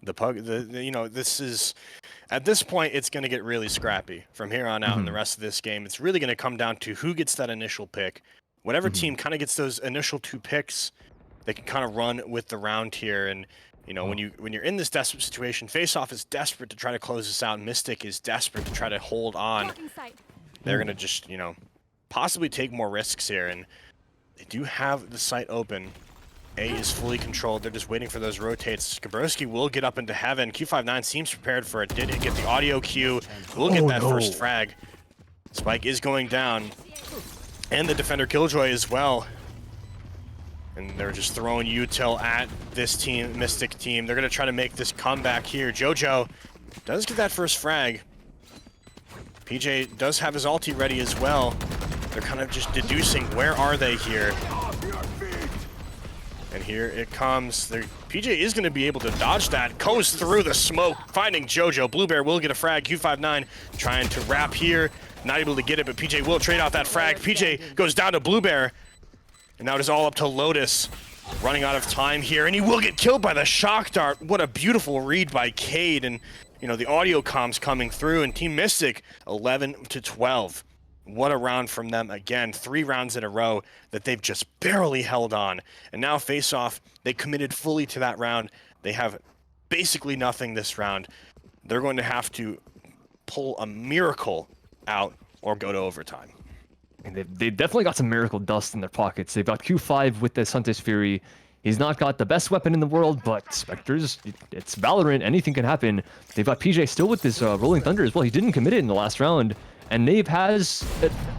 J: The pug, you know, this is... At this point, it's going to get really scrappy from here on out in the rest of this game. It's really going to come down to who gets that initial pick. Whatever team kind of gets those initial 2 picks, they can kind of run with the round here. And, you know, when you're in this desperate situation, Face-Off is desperate to try to close this out. Mystic is desperate to try to hold on. They're going to just, you know, possibly take more risks here. And they do have the site open. A is fully controlled. They're just waiting for those rotates. Skabrowski will get up into heaven. Q59 seems prepared for it. Did it get the audio cue? Will get that first frag. Spike is going down. And the defender Killjoy as well. And they're just throwing util at this team, Mystic team. They're going to try to make this comeback here. Jojo does get that first frag. PJ does have his ulti ready as well. They're kind of just deducing where are they here. And here it comes. PJ is going to be able to dodge that. Goes through the smoke, finding Jojo. Blue Bear will get a frag. Q59 trying to wrap here. Not able to get it, but PJ will trade out that frag. PJ goes down to Blue Bear. And now it is all up to Lotus. Running out of time here, and he will get killed by the shock dart. What a beautiful read by Cade. And, you know, the audio comms coming through. And Team Mystic, 11-12. What a round from them again. 3 rounds in a row that they've just barely held on. And now face-off, they committed fully to that round. They have basically nothing this round. They're going to have to pull a miracle out or go to overtime.
K: And they definitely got some miracle dust in their pockets. They've got Q5 with this Hunter's Fury. He's not got the best weapon in the world, but Spectres, it's Valorant. Anything can happen. They've got PJ still with this Rolling Thunder as well. He didn't commit it in the last round. And Nave has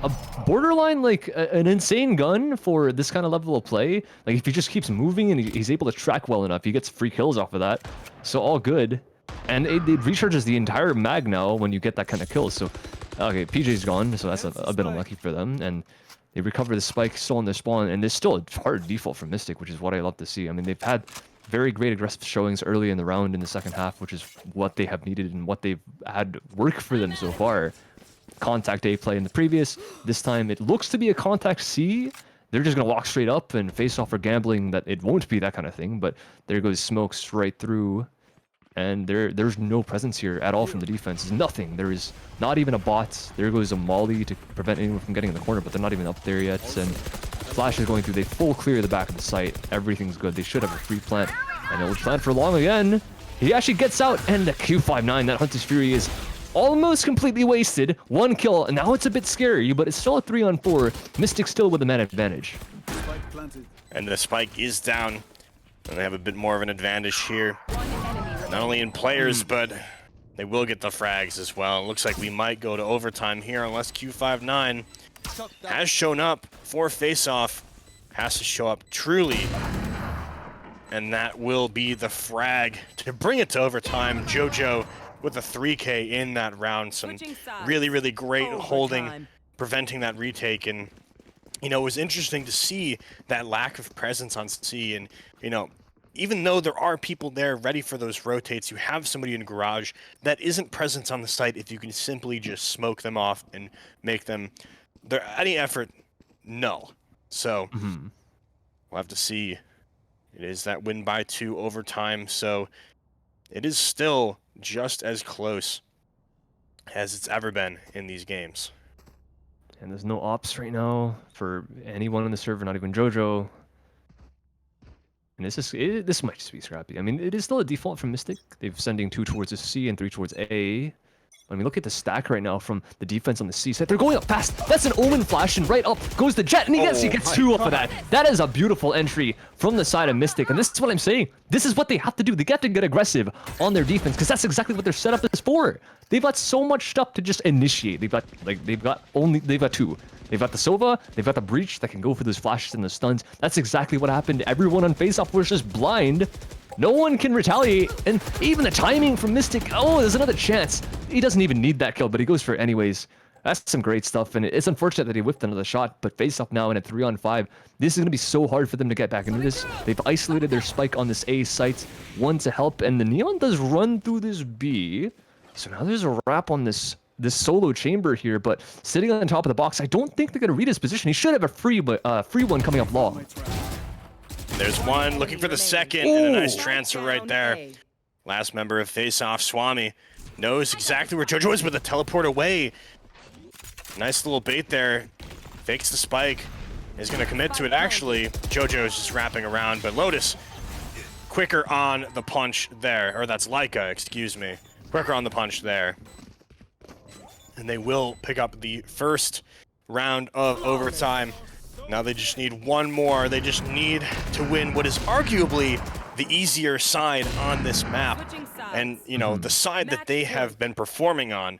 K: a borderline, like, an insane gun for this kind of level of play. Like, if he just keeps moving and he's able to track well enough, he gets free kills off of that. So all good. And it recharges the entire mag now when you get that kind of kill. So, okay, PJ's gone, so that's a bit unlucky for them. And they recover the spike still on their spawn, and there's still a hard default from Mystic, which is what I love to see. I mean, they've had very great aggressive showings early in the round in the second half, which is what they have needed and what they've had work for them so far. Contact A play in the previous. This time it looks to be a contact C. They're just going to walk straight up and face off for gambling that it won't be that kind of thing. But there goes smokes right through. And there's no presence here at all from the defense. There's nothing. There is not even a bot. There goes a molly to prevent anyone from getting in the corner, but they're not even up there yet. And Flash is going through. They full clear the back of the site. Everything's good. They should have a free plant. And it will plant for long again. He actually gets out, and the Q59, that Hunter's Fury is almost completely wasted. 1 kill, and now it's a bit scary, but it's still a 3-on-4. Mystic still with the man advantage.
J: And the spike is down. And they have a bit more of an advantage here. Not only in players, but they will get the frags as well. It looks like we might go to overtime here unless Q59 has shown up for face-off. Has to show up truly. And that will be the frag to bring it to overtime. Jojo with a 3K in that round. Some really, really great holding, preventing that retake. And, you know, it was interesting to see that lack of presence on C. And, you know, even though there are people there ready for those rotates, you have somebody in garage that isn't present on the site if you can simply just smoke them off and make them any effort, no. So we'll have to see. It is that win by 2 overtime, so it is still just as close as it's ever been in these games.
K: And there's no ops right now for anyone on the server, not even Jojo. And this might just be scrappy. I mean, it is still a default from Mystic. They're sending 2 towards the C and 3 towards A. I mean, look at the stack right now from the defense on the C side. They're going up fast. That's an Omen flash, and right up goes the Jet, and he gets two off of that. That is a beautiful entry from the side of Mystic, and this is what I'm saying. This is what they have to do. They have to get aggressive on their defense, because that's exactly what their setup is for. They've got so much stuff to just initiate. They've got two. They've got the Sova, they've got the Breach that can go for those flashes and the stuns. That's exactly what happened. Everyone on face-off was just blind. No one can retaliate, and even the timing from Mystic, oh, there's another chance. He doesn't even need that kill, but he goes for it anyways. That's some great stuff, and it's unfortunate that he whiffed another shot, but face-off now in a 3-on-5. This is going to be so hard for them to get back into this. They've isolated their spike on this A site, one to help, and the Neon does run through this B. So now there's a wrap on this solo chamber here, but sitting on top of the box, I don't think they're going to read his position. He should have a free one coming up long.
J: There's one looking for the second, and a nice transfer right there. Last member of face-off, Swami, knows exactly where JoJo is with the teleport away. Nice little bait there. Fakes the spike. Is going to commit to it. Actually, JoJo is just wrapping around, but Lotus quicker on the punch there. Or that's Laika, excuse me. Quicker on the punch there. And they will pick up the first round of overtime. Now they just need one more. They just need to win what is arguably the easier side on this map. And, you know, the side that they have been performing on.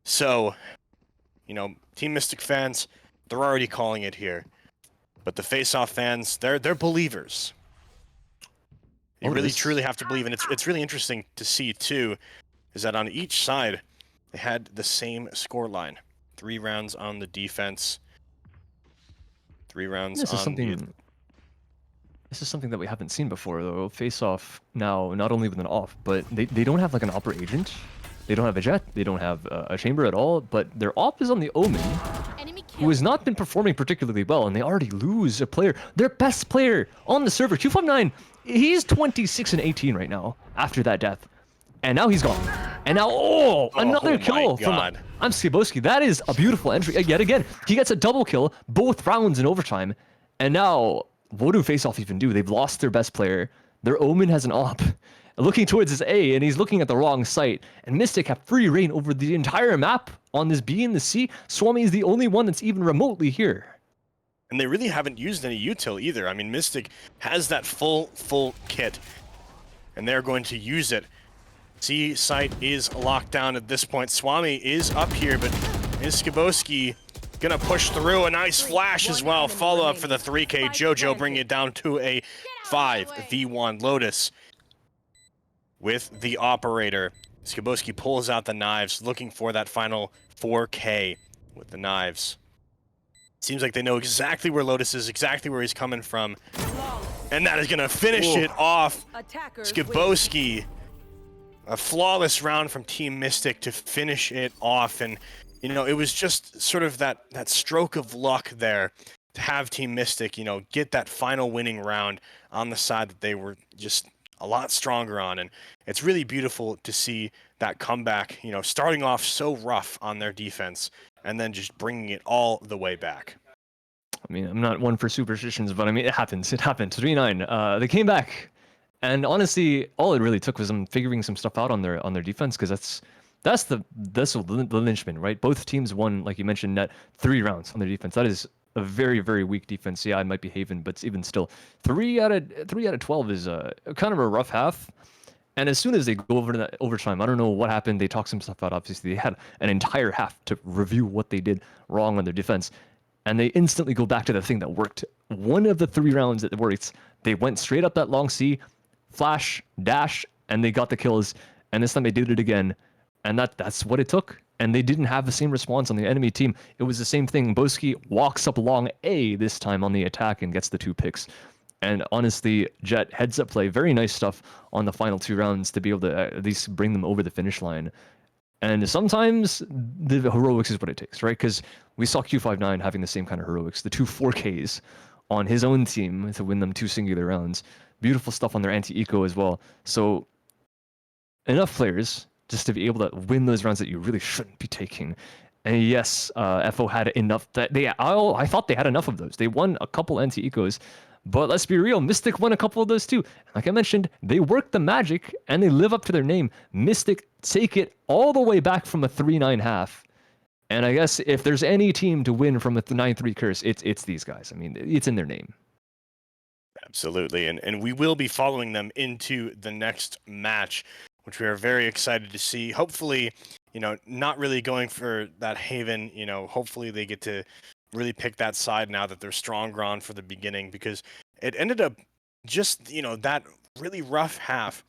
J: So, you know, Team Mystic fans, they're already calling it here. But the face-off fans, they're believers. You really, truly have to believe. And it's really interesting to see, too, is that on each side, they had the same score line. 3 rounds on the defense. 3 rounds on the...
K: This is something that we haven't seen before, though. Face-off now, not only with an off, but they don't have like an opera agent. They don't have a Jet. They don't have a chamber at all. But their op is on the Omen, who has not been performing particularly well, and they already lose a player. Their best player on the server, 259. He's 26 and 18 right now after that death. And now he's gone. And now, another kill from Skiboski. That is a beautiful entry. Yet again, he gets a double kill, both rounds in overtime. And now, what do face-off even do? They've lost their best player. Their Omen has an op. Looking towards his A, and he's looking at the wrong site. And Mystic have free reign over the entire map on this B and the C. Swami is the only one that's even remotely here.
J: And they really haven't used any util either. I mean, Mystic has that full kit. And they're going to use it. C site is locked down at this point. Swami is up here, but is Skiboski gonna push through? A nice flash as well. Follow up for the 3K. JoJo bringing it down to a 5v1 Lotus with the operator. Skiboski pulls out the knives, looking for that final 4K with the knives. Seems like they know exactly where Lotus is, exactly where he's coming from. And that is gonna finish it off. Skiboski. A flawless round from Team Mystic to finish it off, and you know, it was just sort of that stroke of luck there to have Team Mystic, you know, get that final winning round on the side that they were just a lot stronger on, and it's really beautiful to see that comeback, you know, starting off so rough on their defense and then just bringing it all the way back.
K: I mean, I'm not one for superstitions, but I mean, it happens. It happened. 3-9. They came back. And honestly, all it really took was them figuring some stuff out on their defense, because that's the linchpin, right? Both teams won, like you mentioned, net 3 rounds on their defense. That is a very, very weak defense. Yeah, it might be Haven, but even still, 3 out of 12 is kind of a rough half. And as soon as they go over to that overtime, I don't know what happened. They talked some stuff out. Obviously, they had an entire half to review what they did wrong on their defense, and they instantly go back to the thing that worked. One of the 3 rounds that worked, they went straight up that long C. Flash, dash, and they got the kills. And this time they did it again. And that's what it took. And they didn't have the same response on the enemy team. It was the same thing. Boski walks up long A this time on the attack and gets the 2 picks. And honestly, Jet heads up play. Very nice stuff on the final 2 rounds to be able to at least bring them over the finish line. And sometimes the heroics is what it takes, right? Because we saw Q59 having the same kind of heroics. The 2 4Ks on his own team to win them 2 singular rounds. Beautiful stuff on their anti-eco as well. So enough players just to be able to win those rounds that you really shouldn't be taking. And yes, FO had enough that I thought they had enough of those. They won a couple anti-ecos, But let's be real, Mystic won a couple of those too. Like I mentioned, they work the magic and they live up to their name. Mystic take it all the way back from a 3-9 half. And I guess if there's any team to win from a 9-3 curse, it's these guys. I mean, it's in their name.
J: Absolutely, and we will be following them into the next match, which we are very excited to see. Hopefully, not really going for that Haven, hopefully they get to really pick that side now that they're stronger on for the beginning, because it ended up just, that really rough half.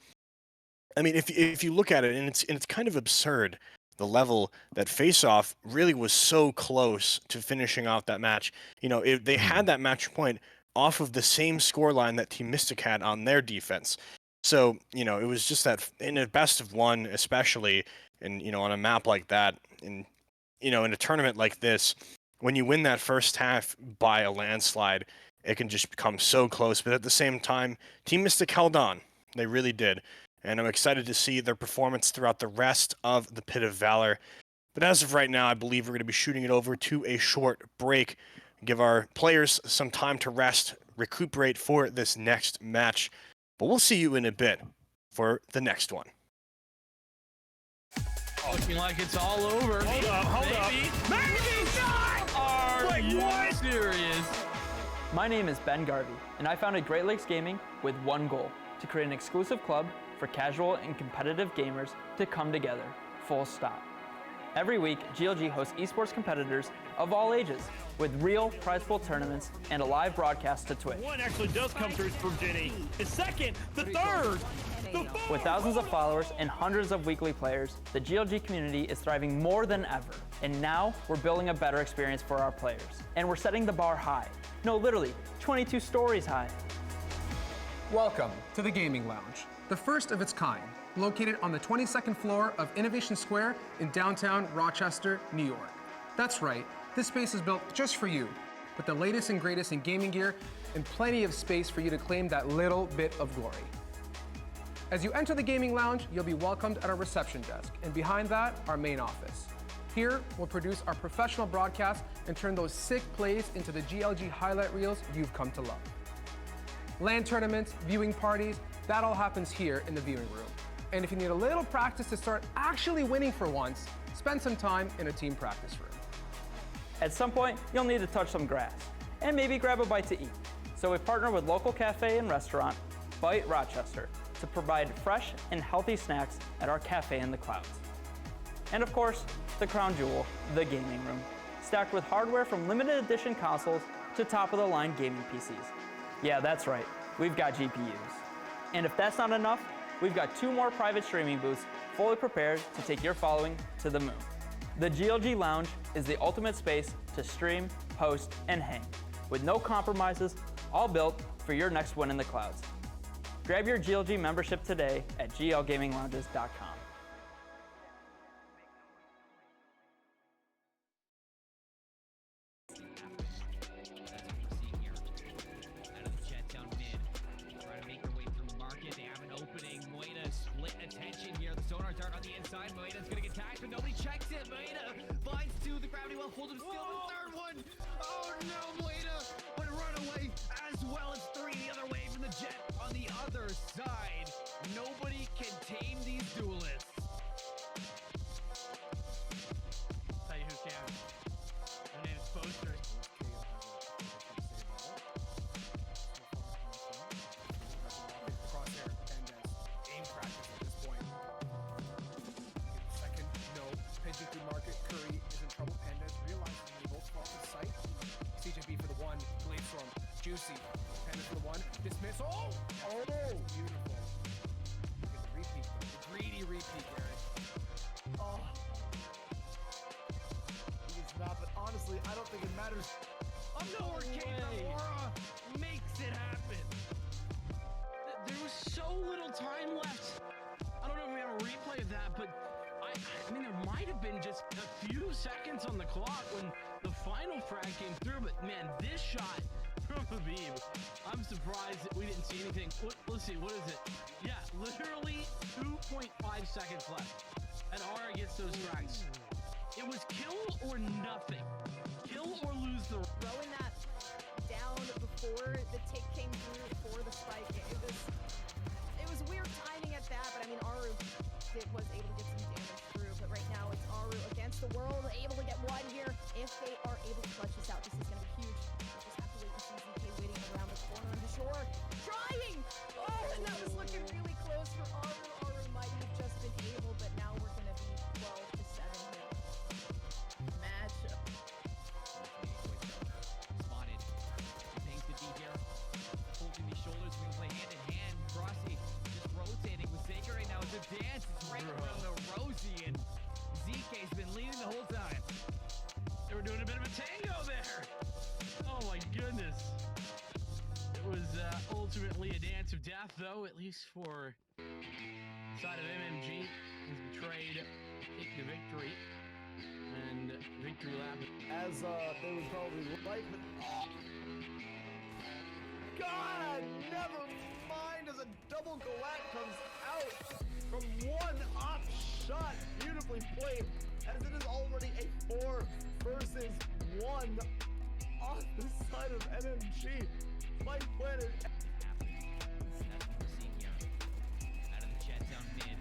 J: I mean, if you look at it, and it's kind of absurd, the level that Face-Off really was so close to finishing off that match. They had that match point off of the same scoreline that Team Mystic had on their defense. So, it was just that in a best of one, especially, and, on a map like that, and, in a tournament like this, when you win that first half by a landslide, it can just become so close. But at the same time, Team Mystic held on. They really did. And I'm excited to see their performance throughout the rest of the Pit of Valor. But as of right now, I believe we're going to be shooting it over to a short break. Give our players some time to rest, recuperate for this next match. But we'll see you in a bit for the next one.
A: Looking like it's all over.
C: Hold up. Maybe not!
A: Are you
C: what?
A: serious?
G: My name is Ben Garvey, and I founded Great Lakes Gaming with one goal: to create an exclusive club for casual and competitive gamers to come together, full stop. Every week, GLG hosts esports competitors of all ages with real prize pool tournaments and a live broadcast to Twitch.
C: One actually does come through for Jenny. The second, the third, the fourth.
G: With thousands of followers and hundreds of weekly players, the GLG community is thriving more than ever. And now we're building a better experience for our players. And we're setting the bar high. No, literally, 22 stories high.
D: Welcome to the Gaming Lounge, the first of its kind, located on the 22nd floor of Innovation Square in downtown Rochester, New York. That's right, this space is built just for you, with the latest and greatest in gaming gear and plenty of space for you to claim that little bit of glory. As you enter the Gaming Lounge, you'll be welcomed at our reception desk, and behind that, our main office. Here, we'll produce our professional broadcasts and turn those sick plays into the GLG highlight reels you've come to love. LAN tournaments, viewing parties, that all happens here in the viewing room. And if you need a little practice to start actually winning for once, spend some time in a team practice room.
G: At some point, you'll need to touch some grass and maybe grab a bite to eat. So we partner with local cafe and restaurant, By Rochester, to provide fresh and healthy snacks at our cafe in the clouds. And of course, the crown jewel, the gaming room, stacked with hardware from limited edition consoles to top-of-the-line gaming PCs. Yeah, that's right, we've got GPUs. And if that's not enough, we've got 2 more private streaming booths fully prepared to take your following to the moon. The GLG Lounge is the ultimate space to stream, host, and hang, with no compromises, all built for your next win in the clouds. Grab your GLG membership today at glgaminglounges.com.
H: Hold him still. The third one. Oh no, Moeda would run away as well as 3 the other way from the jet on the other side. Nobody can tame these duelists. Tell you who can. Their name is Poster.
D: Crosshair and aim practice at this point. Second, no. Pigeon through market. Curry is in trouble. Pandez realizing they both fall to sight. CJB for the 1. Blade Storm. Juicy. Pandez for the 1. Dismiss. Oh! Oh! Beautiful. Look at the repeat. The greedy repeat, Garrett.
B: Oh. It's not, but honestly, I don't think it matters.
A: No way.
H: Aurora makes it happen.
A: There was so little time left. I don't know if we have a replay of that, but I mean, there might have been just a few seconds on the clock when the final frag came through, but man, this shot from Habib, I'm surprised that we didn't see anything. Let's see, what is it? Yeah, literally 2.5 seconds left, and Aura gets those frags. It was kill or nothing. Kill or lose the...
I: Throwing that down before before the tick came through for the spike. It was weird timing at that, but I mean, Aru was able to get some damage through. But right now, it's Aru against the world, able to get one here. If they are able to clutch this out, this is going to be huge. We just have to wait and see ZK waiting around the corner on the shore. Trying! Oh, and that was looking really close for Aru. Aru might have just been able, but now we're going to be 12 to 7 here.
E: Matchup.
H: Spotted. Things to be here. Holding these shoulders, we can play hand in hand. Frosty just rotating with Saker right now. It's a dance. It's right around the Rosie, and ZK's been leading the whole time.
A: They were doing a bit of a tango there. Oh my goodness. It was ultimately a dance of death, though, at least for side of MMG. Has betrayed take the victory. And victory lap.
B: As they would probably like, but God, never mind as a double Galat comes out from one op shot. Beautifully played, as it is already a 4 versus 1 on the side of MMG. Mike Planet.
H: That's what we're seeing here. Out of the jet down mid.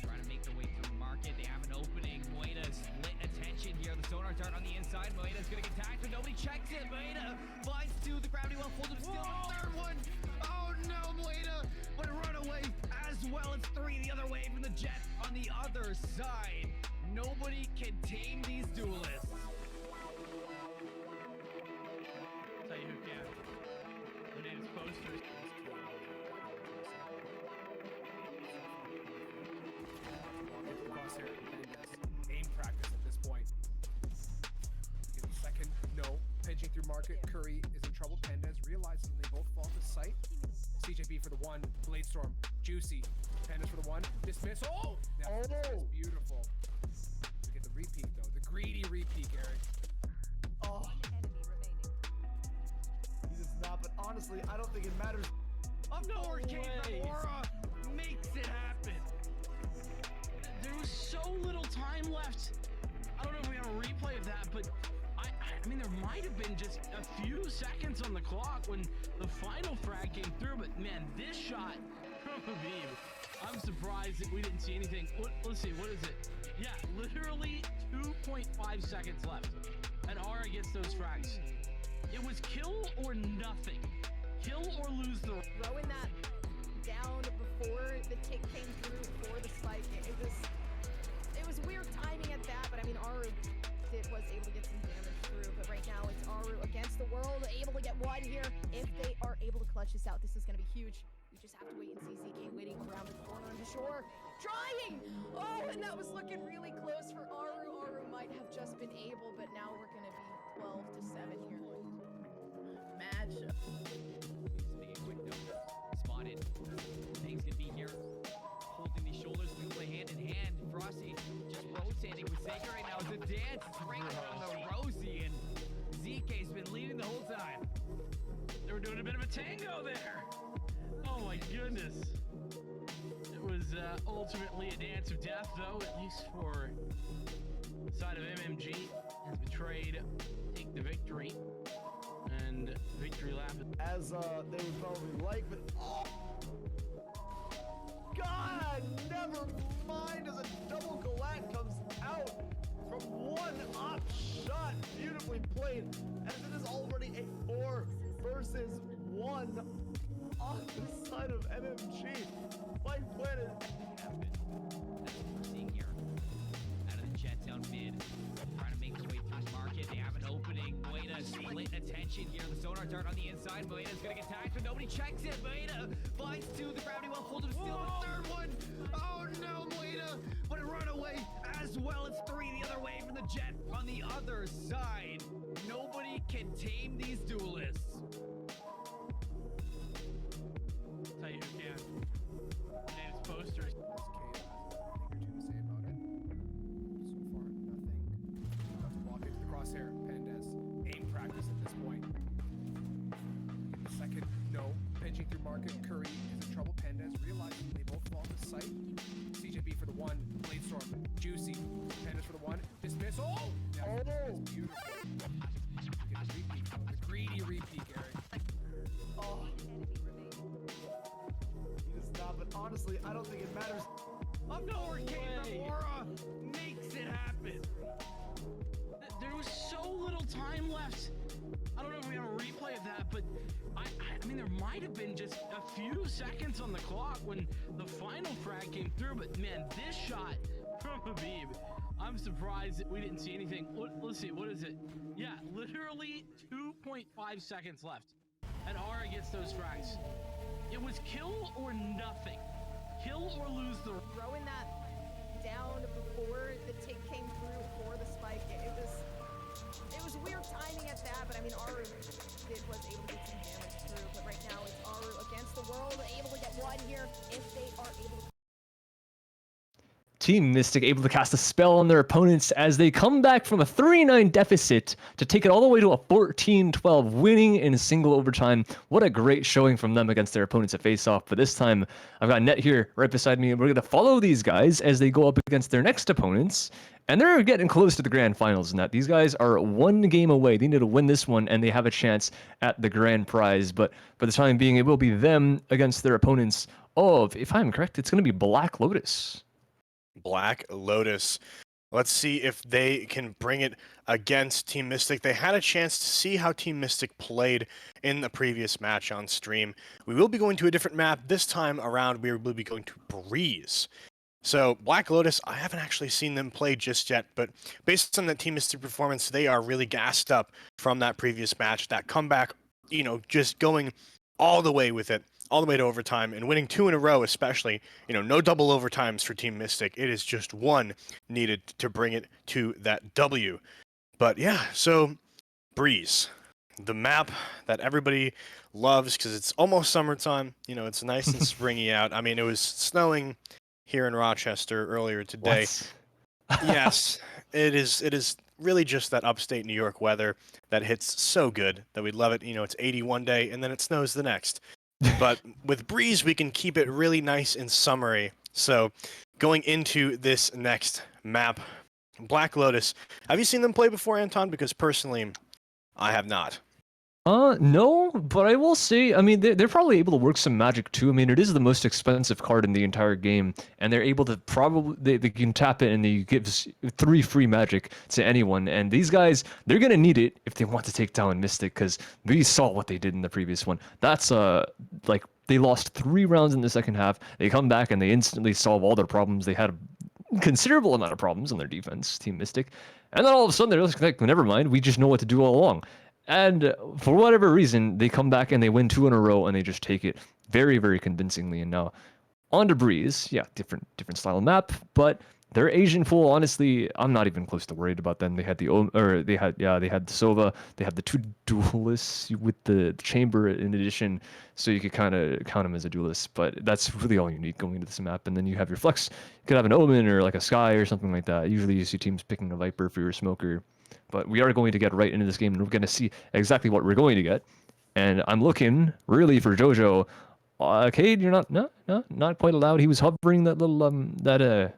H: Trying to make their way through market. They have an opening. Moeda split attention here. The sonar dart on the inside. Moeda's gonna get tagged, but nobody checks it. Moeda finds 2. The gravity well folds him still. A third one. Oh no, Moeda. But a runaway as well. It's 3 the other way from the jet on the other side. Nobody can tame these duelists.
A: Tell you who can. Their name's posters.
D: Crosshair, aim practice at this point. Get the second, no. Pinching through market, Curry is in trouble. Pandas realizes they both fall to sight. CJB for the 1, Bladestorm, Juicy. Pandas for the 1, dismiss. Oh! That's beautiful. We get the repeat though, the greedy repeat, Eric.
B: Oh,
F: Enemy remaining.
B: he does not, but honestly, I don't think it matters.
A: No arcade from Aura makes it happen. There was so little time left. I don't know if we have a replay of that, but I mean, there might have been just a few seconds on the clock when the final frag came through, but man, this shot from Habib, I'm surprised that we didn't see anything. Let's see, what is it? Yeah, literally 2.5 seconds left, and Aura gets those frags. It was kill or nothing. Kill or lose the...
I: Throwing that down before the tick came through for the spike. It was weird timing at that, but I mean, Aru was able to get some damage through. But right now, it's Aru against the world, able to get 1 here. If they are able to clutch this out, this is going to be huge. We just have to wait and see ZK waiting around the corner on the shore. Trying! Oh, and that was looking really close for Aru. Aru might have just been able, but now we're going to be 12 to 7 here.
E: Matchup.
H: Just make a quick note. Spotted. Things can be here. Holding these shoulders, we can play hand in hand. Frosty just rotating with Saker right now. It's a dance. It's right around the Rosie, and ZK's been leading the whole time.
A: They were doing a bit of a tango there. Oh my goodness. It was ultimately a dance of death, though, at least for side of MMG. Has betrayed take the victory. And victory lap.
B: As they would probably like, but God, never mind as a double Galat comes out from one op shot. Beautifully played, as it is already a 4 versus 1 on the side of MMG. Mike Planet.
H: That's what we're seeing here. Out of the jet down mid. Trying to make their way through market. They have an opening. Moeda split attention here. The sonar dart on the inside. Moeda's gonna get tagged, but nobody checks it. Moeda finds 2. The gravity well folds him still. A third one. Oh no, Moeda. But a runaway as well. It's 3 the other way from the jet on the other side. Nobody can tame these duelists.
A: Tell you who can. Their name's posters.
D: This KO has anything or 2 to say about it. So far, nothing. Let's walk into the crosshair. Pandas, aim practice at this point. Get the second, no. Pinching through market, Curry is in trouble. Pandas realizing they both fall to sight. CJB for the 1, Bladestorm, Juicy. Pandas for the 1, dismiss. Oh! That's beautiful. We get the repeat, though. The greedy repeat, Eric.
B: honestly, I don't think it matters.
A: Up nowhere came from Aura. Makes it happen. There was so little time left. I don't know if we have a replay of that, but I mean, there might have been just a few seconds on the clock when the final frag came through, but man, this shot from Habib, I'm surprised that we didn't see anything. Let's see, what is it? Yeah, literally 2.5 seconds left, and Aura gets those frags. It was kill or nothing. Kill or lose the...
I: Throwing that down before the tick came through for the spike. It was weird timing at that, but I mean, Aru was able to get some damage through, but right now it's Aru against the world, able to get one here if they are able to...
K: Team Mystic able to cast a spell on their opponents as they come back from a 3-9 deficit to take it all the way to a 14-12, winning in single overtime. What a great showing from them against their opponents at face-off. But this time, I've got Net here right beside me, and we're going to follow these guys as they go up against their next opponents. And they're getting close to the grand finals, Net. These guys are one game away. They need to win this one, and they have a chance at the grand prize. But for the time being, it will be them against their opponents of, if I'm correct, it's going to be Black Lotus.
J: Black Lotus. Let's see if they can bring it against Team Mystic. They had a chance to see how Team Mystic played in the previous match on stream. We will be going to a different map. This time around, we will be going to Breeze. So, Black Lotus, I haven't actually seen them play just yet, but based on that Team Mystic performance, they are really gassed up from that previous match. That comeback, you know, just going all the way with it. All the way to overtime and winning 2 in a row, especially, you know, no double overtimes for Team Mystic. It is just one needed to bring it to that W. But yeah, so Breeze, the map that everybody loves because it's almost summertime. You know, it's nice and springy out. I mean, it was snowing here in Rochester earlier today. Yes, it is really just that upstate New York weather that hits so good that we love it. You know, it's 80 one day and then it snows the next. But with Breeze, we can keep it really nice and summery. So going into this next map, Black Lotus, have you seen them play before, Anton? Because personally, I have not.
K: No, but I will say, I mean, they're probably able to work some magic too. I mean, it is the most expensive card in the entire game, and they're able to probably, they can tap it and they gives 3 free magic to anyone. And these guys, they're going to need it if they want to take down Mystic, because we saw what they did in the previous one. That's, like, they lost 3 rounds in the second half. They come back and they instantly solve all their problems. They had a considerable amount of problems on their defense, Team Mystic. And then all of a sudden, they're like, never mind, we just know what to do all along. And for whatever reason, they come back and they win 2 in a row and they just take it very, very convincingly. And now on to Breeze. Yeah, different style of map, but their Asian pool, honestly, I'm not even close to worried about them. They had they had the Sova, they had the 2 duelists with the chamber in addition, so you could kind of count them as a duelist, but that's really all you need going into this map. And then you have your flex. You could have an Omen or like a Sky or something like that. Usually you see teams picking a Viper for your smoker. But we are going to get right into this game, and we're going to see exactly what we're going to get. And I'm looking really for Jojo. Cade, you're not quite allowed. He was hovering that little the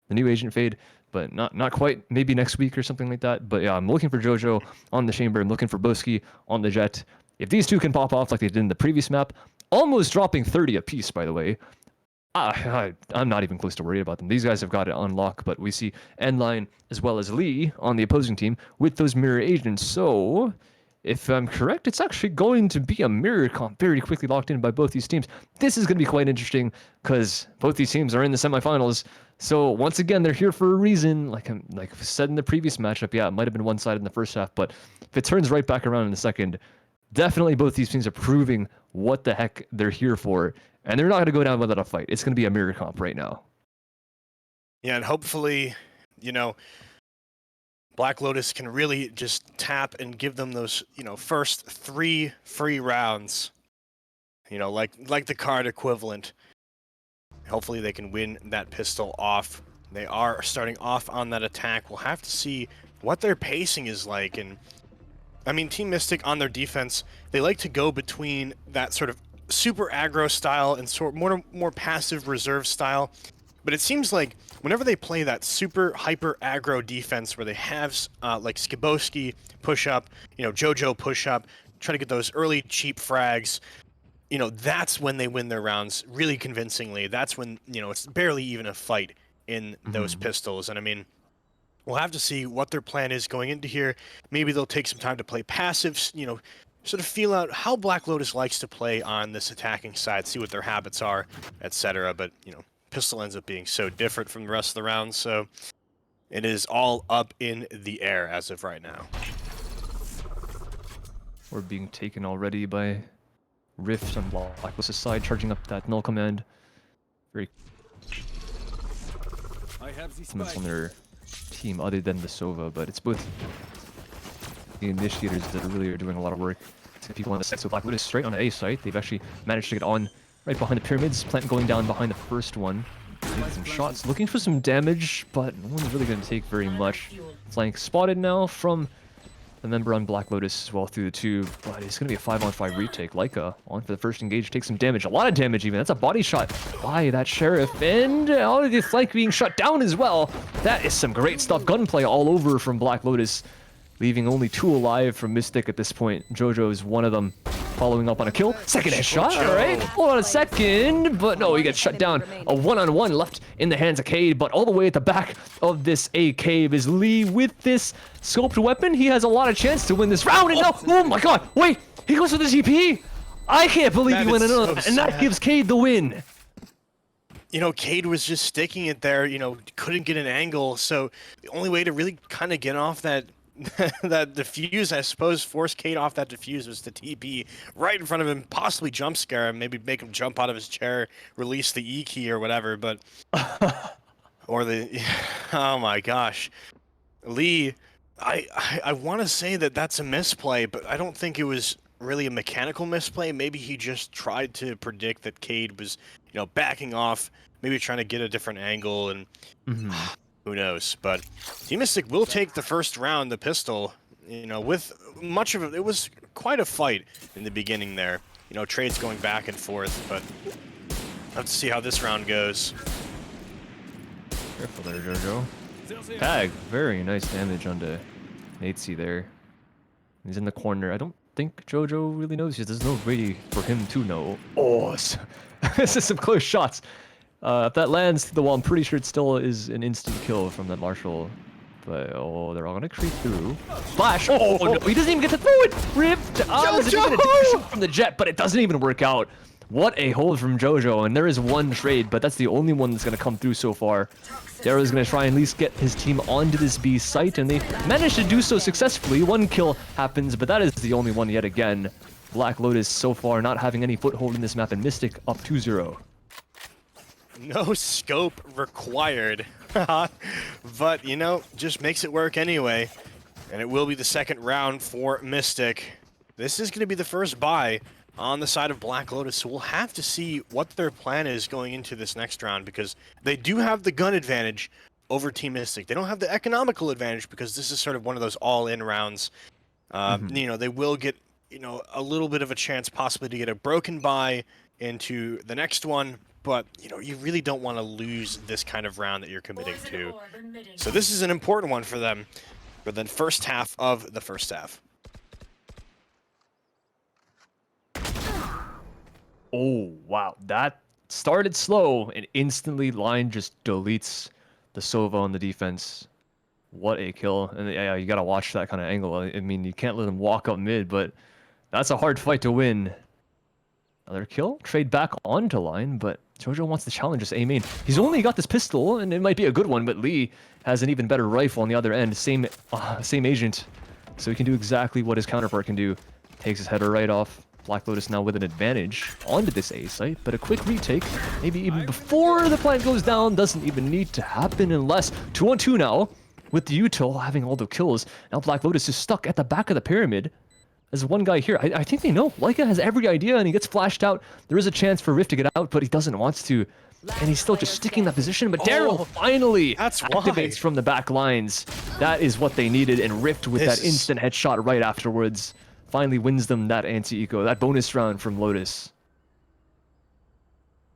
K: new agent fade, but not quite. Maybe next week or something like that. But yeah, I'm looking for Jojo on the chamber. I'm looking for Boski on the jet. If these two can pop off like they did in the previous map, almost dropping 30 apiece, by the way. I'm not even close to worried about them. These guys have got it on lock, but we see Endline as well as Lee on the opposing team with those mirror agents. So, if I'm correct, it's actually going to be a mirror comp very quickly locked in by both these teams. This is going to be quite interesting because both these teams are in the semifinals. So once again, they're here for a reason. Like I said in the previous matchup, yeah, it might have been one-sided in the first half, but if it turns right back around in the second, definitely both these teams are proving what the heck they're here for. And they're not going to go down without a fight. It's going to be a mirror comp right now.
J: Yeah, and hopefully, you know, Black Lotus can really just tap and give them those, you know, first 3 free rounds. You know, like the card equivalent. Hopefully they can win that pistol off. They are starting off on that attack. We'll have to see what their pacing is like. And I mean, Team Mystic on their defense, they like to go between that sort of super aggro style and sort more passive reserve style. But it seems like whenever they play that super hyper aggro defense where they have like Skiboski push up, you know, Jojo push up, try to get those early cheap frags, that's when they win their rounds really convincingly. That's when, it's barely even a fight in those pistols. And I mean, we'll have to see what their plan is going into here. Maybe they'll take some time to play passives, sort of feel out how Black Lotus likes to play on this attacking side, see what their habits are, etc. But, pistol ends up being so different from the rest of the rounds, so it is all up in the air as of right now.
K: We're being taken already by Rift on Black Lotus' side, charging up that null command. Very comments on their team other than the Sova, but it's both the initiators that really are doing a lot of work to people on the side. So Black Lotus straight on the A site. They've actually managed to get on right behind the pyramids. Plant going down behind the first one. Taking some shots, looking for some damage, but no one's really going to take very much. Flank spotted now from the member on Black Lotus as well through the tube, but it's going to be a 5-on-5 retake. Leica on for the first engage, takes some damage, a lot of damage even. That's a body shot by that Sheriff, and all of the flank being shut down as well. That is some great stuff. Gunplay all over from Black Lotus, leaving only 2 alive from Mystic at this point. Jojo is one of them, following up on a kill. Second headshot, all right. Hold on a second, but no, he gets shut down. A 1-on-1 left in the hands of Cade, but all the way at the back of this A cave is Lee with this scoped weapon. He has a lot of chance to win this round, and now, oh my god, wait, he goes for the TP. I can't believe he went another, and that gives Cade the win.
J: Cade was just sticking it there, couldn't get an angle, so the only way to really kind of get off that that defuse, I suppose, force Cade off that defuse was to TP right in front of him, possibly jump scare him, maybe make him jump out of his chair, release the E key or whatever, but... or the... Oh my gosh. Lee, I want to say that that's a misplay, but I don't think it was really a mechanical misplay. Maybe he just tried to predict that Cade was, backing off, maybe trying to get a different angle, and... Who knows? But Team Mystic will take the first round, the pistol, with much of it. It was quite a fight in the beginning there. Trades going back and forth, but we'll have to see how this round goes.
K: Careful there, Jojo. Tag, very nice damage onto Natesy there. He's in the corner. I don't think Jojo really knows. There's no way for him to know. Oh, this is some close shots. If that lands to the wall, I'm pretty sure it still is an instant kill from that Marshall. But, oh, they're all going to creep through. Flash! Oh, no, he doesn't even get to throw it! Rift! There's even a dash from the jet, but it doesn't even work out. What a hold from Jojo, and there is one trade, but that's the only one that's going to come through so far. Darrow's going to try and at least get his team onto this B site, and they managed to do so successfully. One kill happens, but that is the only one yet again. Black Lotus so far not having any foothold in this map, and Mystic up 2-0.
J: No scope required, but, just makes it work anyway. And it will be the second round for Mystic. This is going to be the first buy on the side of Black Lotus, so we'll have to see what their plan is going into this next round, because they do have the gun advantage over Team Mystic. They don't have the economical advantage, because this is sort of one of those all-in rounds. They will get, a little bit of a chance possibly to get a broken buy into the next one, but, you really don't want to lose this kind of round that you're committing to. So this is an important one for them for the first half of the first half.
K: Oh, wow. That started slow, and instantly Line just deletes the Sova on the defense. What a kill. And yeah, you got to watch that kind of angle. I mean, you can't let him walk up mid, but that's a hard fight to win. Another kill. Trade back onto Line, but Jojo wants to challenge this A main. He's only got this pistol, and it might be a good one, but Lee has an even better rifle on the other end. Same agent, so he can do exactly what his counterpart can do. Takes his header right off. Black Lotus now with an advantage onto this A site, but a quick retake, maybe even before the plant goes down, doesn't even need to happen unless 2-on-2 now, with the Util having all the kills. Now Black Lotus is stuck at the back of the pyramid. There's one guy here. I think they know. Leica has every idea, and he gets flashed out. There is a chance for Rift to get out, but he doesn't want to. And he's still just sticking in that position. But Daryl finally activates from the back lines. That is what they needed, and Rift with that instant headshot right afterwards finally wins them that anti-eco, that bonus round from Lotus.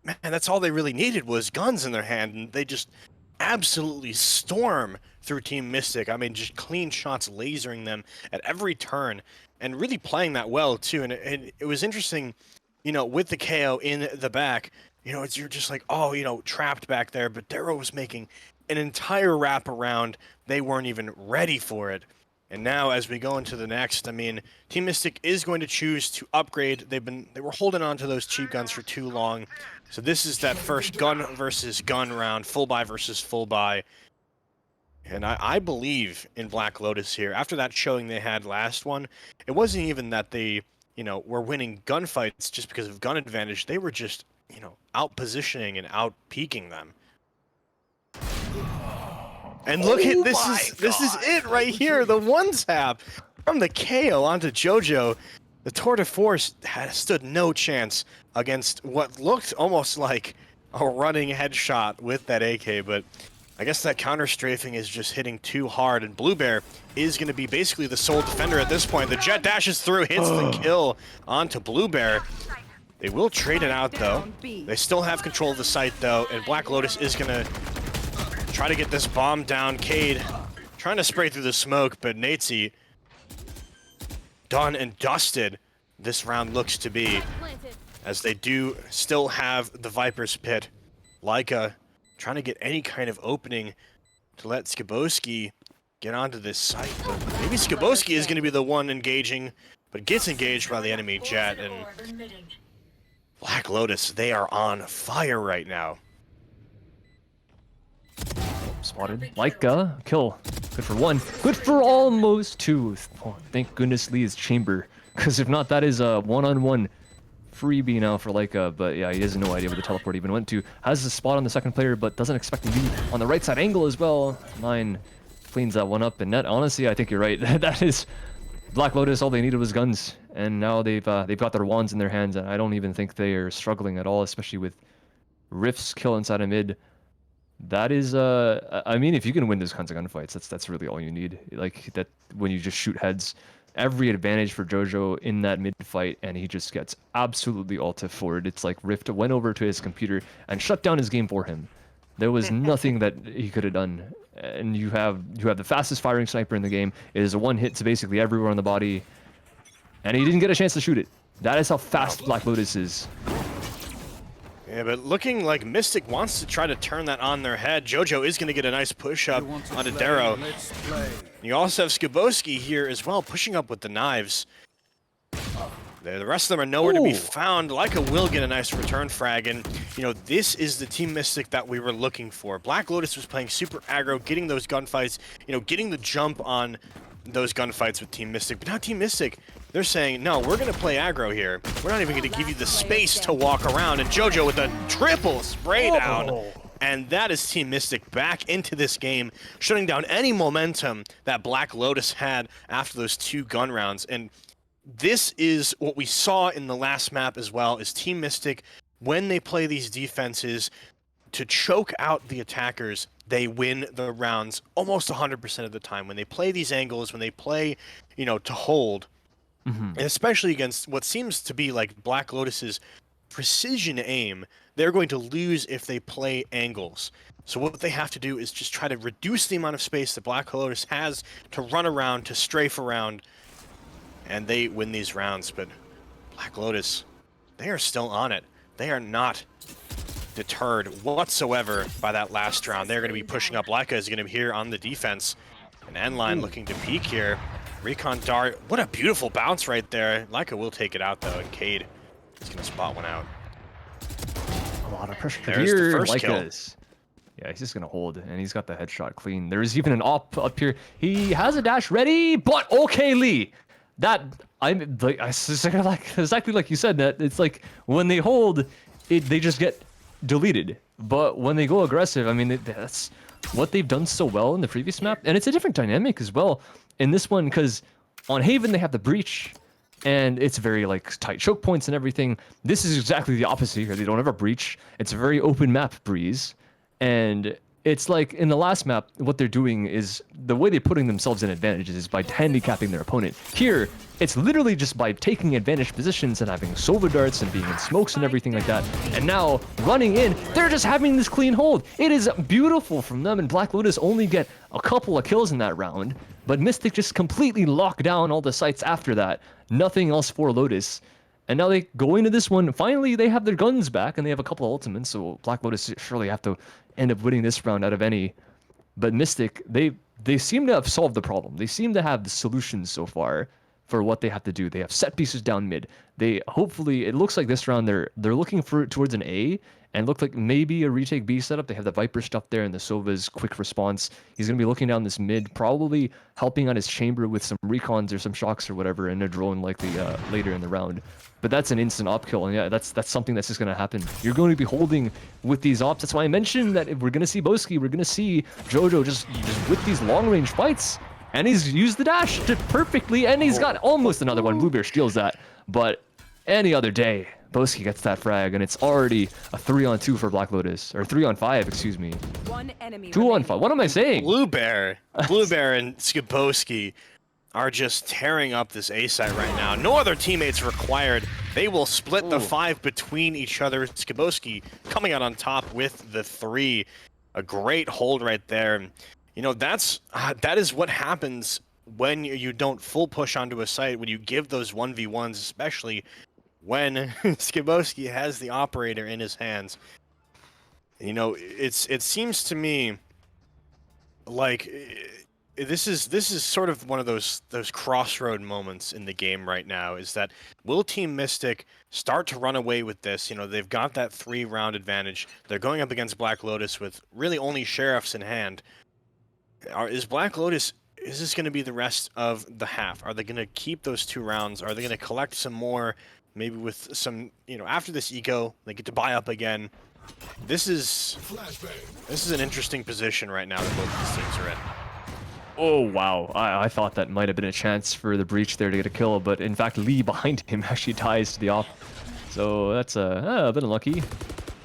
J: Man, that's all they really needed was guns in their hand, and they just absolutely storm through Team Mystic. I mean, just clean shots lasering them at every turn, and really playing that well, too. And it was interesting, with the KO in the back, you're just like, oh, trapped back there. But Darrow was making an entire wrap around. They weren't even ready for it. And now, as we go into the next, I mean, Team Mystic is going to choose to upgrade. They were holding on to those cheap guns for too long. So this is that first gun versus gun round, full buy versus full buy. And I believe in Black Lotus here. After that showing they had last one, it wasn't even that they, were winning gunfights just because of gun advantage. They were just, out positioning and out peaking them. And look at this is it right here. The one tap from the KO onto JoJo. The Tour de Force stood no chance against what looked almost like a running headshot with that AK, but I guess that counter strafing is just hitting too hard, and Blue Bear is going to be basically the sole defender at this point. The jet dashes through, hits the kill onto Blue Bear. They will trade it out though. They still have control of the site though, and Black Lotus is going to try to get this bomb down. Cade trying to spray through the smoke, but Natesy done and dusted this round looks to be, as they do still have the Viper's Pit. Leica trying to get any kind of opening to let Skiboski get onto this site. But maybe Skiboski is going to be the one engaging, but gets engaged by the enemy jet. And Black Lotus, they are on fire right now.
K: Spotted. Leica, kill. Good for one. Good for almost two. Oh, thank goodness Lee is chamber. Because if not, that is a one-on-one freebie now for Leica. But yeah, he has no idea where the teleport even went to. Has the spot on the second player, but doesn't expect to be on the right side angle as well. 9 cleans that one up. And net, honestly, I think you're right. That is Black Lotus. All they needed was guns. And now they've got their wands in their hands. And I don't even think they are struggling at all, especially with Rift's kill inside of mid. That is, I mean, if you can win those kinds of gunfights, that's really all you need. Like, that when you just shoot heads, every advantage for JoJo in that mid fight, and he just gets absolutely ulted forward. It's like Rift went over to his computer and shut down his game for him. There was nothing that he could have done. And you have the fastest firing sniper in the game. It is a one hit to basically everywhere on the body, and he didn't get a chance to shoot it. That is how fast Black Lotus is.
J: Yeah, but looking like Mystic wants to try to turn that on their head. JoJo is going to get a nice push up onto Darrow. You also have Skiboski here as well, pushing up with the knives. The rest of them are nowhere to be found. Leica will get a nice return frag, and this is the Team Mystic that we were looking for. Black Lotus was playing super aggro, getting those gunfights, getting the jump on those gunfights with Team Mystic. But now Team Mystic, they're saying, no, we're going to play aggro here. We're not even going to give you the space to walk around. And JoJo with a triple spray down. And that is Team Mystic back into this game, shutting down any momentum that Black Lotus had after those 2 gun rounds. And this is what we saw in the last map as well, is Team Mystic, when they play these defenses to choke out the attackers, they win the rounds almost 100% of the time. When they play these angles, when they play, to hold, and especially against what seems to be like Black Lotus's precision aim, they're going to lose if they play angles. So what they have to do is just try to reduce the amount of space that Black Lotus has to run around, to strafe around, and they win these rounds. But Black Lotus, they are still on it. They are not deterred whatsoever by that last round. They're going to be pushing up. Leica is going to be here on the defense. And N-Line looking to peek here. Recon Dart, what a beautiful bounce right there. Leica will take it out though, and Cade is going to spot one out.
K: A lot of pressure
J: There's
K: here.
J: the first
K: Leica's. Yeah, he's just going to hold, and he's got the headshot clean. There's even an op up here. He has a dash ready, but okay, Lee. That, I'm like, exactly like you said, that it's like when they hold, they just get deleted. But when they go aggressive, I mean, that's what they've done so well in the previous map. And it's a different dynamic as well in this one, because on Haven, they have the breach, and it's very like tight choke points and everything. This is exactly the opposite here. They don't have a breach. It's a very open map, Breeze. And it's like in the last map, what they're doing is the way they're putting themselves in advantages is by handicapping their opponent. Here, it's literally just by taking advantage positions and having Sova darts and being in smokes and everything like that. And now, running in, they're just having this clean hold. It is beautiful from them, and Black Lotus only get a couple of kills in that round. But Mystic just completely locked down all the sites after that. Nothing else for Lotus. And now they go into this one. Finally, they have their guns back, and they have a couple of ultimates, so Black Lotus surely have to end up winning this round out of any. But Mystic, they seem to have solved the problem. They seem to have the solutions so far for what they have to do. They have set pieces down mid. They hopefully, it looks like this round they're looking for towards an A, and look like maybe a retake B setup. They have the Viper stuff there and the Sova's quick response. He's going to be looking down this mid, probably helping on his chamber with some recons or some shocks or whatever, and a drone likely later in the round. But that's an instant op kill, and yeah, that's something that's just going to happen. You're going to be holding with these ops. That's why I mentioned that if we're going to see Boski, we're going to see Jojo just with these long-range fights. And he's used the dash perfectly, and he's got almost another one. Bluebear steals that, but any other day, Boski gets that frag, and it's already a 3-on-2 for Black Lotus, or 3-on-5, excuse me.
F: 1 enemy
K: 2-on-5. What am I saying?
J: Bluebear and Skiboski are just tearing up this A site right now. No other teammates required. They will split the 5 between each other. Skiboski coming out on top with the 3. A great hold right there. You know, that is what happens when you don't full push onto a site, when you give those 1v1s, especially when Skiboski has the operator in his hands. You know, it seems to me like this is sort of one of those crossroad moments in the game right now, is that will Team Mystic start to run away with this? You know, they've got that 3-round advantage. They're going up against Black Lotus with really only sheriffs in hand. Is Black Lotus, is this going to be the rest of the half? Are they going to keep those 2 rounds? Are they going to collect some more, maybe with some, you know, after this eco, they get to buy up again? This is an interesting position right now that both these teams are in.
K: Oh, wow. I thought that might have been a chance for the Breach there to get a kill, but in fact, Lee behind him actually ties to the off. So that's a bit unlucky.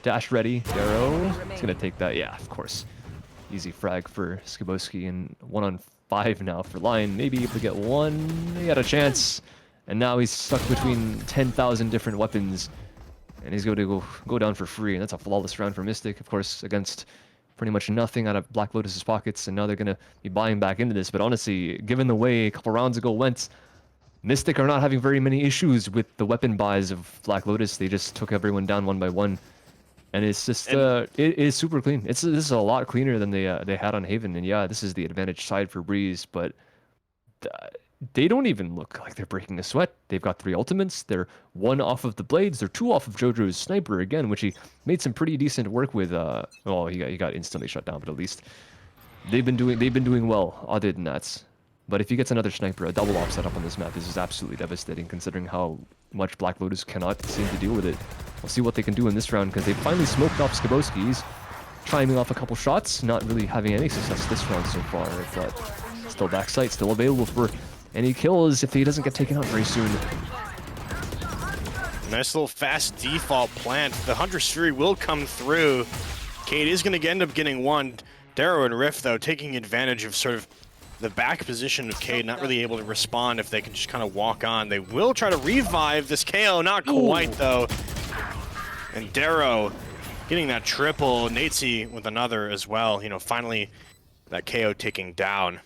K: Dash ready. Darrow. He's going to take that. Yeah, of course. Easy frag for Skiboski, and 1-on-5 now for Lion. Maybe able to get one. He had a chance, and now he's stuck between 10,000 different weapons, and he's going to go down for free. And that's a flawless round for Mystic, of course, against pretty much nothing out of Black Lotus's pockets. And now they're going to be buying back into this. But honestly, given the way a couple rounds ago went, Mystic are not having very many issues with the weapon buys of Black Lotus. They just took everyone down one by one. And it's just, it is super clean. This is a lot cleaner than they had on Haven. And yeah, this is the advantage side for Breeze, but they don't even look like they're breaking a sweat. They've got 3 ultimates. They're 1 off of the blades. They're 2 off of Jojo's sniper again, which he made some pretty decent work with. Well, he got instantly shut down, but at least they've been doing well. Other than that, but if he gets another sniper, a double op setup on this map, this is absolutely devastating, considering how much Black Lotus cannot seem to deal with it. We'll see what they can do in this round, because they finally smoked off Skiboski. He's chiming off a couple shots, not really having any success this round so far, but still backside, still available for any kills if he doesn't get taken out very soon.
J: Nice little fast default plant. The Hunter's Fury will come through. Cade is going to end up getting one. Darrow and Rift, though, taking advantage of sort of the back position of Cade, not really able to respond if they can just kind of walk on. They will try to revive this KO, not quite, though. And Darrow getting that triple, Natesy with another as well. You know, finally that KO ticking down.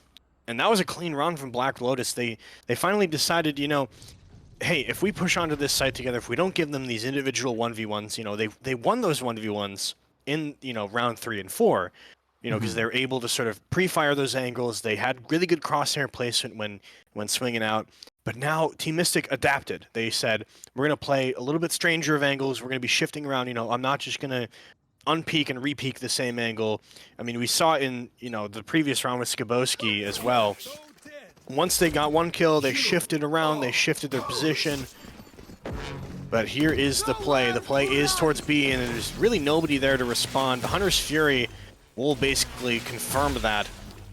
J: And that was a clean run from Black Lotus. They finally decided, you know, hey, if we push onto this site together, if we don't give them these individual 1v1s, you know, they won those 1v1s in, you know, round 3 and 4, you know, because they were able to sort of pre-fire those angles. They had really good crosshair placement when swinging out. But now Team Mystic adapted. They said, we're going to play a little bit stranger of angles. We're going to be shifting around. You know, I'm not just going to unpeak and repeak the same angle. I mean, we saw in, you know, the previous round with Skiboski as well. Once they got one kill, they shifted around. They shifted their position. But here is the play. The play is towards B, and there's really nobody there to respond. The Hunter's Fury will basically confirm that.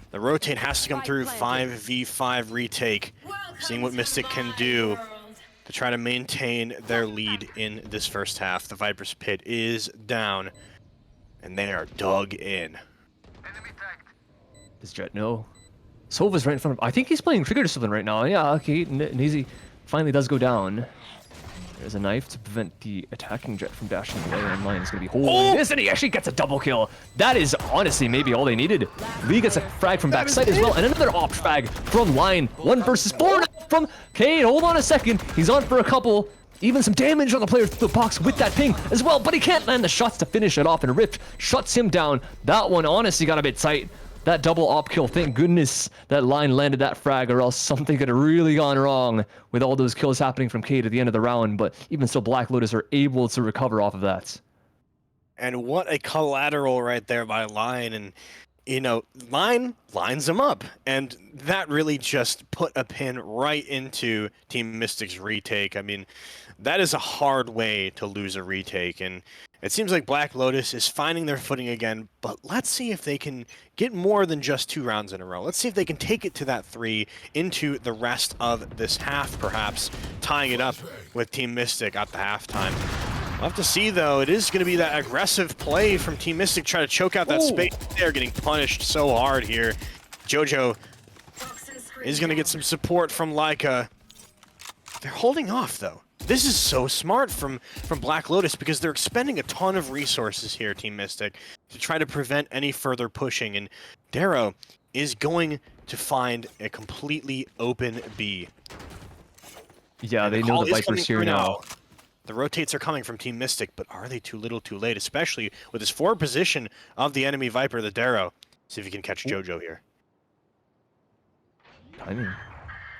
J: The rotate has to come through. 5v5 retake. Seeing what Mystic can do to try to maintain their lead in this first half. The Viper's Pit is down, and they are dug in.
K: Does Jet know? Sova's right in front of him. I think he's playing Trigger Discipline right now. Yeah, okay, Neasy finally does go down. There's a knife to prevent the attacking Jet from dashing away, and Lion is going to be holding this, and he actually gets a double kill. That is honestly maybe all they needed. Lee gets a frag from backside as well, and another op frag from Lion. 1 versus 4 from Cade. Hold on a second. He's on for a couple. Even some damage on the player through the box with that ping as well, but he can't land the shots to finish it off, and Rift shuts him down. That one honestly got a bit tight. That double op kill, thank goodness that line landed that frag, or else something could have really gone wrong with all those kills happening from Cade at the end of the round, but even still Black Lotus are able to recover off of that.
J: And what a collateral right there by Line, and you know, Line lines him up, and that really just put a pin right into Team Mystic's retake. I mean, that is a hard way to lose a retake, and it seems like Black Lotus is finding their footing again, but let's see if they can get more than just 2 rounds in a row. Let's see if they can take it to that 3 into the rest of this half, perhaps tying it up with Team Mystic at the halftime. We'll have to see, though. It is going to be that aggressive play from Team Mystic, try to choke out that space. They're getting punished so hard here. Jojo is going to get some support from Leica. They're holding off, though. This is so smart from Black Lotus because they're expending a ton of resources here, Team Mystic, to try to prevent any further pushing. And Darrow is going to find a completely open B.
K: Yeah, they know the Viper's here now.
J: The rotates are coming from Team Mystic, but are they too little too late, especially with this forward position of the enemy Viper, the Darrow? See if you can catch Jojo here.
K: I mean,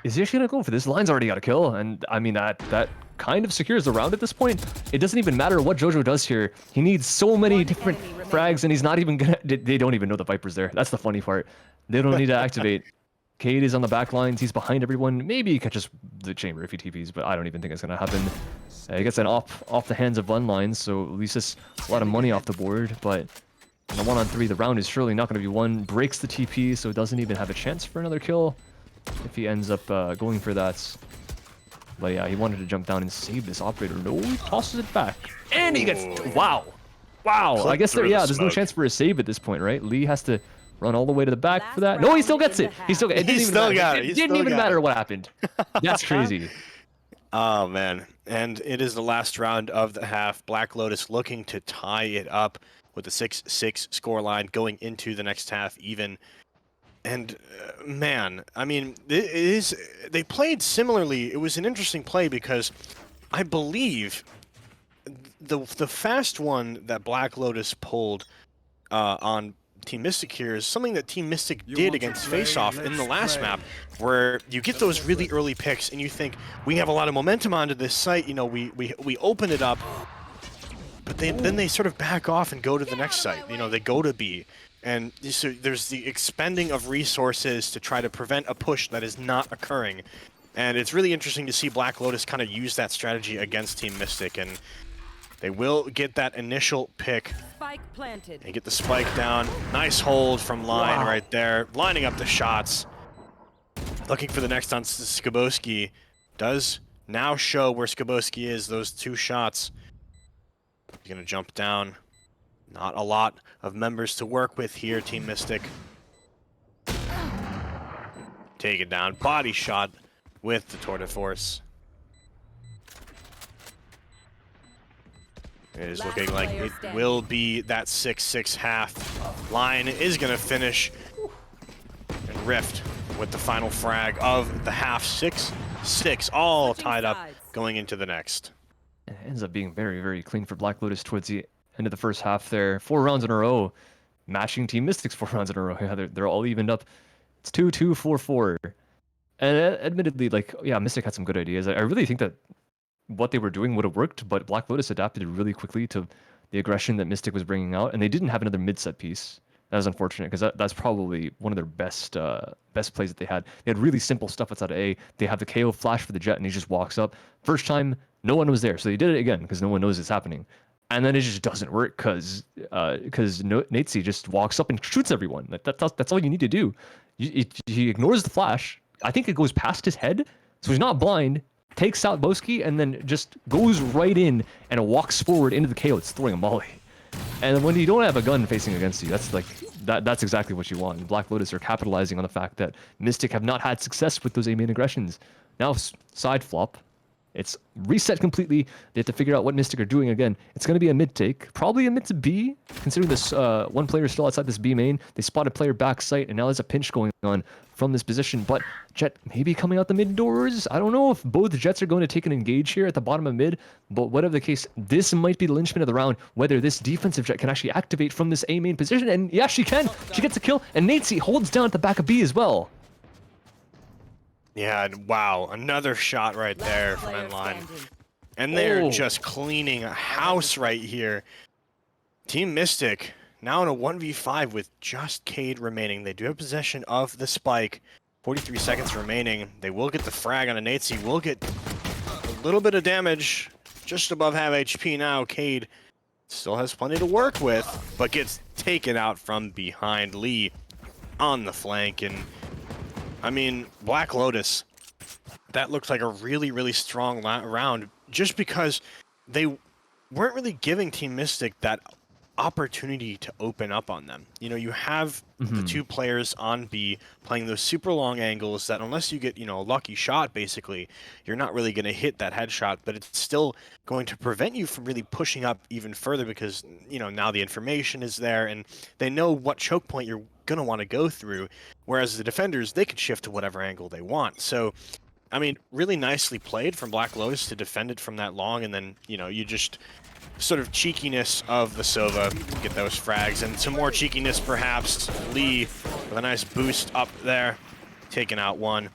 K: is he actually going to go for this? Line's already got a kill, and I mean, that kind of secures the round at this point. It doesn't even matter what Jojo does here. He needs so many different frags, and he's not even going to... They don't even know the Viper's there. That's the funny part. They don't need to activate. Cade is on the back lines. He's behind everyone. Maybe he catches the chamber if he TPs, but I don't even think it's going to happen. He gets an off the hands of Bloodline, so at least it's a lot of money off the board, but in the 1-on-3, the round is surely not going to be won. Breaks the TP, so doesn't even have a chance for another kill if he ends up going for that. But yeah, he wanted to jump down and save this operator. No, he tosses it back. And he gets... Wow. Wow. I guess there's no chance for a save at this point, right? Lee has to run all the way to the back for that. No, he still gets it. He still got it. It didn't even matter what happened. That's crazy.
J: Oh, man. And it is the last round of the half. Black Lotus looking to tie it up with a 6-6 scoreline going into the next half even. And, man, I mean, they played similarly. It was an interesting play because I believe the fast one that Black Lotus pulled on Team Mystic here is something that Team Mystic did against Face Off in the last map, where you get those really early picks and you think, we have a lot of momentum onto this site, you know, we open it up, but then they sort of back off and go to the next site, you know, they go to B. And so there's the expending of resources to try to prevent a push that is not occurring. And it's really interesting to see Black Lotus kind of use that strategy against Team Mystic, and they will get that initial pick.
F: Spike planted.
J: They get the spike down. Nice hold from Line right there. Lining up the shots. Looking for the next on Skaboski. Does now show where Skaboski is. Those 2 shots. He's going to jump down. Not a lot of members to work with here, Team Mystic. Take it down. Body shot with the Tour de Force. It is looking like it will be that 6-6 half. Line is going to finish. And Rift with the final frag of the half. 6-6, all tied up going into the next.
K: It ends up being very, very clean for Black Lotus towards the end of the first half there. 4 rounds in a row. Matching Team Mystic's 4 rounds in a row. Yeah, they're all evened up. It's 2-2, 4-4. And admittedly, like, yeah, Mystic had some good ideas. I really think that what they were doing would have worked, but Black Lotus adapted really quickly to the aggression that Mystic was bringing out, and they didn't have another mid-set piece. That was unfortunate, because that's probably one of their best plays that they had. They had really simple stuff outside of A. They have the KO flash for the Jet, and he just walks up. First time, no one was there, so they did it again, because no one knows it's happening. And then it just doesn't work, because Natesy just walks up and shoots everyone. That's all you need to do. He ignores the flash. I think it goes past his head, so he's not blind. Takes out Boski and then just goes right in and walks forward into the KO. It's throwing a molly. And when you don't have a gun facing against you, that's exactly what you want. And Black Lotus are capitalizing on the fact that Mystic have not had success with those A main aggressions. Now side flop. It's reset completely. They have to figure out what Mystic are doing again. It's going to be a mid take, probably a mid to B, considering this one player is still outside this B main. They spot a player back site, and now there's a pinch going on from this position. But Jet maybe coming out the mid doors. I don't know if both Jets are going to take an engage here at the bottom of mid, but whatever the case, this might be the linchpin of the round, whether this defensive Jet can actually activate from this A main position. And yeah, she can. She gets a kill, and Natesy holds down at the back of B as well.
J: Yeah, and wow, another shot right there from N-Line. And they're just cleaning a house right here. Team Mystic now in a 1v5 with just Cade remaining. They do have possession of the spike. 43 seconds remaining. They will get the frag on a Natesy. Will get a little bit of damage. Just above half HP now. Cade still has plenty to work with, but gets taken out from behind. Lee on the flank, and I mean, Black Lotus, that looked like a really, really strong round just because they weren't really giving Team Mystic that opportunity to open up on them. You know, you have the two players on B playing those super long angles that unless you get, you know, a lucky shot, basically, you're not really going to hit that headshot, but it's still going to prevent you from really pushing up even further because, you know, now the information is there and they know what choke point you're going to want to go through, whereas the defenders, they can shift to whatever angle they want. So, I mean, really nicely played from Black Lotus to defend it from that long, and then, you know, you just sort of cheekiness of the Sova, get those frags, and some more cheekiness perhaps. Lee with a nice boost up there, taking out one.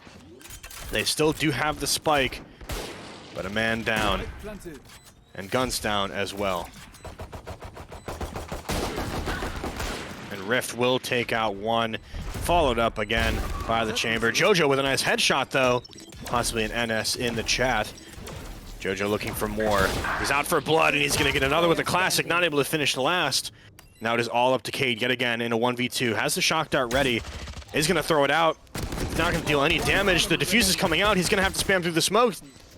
J: They still do have the spike, but a man down, and guns down as well. And Rift will take out one, followed up again by the Chamber. Jojo with a nice headshot though, possibly an NS in the chat. Jojo looking for more. He's out for blood, and he's going to get another with a classic, not able to finish the last. Now it is all up to Cade yet again in a 1v2. Has the shock dart ready. Is going to throw it out. It's not going to deal any damage. The defuse is coming out. He's going to have to spam through the smoke.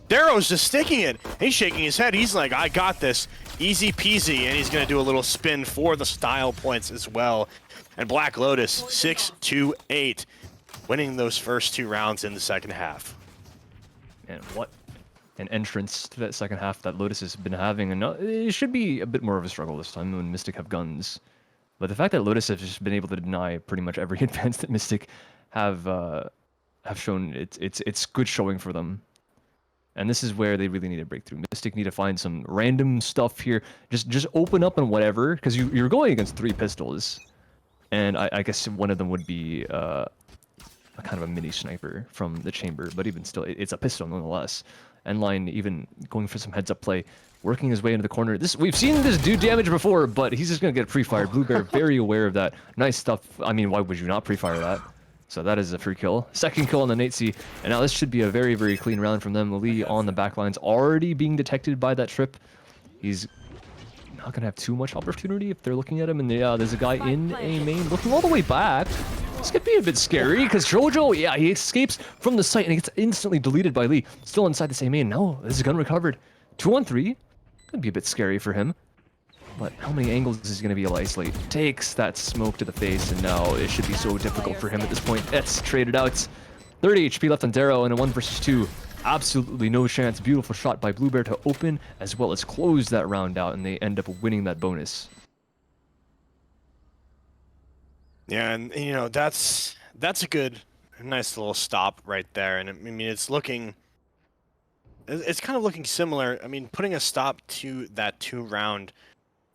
J: Darrow's just sticking it. He's shaking his head. He's like, I got this. Easy peasy. And he's going to do a little spin for the style points as well. And Black Lotus, 6-8, winning those first two rounds in the second half.
K: And what an entrance to that second half that Lotus has been having, and it should be a bit more of a struggle this time when Mystic have guns. But the fact that Lotus have just been able to deny pretty much every advance that Mystic have shown, it's good showing for them. And this is where they really need a breakthrough. Mystic need to find some random stuff here. Just open up on whatever, because you're going against 3 pistols, and I guess one of them would be a kind of a mini sniper from the chamber, but even still, it's a pistol nonetheless. N-Line even going for some heads-up play, working his way into the corner. We've seen this do damage before, but he's just going to get pre-fired. Blue Bear very aware of that. Nice stuff. I mean, why would you not pre-fire that? So that is a free kill. Second kill on the Natesy, and now this should be a very, very clean round from them. Lee on the back lines already being detected by that trip. He's not going to have too much opportunity if they're looking at him, and there's a guy in A main looking all the way back. This could be a bit scary because Jojo, yeah, he escapes from the site and he gets instantly deleted by Lee. Still inside the same main. No, this is gun recovered. 2-on-3. Could be a bit scary for him. But how many angles is he going to be able to isolate? Takes that smoke to the face, and now it should be so difficult for him at this point. It's traded out. 30 HP left on Darrow in a 1 versus 2. Absolutely no chance. Beautiful shot by Blue Bear to open as well as close that round out, and they end up winning that bonus.
J: Yeah, and you know, that's a nice little stop right there. And I mean, it's kind of looking similar. I mean, putting a stop to that 2-round,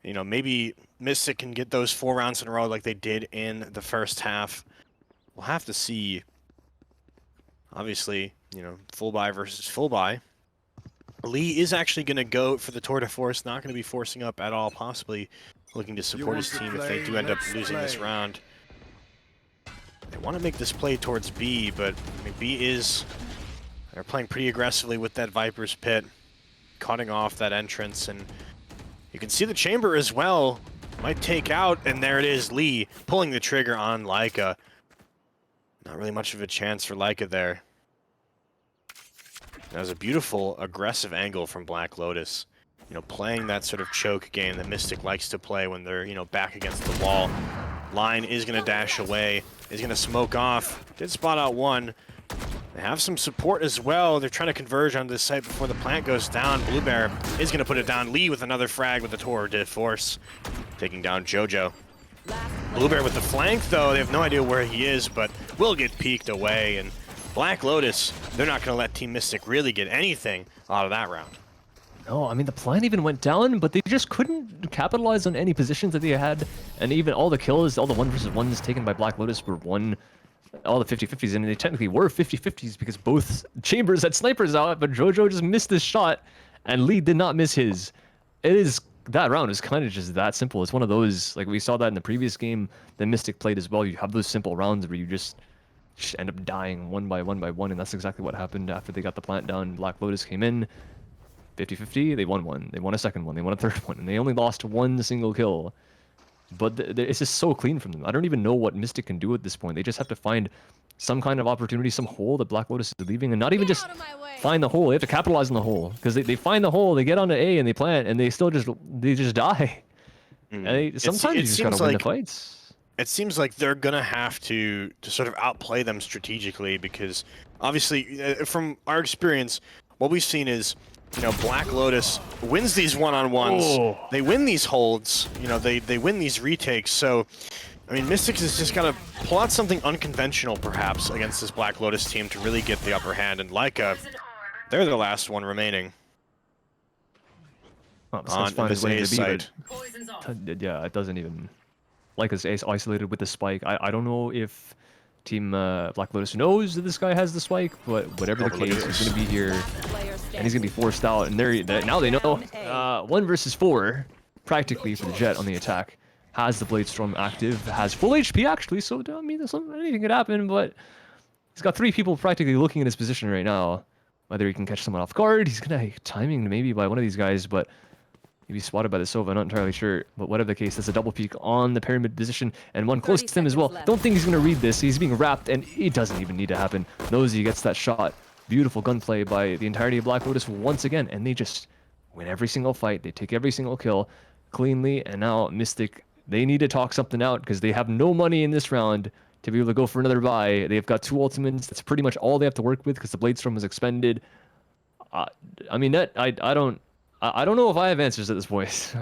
J: you know, maybe Mystic can get those 4 rounds in a row like they did in the first half. We'll have to see. Obviously, you know, full buy versus full buy. Lee is actually going to go for the tour de force, not going to be forcing up at all, possibly looking to support his team if they do end up losing this round. They want to make this play towards B, but I mean, they're playing pretty aggressively with that Viper's Pit, cutting off that entrance, and you can see the chamber as well. Might take out, and there it is, Lee pulling the trigger on Leica. Not really much of a chance for Leica there. That was a beautiful, aggressive angle from Black Lotus. You know, playing that sort of choke game that Mystic likes to play when they're, you know, back against the wall. Line is going to dash away, is going to smoke off. Did spot out one. They have some support as well. They're trying to converge on this site before the plant goes down. Blue Bear is going to put it down. Lee with another frag with the Tour de Force, taking down JoJo. Blue Bear with the flank, though. They have no idea where he is, but will get peeked away. And Black Lotus, they're not going to let Team Mystic really get anything out of that round.
K: No, I mean, the plant even went down, but they just couldn't capitalize on any positions that they had. And even all the kills, all the 1v1s taken by Black Lotus were won. All the 50-50s, and they technically were 50-50s because both chambers had snipers out, but JoJo just missed this shot, and Lee did not miss his. That round is kind of just that simple. It's one of those, like we saw that in the previous game that Mystic played as well. You have those simple rounds where you just end up dying one by one, and that's exactly what happened after they got the plant down. Black Lotus came in, 50-50, they won one. They won a second one, they won a third one, and they only lost one single kill. But it's just so clean from them. I don't even know what Mystic can do at this point. They just have to find some kind of opportunity, some hole that Black Lotus is leaving, and not even just find the hole. They have to capitalize on the hole because they find the hole, they get onto A and they plant, and they just die. And sometimes you just gotta win the fights.
J: It seems like they're gonna have to sort of outplay them strategically because obviously, from our experience, what we've seen is, you know, Black Lotus wins these one-on-ones.
K: Oh.
J: They win these holds. You know, they win these retakes. So, I mean, Mystics has just got to pull out something unconventional, perhaps, against this Black Lotus team to really get the upper hand. And Leica, they're the last one remaining.
K: Well,
J: on this A site.
K: Yeah, it doesn't even... Leica's ace isolated with the spike. I don't know if Team Black Lotus knows that this guy has the spike, but whatever the case, he's going to be here, and he's going to be forced out. And now they know 1 versus 4, practically, for the Jet on the attack. Has the Bladestorm active, has full HP actually, so I mean, anything could happen, but he's got 3 people practically looking at his position right now. Whether he can catch someone off guard, he's going to get timing maybe by one of these guys, but maybe spotted by the Sova, not entirely sure. But whatever the case, that's a double peek on the pyramid position, and one close to him as well. Don't think he's going to read this. He's being wrapped, and it doesn't even need to happen. Knows he gets that shot. Beautiful gunplay by the entirety of Black Lotus once again, and they just win every single fight. They take every single kill cleanly, and now Mystic, they need to talk something out because they have no money in this round to be able to go for another buy. They've got 2 ultimates. That's pretty much all they have to work with because the Bladestorm was expended. I mean, I don't know if I have answers at this point.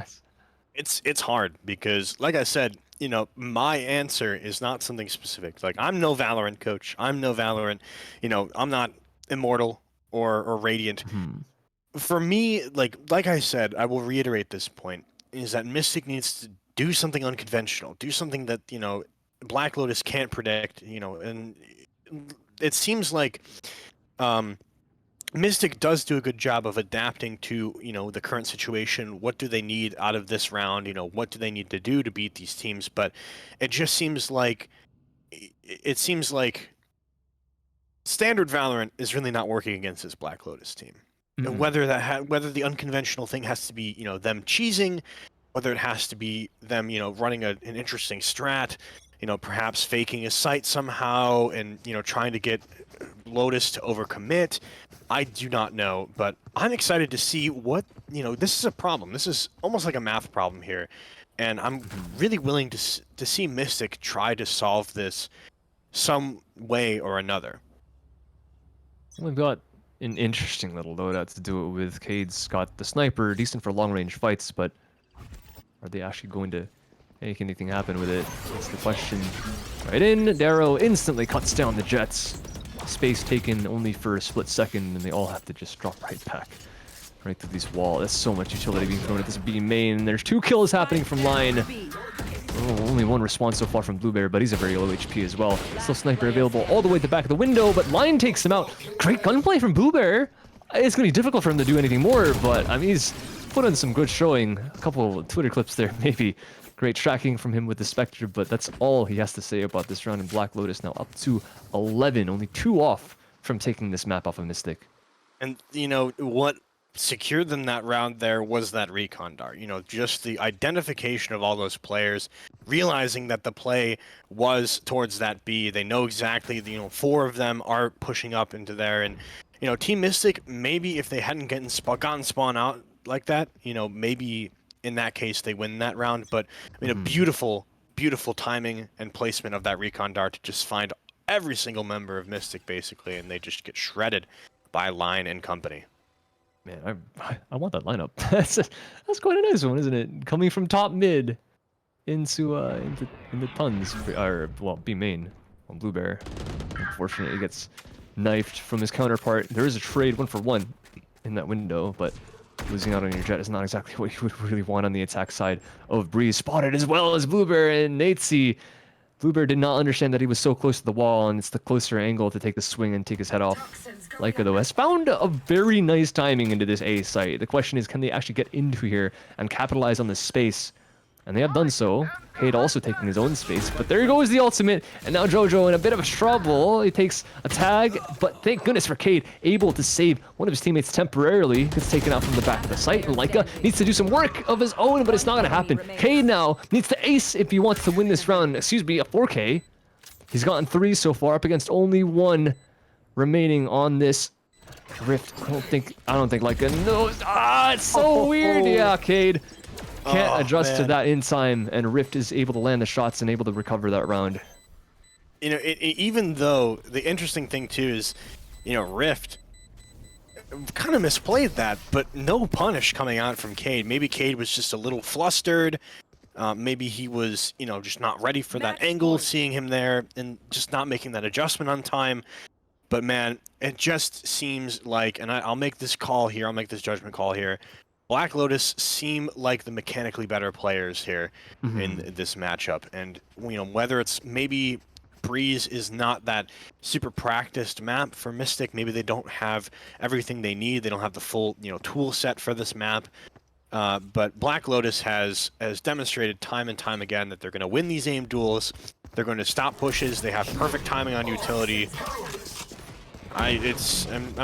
J: It's hard because, like I said, you know, my answer is not something specific. Like, I'm no Valorant coach. I'm no Valorant. You know, I'm not Immortal or Radiant. For me, like I said, I will reiterate this point, is that Mystic needs to do something unconventional. Do something that, you know, Black Lotus can't predict, you know, and it seems like Mystic does do a good job of adapting to, you know, the current situation. What do they need out of this round? You know, what do they need to do to beat these teams? But it just seems like standard Valorant is really not working against this Black Lotus team. And whether the unconventional thing has to be, you know, them cheesing, whether it has to be them, you know, running an interesting strat, you know, perhaps faking a site somehow and, you know, trying to get Lotus to overcommit. I do not know, but I'm excited to see what, you know, this is a problem. This is almost like a math problem here. And I'm really willing to see Mystic try to solve this some way or another.
K: We've got an interesting little loadout to do it with. Cade's got the sniper, decent for long-range fights, but are they actually going to make anything happen with it? That's the question. Right in, Darrow instantly cuts down the Jets. Space taken only for a split second, and they all have to just drop right back. Right through these walls. That's so much utility being thrown at this B main. There's 2 kills happening from line. Oh, only 1 response so far from Blueberry, but he's a very low HP as well. Still sniper available all the way at the back of the window, but line takes him out. Great gunplay from Blueberry. It's going to be difficult for him to do anything more, but I mean, he's put in some good showing. A couple of Twitter clips there, maybe. Great tracking from him with the Spectre, but that's all he has to say about this round. And Black Lotus now up to 11, only 2 off from taking this map off of Mystic.
J: And, you know, what secured them that round there was that recon dart. You know, just the identification of all those players, realizing that the play was towards that B. They know exactly, you know, 4 of them are pushing up into there. And, you know, Team Mystic, maybe if they hadn't gotten spawn out like that, you know, maybe in that case they win that round. But I mean, a beautiful timing and placement of that recon dart to just find every single member of Mystic basically, and they just get shredded by Line and company.
K: Man, I want that lineup. That's quite a nice one, isn't it? Coming from top mid into tons, or well, B main on Blue Bear. Unfortunately, gets knifed from his counterpart. There is a trade 1-for-1 in that window, but losing out on your jet is not exactly what you would really want on the attack side of Breeze. Spotted as well as Blue Bear and Natesy. Blue Bear did not understand that he was so close to the wall, and it's the closer angle to take the swing and take his head off. Leica, though, has found a very nice timing into this A site. The question is, can they actually get into here and capitalize on this space? And they have done so. Cade also taking his own space, but there goes the ultimate, and now Jojo in a bit of a trouble. He takes a tag, but thank goodness for Cade, able to save one of his teammates temporarily. Gets taken out from the back of the site. Leica needs to do some work of his own, but it's not going to happen. Cade now needs to ace if he wants to win this round. Excuse me, a 4K. He's gotten 3 so far, up against only 1 remaining on this Rift. I don't think Leica knows. It's so weird. Yeah, Cade can't adjust to that in time, and Rift is able to land the shots and able to recover that round.
J: You know, even though the interesting thing too is, you know, Rift kind of misplayed that, but no punish coming out from Cade. Maybe Cade was just a little flustered. Maybe he was, you know, just not ready for that angle, seeing him there and just not making that adjustment on time. But man, it just seems like, and I'll make this call here, I'll make this judgment call here. Black Lotus seem like the mechanically better players here in this matchup. And, you know, whether it's maybe Breeze is not that super practiced map for Mystic, maybe they don't have everything they need, they don't have the full, you know, tool set for this map. But Black Lotus has demonstrated time and time again that they're going to win these aim duels, they're going to stop pushes, they have perfect timing on utility. I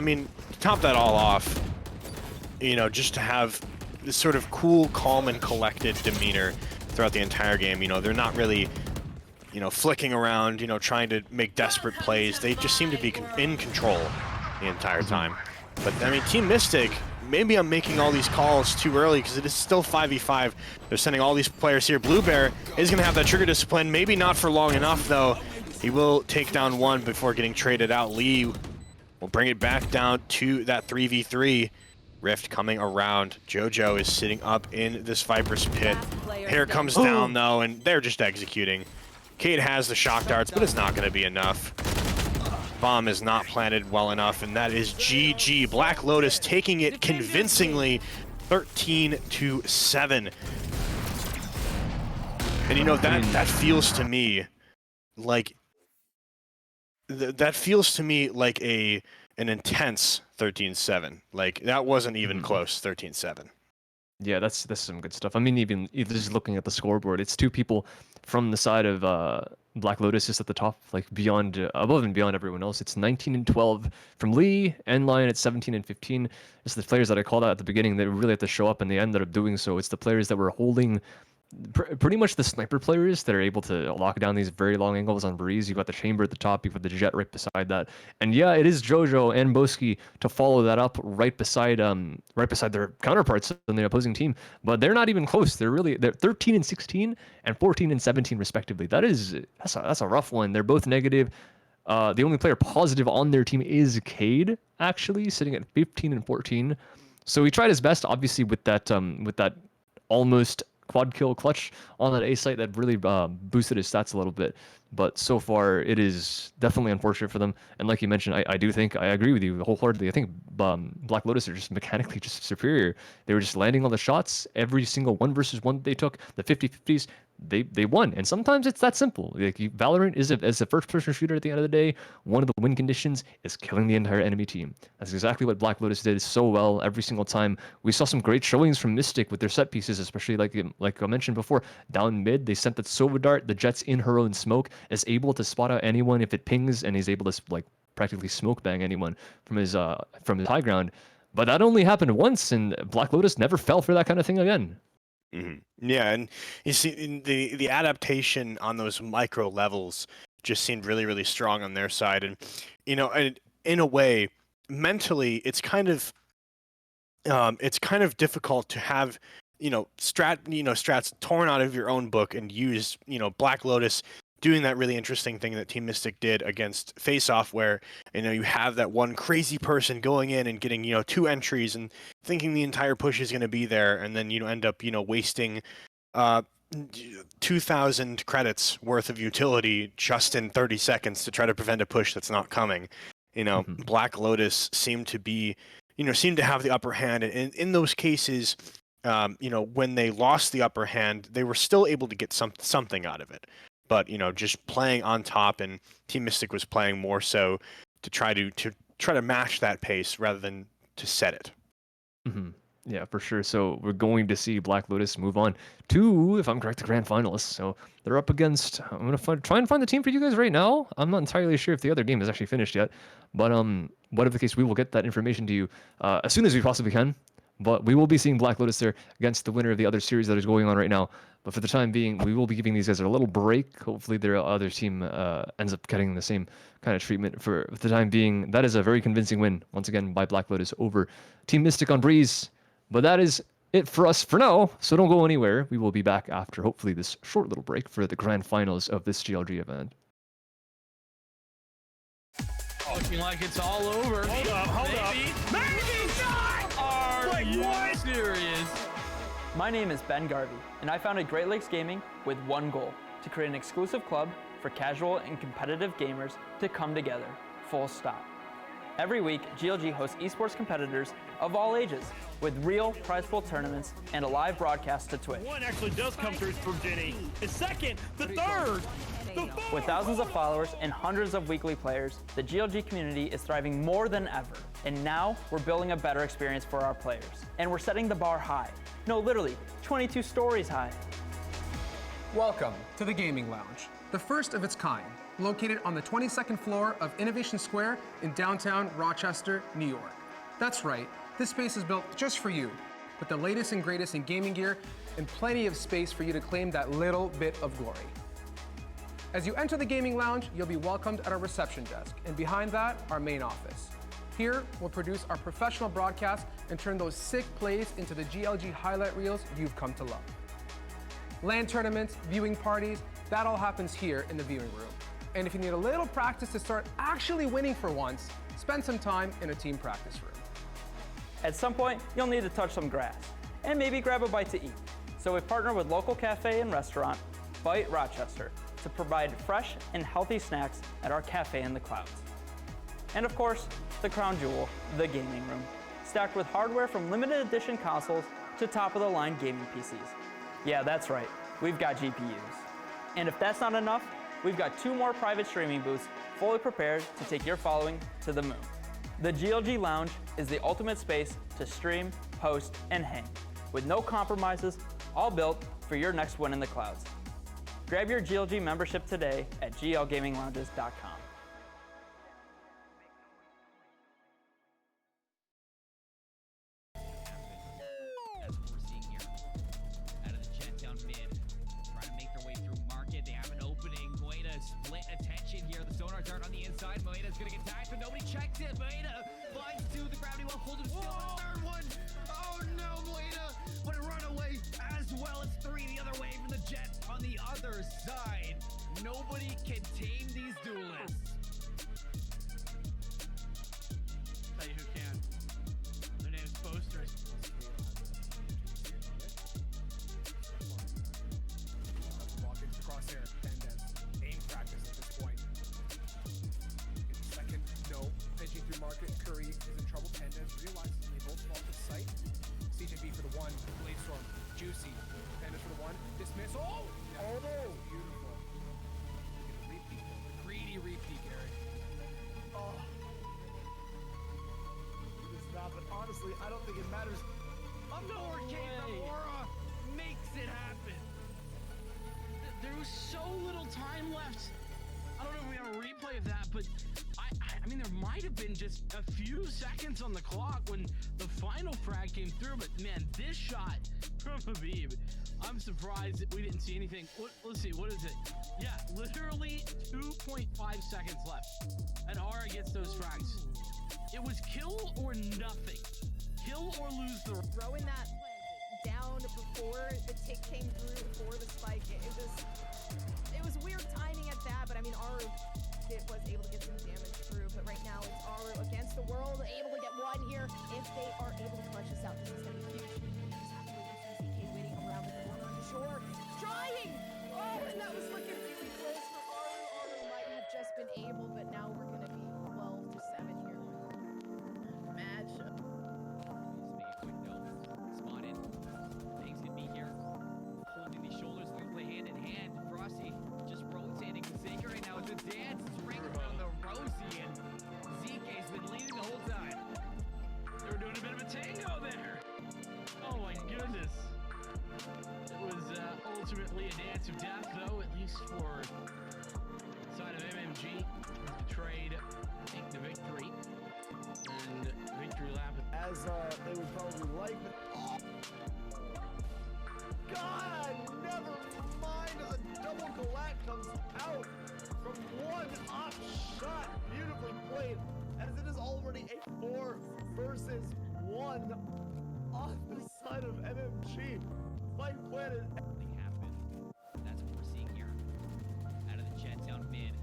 J: mean, to top that all off, you know, just to have this sort of cool, calm, and collected demeanor throughout the entire game. You know, they're not really, you know, flicking around, you know, trying to make desperate plays. They just seem to be in control the entire time. But, I mean, Team Mystic, maybe I'm making all these calls too early because it is still 5v5. They're sending all these players here. Blue Bear is going to have that trigger discipline. Maybe not for long enough, though. He will take down 1 before getting traded out. Lee will bring it back down to that 3v3. Rift coming around. Jojo is sitting up in this Viper's pit. Here comes down, though, and they're just executing. Cade has the shock darts, but it's not going to be enough. Bomb is not planted well enough, and that is GG. Black Lotus taking it convincingly, 13-7. And, you know, that feels to me like... That feels to me like an intense 13-7. Like, that wasn't even close, 13-7.
K: Yeah, that's some good stuff. I mean, even just looking at the scoreboard, it's 2 people from the side of Black Lotus just at the top, like above and beyond everyone else. It's 19-12 from Lee, and Lion at 17-15. It's the players that I called out at the beginning that really have to show up, and they ended up doing so. It's the players that were holding pretty much the sniper players that are able to lock down these very long angles on Breeze. You've got the chamber at the top, you've got the jet right beside that. And yeah, it is Jojo and Boski to follow that up right beside their counterparts on the opposing team. But they're not even close. They're 13-16 and 14-17 respectively. That's a rough one. They're both negative. The only player positive on their team is Cade, actually, sitting at 15-14. So he tried his best, obviously, with that almost quad kill clutch on that A site that really boosted his stats a little bit. But so far, it is definitely unfortunate for them. And like you mentioned, I do think, I agree with you wholeheartedly. I think Black Lotus are just mechanically just superior. They were just landing all the shots. Every single 1v1 they took, the 50-50s, they won. And sometimes it's that simple. Like Valorant is as a first-person shooter at the end of the day, one of the win conditions is killing the entire enemy team. That's exactly what Black Lotus did so well every single time. We saw some great showings from Mystic with their set pieces, especially like I mentioned before, down mid, they sent that Sova dart, the Jet's in her own smoke, is able to spot out anyone if it pings, and he's able to like practically smoke bang anyone from his high ground. But that only happened once, and Black Lotus never fell for that kind of thing again.
J: Yeah, and you see the adaptation on those micro levels just seemed really, really strong on their side. And, you know, in a way, mentally, it's kind of difficult to have, you know, strats torn out of your own book and use, you know, Black Lotus doing that really interesting thing that Team Mystic did against Face Off, where you have that one crazy person going in and getting 2 entries and thinking the entire push is going to be there, and then end up wasting 2,000 credits worth of utility just in 30 seconds to try to prevent a push that's not coming. Black Lotus seemed to have the upper hand, and in those cases, when they lost the upper hand, they were still able to get something out of it. But just playing on top, and Team Mystic was playing more so to try to match that pace rather than to set it.
K: Yeah, for sure. So we're going to see Black Lotus move on to, if I'm correct, the grand finalists. So they're up against. I'm gonna try and find the team for you guys right now. I'm not entirely sure if the other game is actually finished yet, but whatever the case, we will get that information to you as soon as we possibly can. But we will be seeing Black Lotus there against the winner of the other series that is going on right now. But for the time being, we will be giving these guys a little break. Hopefully, their other team ends up getting the same kind of treatment. For the time being, that is a very convincing win once again by Black Lotus over Team Mystic on Breeze. But that is it for us for now, so don't go anywhere. We will be back after, hopefully, this short little break for the grand finals of this GLG event.
A: Looking like it's all over.
C: Hold up.
A: Maybe not! Are you serious?
G: My name is Ben Garvey, and I founded Great Lakes Gaming with one goal: to create an exclusive club for casual and competitive gamers to come together, full stop. Every week, GLG hosts esports competitors of all ages with real prize pool tournaments and a live broadcast to Twitch.
C: One actually does come through from Jenny. The second, the third, the fourth.
G: With thousands of followers and hundreds of weekly players, the GLG community is thriving more than ever. And now we're building a better experience for our players. And we're setting the bar high. No, literally, 22 stories high.
D: Welcome to the Gaming Lounge, the first of its kind, located on the 22nd floor of Innovation Square in downtown Rochester, New York. That's right, this space is built just for you, with the latest and greatest in gaming gear and plenty of space for you to claim that little bit of glory. As you enter the Gaming Lounge, you'll be welcomed at our reception desk, and behind that, our main office. Here, we'll produce our professional broadcasts and turn those sick plays into the GLG highlight reels you've come to love. LAN tournaments, viewing parties, that all happens here in the viewing room. And if you need a little practice to start actually winning for once, spend some time in a team practice room.
G: At some point, you'll need to touch some grass and maybe grab a bite to eat. So we've partnered with local cafe and restaurant, By Rochester, to provide fresh and healthy snacks at our cafe in the clouds. And of course, the crown jewel, the gaming room, stacked with hardware from limited edition consoles to top-of-the-line gaming PCs. Yeah, that's right, we've got GPUs. And if that's not enough, we've got 2 more private streaming booths fully prepared to take your following to the moon. The GLG Lounge is the ultimate space to stream, host, and hang, with no compromises, all built for your next win in the clouds. Grab your GLG membership today at glgaminglounges.com.
H: That's what we're seeing here. Out of the jet down mid, trying to make their way through market. They have an opening. Moeda split attention here. The sonar dart on the inside. Moeda's gonna get tagged, but nobody checks it. Moeda flies to the gravity well, hold him still. A third one. Oh no, Moeda would run away as well. It's 3 the other way from the Jets on the other side. Nobody can tame these duelists.
A: Tell you who can. Their name's Posters.
D: Walk into the crosshair, and aim practice at this point. Second, no. Edging through market, Curry is in trouble. Pendez realizes they both fall to sight. CJB for the 1, Bladestorm, Juicy. Pendez for the 1, dismiss. Oh! Oh, beautiful. Repeat. Greedy repeat, Eric.
B: Oh. It is not, but honestly, I don't think it matters.
A: A no arcade Aura makes it happen. There was so little time left. I don't know if we have a replay of that, but I mean, there might have been just a few seconds on the clock when the final frag came through, but man, this shot from Habib, I'm surprised that we didn't see anything. Let's see, what is it? Yeah, literally 2.5 seconds left, and Aura gets those frags. It was kill or nothing. Kill or lose the...
I: Throwing that down before the tick came through, before the spike, it was weird timing at
A: ultimately a dance of death, though, at least for side of MMG. Betrayed, take the victory, and victory lap.
B: As they would probably like. But God, never mind as a double Galat comes out from one up shot. Beautifully played, as it is already a 4 versus 1 on the side of MMG. Fight Planet.
H: Nothing happened. That's what we're seeing here. Out of the jet down mid.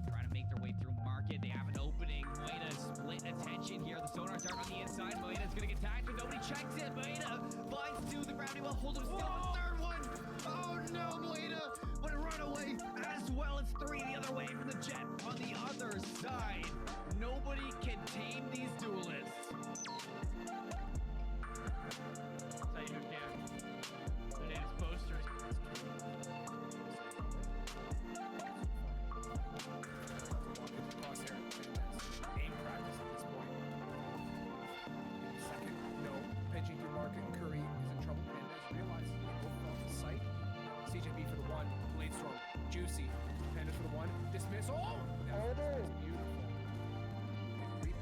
H: Trying to make their way through market. They have an opening. Moeda split attention here. The sonar dart on the inside. Moeda's gonna get tagged, but nobody checks it. Moeda finds two. The gravity will hold him still. The third one. Oh no, Moeda would run away as well as 3 the other way from the jet on the other side. Nobody can tame these duelists.
A: Tell you who can. Their name is Posters.
D: Crosshair. Aim practice at this point. Second, no. Pinching through market. Curry is in trouble. Pandas realizes he both off the site. CJB for the 1. Blade Storm. Juicy. Pandas for the 1. Dismiss. Oh! That's beautiful. Repeat.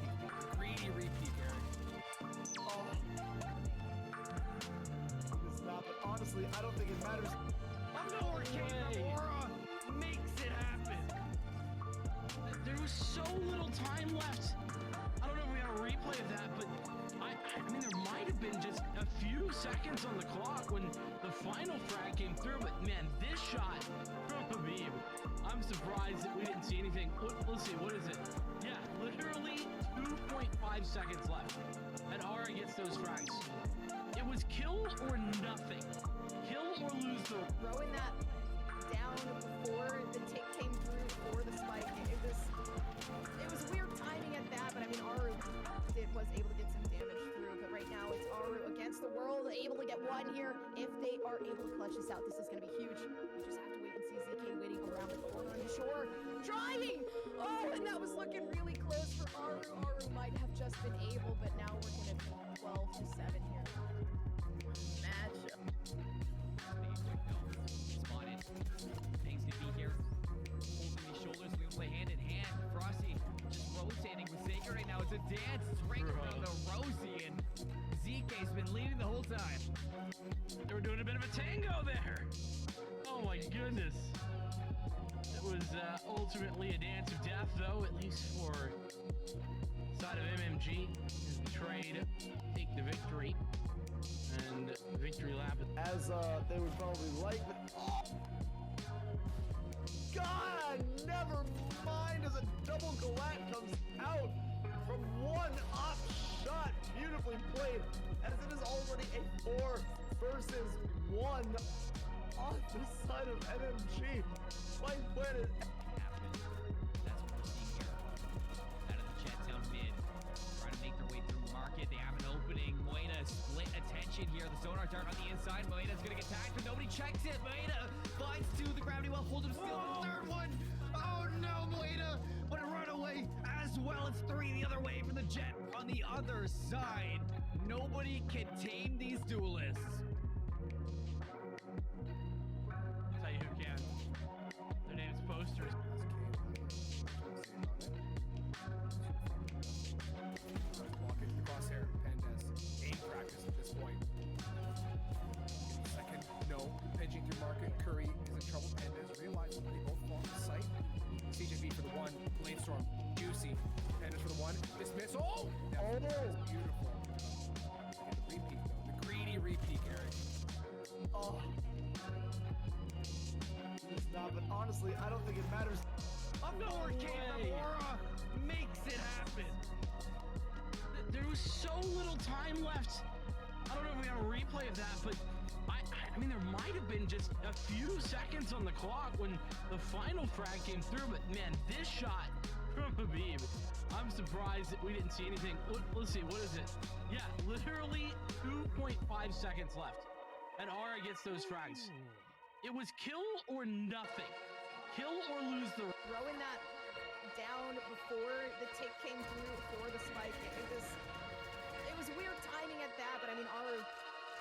D: Greedy repeat, Eric.
B: Stop it. Honestly, I don't think it matters.
A: Aurora makes it happen. There was so little time left. I don't know if we have a replay of that, but I mean, there might have been just a few seconds on the clock when the final frag came through, but man, this shot from Habib, I'm surprised that we didn't see anything. Let's see, what is it? Yeah, literally 2.5 seconds left, and Aura gets those frags. It was kill or nothing. Kill or lose the...
I: Throwing that down before the tick came through for the spike. It was weird timing at that, but I mean, Aru was able to get some damage through, but right now it's Aru against the world, able to get 1 here. If they are able to clutch this out, this is going to be huge. We just have to wait and see. ZK waiting around the corner on the shore. Driving! Oh, and that was looking really close for Aru. Aru might have just been able, but now we're going to be 12 to 7 here. Matchup.
H: Spotted. Things to be here. Holding these shoulders, we play hand in hand. Frosty just rotating with Saker right now. It's a dance ring around the Rosie, and ZK's been leading the whole time.
A: They were doing a bit of a tango there. Oh my goodness. It was ultimately a dance of death, though, at least for side of MMG. Is betrayed, take the victory, and victory lap.
B: As they would probably like. But God, never mind as a double Galat comes out from one up shot. Beautifully played, as it is already a 4 versus 1 on the side of MMG. Fight Planet.
H: Happened. That's what we're seeing here. Out of the jet down mid. Trying to make their way through market. They have an opening. Moeda split attention here. The sonar dart on the inside. Moeda's gonna get tagged, but nobody checks it. Moeda finds 2. The gravity will hold him still. The third one. Oh no, Moeda would run away as well as 3 the other way from the jet on the other side. Nobody can tame these duelists.
A: I'll tell you who can. Their name is Posters.
D: Walking the crosshair. Pandas. Aim practice at this point. Second, no. Pinching through market. Curry is in trouble. Pandas realizes they both fall off the site. CJB for the 1. Blade Storm. Juicy. Pandas for the 1. Dismiss. Oh! That was beautiful. The repeat, though. The greedy repeat, Eric.
B: Oh. Stop it. Honestly, I don't think it matters.
A: Aurora makes it happen. There was so little time left. I don't know if we have a replay of that, but I mean, there might have been just a few seconds on the clock when the final frag came through, but man, this shot from Habib, I'm surprised that we didn't see anything. Let's see, what is it? Yeah, literally 2.5 seconds left, and Aura gets those frags. It was kill or nothing. Kill or lose the...
I: Throwing that down before the tick came through for the spike. It was weird timing at that, but I mean, Aru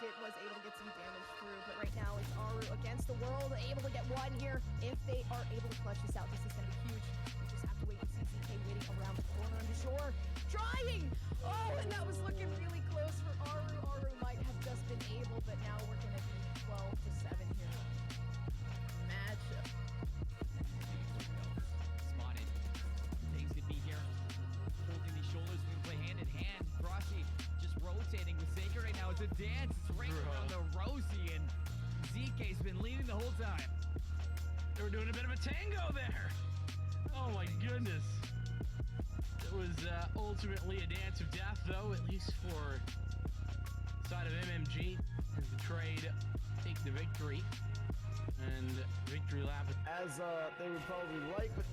I: It was able to get some damage through, but right now it's Aru against the world, able to get one here. If they are able to clutch this out, this is going to be huge. We just have to wait and see ZK waiting around the corner and shore. Trying! Oh, and that was looking really close for Aru. Aru might have just been able, but now we're going to be 12-7 here. Matchup.
H: Spotted. Things could be here. Holding these shoulders, we can play hand in hand. Frosty just rotating with Saker right now. It's a dance. It's ring around the Rosie, and ZK's been leading the whole time.
A: They were doing a bit of a tango there. Oh my goodness. It was ultimately a dance of death, though, at least for the side of MMG, as the trade take the victory. And victory lap.
B: As they would probably like, but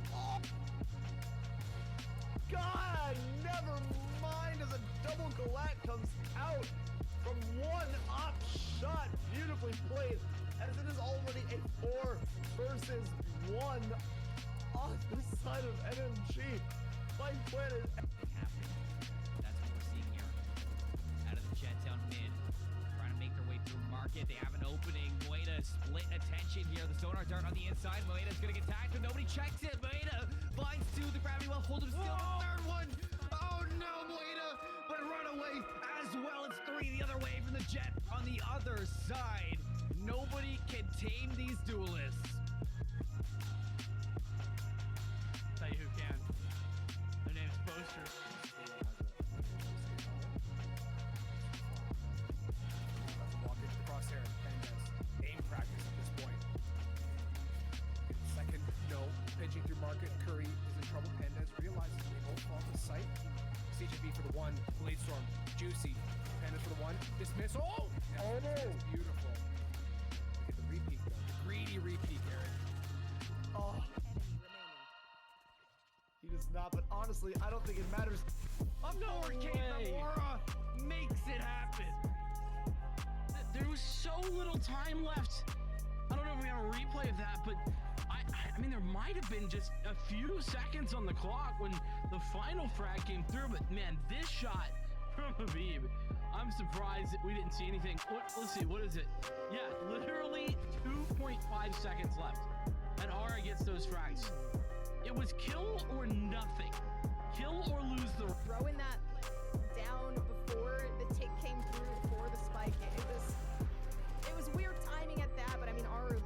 B: God, never mind as a double Galat comes out from one up shot. Beautifully played, as it is already a 4 versus 1 on the side of MMG. By Planet.
H: That's what we're seeing here. Out of the jet down mid. Trying to make their way through market. They have an opening. Moeda split attention here. The sonar dart on the inside. Moeda's going to get tagged, but nobody checks it. Moeda finds 2. The gravity well holds him still. The third one. Oh no, Moeda. But run away as well. It's 3 the other way from the jet on the other side. Nobody can tame these duelists.
A: Tell you who can. Their name's Poster.
D: Walk into the crosshair. Pendes. Aim practice at this point. Second, no. Pinching through market. Curry is in trouble. Pendes realizes they both fall to sight. CJB for the 1. Blade Storm. Juicy. Pendes for the 1. Dismiss. Oh! Oh, that's beautiful. Look at the repeat, though. The greedy repeat, Eric.
B: Oh. He does not, but honestly, I don't think it matters.
A: I'm nowhere Kate Aurora makes it happen. There was so little time left. I don't know if we have a replay of that, but I mean, there might have been just a few seconds on the clock when the final frag came through, but man, this shot from Habib, I'm surprised that we didn't see anything. Let's see, what is it? Yeah, literally 2.5 seconds left, and Aura gets those frags. It was kill or nothing. Kill or lose the...
I: Throwing that down before the tick came through for the spike. It was weird timing at that, but I mean, Aru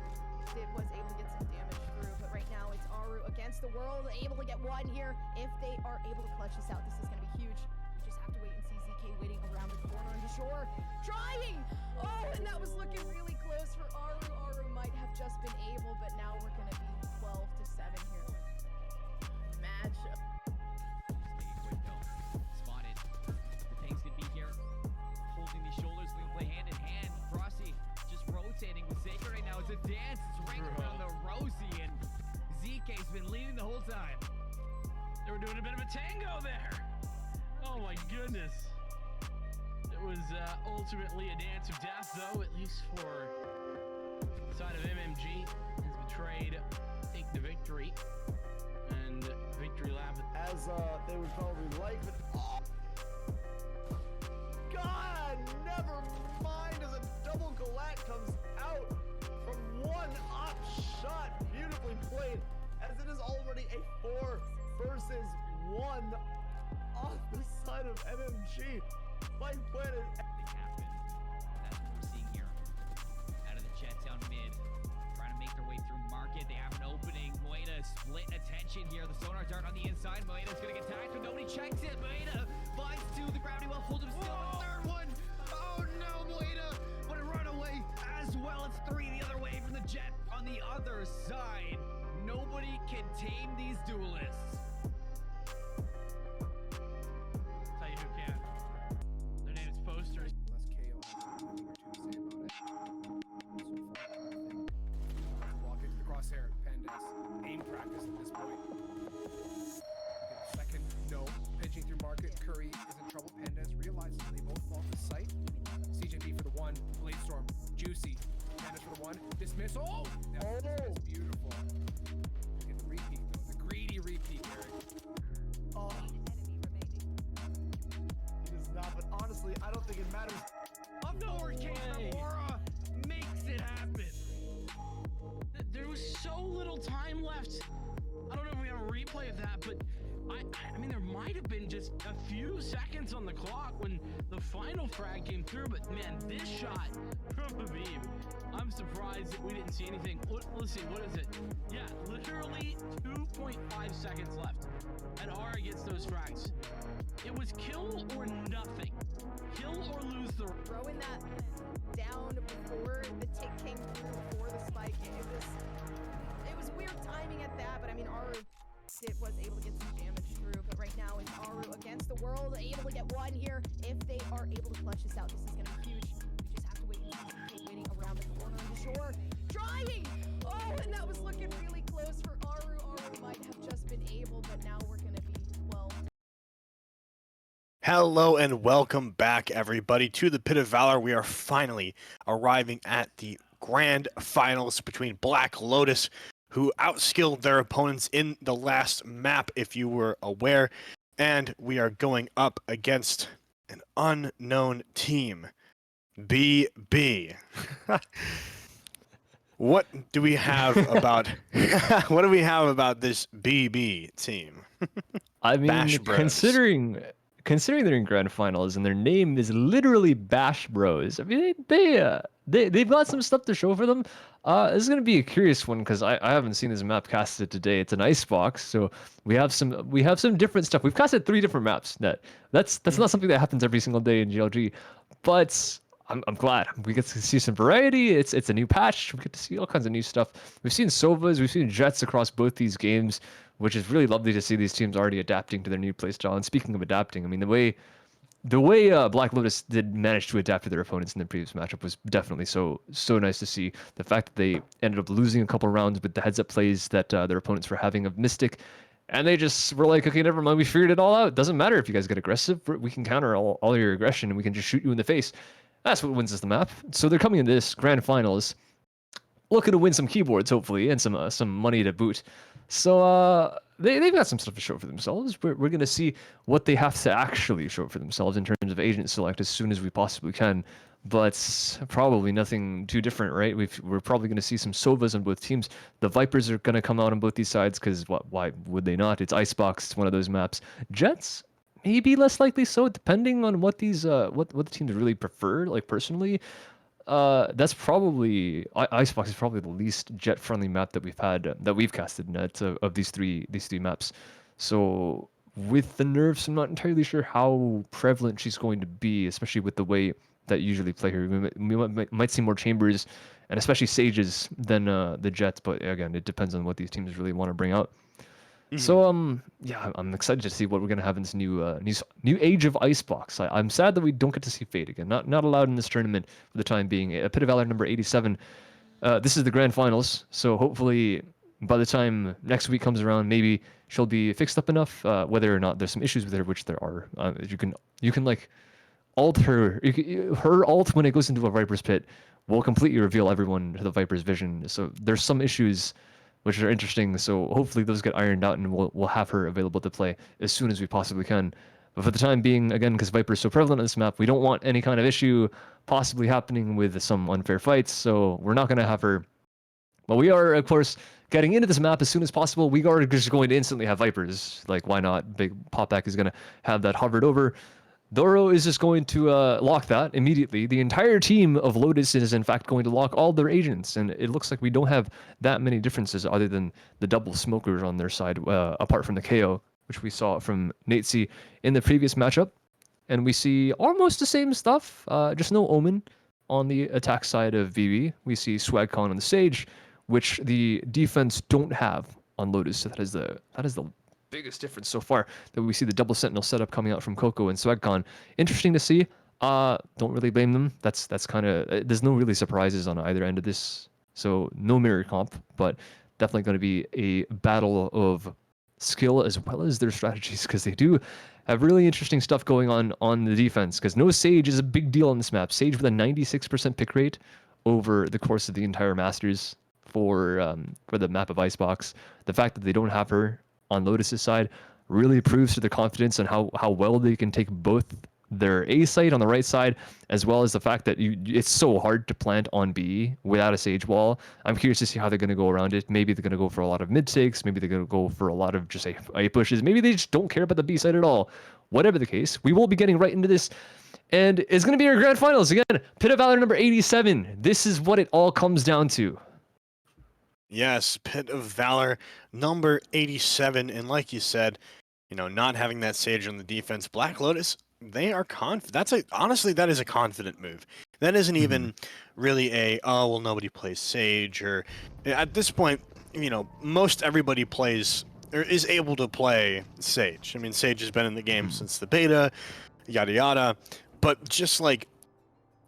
I: was able to get some damage through. But right now, it's Aru against the world, able to get one here. If they are able to clutch this out, this is going to be huge. We just have to wait and see ZK waiting around the corner and shore. Trying! Oh, and that was looking really close for Aru. Aru might have just been able, but now we're going to be 12-7 here. Matchup.
H: Spotted. The things could be here. Holding these shoulders, we can play hand in hand. Frosty just rotating with Saker right now. It's a dance. It's ring around the Rosie, and ZK's been leading the whole time.
A: They were doing a bit of a tango there. Oh my goodness. It was ultimately a dance of death, though, at least for the side of MMG, as betrayed take the victory. And victory lap.
B: As they would probably like, but God, never mind as a double Galat comes out from one up shot. Beautifully played, as it is already a 4 versus 1 on the side of MMG. By Planet.
H: Happen. That's what we're seeing here. Out of the jet down mid. Trying to make their way through market. They have an opening. Moeda split attention here. The sonar dart on the inside. Moeda's going to get tagged, but nobody checks it. Moeda finds 2. The gravity well holds him still. The third one. Oh no, Moeda. But it run away as well. It's 3 the other way from the jet on the other side. Nobody can tame these duelists.
A: Tell you who can. Their name's Poster.
D: Unless KO has something or two to say about it. So far, walk into the crosshair. Pendes. Aim practice at this point. Second, no. Pinching through market. Curry is in trouble. Pendes realizes they both fall to sight. CJB for the 1. Blade Storm. Juicy. Pendes for the 1. Dismiss. Oh! That's beautiful. Look at the repeat, though. The greedy repeat, Eric.
B: Oh. He does not, but honestly, I don't think it matters.
A: I'm nowhere Kate little time left. I don't know if we have a replay of that, but I mean, there might have been just a few seconds on the clock when the final frag came through, but man, this shot from the beam, I'm surprised that we didn't see anything. Let's see, what is it? Yeah, literally 2.5 seconds left, and Ara gets those frags. It was kill or nothing. Kill or lose the...
I: Throwing that down before the tick came through for the spike. It was weird timing at that, but I mean, Aru was able to get some damage through, but right now it's Aru against the world, able to get one here. If they are able to clutch this out, this is going to be huge. We just have to wait and see. Waiting around the corner on the shore. Trying! Oh, and that was looking really close for Aru. Aru might have just been able, but now we're going to be, well...
J: Hello and welcome back, everybody, to the Pit of Valor. We are finally arriving at the grand finals between Black Lotus, who outskilled their opponents in the last map, if you were aware, and we are going up against an unknown team, BB. What do we have about what do we have about this BB team?
K: I mean,
J: Bash Bros.
K: considering they're in grand finals and their name is literally Bash Bros. I mean, they've got some stuff to show for them. This is gonna be a curious one because I haven't seen this map casted today. It's an icebox, so we have some different stuff. We've casted 3 different maps. That's not something that happens every single day in GLG, but I'm glad we get to see some variety. It's a new patch. We get to see all kinds of new stuff. We've seen Sovas, we've seen Jets across both these games, which is really lovely to see these teams already adapting to their new playstyle. And speaking of adapting, I mean, the way Black Lotus did manage to adapt to their opponents in the previous matchup was definitely so nice to see. The fact that they ended up losing a couple rounds with the heads-up plays that their opponents were having of Mystic, and they just were like, okay, never mind, we figured it all out. Doesn't matter if you guys get aggressive, we can counter all your aggression, and we can just shoot you in the face. That's what wins us the map. So they're coming in this grand finals, looking to win some keyboards, hopefully, and some money to boot. So they've got some stuff to show for themselves. We're going to see what they have to actually show for themselves in terms of agent select as soon as we possibly can. But probably nothing too different, right? We're probably going to see some Sovas on both teams. The Vipers are going to come out on both these sides because why would they not? It's Icebox. It's one of those maps. Jets, maybe less likely so, depending on what these what the teams really prefer. Like personally, that's probably Icebox is probably the least jet friendly map that we've had that we've casted net of these three maps. So with the nerfs, I'm not entirely sure how prevalent she's going to be, especially with the way that you usually play her. We might see more Chambers and especially Sages than the Jets, but again, it depends on what these teams really want to bring out. So yeah, I'm excited to see what we're gonna have in this new age of Icebox. I'm sad that we don't get to see Fade again. Not allowed in this tournament for the time being. A Pit of Valor number 87. This is the grand finals, so hopefully by the time next week comes around, maybe she'll be fixed up enough. Whether or not there's some issues with her, which there are, you can like alt her. Her alt when it goes into a Viper's pit will completely reveal everyone to the Viper's vision. So there's some issues which are interesting. So hopefully those get ironed out, and we'll have her available to play as soon as we possibly can. But for the time being, again, because Viper is so prevalent on this map, we don't want any kind of issue possibly happening with some unfair fights. So we're not going to have her. But we are, of course, getting into this map as soon as possible. We are just going to instantly have Vipers. Like, why not? Big Popback is going to have that hovered over. Doro is just going to lock that immediately. The entire team of Lotus is, in fact, going to lock all their agents. And it looks like we don't have that many differences other than the double smokers on their side, apart from the KO, which we saw from Natesy in the previous matchup. And we see almost the same stuff, just no Omen on the attack side of VB. We see SwagCon on the Sage, which the defense don't have on Lotus. So that is the biggest difference so far, that we see the double sentinel setup coming out from Coco and SwagCon. Interesting to see. Don't really blame them. That's kind of, there's no really surprises on either end of this. So no mirror comp, but definitely going to be a battle of skill as well as their strategies, because they do have really interesting stuff going on the defense, because no Sage is a big deal on this map. Sage with a 96% pick rate over the course of the entire Masters for the map of Icebox. The fact that they don't have her on Lotus's side really proves to their confidence on how well they can take both their A site on the right side, as well as the fact that it's so hard to plant on B without a Sage wall. I'm curious to see how they're going to go around it. Maybe they're going to go for a lot of mid takes. Maybe they're going to go for a lot of just A pushes. Maybe they just don't care about the B side at all. Whatever the case, we will be getting right into this. And it's going to be our grand finals again. Pit of Valor number 87. This is what it all comes down to.
J: Yes, Pit of Valor number 87. And like you said, you know, not having that Sage on the defense, Black Lotus, they are honestly, that is a confident move. That isn't even really oh, well, nobody plays Sage, or at this point, you know, most everybody plays or is able to play Sage. I mean, Sage has been in the game since the beta, yada yada. But just like,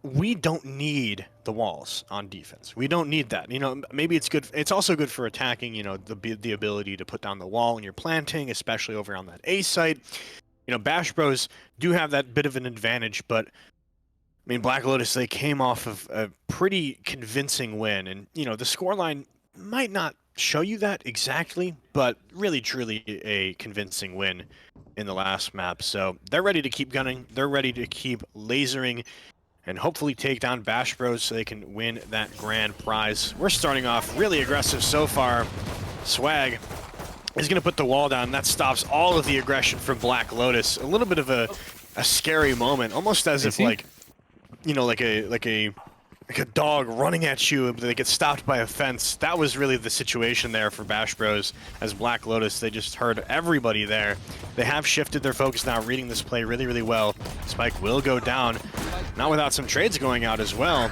J: we don't need the walls on defense. We don't need that. You know, maybe it's good. It's also good for attacking, you know, the ability to put down the wall when you're planting, especially over on that A site. You know, Bash Bros do have that bit of an advantage, but I mean, Black Lotus, they came off of a pretty convincing win. And, you know, the scoreline might not show you that exactly, but really, truly a convincing win in the last map. So they're ready to keep gunning. They're ready to keep lasering and hopefully take down Bash Bros so they can win that grand prize. We're starting off really aggressive so far. Swag is going to put the wall down. That stops all of the aggression from Black Lotus. A little bit of a scary moment, almost as if like, you know, like a dog running at you, but they get stopped by a fence. That was really the situation there for Bash Bros. As Black Lotus, they just heard everybody there. They have shifted their focus now, reading this play really, really well. Spike will go down, not without some trades going out as well.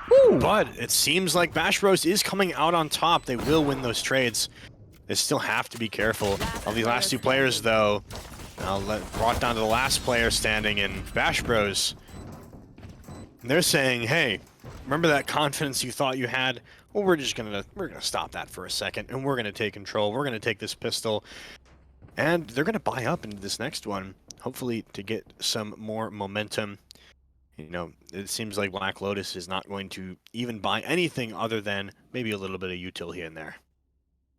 J: Woo! But it seems like Bash Bros is coming out on top. They will win those trades. They still have to be careful of the last two players, though. Brought down to the last player standing in Bash Bros. They're saying, hey, remember that confidence you thought you had? Well, we're gonna stop that for a second, and we're gonna take control. We're gonna take this pistol, and they're gonna buy up into this next one, hopefully to get some more momentum. You know, it seems like Black Lotus is not going to even buy anything other than maybe a little bit of util here and there.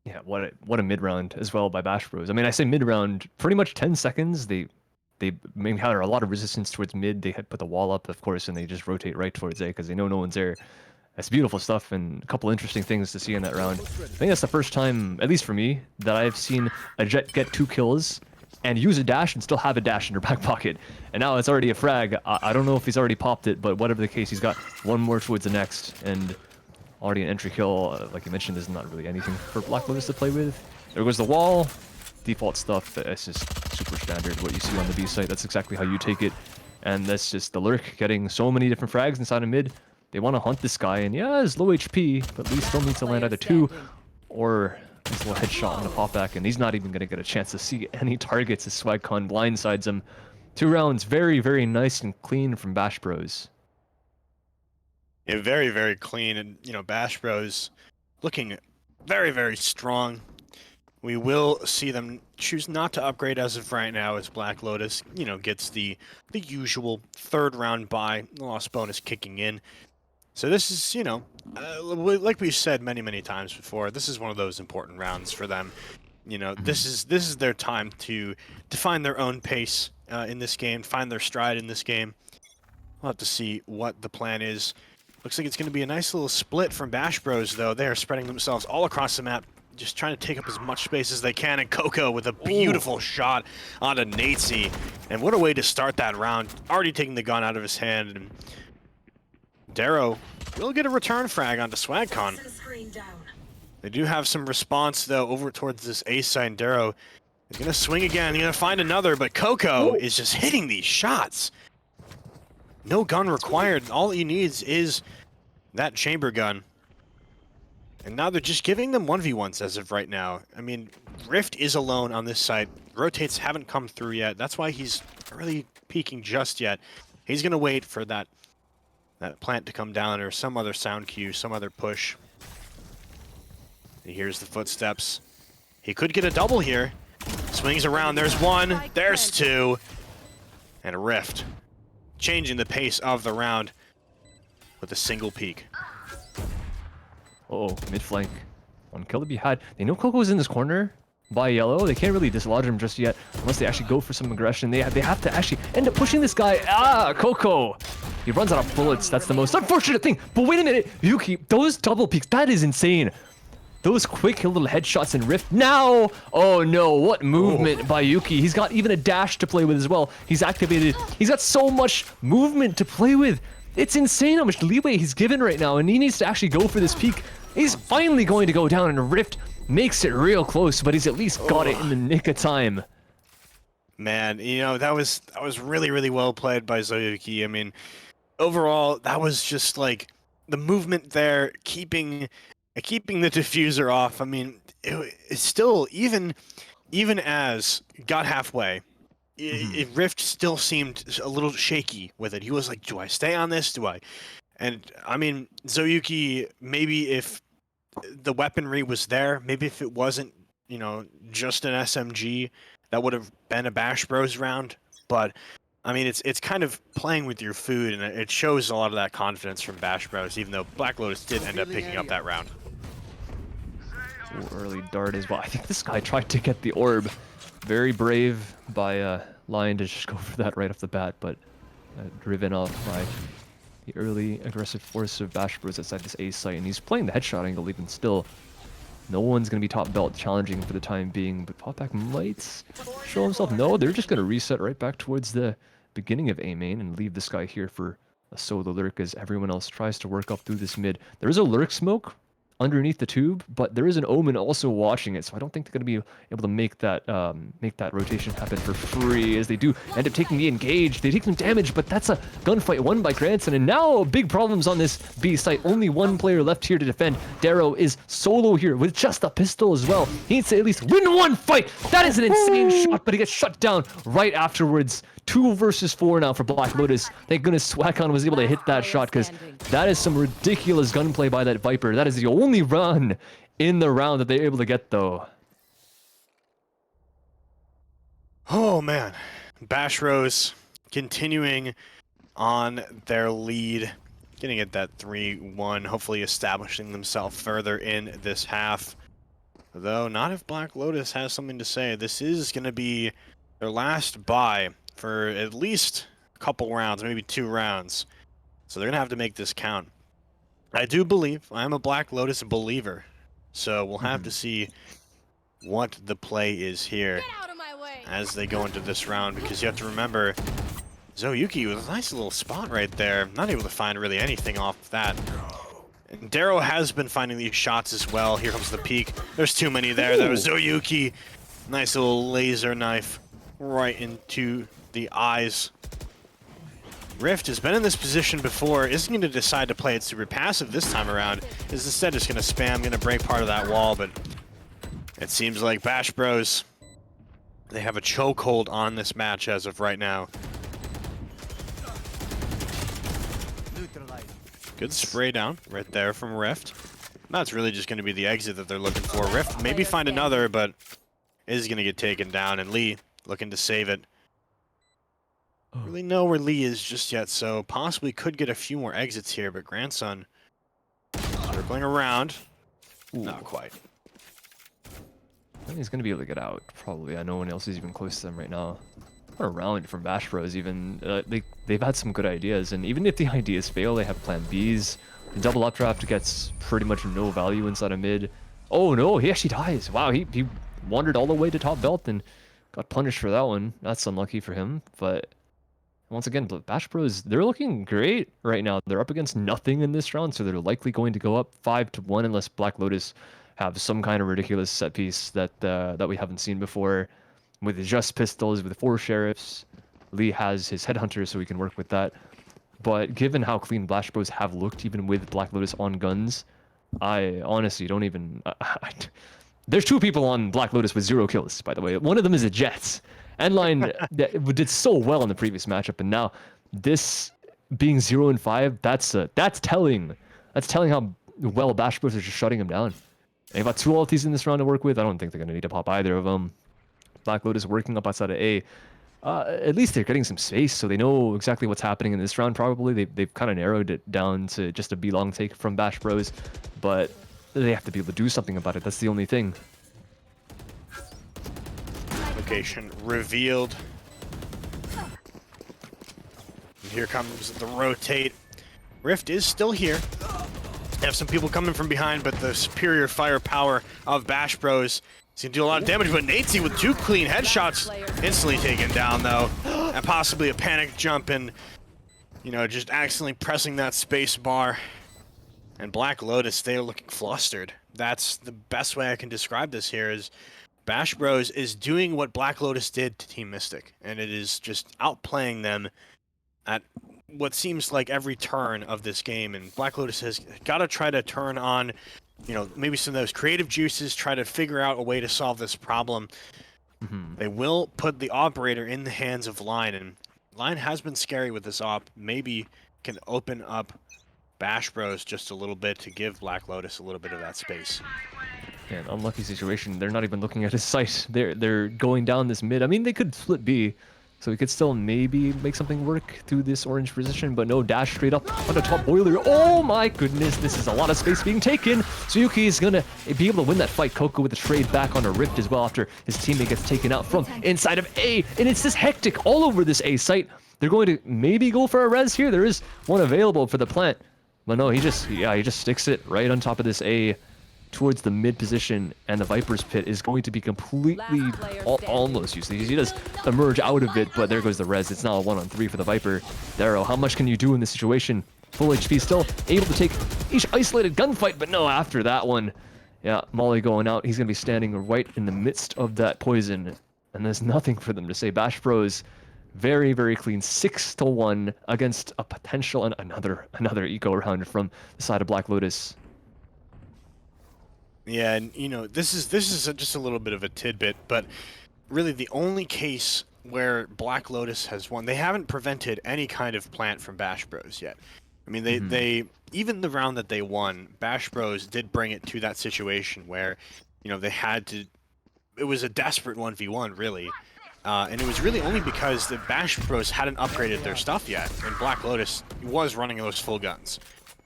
K: Yeah, what a mid round as well by Bash Bros. I mean, I say mid round, pretty much 10 seconds. They encounter a lot of resistance towards mid. They put the wall up, of course, and they just rotate right towards A because they know no one's there. That's beautiful stuff, and a couple interesting things to see in that round. I think that's the first time, at least for me, that I've seen a Jet get 2 kills and use a dash and still have a dash in her back pocket. And now it's already a frag. I don't know if he's already popped it, but whatever the case, he's got one more towards the next, and already an entry kill. Like you mentioned, is not really anything for Black Lotus to play with. There goes the wall. Default stuff. It's just super standard what you see on the B site. That's exactly how you take it. And that's just the Lurk getting so many different frags inside of mid. They want to hunt this guy, and yeah, it's low HP, but at least still needs to land either 2 or this little headshot on the pop back, and he's not even going to get a chance to see any targets as SwagCon blindsides him. 2 rounds, very, very nice and clean from Bash Bros.
J: Yeah, very, very clean, and you know, Bash Bros looking very, very strong. We will see them choose not to upgrade as of right now, as Black Lotus, you know, gets the usual 3rd round buy, loss bonus kicking in. So this is, you know, like we've said many, many times before, this is one of those important rounds for them. You know, this is their time to find their own pace in this game, find their stride in this game. We'll have to see what the plan is. Looks like it's going to be a nice little split from Bash Bros, though. They are spreading themselves all across the map, just trying to take up as much space as they can. And Coco with a beautiful shot onto Natesy. And what a way to start that round. Already taking the gun out of his hand. And Darrow will get a return frag onto SwagCon. They do have some response, though, over towards this A side. Darrow is going to swing again. He's going to find another, but Coco is just hitting these shots. No gun required. All he needs is that chamber gun. And now they're just giving them 1v1s as of right now. I mean, Rift is alone on this side. Rotates haven't come through yet. That's why he's not really peeking just yet. He's going to wait for that plant to come down, or some other sound cue, some other push. And here's the footsteps. He could get a double here. Swings around. There's 1. There's 2. And a Rift. Changing the pace of the round with a single peek.
K: Uh-oh, mid flank. 1 kill to be had. They know Coco's in this corner, by Yellow. They can't really dislodge him just yet unless they actually go for some aggression. They have to actually end up pushing this guy. Coco! He runs out of bullets. That's the most unfortunate thing. But wait a minute, Yuki, those double peeks, that is insane. Those quick little headshots in Rift. Now! Oh no, what movement by Yuki. He's got even a dash to play with as well. He's activated. He's got so much movement to play with. It's insane how much leeway he's given right now, and he needs to actually go for this peak. He's finally going to go down, and Rift makes it real close, but he's at least got it in the nick of time.
J: Man, you know, that was really, really well played by Zoyuki. I mean, overall, that was just like the movement there, keeping the diffuser off. I mean, it's still, even as got halfway, Rift still seemed a little shaky with it. He was like, do I stay on this? Do I? And I mean, Zoyuki, maybe if the weaponry was there, maybe if it wasn't, you know, just an SMG, that would have been a Bash Bros round. But I mean, it's kind of playing with your food, and it shows a lot of that confidence from Bash Bros, even though Black Lotus did end up picking up that round.
K: Ooh, early dart as well. I think this guy tried to get the orb. Very brave by Lion to just go for that right off the bat, but driven off by the early aggressive force of Bash Bros outside this A site, and he's playing the headshot angle even still. No one's going to be top belt challenging for the time being, but Popback might show himself. No, they're just going to reset right back towards the beginning of A main and leave this guy here for a solo lurk as everyone else tries to work up through this mid. There is a lurk smoke underneath the tube, but there is an Omen also watching it, so I don't think they're going to be able to make that rotation happen for free, as they do end up taking the engage. They take some damage, but that's a gunfight won by Grandson, and now big problems on this B site. Only one player left here to defend. Darrow is solo here with just a pistol as well. He needs to at least win one fight. That is an insane shot, but he gets shut down right afterwards. 2 versus 4 now for Black Lotus. Thank goodness Swakon was able to hit that shot, because that is some ridiculous gunplay by that Viper. That is the only run in the round that they're able to get, though.
J: Oh man, Bash Bros continuing on their lead, getting at that 3-1, hopefully establishing themselves further in this half. Though not if Black Lotus has something to say. This is going to be their last bye for at least a couple rounds, maybe 2 rounds. So they're going to have to make this count. I do believe, I am a Black Lotus believer, so we'll have to see what the play is here as they go into this round, because you have to remember, Zoyuki with a nice little spot right there, not able to find really anything off that. And Darrow has been finding these shots as well. Here comes the peak. There's too many there, though. Zoyuki, nice little laser knife right into the eyes. Rift has been in this position before, isn't going to decide to play it super passive this time around, is instead just going to spam, going to break part of that wall, but it seems like Bash Bros, they have a chokehold on this match as of right now. Good spray down right there from Rift. That's really just going to be the exit that they're looking for. Rift maybe find another, but is going to get taken down, and Lee looking to save it. Really know where Lee is just yet, so possibly could get a few more exits here, but Grandson circling around. Not quite.
K: I think he's going to be able to get out, probably. No one else is even close to them right now. What a round from Bash Bros, even. They've had some good ideas, and even if the ideas fail, they have plan Bs. The double updraft gets pretty much no value inside of mid. Oh no, he actually dies. Wow, he wandered all the way to top belt and got punished for that one. That's unlucky for him, but once again, Bash Bros, they're looking great right now. They're up against nothing in this round, so they're likely going to go up 5-1 unless Black Lotus have some kind of ridiculous set piece that we haven't seen before. With just pistols, with 4 sheriffs, Lee has his headhunter, so he can work with that. But given how clean Bash Bros have looked, even with Black Lotus on guns, I honestly don't even... There's 2 people on Black Lotus with 0 kills, by the way. One of them is a Jets. Endline did so well in the previous matchup, and now this being 0-5, that's telling. That's telling how well Bash Bros are just shutting him down. They've got 2 ultis in this round to work with. I don't think they're going to need to pop either of them. Black Lotus working up outside of A. At least they're getting some space, so they know exactly what's happening in this round, probably. They've kind of narrowed it down to just a B-long take from Bash Bros, but they have to be able to do something about it. That's the only thing.
J: location revealed. And here comes the rotate. Rift is still here. They have some people coming from behind, but the superior firepower of Bash Bros is gonna do a lot of damage. But Natesy with 2 clean headshots, instantly taken down though, and possibly a panic jump and, you know, just accidentally pressing that space bar. And Black Lotus, they're looking flustered. That's the best way I can describe this here is Bash Bros is doing what Black Lotus did to Team Mystic, and it is just outplaying them at what seems like every turn of this game. And Black Lotus has got to try to turn on, you know, maybe some of those creative juices, try to figure out a way to solve this problem. They will put the operator in the hands of Line, and Line has been scary with this op. Maybe can open up Bash Bros just a little bit to give Black Lotus a little bit of that space.
K: Yeah, an unlucky situation. They're not even looking at his sight. They're going down this mid. I mean, they could split B, so we could still maybe make something work through this orange position, but no, dash straight up on the top boiler. Oh my goodness, this is a lot of space being taken. Suyuki is gonna be able to win that fight. Coco with the trade back on a Rift as well after his teammate gets taken out from inside of A, and it's this hectic all over this A site. They're going to maybe go for a res here. There is one available for the plant, but no, he just sticks it right on top of this A towards the mid position, and the Viper's pit is going to be completely almost useless. He does emerge out of it, but there goes the res. It's now a 1-on-3 for the Viper. Darrow, how much can you do in this situation? Full HP, still able to take each isolated gunfight, but no, after that one, yeah, Molly going out. He's going to be standing right in the midst of that poison, and there's nothing for them to say. Bash Bros, very, very clean, 6-1 against a potential and another eco round from the side of Black Lotus.
J: Yeah, and you know, this is just a little bit of a tidbit, but really the only case where Black Lotus has won, they haven't prevented any kind of plant from Bash Bros yet. I mean, they even the round that they won, Bash Bros did bring it to that situation where, you know, they had to. It was a desperate 1v1 really, and it was really only because the Bash Bros hadn't upgraded their stuff yet, and Black Lotus was running those full guns.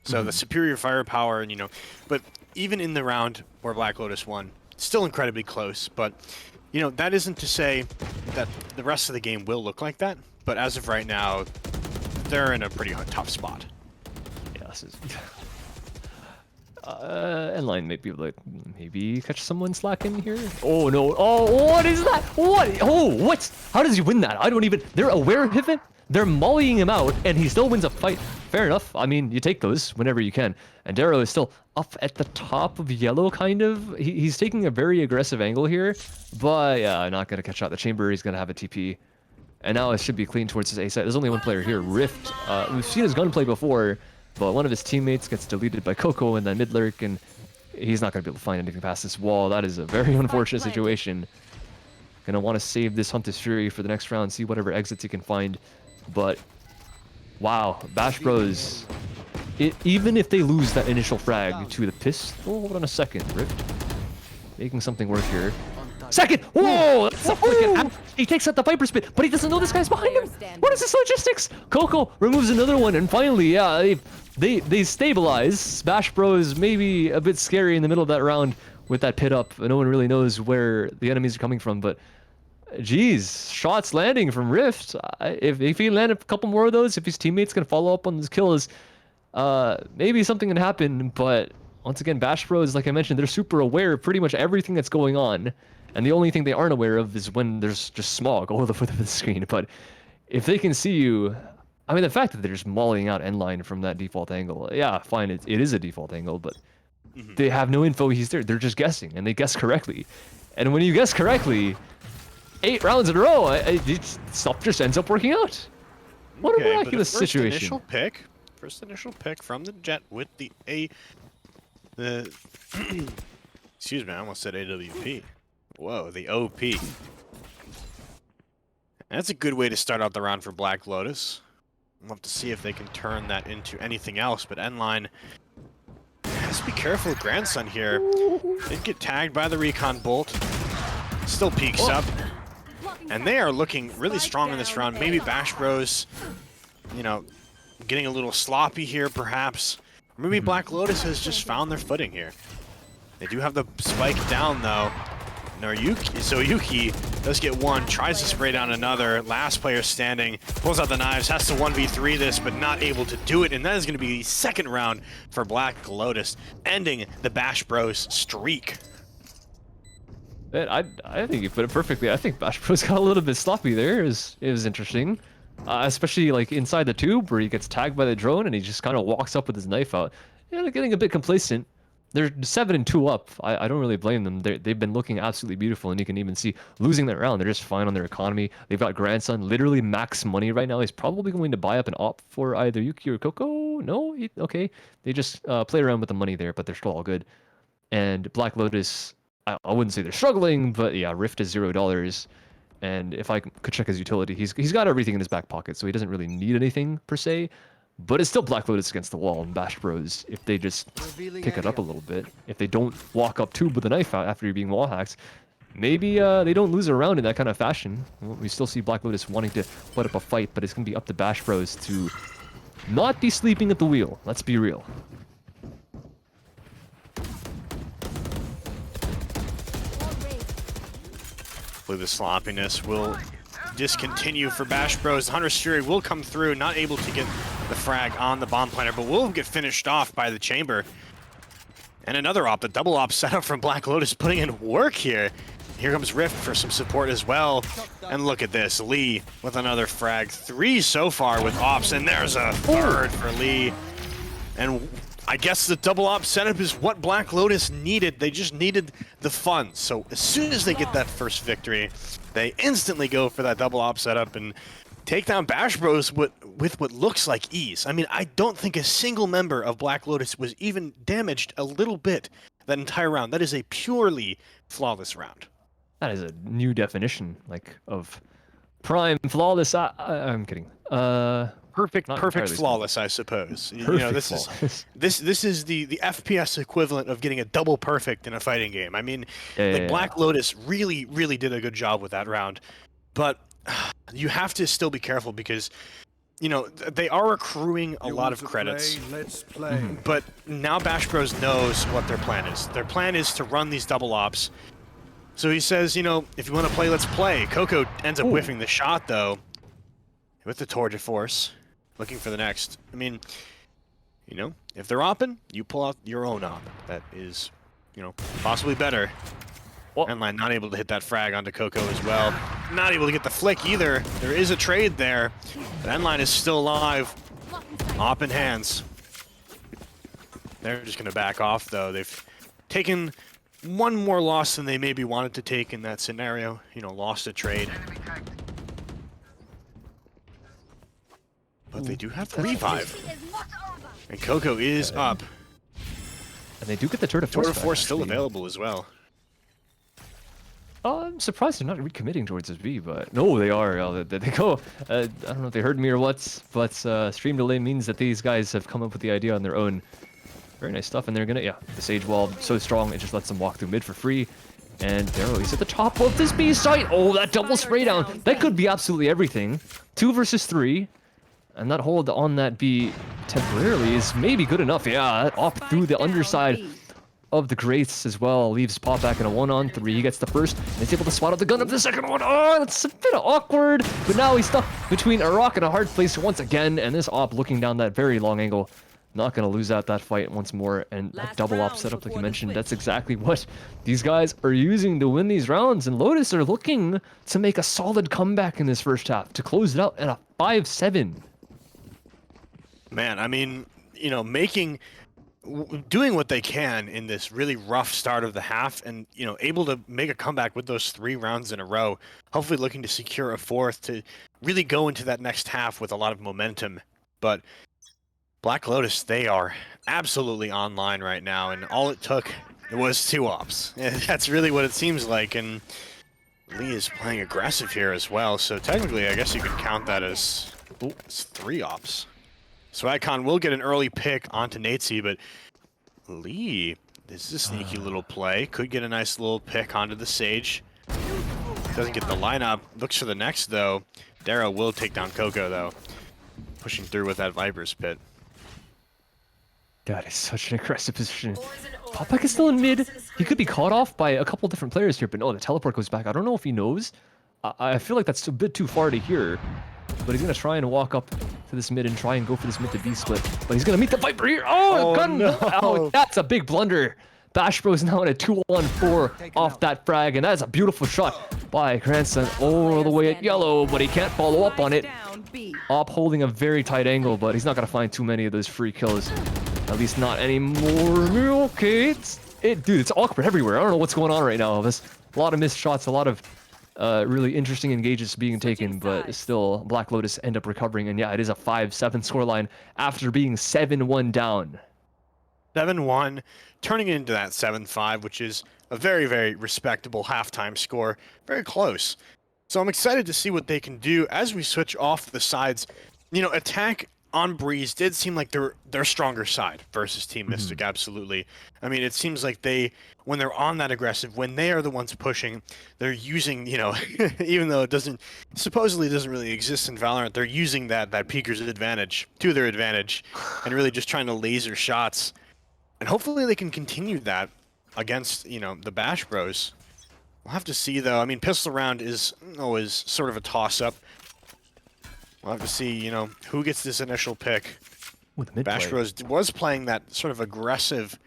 J: So the superior firepower, and you know, but even in the round where Black Lotus won, still incredibly close. But you know, that isn't to say that the rest of the game will look like that. But as of right now, they're in a pretty tough spot.
K: Yeah, this is. N-Line may be able to maybe catch someone slacking here. Oh no! Oh, what is that? What? Oh, what? How does he win that? I don't even. They're aware of it. They're mollying him out, and he still wins a fight. Fair enough. I mean, you take those whenever you can. And Darrow is still up at the top of yellow, kind of. He's taking a very aggressive angle here, but yeah, not going to catch out the chamber. He's going to have a TP. And now it should be clean towards his A side. There's only one player here, Rift. We've seen his gunplay before, but one of his teammates gets deleted by Coco and then mid lurk, and he's not going to be able to find anything past this wall. That is a very unfortunate situation. Gonna want to save this Hunter's Fury for the next round, see whatever exits he can find. But wow, Bash Bros, even if they lose that initial frag to the pistol, hold on a second, Rift, making something work here. Second! Whoa! That's a freaking he takes out the Viper's pit, but he doesn't know this guy's behind him! What is this logistics? Coco removes another one, and finally, yeah, they stabilize. Bash Bros maybe a bit scary in the middle of that round with that pit up. No one really knows where the enemies are coming from, but geez, shots landing from Rift. If he land a couple more of those, if his teammates can follow up on those kills, maybe something can happen. But once again, Bash Bros, like I mentioned, they're super aware of pretty much everything that's going on. And the only thing they aren't aware of is when there's just smog all over the screen. But if they can see you, I mean, the fact that they're just mauling out N-Line from that default angle, yeah, fine, it is a default angle, but they have no info he's there. They're just guessing, and they guess correctly. And when you guess correctly, 8 rounds in a row, stuff just ends up working out. What a miraculous situation.
J: First initial pick from the Jet with the excuse me, I almost said AWP. Whoa, the OP. That's a good way to start out the round for Black Lotus. We'll have to see if they can turn that into anything else, but N-Line has to be careful with Grandson here. Did get tagged by the Recon Bolt. Still peeks up. And they are looking really strong in this round. Maybe Bash Bros, you know, getting a little sloppy here, perhaps. Or maybe Black Lotus has just found their footing here. They do have the spike down, though. Yuki, so Yuki does get one, tries to spray down another. Last player standing, pulls out the knives, has to 1v3 this, but not able to do it. And that is going to be the second round for Black Lotus, ending the Bash Bros streak.
K: Man, I think you put it perfectly. I think Bash Bros got a little bit sloppy there. It was interesting. Especially like inside the tube where he gets tagged by the drone and he just kind of walks up with his knife out. Yeah, they're getting a bit complacent. They're 7-2 up. I don't really blame them. They've been looking absolutely beautiful, and you can even see losing that round. They're just fine on their economy. They've got Grandson literally max money right now. He's probably going to buy up an op for either Yuki or Coco. No? Okay. They just play around with the money there, but they're still all good. And Black Lotus, I wouldn't say they're struggling, but yeah, Rift is $0. And if I could check his utility, he's got everything in his back pocket, so he doesn't really need anything per se. But it's still Black Lotus against the wall, and Bash Bros, if they just pick it up a little bit, if they don't walk up tube with a knife out after you're being wall hacked, maybe they don't lose a round in that kind of fashion. We still see Black Lotus wanting to put up a fight, but it's going to be up to Bash Bros to not be sleeping at the wheel. Let's be real.
J: Hopefully the sloppiness will discontinue for Bash Bros. Hunter's Fury will come through, not able to get the frag on the bomb planter, but will get finished off by the chamber. And another op, the double op setup from Black Lotus putting in work here. Here comes Rift for some support as well. And look at this, Lee with another frag. 3 so far with ops, and there's a third for Lee. And I guess the double op setup is what Black Lotus needed. They just needed the funds. So as soon as they get that first victory, they instantly go for that double op setup and take down Bash Bros with what looks like ease. I mean, I don't think a single member of Black Lotus was even damaged a little bit that entire round. That is a purely flawless round.
K: That is a new definition, like, of prime flawless. I'm kidding.
J: Perfect
K: entirely
J: flawless, I suppose.
K: Perfect
J: You know, this
K: flawless.
J: is this is the FPS equivalent of getting a double perfect in a fighting game. I mean, Black Lotus really did a good job with that round, but you have to still be careful because, you know, they are accruing a lot of credits.
L: Let's play.
J: But now Bash Bros knows what their plan is. Their plan is to run these double ops. So he says, you know, if you want to play, let's play. Coco ends up whiffing the shot though, with the Torch of Force. Looking for the next. I mean, you know, if they're opping, you pull out your own op. That is, you know, possibly better. Endline not able to hit that frag onto Coco as well. Not able to get the flick either. There is a trade there. But Endline is still alive. Op in hands. They're just going to back off, though. They've taken one more loss than they maybe wanted to take in that scenario. You know, lost a trade. But they do have the revive. And Coco is up.
K: And they do get the Turret of Force.
J: Turret of Force still available as well.
K: I'm surprised they're not recommitting towards this B, but no, they are. They go. I don't know if they heard me or what, but stream delay means that these guys have come up with the idea on their own. Very nice stuff, and they're gonna, the Sage Wall so strong it just lets them walk through mid for free. And Darrow, he's at the top of this B site. Oh, that double spray down. That could be absolutely everything. 2 versus 3. And that hold on that B temporarily is maybe good enough. Yeah, that op through the underside of the Grates as well. Leaves Pop back in a 1-on-3. He gets the first, and he's able to spot out the gun of the second one. Oh, that's a bit awkward. But now he's stuck between a rock and a hard place once again. And this op looking down that very long angle. Not going to lose out that fight once more. And that double op setup, like you mentioned, that's exactly what these guys are using to win these rounds. And Lotus are looking to make a solid comeback in this first half to close it out at a 5-7.
J: Man, I mean, you know, doing what they can in this really rough start of the half and, you know, able to make a comeback with those 3 rounds in a row, hopefully looking to secure a 4th to really go into that next half with a lot of momentum. But Black Lotus, they are absolutely online right now, and all it took was 2 ops. That's really what it seems like, and Lee is playing aggressive here as well, so technically I guess you could count that as 3 ops. So Icon will get an early pick onto Natesy, but Lee, this is a sneaky little play. Could get a nice little pick onto the Sage. Doesn't get the lineup. Looks for the next, though. Darrow will take down Coco, though. Pushing through with that Viper's Pit.
K: 10 seconds. 10 seconds. 9, 8, 7, 6, 5, 4, 3, 2, 1.
J: Pushing through with that Viper's Pit. 10 seconds. 9, 8, 7, 6, 5, 4, 3, 2, 1. 1.
K: That is such an aggressive position. Popek is still in mid. He could be caught off by a couple different players here, but no, the teleport goes back. I don't know if he knows. I feel like that's a bit too far to hear. But he's going to try and walk up to this mid and try and go for this mid to B split. But he's going to meet the Viper here. Oh, gun!
B: no.
K: Oh, that's a big blunder. Bash Bros now in a 2-on-4 off that frag, and that is a beautiful shot by Grandson all the way at yellow, but he can't follow up on it.
F: Down B.
K: Op holding a very tight angle, but he's not going to find too many of those free kills. At least not anymore. Okay, dude, it's awkward everywhere. I don't know what's going on right now. There's a lot of missed shots, a lot of really interesting engages being taken, but still, Black Lotus end up recovering. And yeah, it is a 5-7 scoreline after being 7-1 down.
J: 7-1, turning it into that 7-5, which is a very, very respectable halftime score. Very close. So I'm excited to see what they can do as we switch off the sides. You know, attack on Breeze did seem like their stronger side versus Team Mystic, absolutely. I mean, it seems like when they're on that aggressive, when they are the ones pushing, they're using, you know, even though it supposedly doesn't really exist in Valorant, they're using that Peeker's advantage to their advantage and really just trying to laser shots. And hopefully they can continue that against, you know, the Bash Bros. We'll have to see, though. I mean, pistol round is always sort of a toss-up. We'll have to see, you know, who gets this initial pick. Bash Bros was playing that sort of aggressive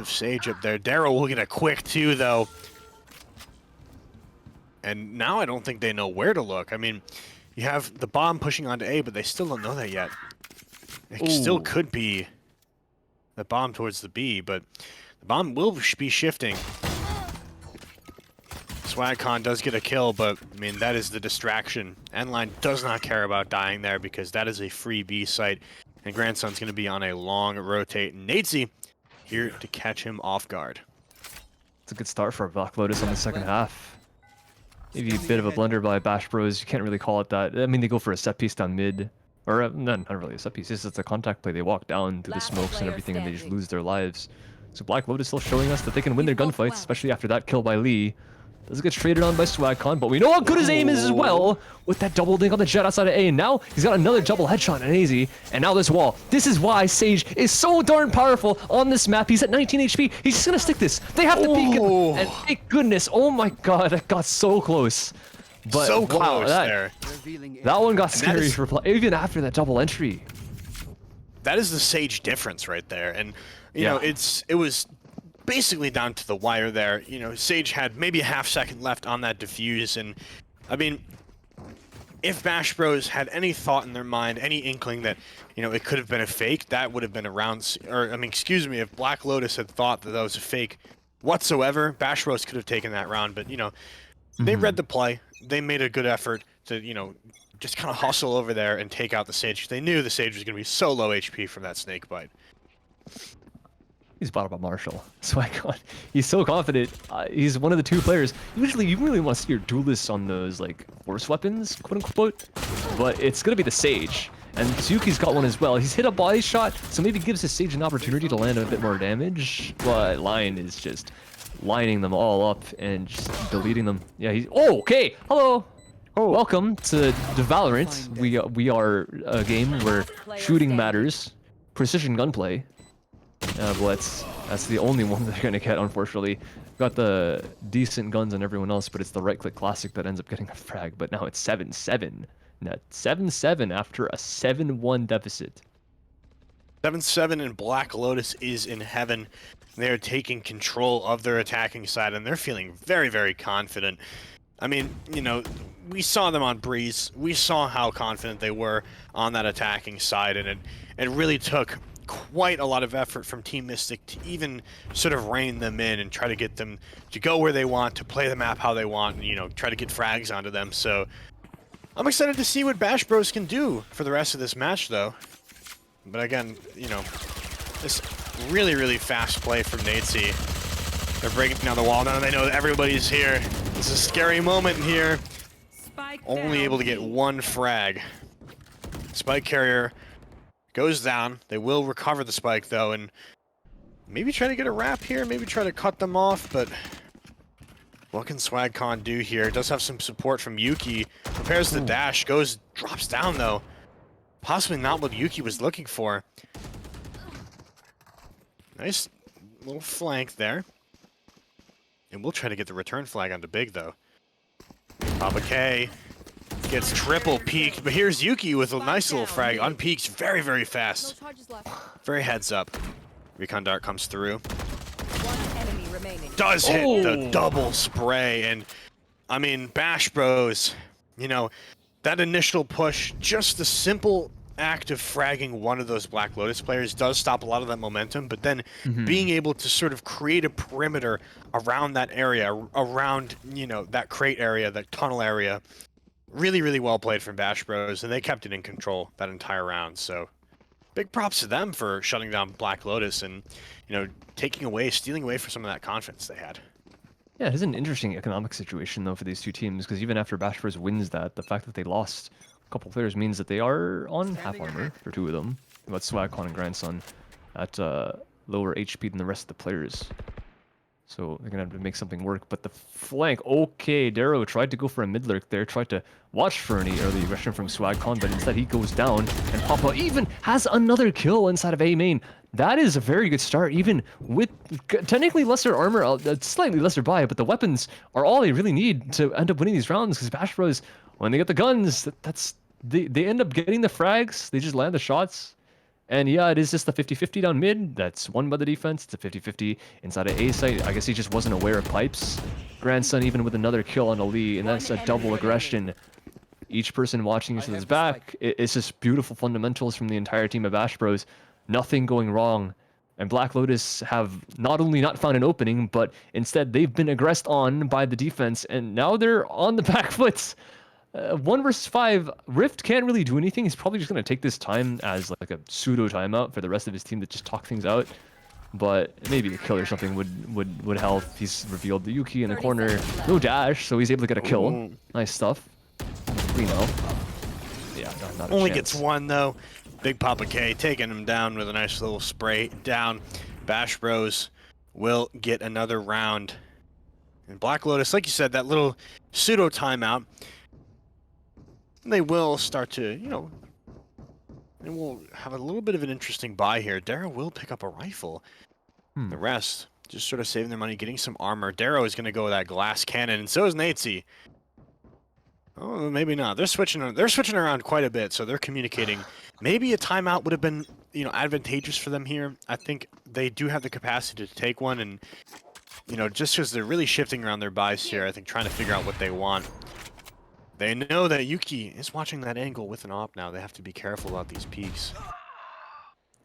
J: Sage up there. Daryl will get a quick 2, though. And now I don't think they know where to look. I mean, you have the bomb pushing onto A, but they still don't know that yet. It still could be the bomb towards the B, but the bomb will be shifting. SwagCon does get a kill, but I mean, that is the distraction. Endline does not care about dying there because that is a free B site, and Grandson's going to be on a long rotate. Nadesy here to catch him off guard.
K: It's a good start for Black Lotus on the second half. Maybe a bit of a blunder by Bash Bros. You can't really call it that. I mean, they go for a set piece down mid. Or, no, not really a set piece. It's a contact play. They walk down through the smokes and everything, and they just lose their lives. So Black Lotus still showing us that they can win their gunfights, especially after that kill by Lee. Does get traded on by SwagCon, but we know how good his aim is as well with that double dink on the jet outside of A. And now he's got another double headshot on AZ, and now this wall. This is why Sage is so darn powerful on this map. He's at 19 HP. He's just gonna stick this. They have to peek him, and thank goodness. Oh my god, that got so close. But
J: so
K: wow,
J: close there.
K: That one got scary for even after that double entry.
J: That is the Sage difference right there, and you know it was basically down to the wire there. You know, Sage had maybe a half second left on that defuse, and I mean, if Bash Bros had any thought in their mind, any inkling that, you know, it could have been a fake, that would have been a round, or I mean, excuse me, if Black Lotus had thought that was a fake whatsoever, Bash Bros could have taken that round, but you know, they read the play, they made a good effort to, you know, just kind of hustle over there and take out the Sage. They knew the Sage was going to be so low HP from that snake bite.
K: He's bought up a Marshall. SwagCon, he's so confident. He's one of the two players. Usually, you really want to see your duelists on those, like, force weapons, quote-unquote. But it's going to be the Sage. And Tsuki's got one as well. He's hit a body shot, so maybe gives his Sage an opportunity to land a bit more damage. But Lion is just lining them all up and just deleting them. Yeah, he's... Oh, okay! Hello! Welcome to the Valorant. We are a game where shooting matters. Precision gunplay. Well, that's the only one they're gonna get, unfortunately. Got the decent guns on everyone else, but it's the right-click classic that ends up getting a frag. But now it's 7-7. Now 7-7 after a 7-1 deficit.
J: 7-7 and Black Lotus is in heaven. They're taking control of their attacking side, and they're feeling very, very confident. I mean, you know, we saw them on Breeze. We saw how confident they were on that attacking side, and it really took quite a lot of effort from Team Mystic to even sort of rein them in and try to get them to go where they want, to play the map how they want, and, you know, try to get frags onto them. So I'm excited to see what Bash Bros can do for the rest of this match, though. But again, you know, this really, really fast play from Nadesy. They're breaking down the wall now. They know that everybody's here. It's a scary moment here. Only able to get one frag. Spike carrier goes down. They will recover the spike, though, and maybe try to get a wrap here, maybe try to cut them off, but what can SwagCon do here? Does have some support from Yuki. Prepares the dash, drops down, though. Possibly not what Yuki was looking for. Nice little flank there. And we'll try to get the return flag onto Big, though. Papa K gets triple peeked, but here's Yuki with a nice little frag. Unpeaked very, very fast. Very heads up. Recon Dart comes through.
F: One enemy remaining.
J: Does hit the double spray. And, I mean, Bash Bros, you know, that initial push, just the simple act of fragging one of those Black Lotus players does stop a lot of that momentum, but then being able to sort of create a perimeter around that area, around, you know, that crate area, that tunnel area, really, really well played from Bash Bros, and they kept it in control that entire round. So big props to them for shutting down Black Lotus and, you know, stealing away from some of that confidence they had.
K: Yeah, it is an interesting economic situation, though, for these two teams, because even after Bash Bros wins that, the fact that they lost a couple players means that they are on half armor for two of them. About SwagCon and Grandson at lower HP than the rest of the players. So they're going to have to make something work. But the flank, okay, Darrow tried to go for a mid lurk there, tried to watch for any early aggression from SwagCon, but instead he goes down, and Papa even has another kill inside of A main. That is a very good start, even with technically lesser armor, slightly lesser buy, but the weapons are all they really need to end up winning these rounds, because Bash Bros, when they get the guns, they end up getting the frags, they just land the shots. And yeah, it is just the 50-50 down mid. That's won by the defense. It's a 50-50 inside of A site. I guess he just wasn't aware of pipes. Grandson even with another kill on Ali, and that's a double aggression. Each person watching each other's back. It's just beautiful fundamentals from the entire team of Bash Bros. Nothing going wrong. And Black Lotus have not only not found an opening, but instead they've been aggressed on by the defense, and now they're on the back foot. 1 versus 5, Rift can't really do anything. He's probably just going to take this time as like a pseudo timeout for the rest of his team to just talk things out. But maybe a kill or something would help. He's revealed the Yuki in the corner. No dash, so he's able to get a kill. Nice stuff. 3-0. Yeah, not a
J: Only
K: chance.
J: gets one, though. Big Papa K taking him down with a nice little spray down. Bash Bros will get another round. And Black Lotus, like you said, that little pseudo timeout, they will start to, you know, they will have a little bit of an interesting buy here. Darrow will pick up a rifle. The rest, just sort of saving their money, getting some armor. Darrow is going to go with that glass cannon, and so is Natesy. Oh, maybe not. They're switching around quite a bit, so they're communicating. Maybe a timeout would have been, you know, advantageous for them here. I think they do have the capacity to take one, and, you know, just because they're really shifting around their buys here, I think trying to figure out what they want. They know that Yuki is watching that angle with an op now. They have to be careful about these peaks.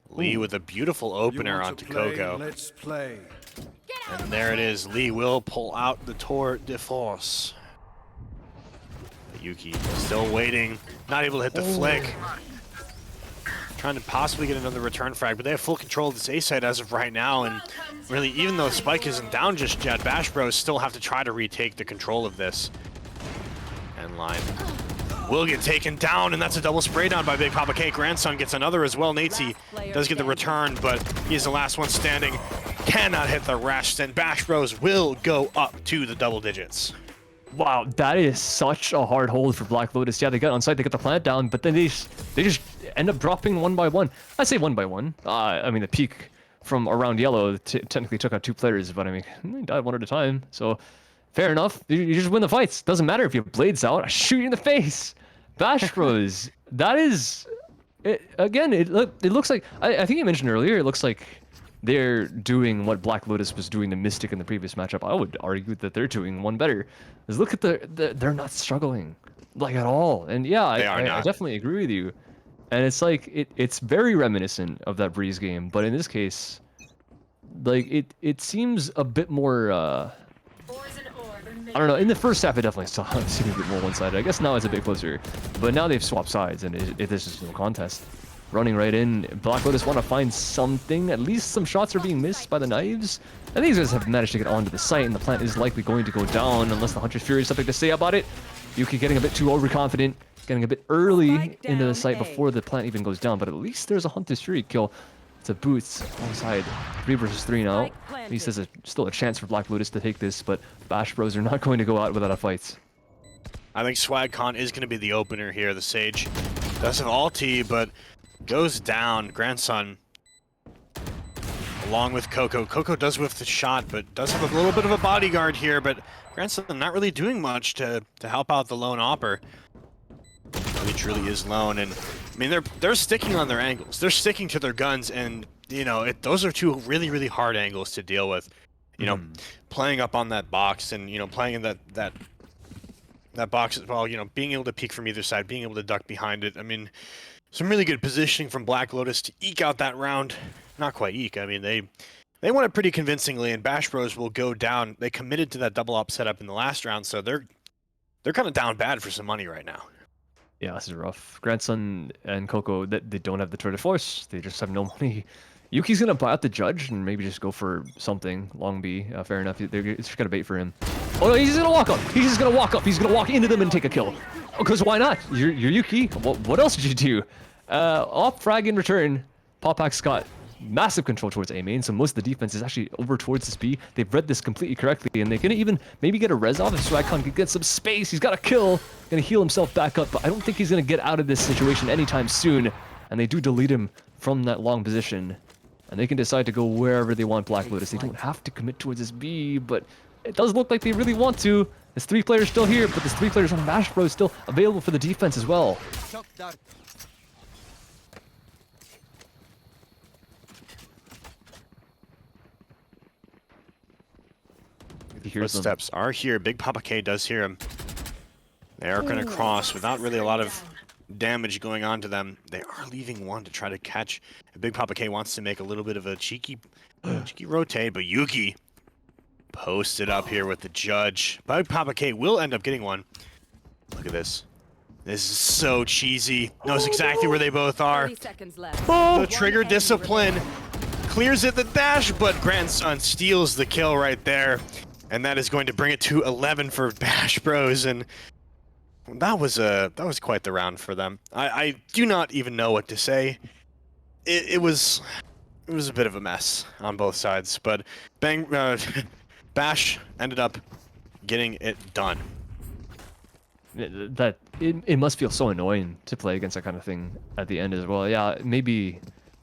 J: Lee with a beautiful opener onto Coco.
L: Let's play.
J: And there it is. Lee will pull out the tour de force. But Yuki still waiting. Not able to hit the flick. Trying to possibly get another return frag, but they have full control of this A site as of right now. And really, even though Spike isn't down just yet, Bash Bros still have to try to retake the control of this. Line will get taken down, and that's a double spray down by Big Papa K. Grandson gets another as well. Natesy does get the return, but he's the last one standing. Cannot hit the rest, and Bash Bros will go up to the double digits.
K: Wow, that is such a hard hold for Black Lotus. Yeah, they got on site, they got the plant down, but then they just end up dropping one by one. I say one by one. I mean, the peak from around yellow technically took out 2 players, but I mean, they died one at a time, so fair enough. You just win the fights. Doesn't matter if you have blades out. I shoot you in the face. Bash Bros. That is, again. It looks like I think you mentioned earlier. It looks like they're doing what Black Lotus was doing to Mystic in the previous matchup. I would argue that they're doing one better. Because look at they're not struggling like at all. And yeah, I definitely agree with you. And it's like it's very reminiscent of that Breeze game, but in this case, like it seems a bit more. I don't know. In the first half, it definitely seemed a bit more one-sided. I guess now it's a bit closer. But now they've swapped sides, and this is no contest. Running right in. Black Lotus want to find something. At least some shots are being missed by the knives. And these guys have managed to get onto the site, and the plant is likely going to go down unless the Hunter's Fury has something to say about it. Yuki getting a bit too overconfident, getting a bit early into the site before the plant even goes down. But at least there's a Hunter's Fury kill to Boots alongside 3 versus 3 now. At least there's still a chance for Black Lotus to take this, but Bash Bros are not going to go out without a fight.
J: I think SwagCon is going to be the opener here. The Sage does an ulti, but goes down. Grandson along with Coco. Coco does whiff the shot, but does have a little bit of a bodyguard here, but Grandson not really doing much to help out the lone opper. He truly is lone, and I mean they're sticking on their angles. They're sticking to their guns, and you know those are two really hard angles to deal with. You know, playing up on that box, and you know playing in that box as well. You know, being able to peek from either side, being able to duck behind it. I mean, some really good positioning from Black Lotus to eke out that round. Not quite eke. I mean they won it pretty convincingly, and Bash Bros will go down. They committed to that double op setup in the last round, so they're kind of down bad for some money right now.
K: Yeah, this is rough. Grandson and Coco, they don't have the tour de force. They just have no money. Yuki's gonna buy out the judge and maybe just go for something. Long B, fair enough. They're just gonna bait for him. Oh no, he's gonna walk up. He's just gonna walk up. He's gonna walk into them and take a kill. Because why not? You're Yuki. What else did you do? Off frag in return. Popak's got massive control towards A main, so most of the defense is actually over towards this B. They've read this completely correctly, and they're gonna even maybe get a res off if Swagcon can get some space. He's got a kill, gonna heal himself back up, but I don't think he's gonna get out of this situation anytime soon. And they do delete him from that long position, and they can decide to go wherever they want. Black Lotus, they don't have to commit towards this B, but it does look like they really want to. There's 3 players still here, but there's 3 players on Bash Bros still available for the defense as well.
J: Footsteps are here. Big Papa K does hear him. They are going to cross without really a lot of damage going on to them. They are leaving one to try to catch. Big Papa K wants to make a little bit of a cheeky rotate, but Yuki posted up here with the judge. Big Papa K will end up getting one. Look at this. This is so cheesy. Knows exactly where they both are.
F: 30 seconds left.
J: The trigger discipline clears it the dash, but Grandson steals the kill right there. And that is going to bring it to 11 for Bash Bros, and that was quite the round for them. I do not even know what to say. It was a bit of a mess on both sides, but Bash ended up getting it done.
K: It must feel so annoying to play against that kind of thing at the end as well. Yeah, maybe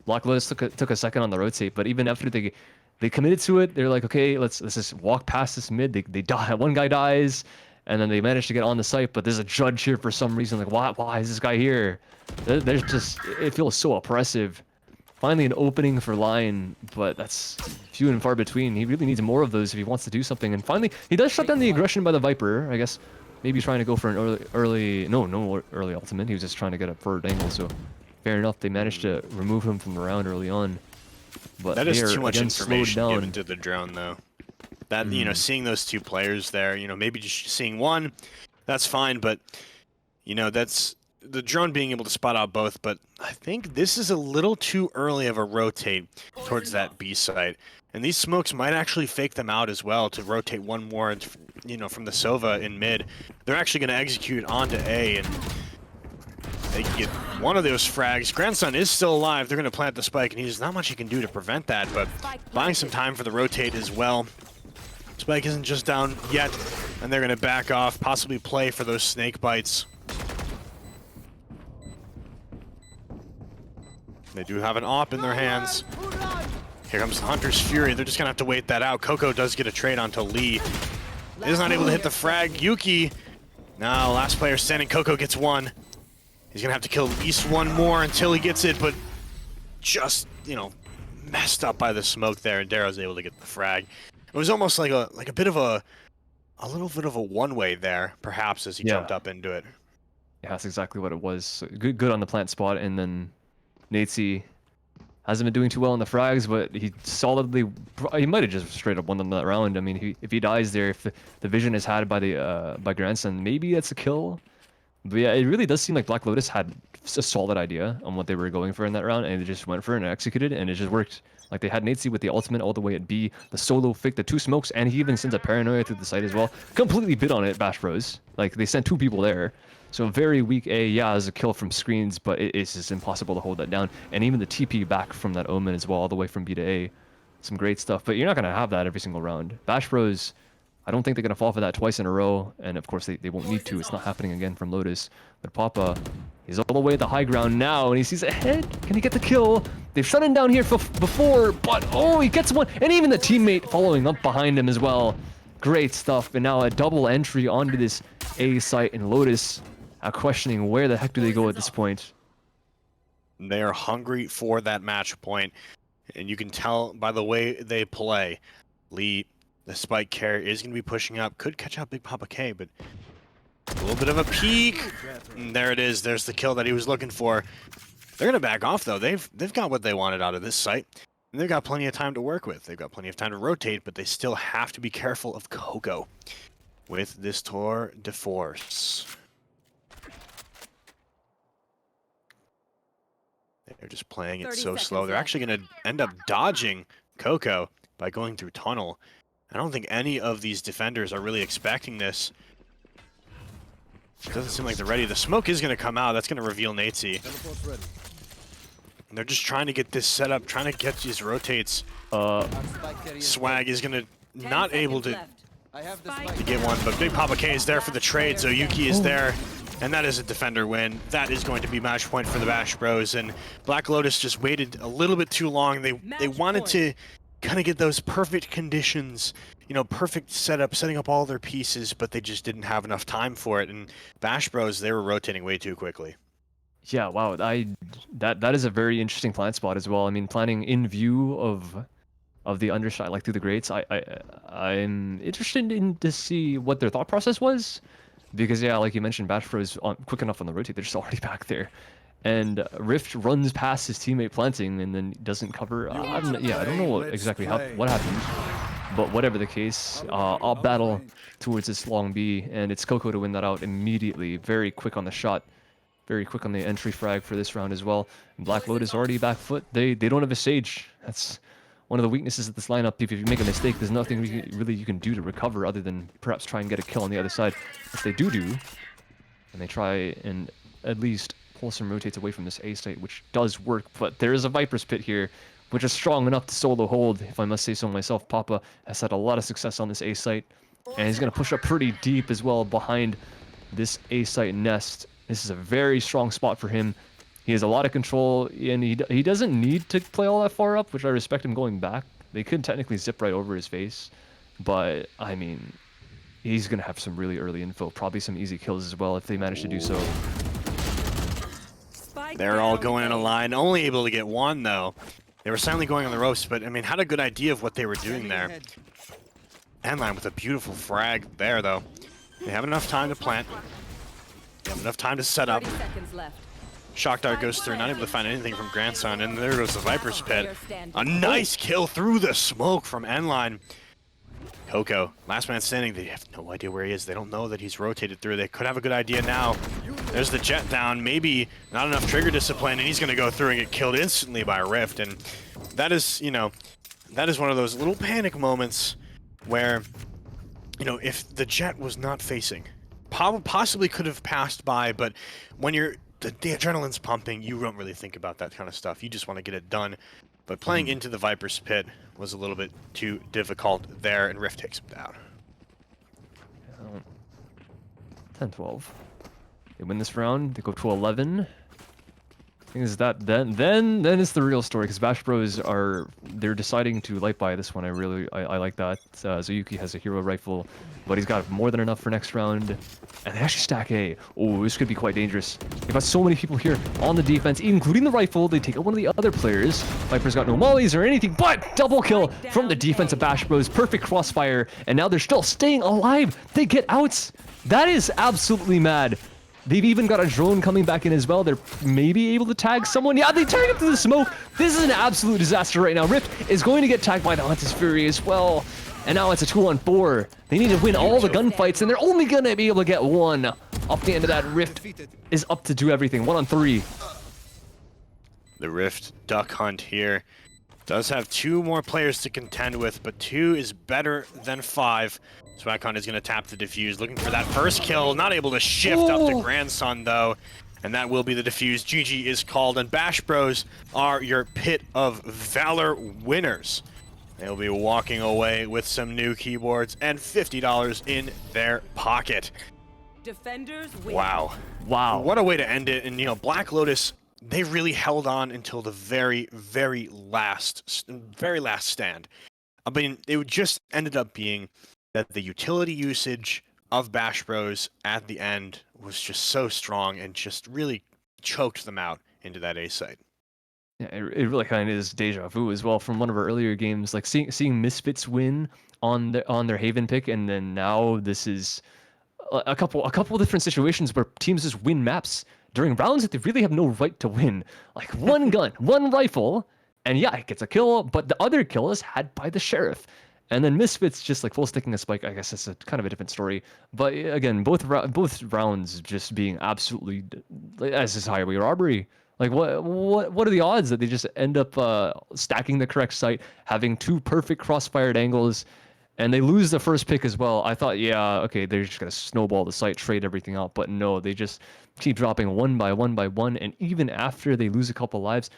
K: Black Lotus took a second on the rotate, but even after they committed to it, they're like, okay, let's just walk past this mid. They die. One guy dies, and then they manage to get on the site, but there's a judge here for some reason. Like, why is this guy here? There's just, it feels so oppressive. Finally an opening for Lion, but that's few and far between. He really needs more of those if he wants to do something. And finally, he does shut down the aggression by the Viper. I guess maybe trying to go for an early ultimate. He was just trying to get a forward angle, so fair enough. They managed to remove him from the round early on. But
J: that is too much information given to the drone, though. That, you know, seeing those 2 players there, you know, maybe just seeing one, that's fine, but, you know, that's the drone being able to spot out both, but I think this is a little too early of a rotate towards that B site. And these smokes might actually fake them out as well to rotate one more, you know, from the Sova in mid. They're actually going to execute onto A, and they can get one of those frags. Grandson is still alive. They're going to plant the spike, and there's not much he can do to prevent that, but buying some time for the rotate as well. Spike isn't just down yet, and they're going to back off, possibly play for those snake bites. They do have an AWP in their hands. Here comes the Hunter's Fury. They're just going to have to wait that out. Coco does get a trade onto Lee. Is not able to hit the frag. Yuki, now last player standing. Coco gets one. He's going to have to kill at least one more until he gets it, but just, you know, messed up by the smoke there, and Darrow's able to get the frag. It was almost like a bit of a little bit of a one-way there, perhaps, as he jumped up into it.
K: Yeah, that's exactly what it was. So good on the plant spot, and then Natesy hasn't been doing too well in the frags, but he solidly, he might have just straight up won them that round. I mean, if he dies there, if the vision is had by Grandson, maybe that's a kill. But yeah, it really does seem like Black Lotus had a solid idea on what they were going for in that round, and they just went for it and executed, and it just worked. Like, they had Natesy with the ultimate all the way at B, the solo fake, the 2 smokes, and he even sends a paranoia through the site as well. Completely bid on it, Bash Bros. Like, they sent 2 people there. So very weak A, yeah, there's a kill from screens, but it's just impossible to hold that down. And even the TP back from that Omen as well, all the way from B to A. Some great stuff, but you're not going to have that every single round. Bash Bros I don't think they're going to fall for that twice in a row. And of course, they won't need to. It's not happening again from Lotus. But Papa, he's all the way at the high ground now, and he sees a head. Can he get the kill? They've shut him down here before, but oh, he gets one. And even the teammate following up behind him as well. Great stuff. And now a double entry onto this A site, and Lotus questioning where the heck do they go at this point.
J: They are hungry for that match point, and you can tell by the way they play. Lee, the spike carrier, is going to be pushing up. Could catch out Big Papa K, but a little bit of a peek. And there it is. There's the kill that he was looking for. They're going to back off, though. They've got what they wanted out of this site. And they've got plenty of time to work with. They've got plenty of time to rotate, but they still have to be careful of Coco with this tour de force. They're just playing it so slow. They're actually going to end up dodging Coco by going through tunnel. I don't think any of these defenders are really expecting this. It doesn't seem like they're ready. The smoke is going to come out. That's going to reveal Natesy. And they're just trying to get this set up, trying to get these rotates. Swag is going to not able to get one, but Big Papa K is there for the trade, so Yuki is there. And that is a defender win. That is going to be match point for the Bash Bros. And Black Lotus just waited a little bit too long. They wanted to kind of get those perfect conditions, you know, perfect setup, setting up all their pieces, but they just didn't have enough time for it. And Bash Bros, they were rotating way too quickly.
K: Yeah, wow. That is a very interesting plant spot as well. I mean, planning in view of the undershot, like through the grates. I'm interested in to see what their thought process was. Because, yeah, like you mentioned, Bash Pro is quick enough on the rotate. They're just already back there. And Rift runs past his teammate planting and then doesn't cover. I don't know exactly what happened. But whatever the case, up battle towards this long B. And it's Coco to win that out immediately. Very quick on the shot. Very quick on the entry frag for this round as well. And Black Lotus already back foot. They don't have a Sage. That's one of the weaknesses of this lineup. If you make a mistake, there's nothing really you can do to recover other than perhaps try and get a kill on the other side. If they do, and they try and at least pull some rotates away from this A site, which does work, but there is a Viper's Pit here, which is strong enough to solo hold, if I must say so myself. Papa has had a lot of success on this A site, and he's going to push up pretty deep as well behind this A site nest. This is a very strong spot for him. He has a lot of control, and he doesn't need to play all that far up, which I respect him going back. They could technically zip right over his face, but, I mean, he's going to have some really early info, probably some easy kills as well if they manage to do so.
J: They're all going in a line, only able to get one, though. They were silently going on the ropes, but, I mean, had a good idea of what they were doing there. Endline with a beautiful frag there, though. They have enough time to plant. They have enough time to set up. Shock Dart goes through, not able to find anything from Grandson, and there goes the Viper's Pit. A nice kill through the smoke from Endline. Coco, last man standing, they have no idea where he is. They don't know that he's rotated through. They could have a good idea now. There's the jet down, maybe not enough trigger discipline, and he's gonna go through and get killed instantly by a Rift. And that is, you know, that is one of those little panic moments where, you know, if the jet was not facing, possibly could have passed by, but when you're the adrenaline's pumping, you don't really think about that kind of stuff. You just want to get it done. But playing into the Viper's Pit was a little bit too difficult there, and Rift takes him down.
K: 10-12. They win this round. They go to 11. Thing is that then it's the real story, because Bash Bros they're deciding to light buy this one. I like that. Zayuki has a hero rifle, but he's got more than enough for next round, and they actually stack A. Oh, this could be quite dangerous. They've got so many people here on the defense, including the rifle. They take out one of the other players. Viper's got no mollies or anything, but double kill from the defense of Bash Bros. Perfect crossfire, and now they're still staying alive. They get outs. That is absolutely mad. They've even got a drone coming back in as well. They're maybe able to tag someone. Yeah, they tag him through the smoke. This is an absolute disaster right now. Rift is going to get tagged by the Hunter's Fury as well. And now it's a 2-on-4. They need to win all the gunfights, and they're only going to be able to get one. Up the end of that, Rift is up to do everything. 1-on-3.
J: The Rift duck hunt here does have 2 more players to contend with, but 2 is better than 5. Swagcon is going to tap the defuse, looking for that first kill. Not able to shift up to Grandson, though. And that will be the defuse. GG is called, and Bash Bros are your Pit of Valor winners. They'll be walking away with some new keyboards and $50 in their pocket.
F: Defenders win.
J: Wow.
K: Wow.
J: What a way to end it. And, you know, Black Lotus, they really held on until the very, very last stand. I mean, it just ended up being that the utility usage of Bash Bros at the end was just so strong and just really choked them out into that A site.
K: Yeah, it really kind of is deja vu as well from one of our earlier games. Like seeing Misfits win on their Haven pick, and then now this is a couple of different situations where teams just win maps during rounds that they really have no right to win. Like one gun, one rifle, and yeah, it gets a kill, but the other kill is had by the sheriff. And then Misfits just like full sticking a spike. I guess it's a kind of a different story. But again, both rounds just being absolutely as is highway robbery. Like what are the odds that they just end up stacking the correct site, having two perfect crossfired angles, and they lose the first pick as well? I thought, yeah, okay, they're just gonna snowball the site, trade everything out, but no, they just keep dropping one by one, and even after they lose a couple lives,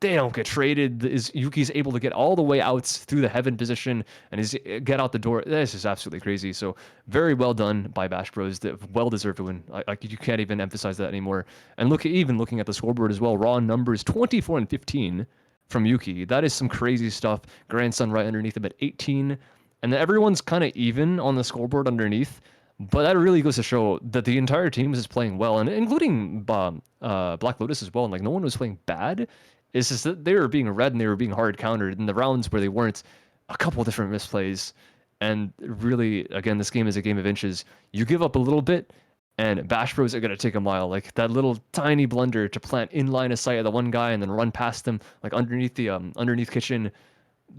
K: they don't get traded. Yuki's able to get all the way out through the heaven position and get out the door. This is absolutely crazy. So very well done by Bash Bros. Well deserved to win. Like you can't even emphasize that anymore. And looking at the scoreboard as well, raw numbers 24 and 15 from Yuki. That is some crazy stuff. Grandson right underneath him at 18, and then everyone's kind of even on the scoreboard underneath. But that really goes to show that the entire team is playing well, and including Black Lotus as well. And like no one was playing bad. It's just that they were being read and they were being hard countered in the rounds where they weren't. A couple different misplays, and really, again, this game is a game of inches. You give up a little bit, and Bash Bros are gonna take a mile. Like that little tiny blunder to plant in line of sight of the one guy and then run past them, like underneath the underneath kitchen.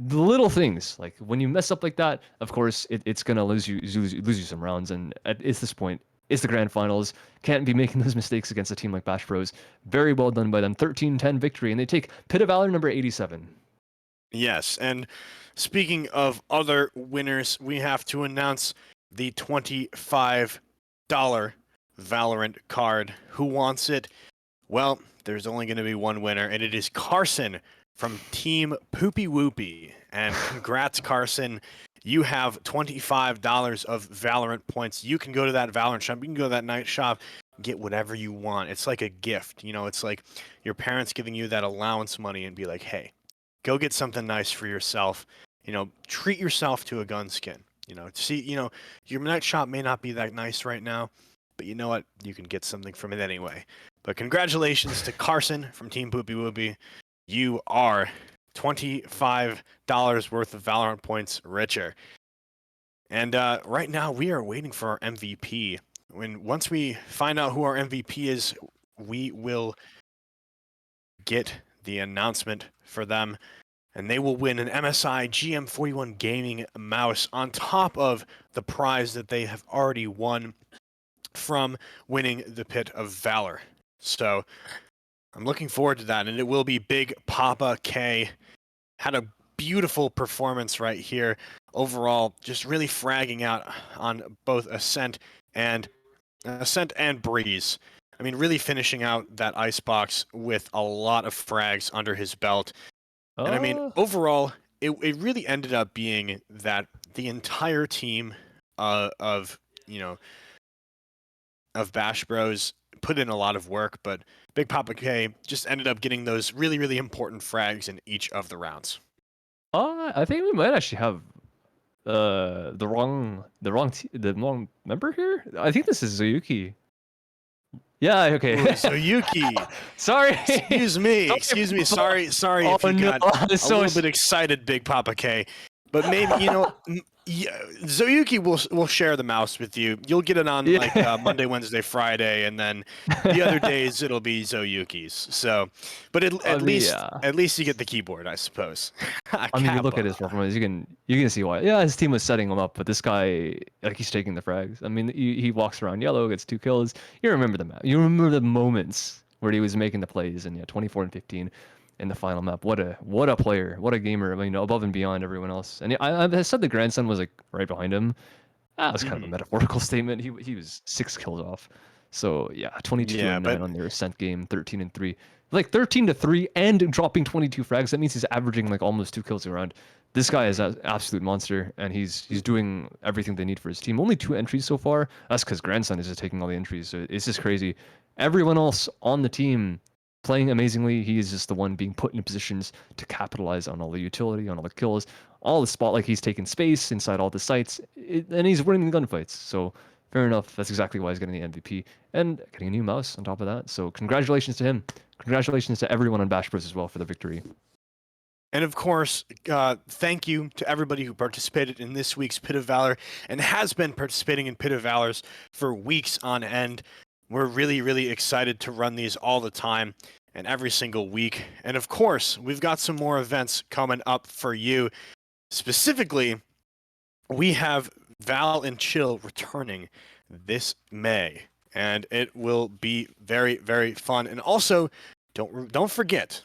K: The little things, like when you mess up like that, of course, it's gonna lose you some rounds. And at this point, it's the grand finals. Can't be making those mistakes against a team like Bash Bros. Very well done by them. 13-10 victory, and they take Pit of Valor number 87.
J: Yes, and speaking of other winners, we have to announce the $25 Valorant card. Who wants it? Well, there's only going to be one winner, and it is Carson from Team Poopy Whoopy. And congrats, Carson. You have $25 of Valorant points. You can go to that Valorant shop. You can go to that night shop, get whatever you want. It's like a gift. You know, it's like your parents giving you that allowance money and be like, hey, go get something nice for yourself. You know, treat yourself to a gun skin. You know, your night shop may not be that nice right now, but you know what? You can get something from it anyway. But congratulations to Carson from Team Poopy Whoopy. You are $25 worth of Valorant points richer. And right now we are waiting for our MVP. Once we find out who our MVP is, we will get the announcement for them, and they will win an MSI GM41 gaming mouse on top of the prize that they have already won from winning the Pit of Valor. So I'm looking forward to that, and it will be Big Papa K. Had a beautiful performance right here. Overall, just really fragging out on both Ascent and Breeze. I mean, really finishing out that icebox with a lot of frags under his belt. And I mean, overall, it really ended up being that the entire team of Bash Bros put in a lot of work, but Big Papa K just ended up getting those really, really important frags in each of the rounds.
K: I think we might actually have the wrong member here. I think this is Zuyuki. Yeah, okay.
J: Zuyuki.
K: Sorry.
J: Excuse me. Sorry if you got a little bit excited, Big Papa K. But maybe, Zuyuki will share the mouse with you. You'll get it on like Monday, Wednesday, Friday, and then the other days it'll be Zoyuki's. So, but at least you get the keyboard, I suppose.
K: I mean, you look at his performance, you can see why. Yeah, his team was setting him up, but this guy, like, he's taking the frags. I mean, he walks around yellow, gets 2 kills. You remember the map. You remember the moments where he was making the plays, and 24 and 15. In the final map. What a player, what a gamer. I mean, above and beyond everyone else. And I said the grandson was like right behind him. That was kind of a metaphorical statement. He was 6 kills off. So yeah, 22
J: Yeah,
K: and
J: but
K: 9 on their Ascent game, 13 and 3. Like 13 to 3 and dropping 22 frags. That means he's averaging like almost 2 kills a round. This guy is an absolute monster, and he's doing everything they need for his team. Only 2 entries so far. That's because Grandson is just taking all the entries. So it's just crazy. Everyone else on the team playing amazingly. He is just the one being put in positions to capitalize on all the utility, on all the kills, all the spot. Like he's taking space inside all the sites, and he's winning the gunfights. So fair enough. That's exactly why he's getting the MVP and getting a new mouse on top of that. So congratulations to him. Congratulations to everyone on Bash Bros as well for the victory.
J: And of course, thank you to everybody who participated in this week's Pit of Valor and has been participating in Pit of Valors for weeks on end. We're really, really excited to run these all the time and every single week. And of course, we've got some more events coming up for you. Specifically, we have Val and Chill returning this May, and it will be very, very fun. And also, don't forget,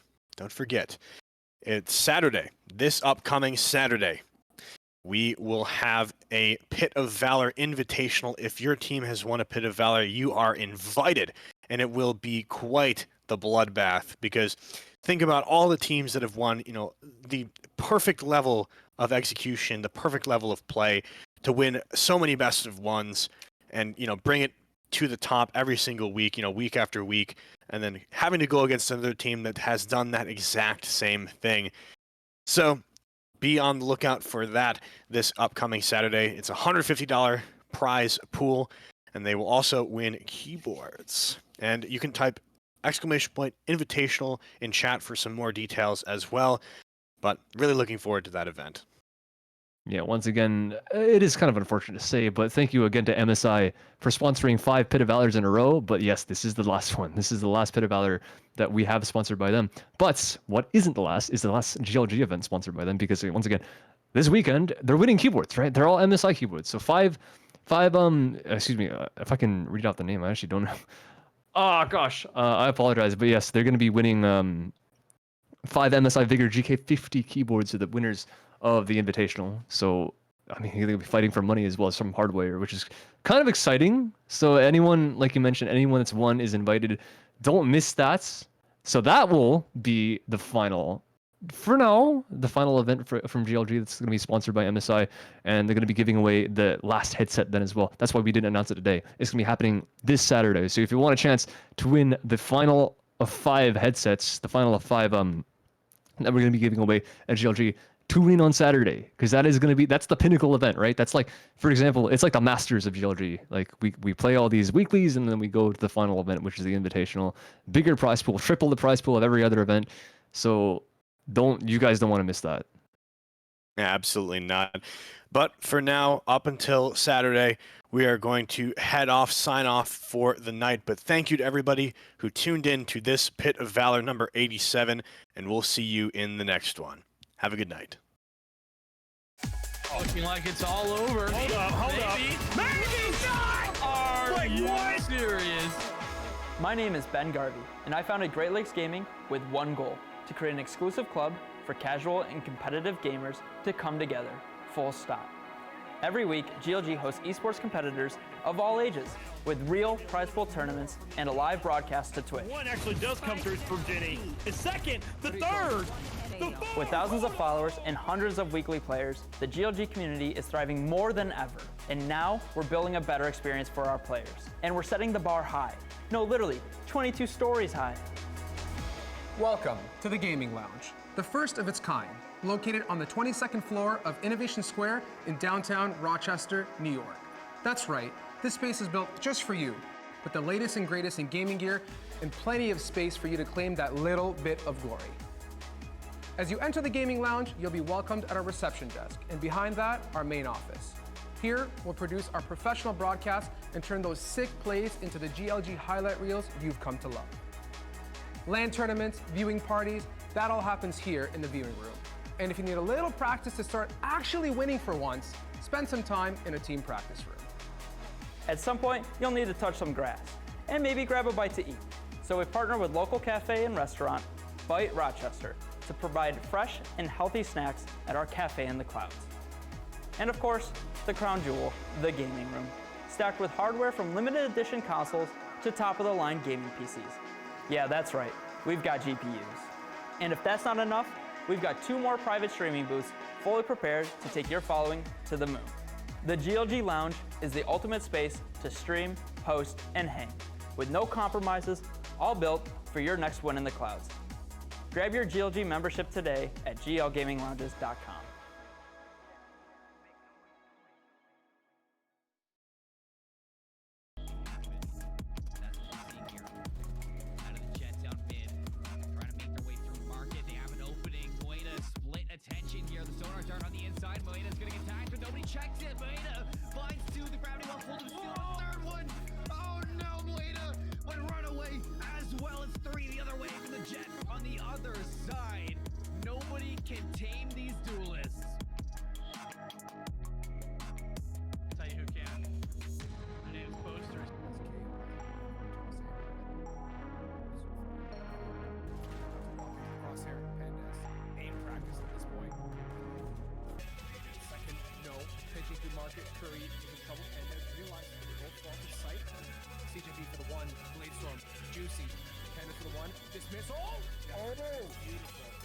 J: it's Saturday, this upcoming Saturday. We will have a Pit of Valor Invitational. If your team has won a Pit of Valor, you are invited, and it will be quite the bloodbath, because think about all the teams that have won, the perfect level of execution, the perfect level of play to win so many best of ones and, bring it to the top every single week, week after week, and then having to go against another team that has done that exact same thing. So be on the lookout for that this upcoming Saturday. It's a $150 prize pool, and they will also win keyboards. And you can type !invitational in chat for some more details as well. But really looking forward to that event.
K: Yeah, once again, it is kind of unfortunate to say, but thank you again to MSI for sponsoring 5 Pit of Valors in a row. But yes, this is the last one. This is the last Pit of Valor that we have sponsored by them. But what isn't the last is the last GLG event sponsored by them, because once again, this weekend, they're winning keyboards, right? They're all MSI keyboards. So five, excuse me, if I can read out the name, I actually don't know. Oh, gosh, I apologize. But yes, they're going to be winning 5 MSI Vigor GK50 keyboards are the winners of the Invitational. So, I mean, they'll be fighting for money as well as some hardware, which is kind of exciting. So anyone, like you mentioned, anyone that's won is invited. Don't miss that. So that will be the final, for now, the final event from GLG that's going to be sponsored by MSI. And they're going to be giving away the last headset then as well. That's why we didn't announce it today. It's going to be happening this Saturday. So if you want a chance to win the final of 5 headsets, the final of 5 that we're going to be giving away at GLG, to win on Saturday, because that is going to be, that's the pinnacle event, right? That's like, for example, it's like the Masters of GLG. Like we play all these weeklies and then we go to the final event, which is the Invitational. Bigger prize pool, triple the prize pool of every other event. So you guys don't want to miss that.
J: Yeah, absolutely not. But for now, up until Saturday, we are going to sign off for the night. But thank you to everybody who tuned in to this Pit of Valor number 87, and we'll see you in the next one. Have a good night.
A: Looking like it's all over.
C: Hold up.
A: Maybe not! Are you serious?
G: My name is Ben Garvey, and I founded Great Lakes Gaming with one goal: to create an exclusive club for casual and competitive gamers to come together, full stop. Every week, GLG hosts esports competitors of all ages with real prize pool tournaments and a live broadcast to Twitch.
C: One actually does come through for Jenny. The second, the third, the fourth.
G: With thousands of followers and hundreds of weekly players, the GLG community is thriving more than ever. And now we're building a better experience for our players. And we're setting the bar high. No, literally, 22 stories high.
D: Welcome to the Gaming Lounge, the first of its kind, located on the 22nd floor of Innovation Square in downtown Rochester, New York. That's right, this space is built just for you, with the latest and greatest in gaming gear and plenty of space for you to claim that little bit of glory. As you enter the Gaming Lounge, you'll be welcomed at our reception desk, and behind that, our main office. Here, we'll produce our professional broadcasts and turn those sick plays into the GLG highlight reels you've come to love. LAN tournaments, viewing parties, that all happens here in the viewing room. And if you need a little practice to start actually winning for once, spend some time in a team practice room.
G: At some point, you'll need to touch some grass and maybe grab a bite to eat. So we partner with local cafe and restaurant, By Rochester, to provide fresh and healthy snacks at our cafe in the clouds. And of course, the crown jewel, the gaming room. stacked with hardware from limited edition consoles to top-of-the-line gaming PCs. Yeah, that's right, we've got GPUs. And if that's not enough, we've got 2 more private streaming booths fully prepared to take your following to the moon. The GLG Lounge is the ultimate space to stream, host, and hang, with no compromises, all built for your next win in the clouds. Grab your GLG membership today at glgaminglounges.com.
H: That's what we're seeing here. Out of the jet down mid, trying to make their way through market. They have an opening. Moeda split attention here. The sonar dart on the inside. Moeda's gonna get tagged, but nobody checks it. Moeda finds 2. The gravity well pulled him. Steal a 3rd one. Oh no, Moeda went runaway as well as 3 the other way from the jet on the other side. Nobody can tame these duelists.
A: Tell you who can. My name's Posters.
D: Crosshair, Pandas, aim practice at this point. Second, no. Pitching through market, Curry is in trouble. Pandas realizes that they both fall to sight. CJB for the 1, Blade Storm, Juicy. Pandas for the 1, dismissal. Oh, beautiful.